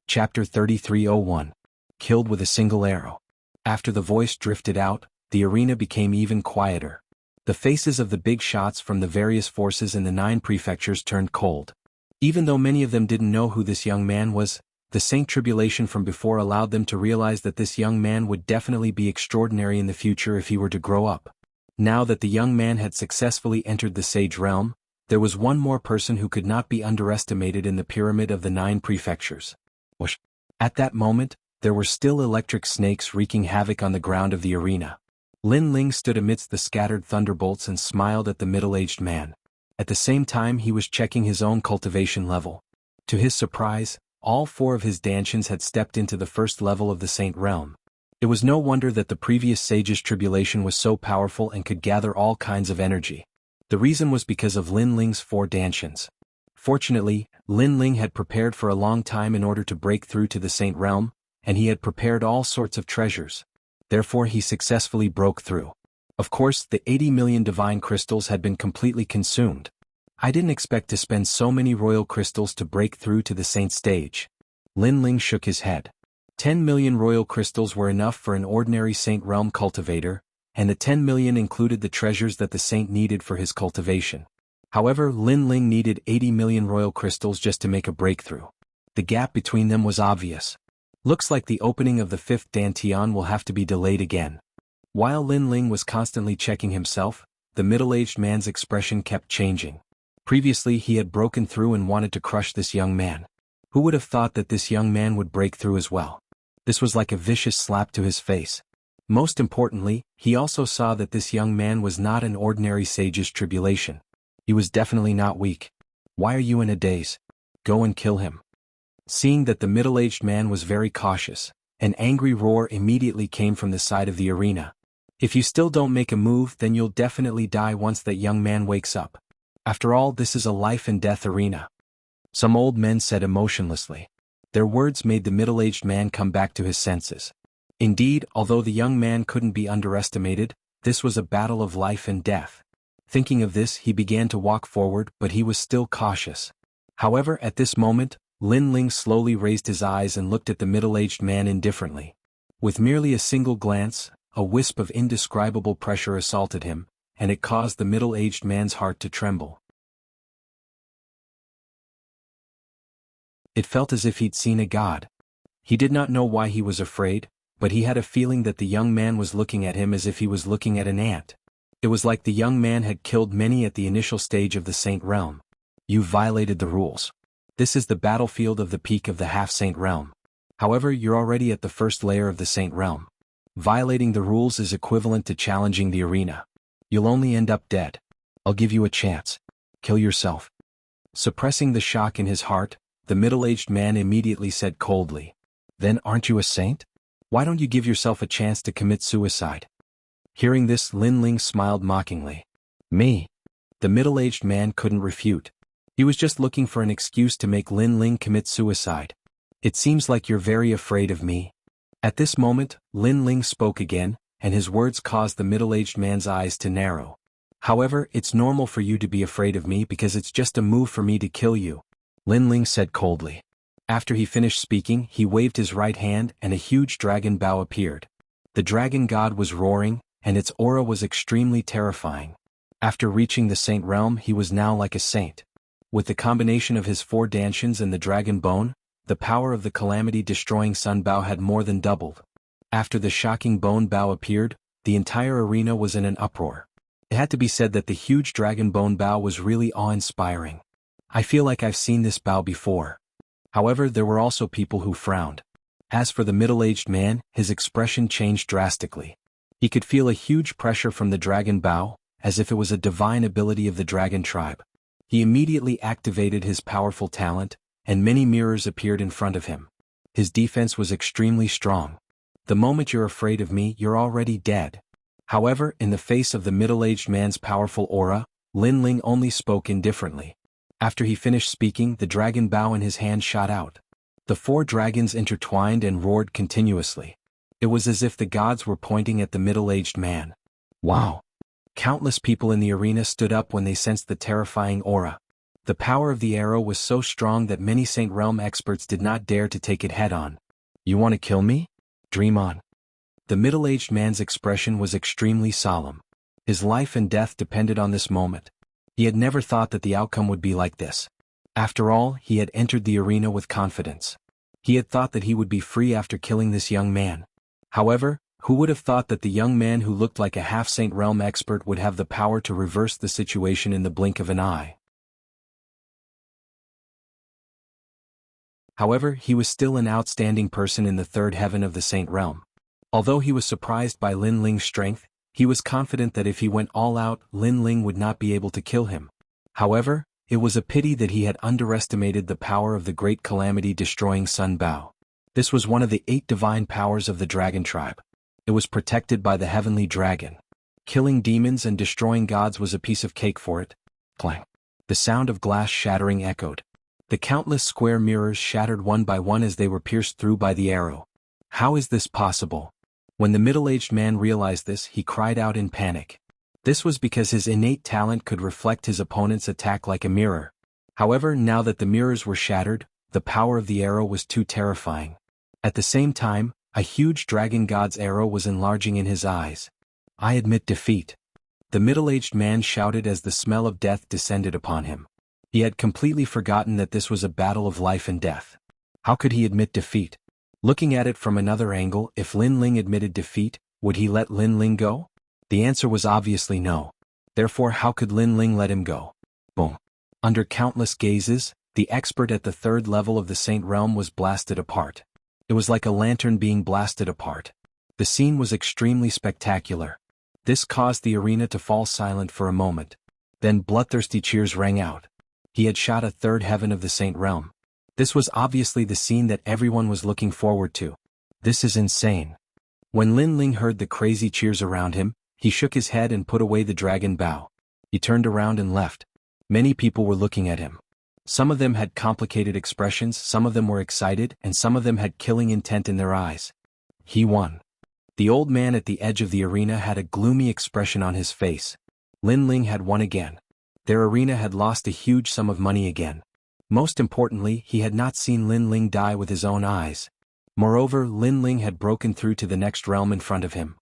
Chapter 3301. Killed with a single arrow. After the voice drifted out, the arena became even quieter. The faces of the big shots from the various forces in the 9 prefectures turned cold. Even though many of them didn't know who this young man was, the Saint Tribulation from before allowed them to realize that this young man would definitely be extraordinary in the future if he were to grow up. Now that the young man had successfully entered the Sage realm, there was one more person who could not be underestimated in the pyramid of the 9 prefectures. Whoosh. At that moment, there were still electric snakes wreaking havoc on the ground of the arena. Lin Ling stood amidst the scattered thunderbolts and smiled at the middle-aged man. At the same time he was checking his own cultivation level. To his surprise, all 4 of his Dantians had stepped into the first level of the Saint realm. It was no wonder that the previous sage's tribulation was so powerful and could gather all kinds of energy. The reason was because of Lin Ling's 4 Dantians. Fortunately, Lin Ling had prepared for a long time in order to break through to the Saint realm, and he had prepared all sorts of treasures. Therefore he successfully broke through. Of course, the 80 million divine crystals had been completely consumed. I didn't expect to spend so many royal crystals to break through to the Saint stage. Lin Ling shook his head. 10 million royal crystals were enough for an ordinary Saint Realm cultivator, and the 10 million included the treasures that the saint needed for his cultivation. However, Lin Ling needed 80 million royal crystals just to make a breakthrough. The gap between them was obvious. Looks like the opening of the 5th Dantian will have to be delayed again. While Lin Ling was constantly checking himself, the middle-aged man's expression kept changing. Previously he had broken through and wanted to crush this young man. Who would have thought that this young man would break through as well? This was like a vicious slap to his face. Most importantly, he also saw that this young man was not an ordinary sage's tribulation. He was definitely not weak. Why are you in a daze? Go and kill him. Seeing that the middle-aged man was very cautious, an angry roar immediately came from the side of the arena. If you still don't make a move, then you'll definitely die once that young man wakes up. After all, this is a life-and-death arena. Some old men said emotionlessly. Their words made the middle-aged man come back to his senses. Indeed, although the young man couldn't be underestimated, this was a battle of life and death. Thinking of this, he began to walk forward, but he was still cautious. However, at this moment, Lin Ling slowly raised his eyes and looked at the middle-aged man indifferently. With merely a single glance, a wisp of indescribable pressure assaulted him, and it caused the middle-aged man's heart to tremble. It felt as if he'd seen a god. He did not know why he was afraid, but he had a feeling that the young man was looking at him as if he was looking at an ant. It was like the young man had killed many at the initial stage of the Saint Realm. You violated the rules. This is the battlefield of the peak of the half-Saint Realm. However, you're already at the first layer of the Saint Realm. Violating the rules is equivalent to challenging the arena. You'll only end up dead. I'll give you a chance. Kill yourself. Suppressing the shock in his heart, the middle-aged man immediately said coldly, "Then aren't you a saint? Why don't you give yourself a chance to commit suicide?" Hearing this, Lin Ling smiled mockingly. Me? The middle-aged man couldn't refute. He was just looking for an excuse to make Lin Ling commit suicide. It seems like you're very afraid of me. At this moment, Lin Ling spoke again, and his words caused the middle-aged man's eyes to narrow. However, it's normal for you to be afraid of me because it's just a move for me to kill you, Lin Ling said coldly. After he finished speaking, he waved his right hand and a huge dragon bow appeared. The dragon god was roaring, and its aura was extremely terrifying. After reaching the Saint Realm, he was now like a saint. With the combination of his 4 Dantians and the dragon bone, the power of the calamity-destroying sun bow had more than doubled. After the shocking bone bow appeared, the entire arena was in an uproar. It had to be said that the huge dragon bone bow was really awe-inspiring. I feel like I've seen this bow before. However, there were also people who frowned. As for the middle-aged man, his expression changed drastically. He could feel a huge pressure from the dragon bow, as if it was a divine ability of the dragon tribe. He immediately activated his powerful talent, and many mirrors appeared in front of him. His defense was extremely strong. The moment you're afraid of me, you're already dead. However, in the face of the middle-aged man's powerful aura, Lin Ling only spoke indifferently. After he finished speaking, the dragon bow in his hand shot out. The 4 dragons intertwined and roared continuously. It was as if the gods were pointing at the middle-aged man. Wow! Countless people in the arena stood up when they sensed the terrifying aura. The power of the arrow was so strong that many Saint Realm experts did not dare to take it head-on. You want to kill me? Dream on. The middle-aged man's expression was extremely solemn. His life and death depended on this moment. He had never thought that the outcome would be like this. After all, he had entered the arena with confidence. He had thought that he would be free after killing this young man. However, who would have thought that the young man who looked like a half-Saint Realm expert would have the power to reverse the situation in the blink of an eye? However, he was still an outstanding person in the 3rd heaven of the Saint Realm. Although he was surprised by Lin Ling's strength, he was confident that if he went all out, Lin Ling would not be able to kill him. However, it was a pity that he had underestimated the power of the great calamity-destroying sun bow. This was one of the 8 divine powers of the dragon tribe. It was protected by the heavenly dragon. Killing demons and destroying gods was a piece of cake for it. Clang. The sound of glass shattering echoed. The countless square mirrors shattered one by one as they were pierced through by the arrow. How is this possible? When the middle-aged man realized this, he cried out in panic. This was because his innate talent could reflect his opponent's attack like a mirror. However, now that the mirrors were shattered, the power of the arrow was too terrifying. At the same time, a huge dragon god's arrow was enlarging in his eyes. I admit defeat. The middle-aged man shouted as the smell of death descended upon him. He had completely forgotten that this was a battle of life and death. How could he admit defeat? Looking at it from another angle, if Lin Ling admitted defeat, would he let Lin Ling go? The answer was obviously no. Therefore, how could Lin Ling let him go? Boom. Under countless gazes, the expert at the third level of the Saint Realm was blasted apart. It was like a lantern being blasted apart. The scene was extremely spectacular. This caused the arena to fall silent for a moment. Then bloodthirsty cheers rang out. He had shot a third heaven of the Saint Realm. This was obviously the scene that everyone was looking forward to. This is insane. When Lin Ling heard the crazy cheers around him, he shook his head and put away the dragon bow. He turned around and left. Many people were looking at him. Some of them had complicated expressions, some of them were excited, and some of them had killing intent in their eyes. He won. The old man at the edge of the arena had a gloomy expression on his face. Lin Ling had won again. Their arena had lost a huge sum of money again. Most importantly, he had not seen Lin Ling die with his own eyes. Moreover, Lin Ling had broken through to the next realm in front of him.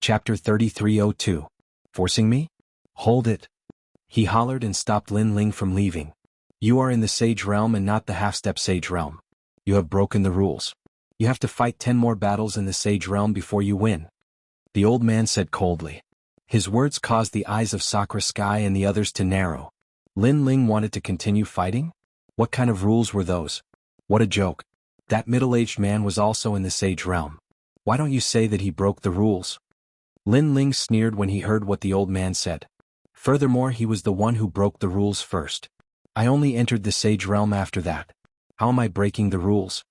Chapter 3302. Forcing me? Hold it. He hollered and stopped Lin Ling from leaving. You are in the Sage Realm and not the half-step Sage Realm. You have broken the rules. You have to fight 10 more battles in the Sage Realm before you win. The old man said coldly. His words caused the eyes of Sakura Sky and the others to narrow. Lin Ling wanted to continue fighting? What kind of rules were those? What a joke. That middle-aged man was also in the Sage Realm. Why don't you say that he broke the rules? Lin Ling sneered when he heard what the old man said. Furthermore, he was the one who broke the rules first. I only entered the Sage Realm after that. How am I breaking the rules?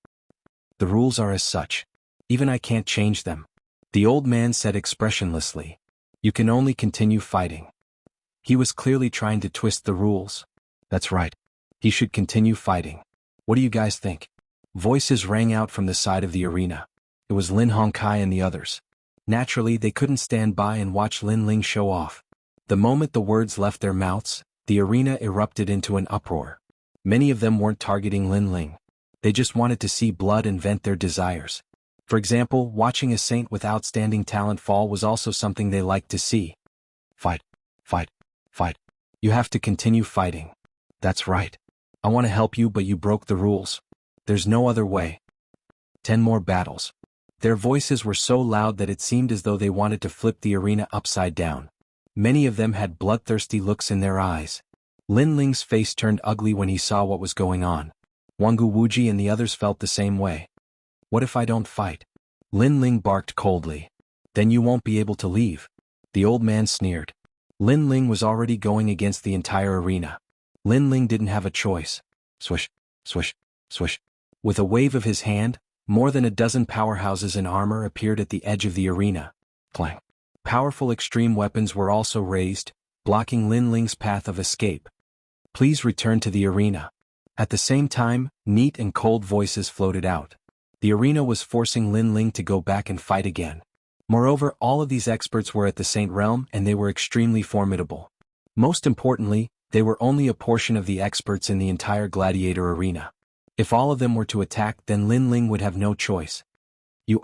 The rules are as such. Even I can't change them. The old man said expressionlessly. You can only continue fighting. He was clearly trying to twist the rules. That's right. He should continue fighting. What do you guys think? Voices rang out from the side of the arena. It was Lin Hongkai and the others. Naturally, they couldn't stand by and watch Lin Ling show off. The moment the words left their mouths, the arena erupted into an uproar. Many of them weren't targeting Lin Ling. They just wanted to see blood and vent their desires. For example, watching a saint with outstanding talent fall was also something they liked to see. Fight. Fight. Fight. You have to continue fighting. That's right. I want to help you, but you broke the rules. There's no other way. 10 more battles. Their voices were so loud that it seemed as though they wanted to flip the arena upside down. Many of them had bloodthirsty looks in their eyes. Lin Ling's face turned ugly when he saw what was going on. Jianghu Wuji and the others felt the same way. What if I don't fight? Lin Ling barked coldly. Then you won't be able to leave. The old man sneered. Lin Ling was already going against the entire arena. Lin Ling didn't have a choice. Swish, swish, swish. With a wave of his hand, more than a dozen powerhouses in armor appeared at the edge of the arena. Clang. Powerful extreme weapons were also raised, blocking Lin Ling's path of escape. Please return to the arena. At the same time, neat and cold voices floated out. The arena was forcing Lin Ling to go back and fight again. Moreover, all of these experts were at the Saint Realm and they were extremely formidable. Most importantly, they were only a portion of the experts in the entire gladiator arena. If all of them were to attack, then Lin Ling would have no choice.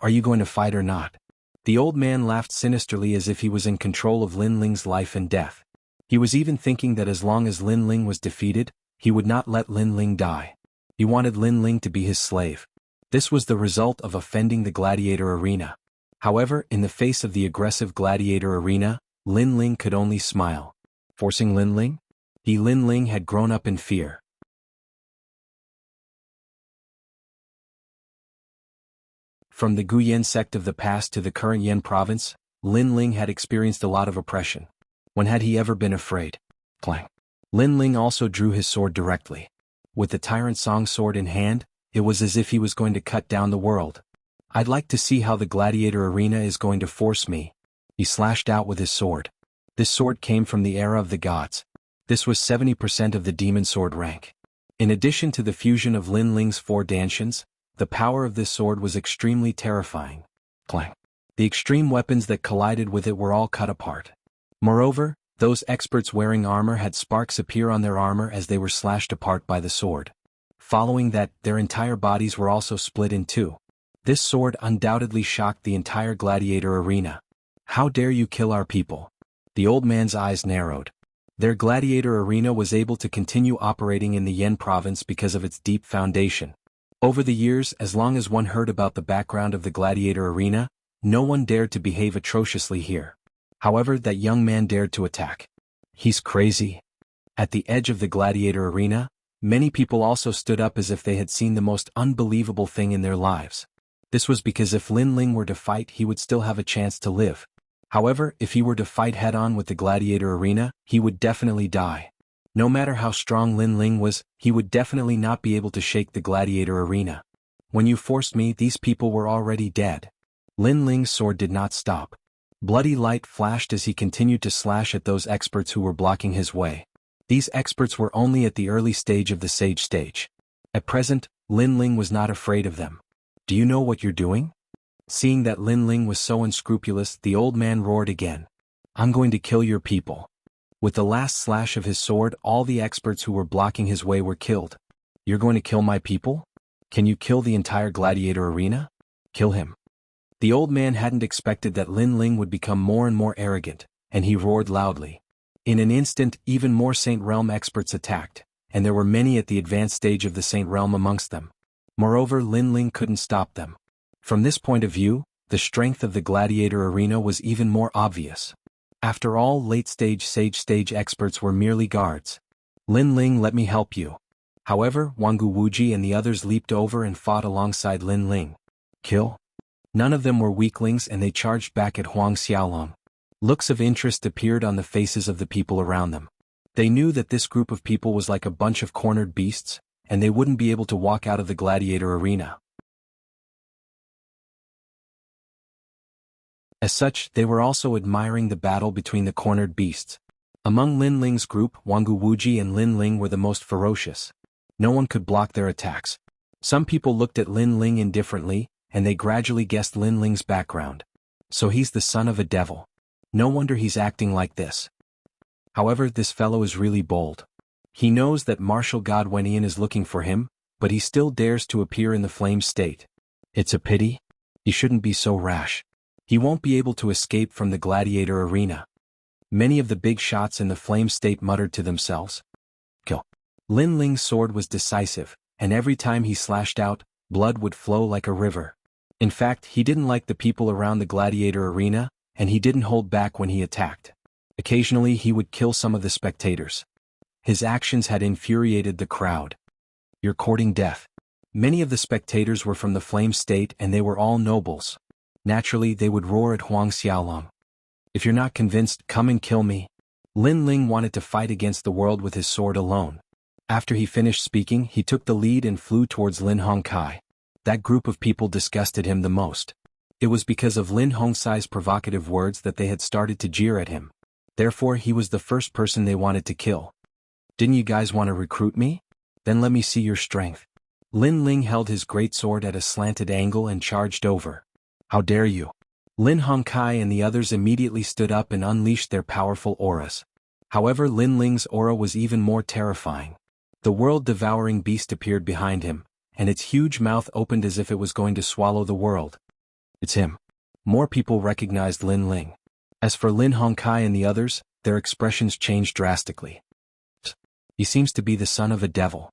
Are you going to fight or not? The old man laughed sinisterly as if he was in control of Lin Ling's life and death. He was even thinking that as long as Lin Ling was defeated, he would not let Lin Ling die. He wanted Lin Ling to be his slave. This was the result of offending the gladiator arena. However, in the face of the aggressive gladiator arena, Lin Ling could only smile. Forcing Lin Ling? Lin Ling had grown up in fear. From the Guyan sect of the past to the current Yan province, Lin Ling had experienced a lot of oppression. When had he ever been afraid? Clang. Lin Ling also drew his sword directly. With the Tyrant Song sword in hand, it was as if he was going to cut down the world. I'd like to see how the gladiator arena is going to force me. He slashed out with his sword. This sword came from the era of the gods. This was 70% of the demon sword rank. In addition to the fusion of Lin Ling's 4 dantians, the power of this sword was extremely terrifying. Clang. The extreme weapons that collided with it were all cut apart. Moreover, Those experts wearing armor had sparks appear on their armor as they were slashed apart by the sword. Following that, their entire bodies were also split in two. This sword undoubtedly shocked the entire gladiator arena. How dare you kill our people? The old man's eyes narrowed. Their gladiator arena was able to continue operating in the Yan province because of its deep foundation. Over the years, as long as one heard about the background of the gladiator arena, no one dared to behave atrociously here. However, that young man dared to attack. He's crazy. At the edge of the gladiator arena, many people also stood up as if they had seen the most unbelievable thing in their lives. This was because if Lin Ling were to fight, he would still have a chance to live. However, if he were to fight head-on with the gladiator arena, he would definitely die. No matter how strong Lin Ling was, he would definitely not be able to shake the gladiator arena. When you forced me, these people were already dead. Lin Ling's sword did not stop. Bloody light flashed as he continued to slash at those experts who were blocking his way. These experts were only at the early stage of the sage stage. At present, Lin Ling was not afraid of them. Do you know what you're doing? Seeing that Lin Ling was so unscrupulous, the old man roared again. I'm going to kill your people. With the last slash of his sword, all the experts who were blocking his way were killed. You're going to kill my people? Can you kill the entire gladiator arena? Kill him. The old man hadn't expected that Lin Ling would become more and more arrogant, and he roared loudly. In an instant, even more Saint Realm experts attacked, and there were many at the advanced stage of the Saint Realm amongst them. Moreover, Lin Ling couldn't stop them. From this point of view, the strength of the gladiator arena was even more obvious. After all, late-stage sage stage experts were merely guards. Lin Ling, let me help you. However, Jianghu Wuji and the others leaped over and fought alongside Lin Ling. Kill? None of them were weaklings, and they charged back at Huang Xiaolong. Looks of interest appeared on the faces of the people around them. They knew that this group of people was like a bunch of cornered beasts, and they wouldn't be able to walk out of the gladiator arena. As such, they were also admiring the battle between the cornered beasts. Among Lin Ling's group, Jianghu Wuji and Lin Ling were the most ferocious. No one could block their attacks. Some people looked at Lin Ling indifferently, and they gradually guessed Lin Ling's background. So he's the son of a devil. No wonder he's acting like this. However, this fellow is really bold. He knows that martial god Wenyan is looking for him, but he still dares to appear in the flame state. It's a pity. He shouldn't be so rash. He won't be able to escape from the gladiator arena. Many of the big shots in the flame state muttered to themselves. Kill. Lin Ling's sword was decisive, and every time he slashed out, blood would flow like a river. In fact, he didn't like the people around the gladiator arena, and he didn't hold back when he attacked. Occasionally he would kill some of the spectators. His actions had infuriated the crowd. You're courting death. Many of the spectators were from the flame state, and they were all nobles. Naturally, they would roar at Huang Xiaolong. If you're not convinced, come and kill me. Lin Ling wanted to fight against the world with his sword alone. After he finished speaking, he took the lead and flew towards Lin Hongkai. That group of people disgusted him the most. It was because of Lin Hongkai's provocative words that they had started to jeer at him. Therefore, he was the first person they wanted to kill. Didn't you guys want to recruit me? Then let me see your strength. Lin Ling held his greatsword at a slanted angle and charged over. How dare you? Lin Hongkai and the others immediately stood up and unleashed their powerful auras. However, Lin Ling's aura was even more terrifying. The world-devouring beast appeared behind him, and its huge mouth opened as if it was going to swallow the world. It's him. More people recognized Lin Ling. As for Lin Hongkai and the others, their expressions changed drastically. He seems to be the son of a devil.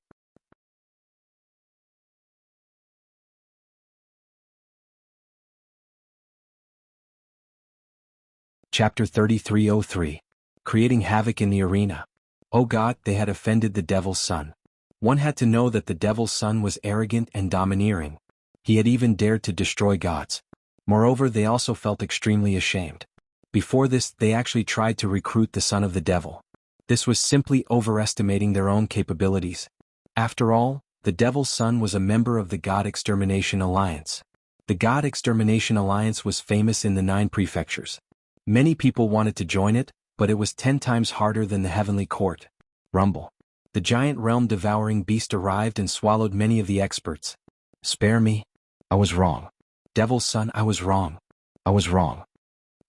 Chapter 3303. Creating Havoc in the Arena. Oh God, they had offended the devil's son. One had to know that the devil's son was arrogant and domineering. He had even dared to destroy gods. Moreover, they also felt extremely ashamed. Before this, they actually tried to recruit the son of the devil. This was simply overestimating their own capabilities. After all, the devil's son was a member of the God Extermination Alliance. The God Extermination Alliance was famous in the 9 prefectures. Many people wanted to join it, but it was 10 times harder than the Heavenly Court. Rumble. The giant realm-devouring beast arrived and swallowed many of the experts. Spare me. I was wrong. Devil's son, I was wrong. I was wrong.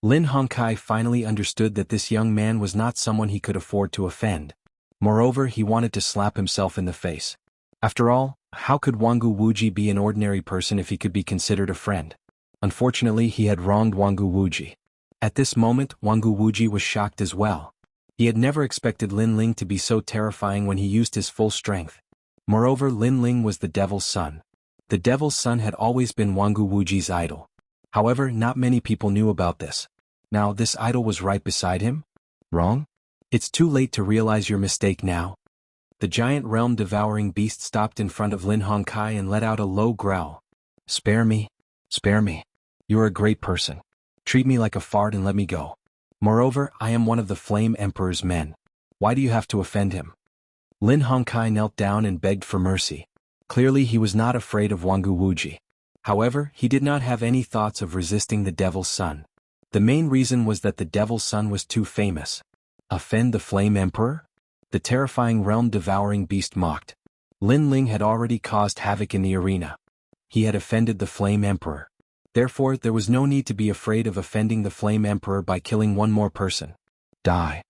Lin Hongkai finally understood that this young man was not someone he could afford to offend. Moreover, he wanted to slap himself in the face. After all, how could Wangu Wuji be an ordinary person if he could be considered a friend? Unfortunately, he had wronged Wangu Wuji. At this moment, Wangu Wuji was shocked as well. He had never expected Lin Ling to be so terrifying when he used his full strength. Moreover, Lin Ling was the devil's son. The devil's son had always been Wangu Wuji's idol. However, not many people knew about this. Now, this idol was right beside him? Wrong? It's too late to realize your mistake now. The giant realm-devouring beast stopped in front of Lin Hongkai and let out a low growl. Spare me. Spare me. You're a great person. Treat me like a fart and let me go. Moreover, I am one of the Flame Emperor's men. Why do you have to offend him? Lin Hongkai knelt down and begged for mercy. Clearly he was not afraid of Wangu Wuji. However, he did not have any thoughts of resisting the devil's son. The main reason was that the devil's son was too famous. Offend the Flame Emperor? The terrifying realm-devouring beast mocked. Lin Ling had already caused havoc in the arena. He had offended the Flame Emperor. Therefore, there was no need to be afraid of offending the Flame Emperor by killing one more person. Die.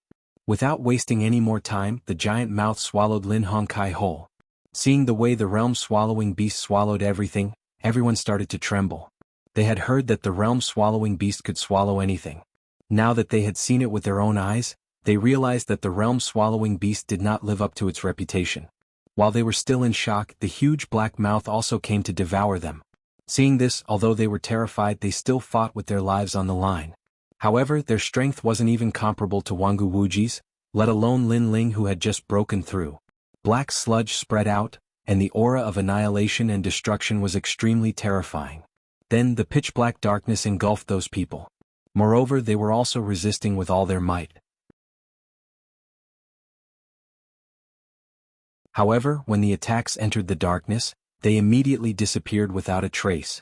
Without wasting any more time, the giant mouth swallowed Lin Hongkai whole. Seeing the way the realm-swallowing beast swallowed everything, everyone started to tremble. They had heard that the realm-swallowing beast could swallow anything. Now that they had seen it with their own eyes, they realized that the realm-swallowing beast did not live up to its reputation. While they were still in shock, the huge black mouth also came to devour them. Seeing this, although they were terrified, they still fought with their lives on the line. However, their strength wasn't even comparable to Wangu Wuji's, let alone Lin Ling who had just broken through. Black sludge spread out, and the aura of annihilation and destruction was extremely terrifying. Then the pitch-black darkness engulfed those people. Moreover, they were also resisting with all their might. However, when the attacks entered the darkness, they immediately disappeared without a trace.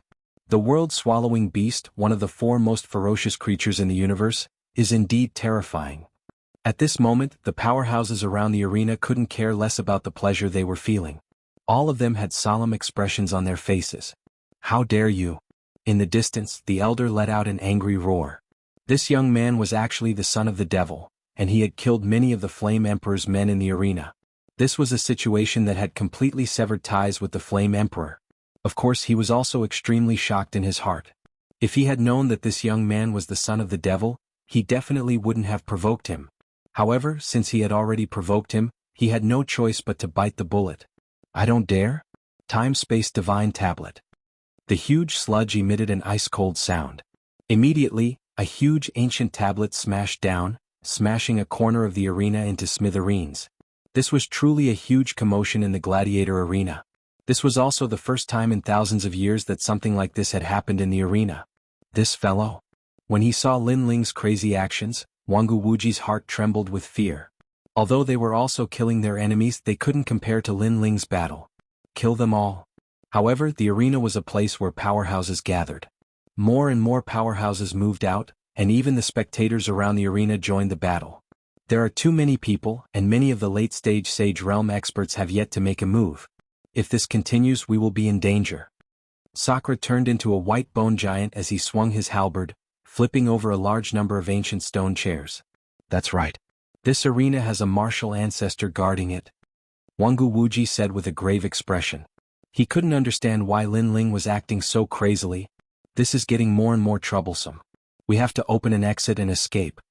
The world-swallowing beast, one of the 4 most ferocious creatures in the universe, is indeed terrifying. At this moment, the powerhouses around the arena couldn't care less about the pleasure they were feeling. All of them had solemn expressions on their faces. How dare you? In the distance, the elder let out an angry roar. This young man was actually the son of the devil, and he had killed many of the Flame Emperor's men in the arena. This was a situation that had completely severed ties with the Flame Emperor. Of course, he was also extremely shocked in his heart. If he had known that this young man was the son of the devil, he definitely wouldn't have provoked him. However, since he had already provoked him, he had no choice but to bite the bullet. I don't dare? Time-Space Divine Tablet. The huge sludge emitted an ice-cold sound. Immediately, a huge ancient tablet smashed down, smashing a corner of the arena into smithereens. This was truly a huge commotion in the gladiator arena. This was also the first time in thousands of years that something like this had happened in the arena. This fellow. When he saw Lin Ling's crazy actions, Wangu Wuji's heart trembled with fear. Although they were also killing their enemies, they couldn't compare to Lin Ling's battle. Kill them all. However, the arena was a place where powerhouses gathered. More and more powerhouses moved out, and even the spectators around the arena joined the battle. There are too many people, and many of the late-stage Sage Realm experts have yet to make a move. If this continues, we will be in danger. Sakura turned into a white bone giant as he swung his halberd, flipping over a large number of ancient stone chairs. That's right. This arena has a martial ancestor guarding it. Wangu Wuji said with a grave expression. He couldn't understand why Lin Ling was acting so crazily. This is getting more and more troublesome. We have to open an exit and escape.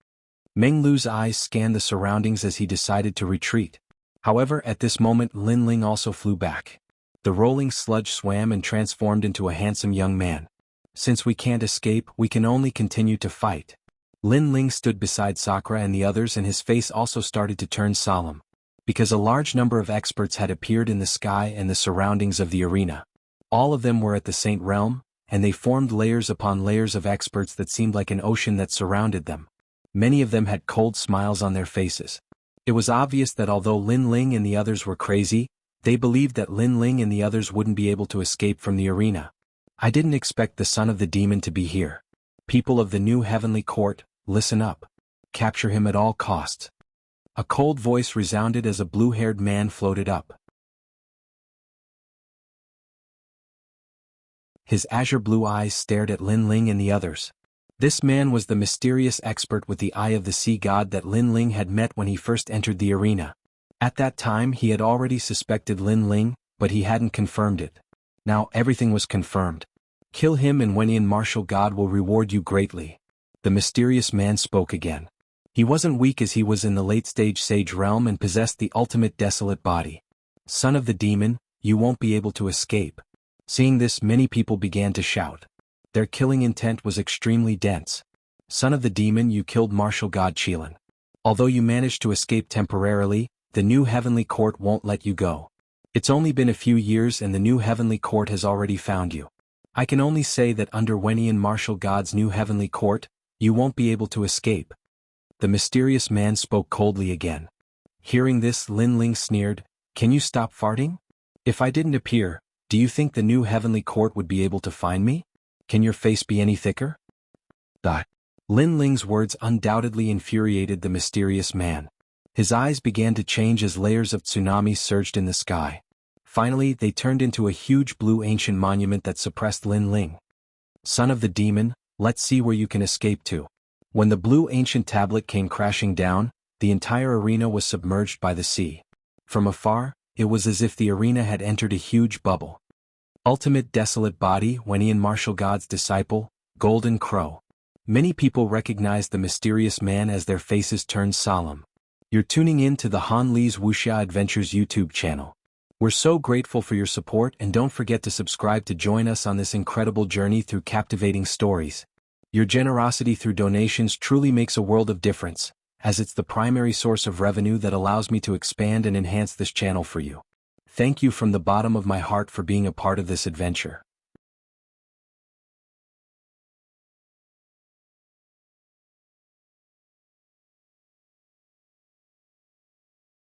Meng Lu's eyes scanned the surroundings as he decided to retreat. However, at this moment Lin Ling also flew back. The rolling sludge swam and transformed into a handsome young man. Since we can't escape, we can only continue to fight. Lin Ling stood beside Sakura and the others, and his face also started to turn solemn. Because a large number of experts had appeared in the sky and the surroundings of the arena. All of them were at the Saint Realm, and they formed layers upon layers of experts that seemed like an ocean that surrounded them. Many of them had cold smiles on their faces. It was obvious that although Lin Ling and the others were crazy, they believed that Lin Ling and the others wouldn't be able to escape from the arena. I didn't expect the son of the demon to be here. People of the new heavenly court, listen up. Capture him at all costs. A cold voice resounded as a blue-haired man floated up. His azure blue eyes stared at Lin Ling and the others. This man was the mysterious expert with the eye of the sea god that Lin Ling had met when he first entered the arena. At that time he had already suspected Lin Ling, but he hadn't confirmed it. Now everything was confirmed. Kill him and Wenian martial god will reward you greatly. The mysterious man spoke again. He wasn't weak as he was in the late-stage sage realm and possessed the ultimate desolate body. Son of the demon, you won't be able to escape. Seeing this, many people began to shout. Their killing intent was extremely dense. Son of the demon, you killed martial god Qilin. Although you managed to escape temporarily, the new heavenly court won't let you go. It's only been a few years and the new heavenly court has already found you. I can only say that under Wenian martial god's new heavenly court, you won't be able to escape. The mysterious man spoke coldly again. Hearing this, Lin Ling sneered, can you stop farting? If I didn't appear, do you think the new heavenly court would be able to find me? Can your face be any thicker? Lin Ling's words undoubtedly infuriated the mysterious man. His eyes began to change as layers of tsunamis surged in the sky. Finally, they turned into a huge blue ancient monument that suppressed Lin Ling. Son of the demon, let's see where you can escape to. When the blue ancient tablet came crashing down, the entire arena was submerged by the sea. From afar, it was as if the arena had entered a huge bubble. Ultimate desolate body, Wenian martial god's disciple, Golden Crow. Many people recognized the mysterious man as their faces turned solemn. You're tuning in to the Han Li's Wuxia Adventures YouTube channel. We're so grateful for your support and don't forget to subscribe to join us on this incredible journey through captivating stories. Your generosity through donations truly makes a world of difference, as it's the primary source of revenue that allows me to expand and enhance this channel for you. Thank you from the bottom of my heart for being a part of this adventure.